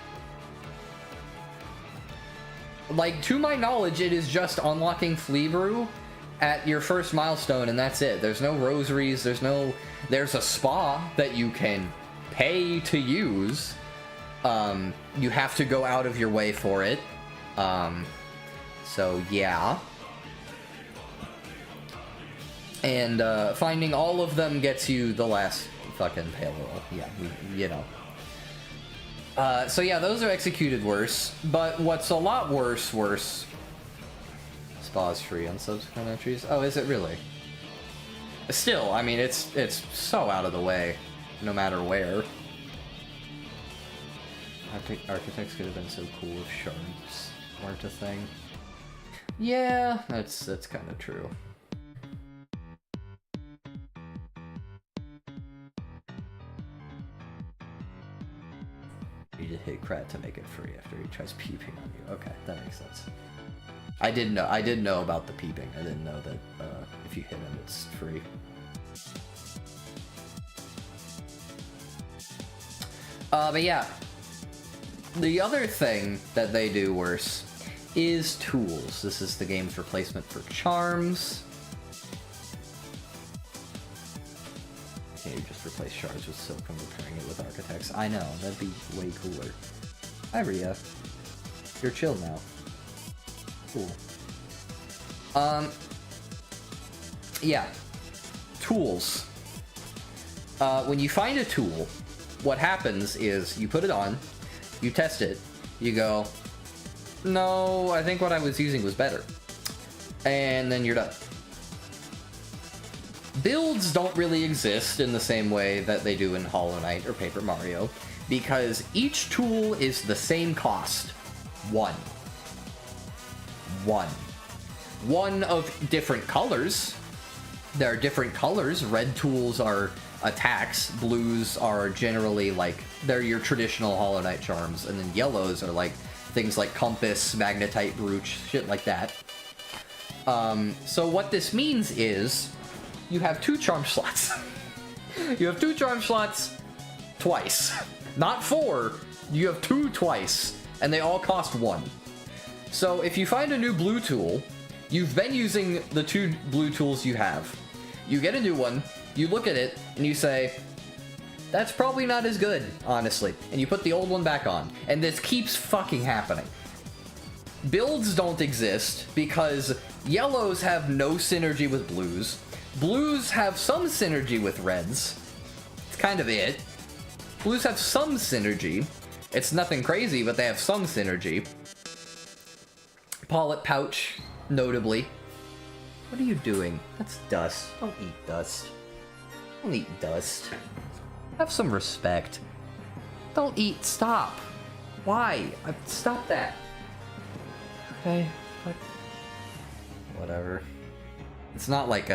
Like, to my knowledge, it is just unlocking Flea Brew at your first milestone, and that's it. There's no rosaries, there's a spa that you can pay to use. You have to go out of your way for it. So yeah. And, finding all of them gets you the last fucking pale roll. Yeah, you know. So yeah, those are executed worse, but what's a lot worse, spa's free on subsequent entries. Oh, is it really? Still, I mean, it's so out of the way, no matter where. Architects could have been so cool if shards weren't a thing. Yeah, that's kind of true. You just hit Krat to make it free after he tries peeping on you. Okay, that makes sense. I did know about the peeping. I didn't know that if you hit him, it's free. But yeah, the other thing that they do worse is tools. This is the game's replacement for charms. Okay, you just replace shards with silk and repairing it with architects. I know, that'd be way cooler. Hi, Rhea. You're chill now. Cool. Yeah. Tools. When you find a tool, what happens is you put it on, you test it, you go, no, I think what I was using was better. And then you're done. Builds don't really exist in the same way that they do in Hollow Knight or Paper Mario, because each tool is the same cost. One of different colors. There are different colors. Red tools are attacks, blues are generally like, they're your traditional Hollow Knight charms, and then yellows are like things like compass, magnetite brooch, shit like that. So what this means is you have 2 charm slots. You have 2 charm slots twice. Not 4, you have 2 twice, and they all cost 1. So if you find a new blue tool, you've been using the 2 blue tools you have. You get a new one, you look at it, and you say, that's probably not as good, honestly. And you put the old one back on. And this keeps fucking happening. Builds don't exist because yellows have no synergy with blues. Blues have some synergy with reds. It's kind of it. Blues have some synergy. It's nothing crazy, but they have some synergy. Pollet pouch, notably. What are you doing? That's dust. Don't eat dust. Don't eat dust. Have some respect. Don't eat. Stop. Why? Stop that. Okay. Whatever. It's not like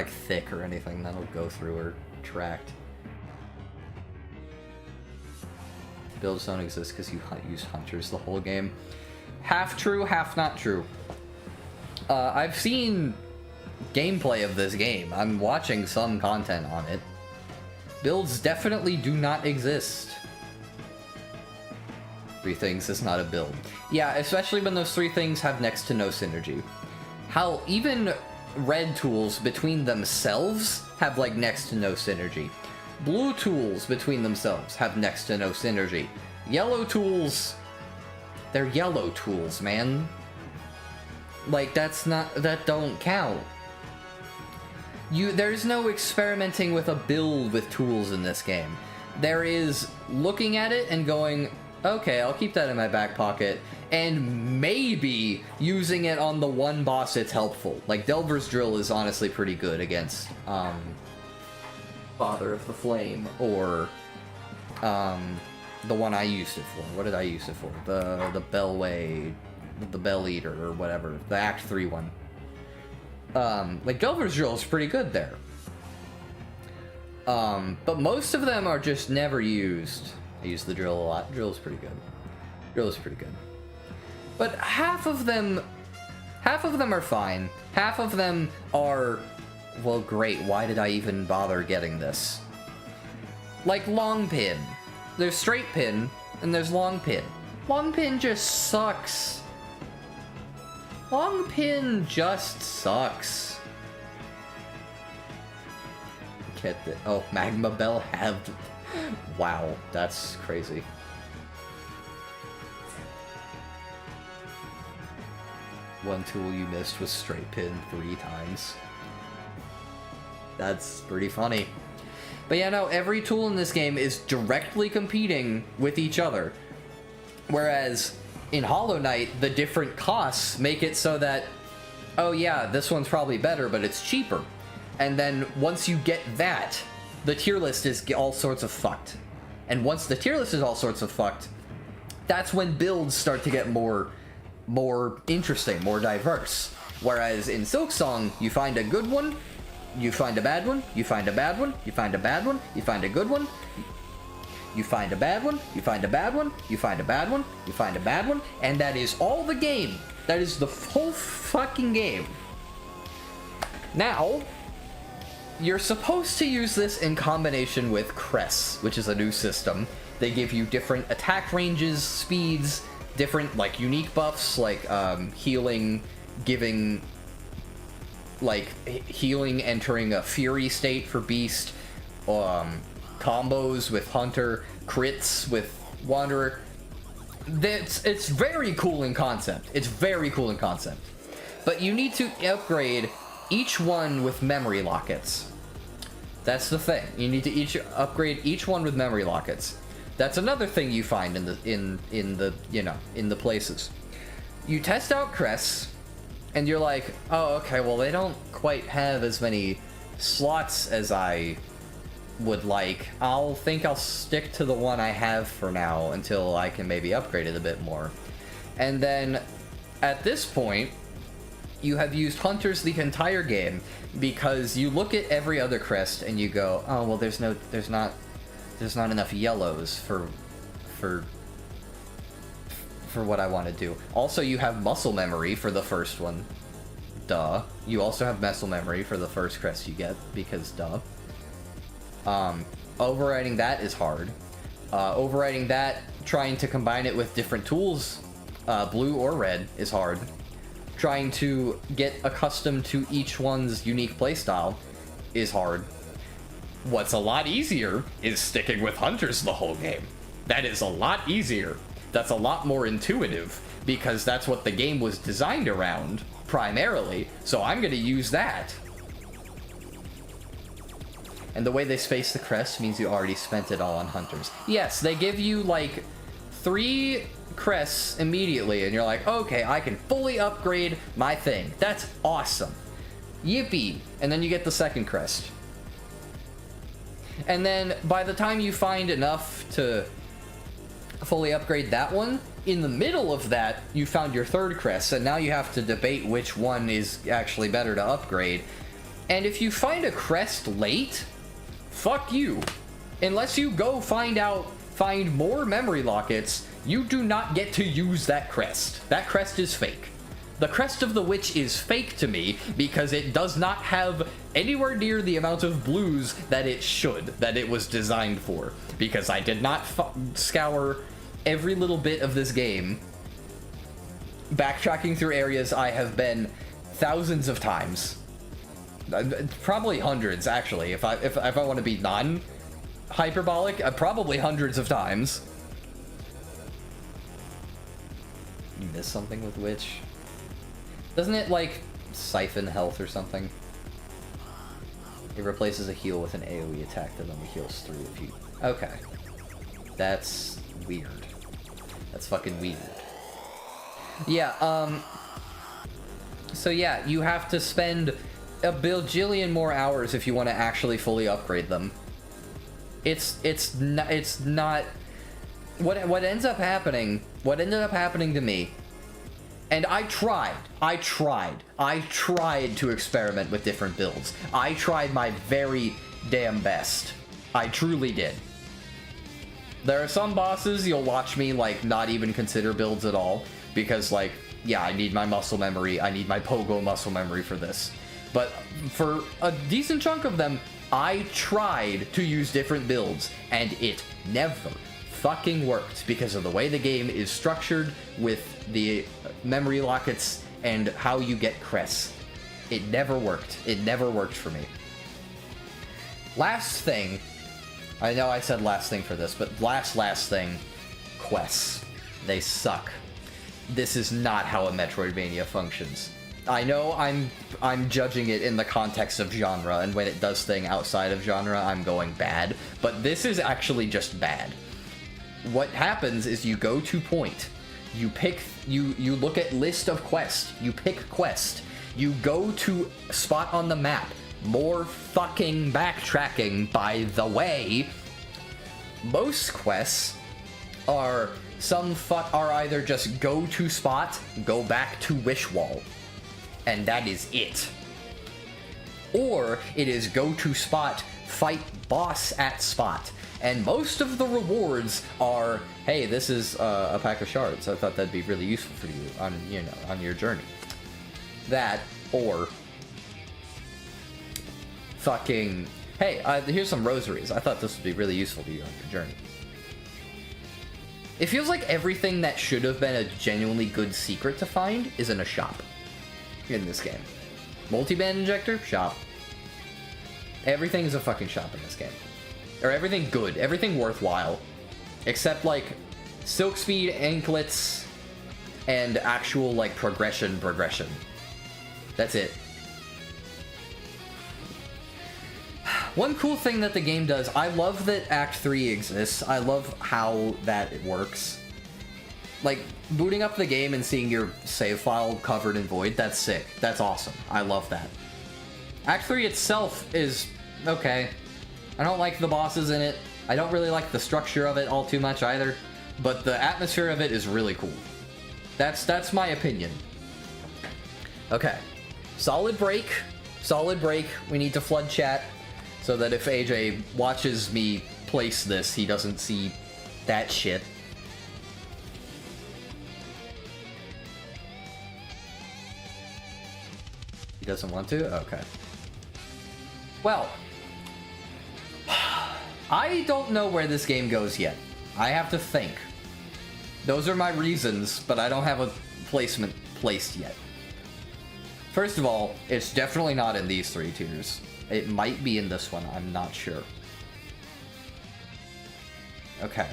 thick or anything that'll go through or tract. Builds don't exist because you use hunters the whole game. Half true, half not true. I've seen gameplay of this game. I'm watching some content on it. Builds definitely do not exist. 3 things is not a build. Yeah, especially when those 3 things have next to no synergy. How even red tools between themselves have like next to no synergy. Blue tools between themselves have next to no synergy. Yellow tools, they're yellow tools, man. Like, that don't count. There's no experimenting with a build with tools in this game. There is looking at it and going, okay, I'll keep that in my back pocket, and maybe using it on the one boss it's helpful. Like, Delver's Drill is honestly pretty good against, Father of the Flame, or, the one I used it for. What did I use it for? The Bellway, the Bell Eater, or whatever. The Act 3 one. Like, Delver's Drill is pretty good there. But most of them are just never used. I use the drill a lot. Drill's pretty good. Drill is pretty good. But half of them are fine. Half of them are, well, great. Why did I even bother getting this? Like long pin. There's straight pin, and there's long pin. Long pin just sucks. Long pin just sucks. Get the, oh, Magma Bell halved. Wow, that's crazy. One tool you missed was straight pin 3 times. That's pretty funny. But yeah, no, every tool in this game is directly competing with each other. Whereas in Hollow Knight, the different costs make it so that, oh yeah, this one's probably better, but it's cheaper. And then once you get that, the tier list is all sorts of fucked. And once the tier list is all sorts of fucked, that's when builds start to get more interesting, more diverse. Whereas in SilkSHAW, you find a good one, you find a bad one, you find a bad one, you find a bad one, you find a good one, you find a bad one, you find a bad one, you find a bad one, you find a bad one, and that is all the game. That is the whole fucking game. Now, you're supposed to use this in combination with Cress, which is a new system. They give you different attack ranges, speeds, different, like, unique buffs, like, healing, giving, like, healing entering a Fury state for Beast, combos with Hunter, crits with Wanderer. It's very cool in concept. It's very cool in concept. But you need to upgrade each one with memory lockets. That's the thing. You need to upgrade each one with memory lockets. That's another thing you find in the places. You test out crests, and you're like, oh, okay, well, they don't quite have as many slots as I would like. I'll stick to the one I have for now until I can maybe upgrade it a bit more. And then at this point, you have used hunters the entire game because you look at every other crest and you go, oh, well, there's not enough yellows for what I want to do. Also, you have muscle memory for the first one. Duh. You also have muscle memory for the first crest you get, because duh. Overriding that is hard. Overriding that, trying to combine it with different tools, blue or red, is hard. Trying to get accustomed to each one's unique playstyle is hard. What's a lot easier is sticking with hunters the whole game. That is a lot easier. That's a lot more intuitive, because that's what the game was designed around, primarily, so I'm gonna use that. And the way they space the crest means you already spent it all on hunters. Yes, they give you, like, 3 crests immediately, and you're like, okay, I can fully upgrade my thing. That's awesome. Yippee! And then you get the second crest. And then, by the time you find enough to fully upgrade that one, in the middle of that, you found your third crest, and now you have to debate which one is actually better to upgrade. And if you find a crest late, fuck you. Unless you go find more memory lockets, you do not get to use that crest. That crest is fake. The Crest of the Witch is fake to me because it does not have anywhere near the amount of blues that it should, that it was designed for. Because I did not scour every little bit of this game, backtracking through areas I have been thousands of times. Probably hundreds, actually. If I want to be non-hyperbolic, probably hundreds of times. You missed something with Witch? Doesn't it, like, siphon health or something? It replaces a heal with an AoE attack that only heals 3 if you... Okay. That's weird. That's fucking weird. Yeah, so yeah, you have to spend a bajillion more hours if you want to actually fully upgrade them. It's not... What ends up happening... What ended up happening to me... And I tried to experiment with different builds. I tried my very damn best. I truly did. There are some bosses you'll watch me, like, not even consider builds at all. Because, like, yeah, I need my muscle memory. I need my pogo muscle memory for this. But for a decent chunk of them, I tried to use different builds. And it never fucking worked because of the way the game is structured with the memory lockets and how you get crests. It never worked. It never worked for me. Last thing, I know I said last thing for this, but last thing, quests. They suck. This is not how a Metroidvania functions. I know I'm judging it in the context of genre, and when it does thing outside of genre, I'm going bad, but this is actually just bad. What happens is you go to point, you pick, you look at list of quests, you pick quest, you go to spot on the map, more fucking backtracking, by the way. Most quests are either just go to spot, go back to wish wall, and that is it. Or it is go to spot, fight boss at spot. And most of the rewards are, hey, this is a pack of shards. I thought that'd be really useful for you on your journey. That, or fucking, hey, here's some rosaries. I thought this would be really useful to you on your journey. It feels like everything that should have been a genuinely good secret to find is in a shop in this game. Multiband injector? Shop. Everything is a fucking shop in this game. Or everything good, everything worthwhile, except like silk speed, anklets, and actual like progression. That's it. One cool thing that the game does, I love that Act 3 exists. I love how that works. Like, booting up the game and seeing your save file covered in void, that's sick. That's awesome. I love that. Act 3 itself is okay. I don't like the bosses in it. I don't really like the structure of it all too much either. But the atmosphere of it is really cool. That's my opinion. Okay. Solid break. Solid break. We need to flood chat so that if AJ watches me place this, he doesn't see that shit. He doesn't want to? Okay. Well, I don't know where this game goes yet. I have to think. Those are my reasons, but I don't have a placement placed yet. First of all, it's definitely not in these 3 tiers. It might be in this one, I'm not sure. Okay.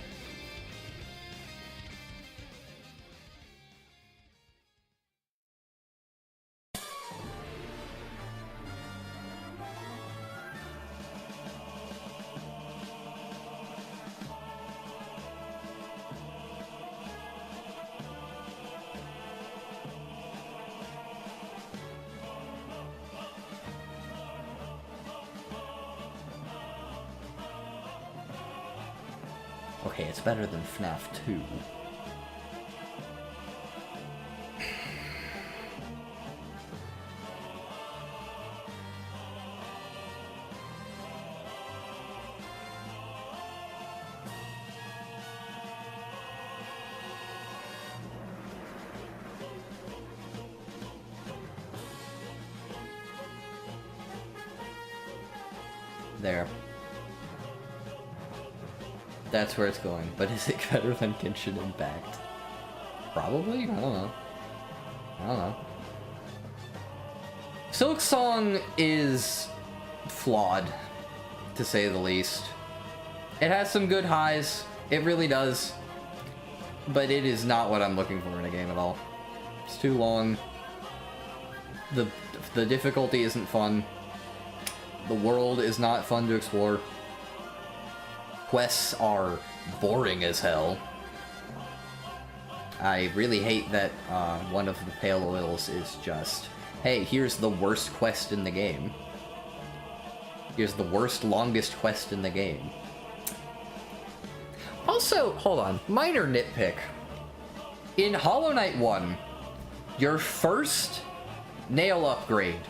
Okay, it's better than FNAF 2. There. That's where it's going. But is it better than Genshin Impact? Probably? I don't know. I don't know. SilkSHAW is flawed, to say the least. It has some good highs. It really does. But it is not what I'm looking for in a game at all. It's too long. The difficulty isn't fun. The world is not fun to explore. Quests are boring as hell. I really hate that one of the pale oils is just, hey, here's the worst quest in the game. Here's the worst, longest quest in the game. Also, hold on, minor nitpick. In Hollow Knight 1, your first nail upgrade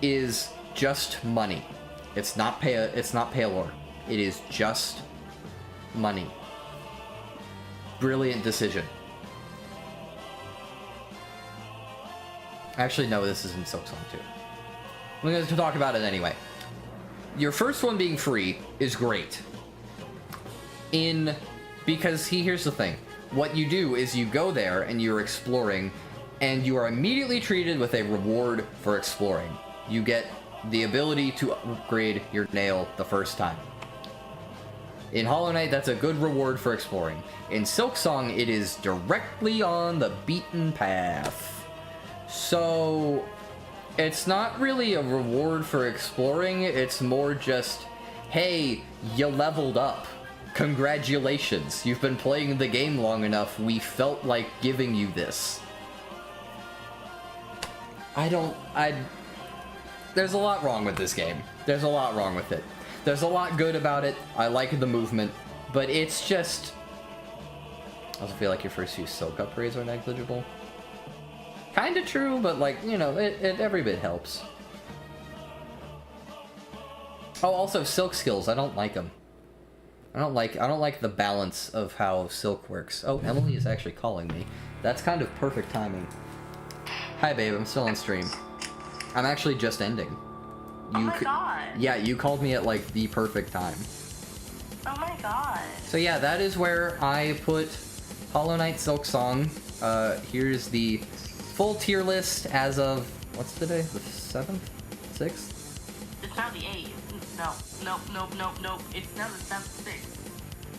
is just money. It's not pale ore. It is just money. Brilliant decision. Actually, no, this isn't SilkSHAW 2. I'm going to talk about it anyway. Your first one being free is great. Because here's the thing. What you do is you go there and you're exploring, and you are immediately treated with a reward for exploring. You get the ability to upgrade your nail the first time. In Hollow Knight, that's a good reward for exploring. In SilkSHAW, it is directly on the beaten path. So, it's not really a reward for exploring, it's more just, hey, you leveled up. Congratulations, you've been playing the game long enough, we felt like giving you this. There's a lot wrong with this game. There's a lot wrong with it. There's a lot good about it. I like the movement, but it's just... I also feel like your first few silk upgrades are negligible. Kinda true, but like, you know, it every bit helps. Oh, also silk skills. I don't like them. I don't like the balance of how silk works. Oh, Emily is actually calling me. That's kind of perfect timing. Hi, babe. I'm still on stream. I'm actually just ending. Oh my god. Yeah, you called me at like the perfect time. Oh my god. So yeah, that is where I put Hollow Knight SilkSHAW. Here's the full tier list as of, what's today? The 7th? 6th? It's now the 8th. No. It's now the 7th,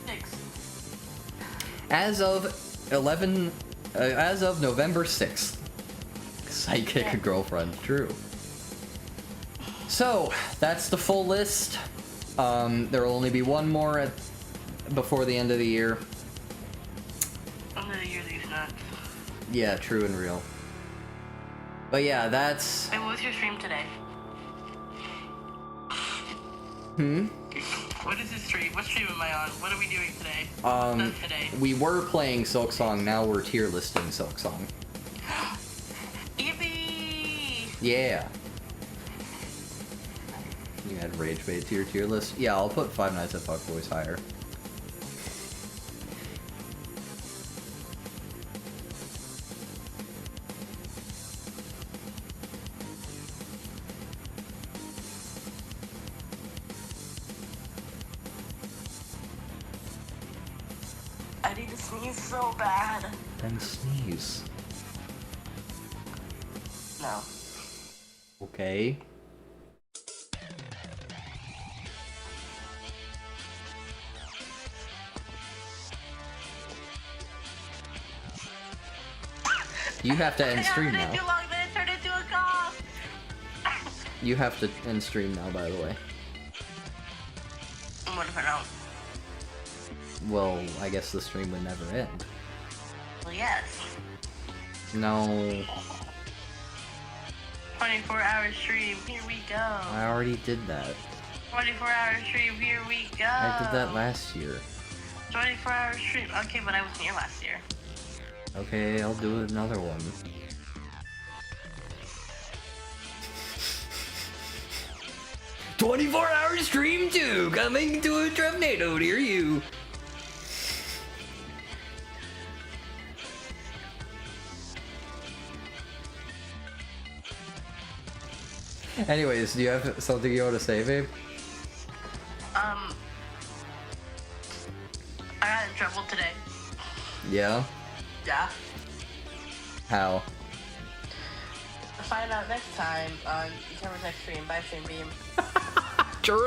6th. As of November 6th. Psychic girlfriend, true. So, that's the full list. There will only be one more before the end of the year. I'm gonna use these nuts. Yeah, true and real. But yeah, that's... Hey, what was your stream today? What is this stream? What stream am I on? What are we doing today? What's done today? We were playing SilkSHAW, now we're tier listing SilkSHAW. Yippee! Yeah. You add Rage Bait to your tier list? Yeah, I'll put Five Nights at Fuckboys higher. I need to sneeze so bad. Then sneeze. No. Okay. You have to end stream I too now. long, then it turned into a cough. You have to end stream now, by the way. What if I don't? Well, I guess the stream would never end. Well, yes. No, 24-hour stream, here we go. I already did that. 24-hour stream, here we go. I did that last year. 24-hour stream. Okay, but I wasn't here last year. Okay, I'll do another one. "24-hour stream 2 coming to a tornado near you." Anyways, do you have something you want to say, babe? I got in trouble today. Yeah? Yeah. How? Find out next time on Camera Tech Stream by Stream Beam. True.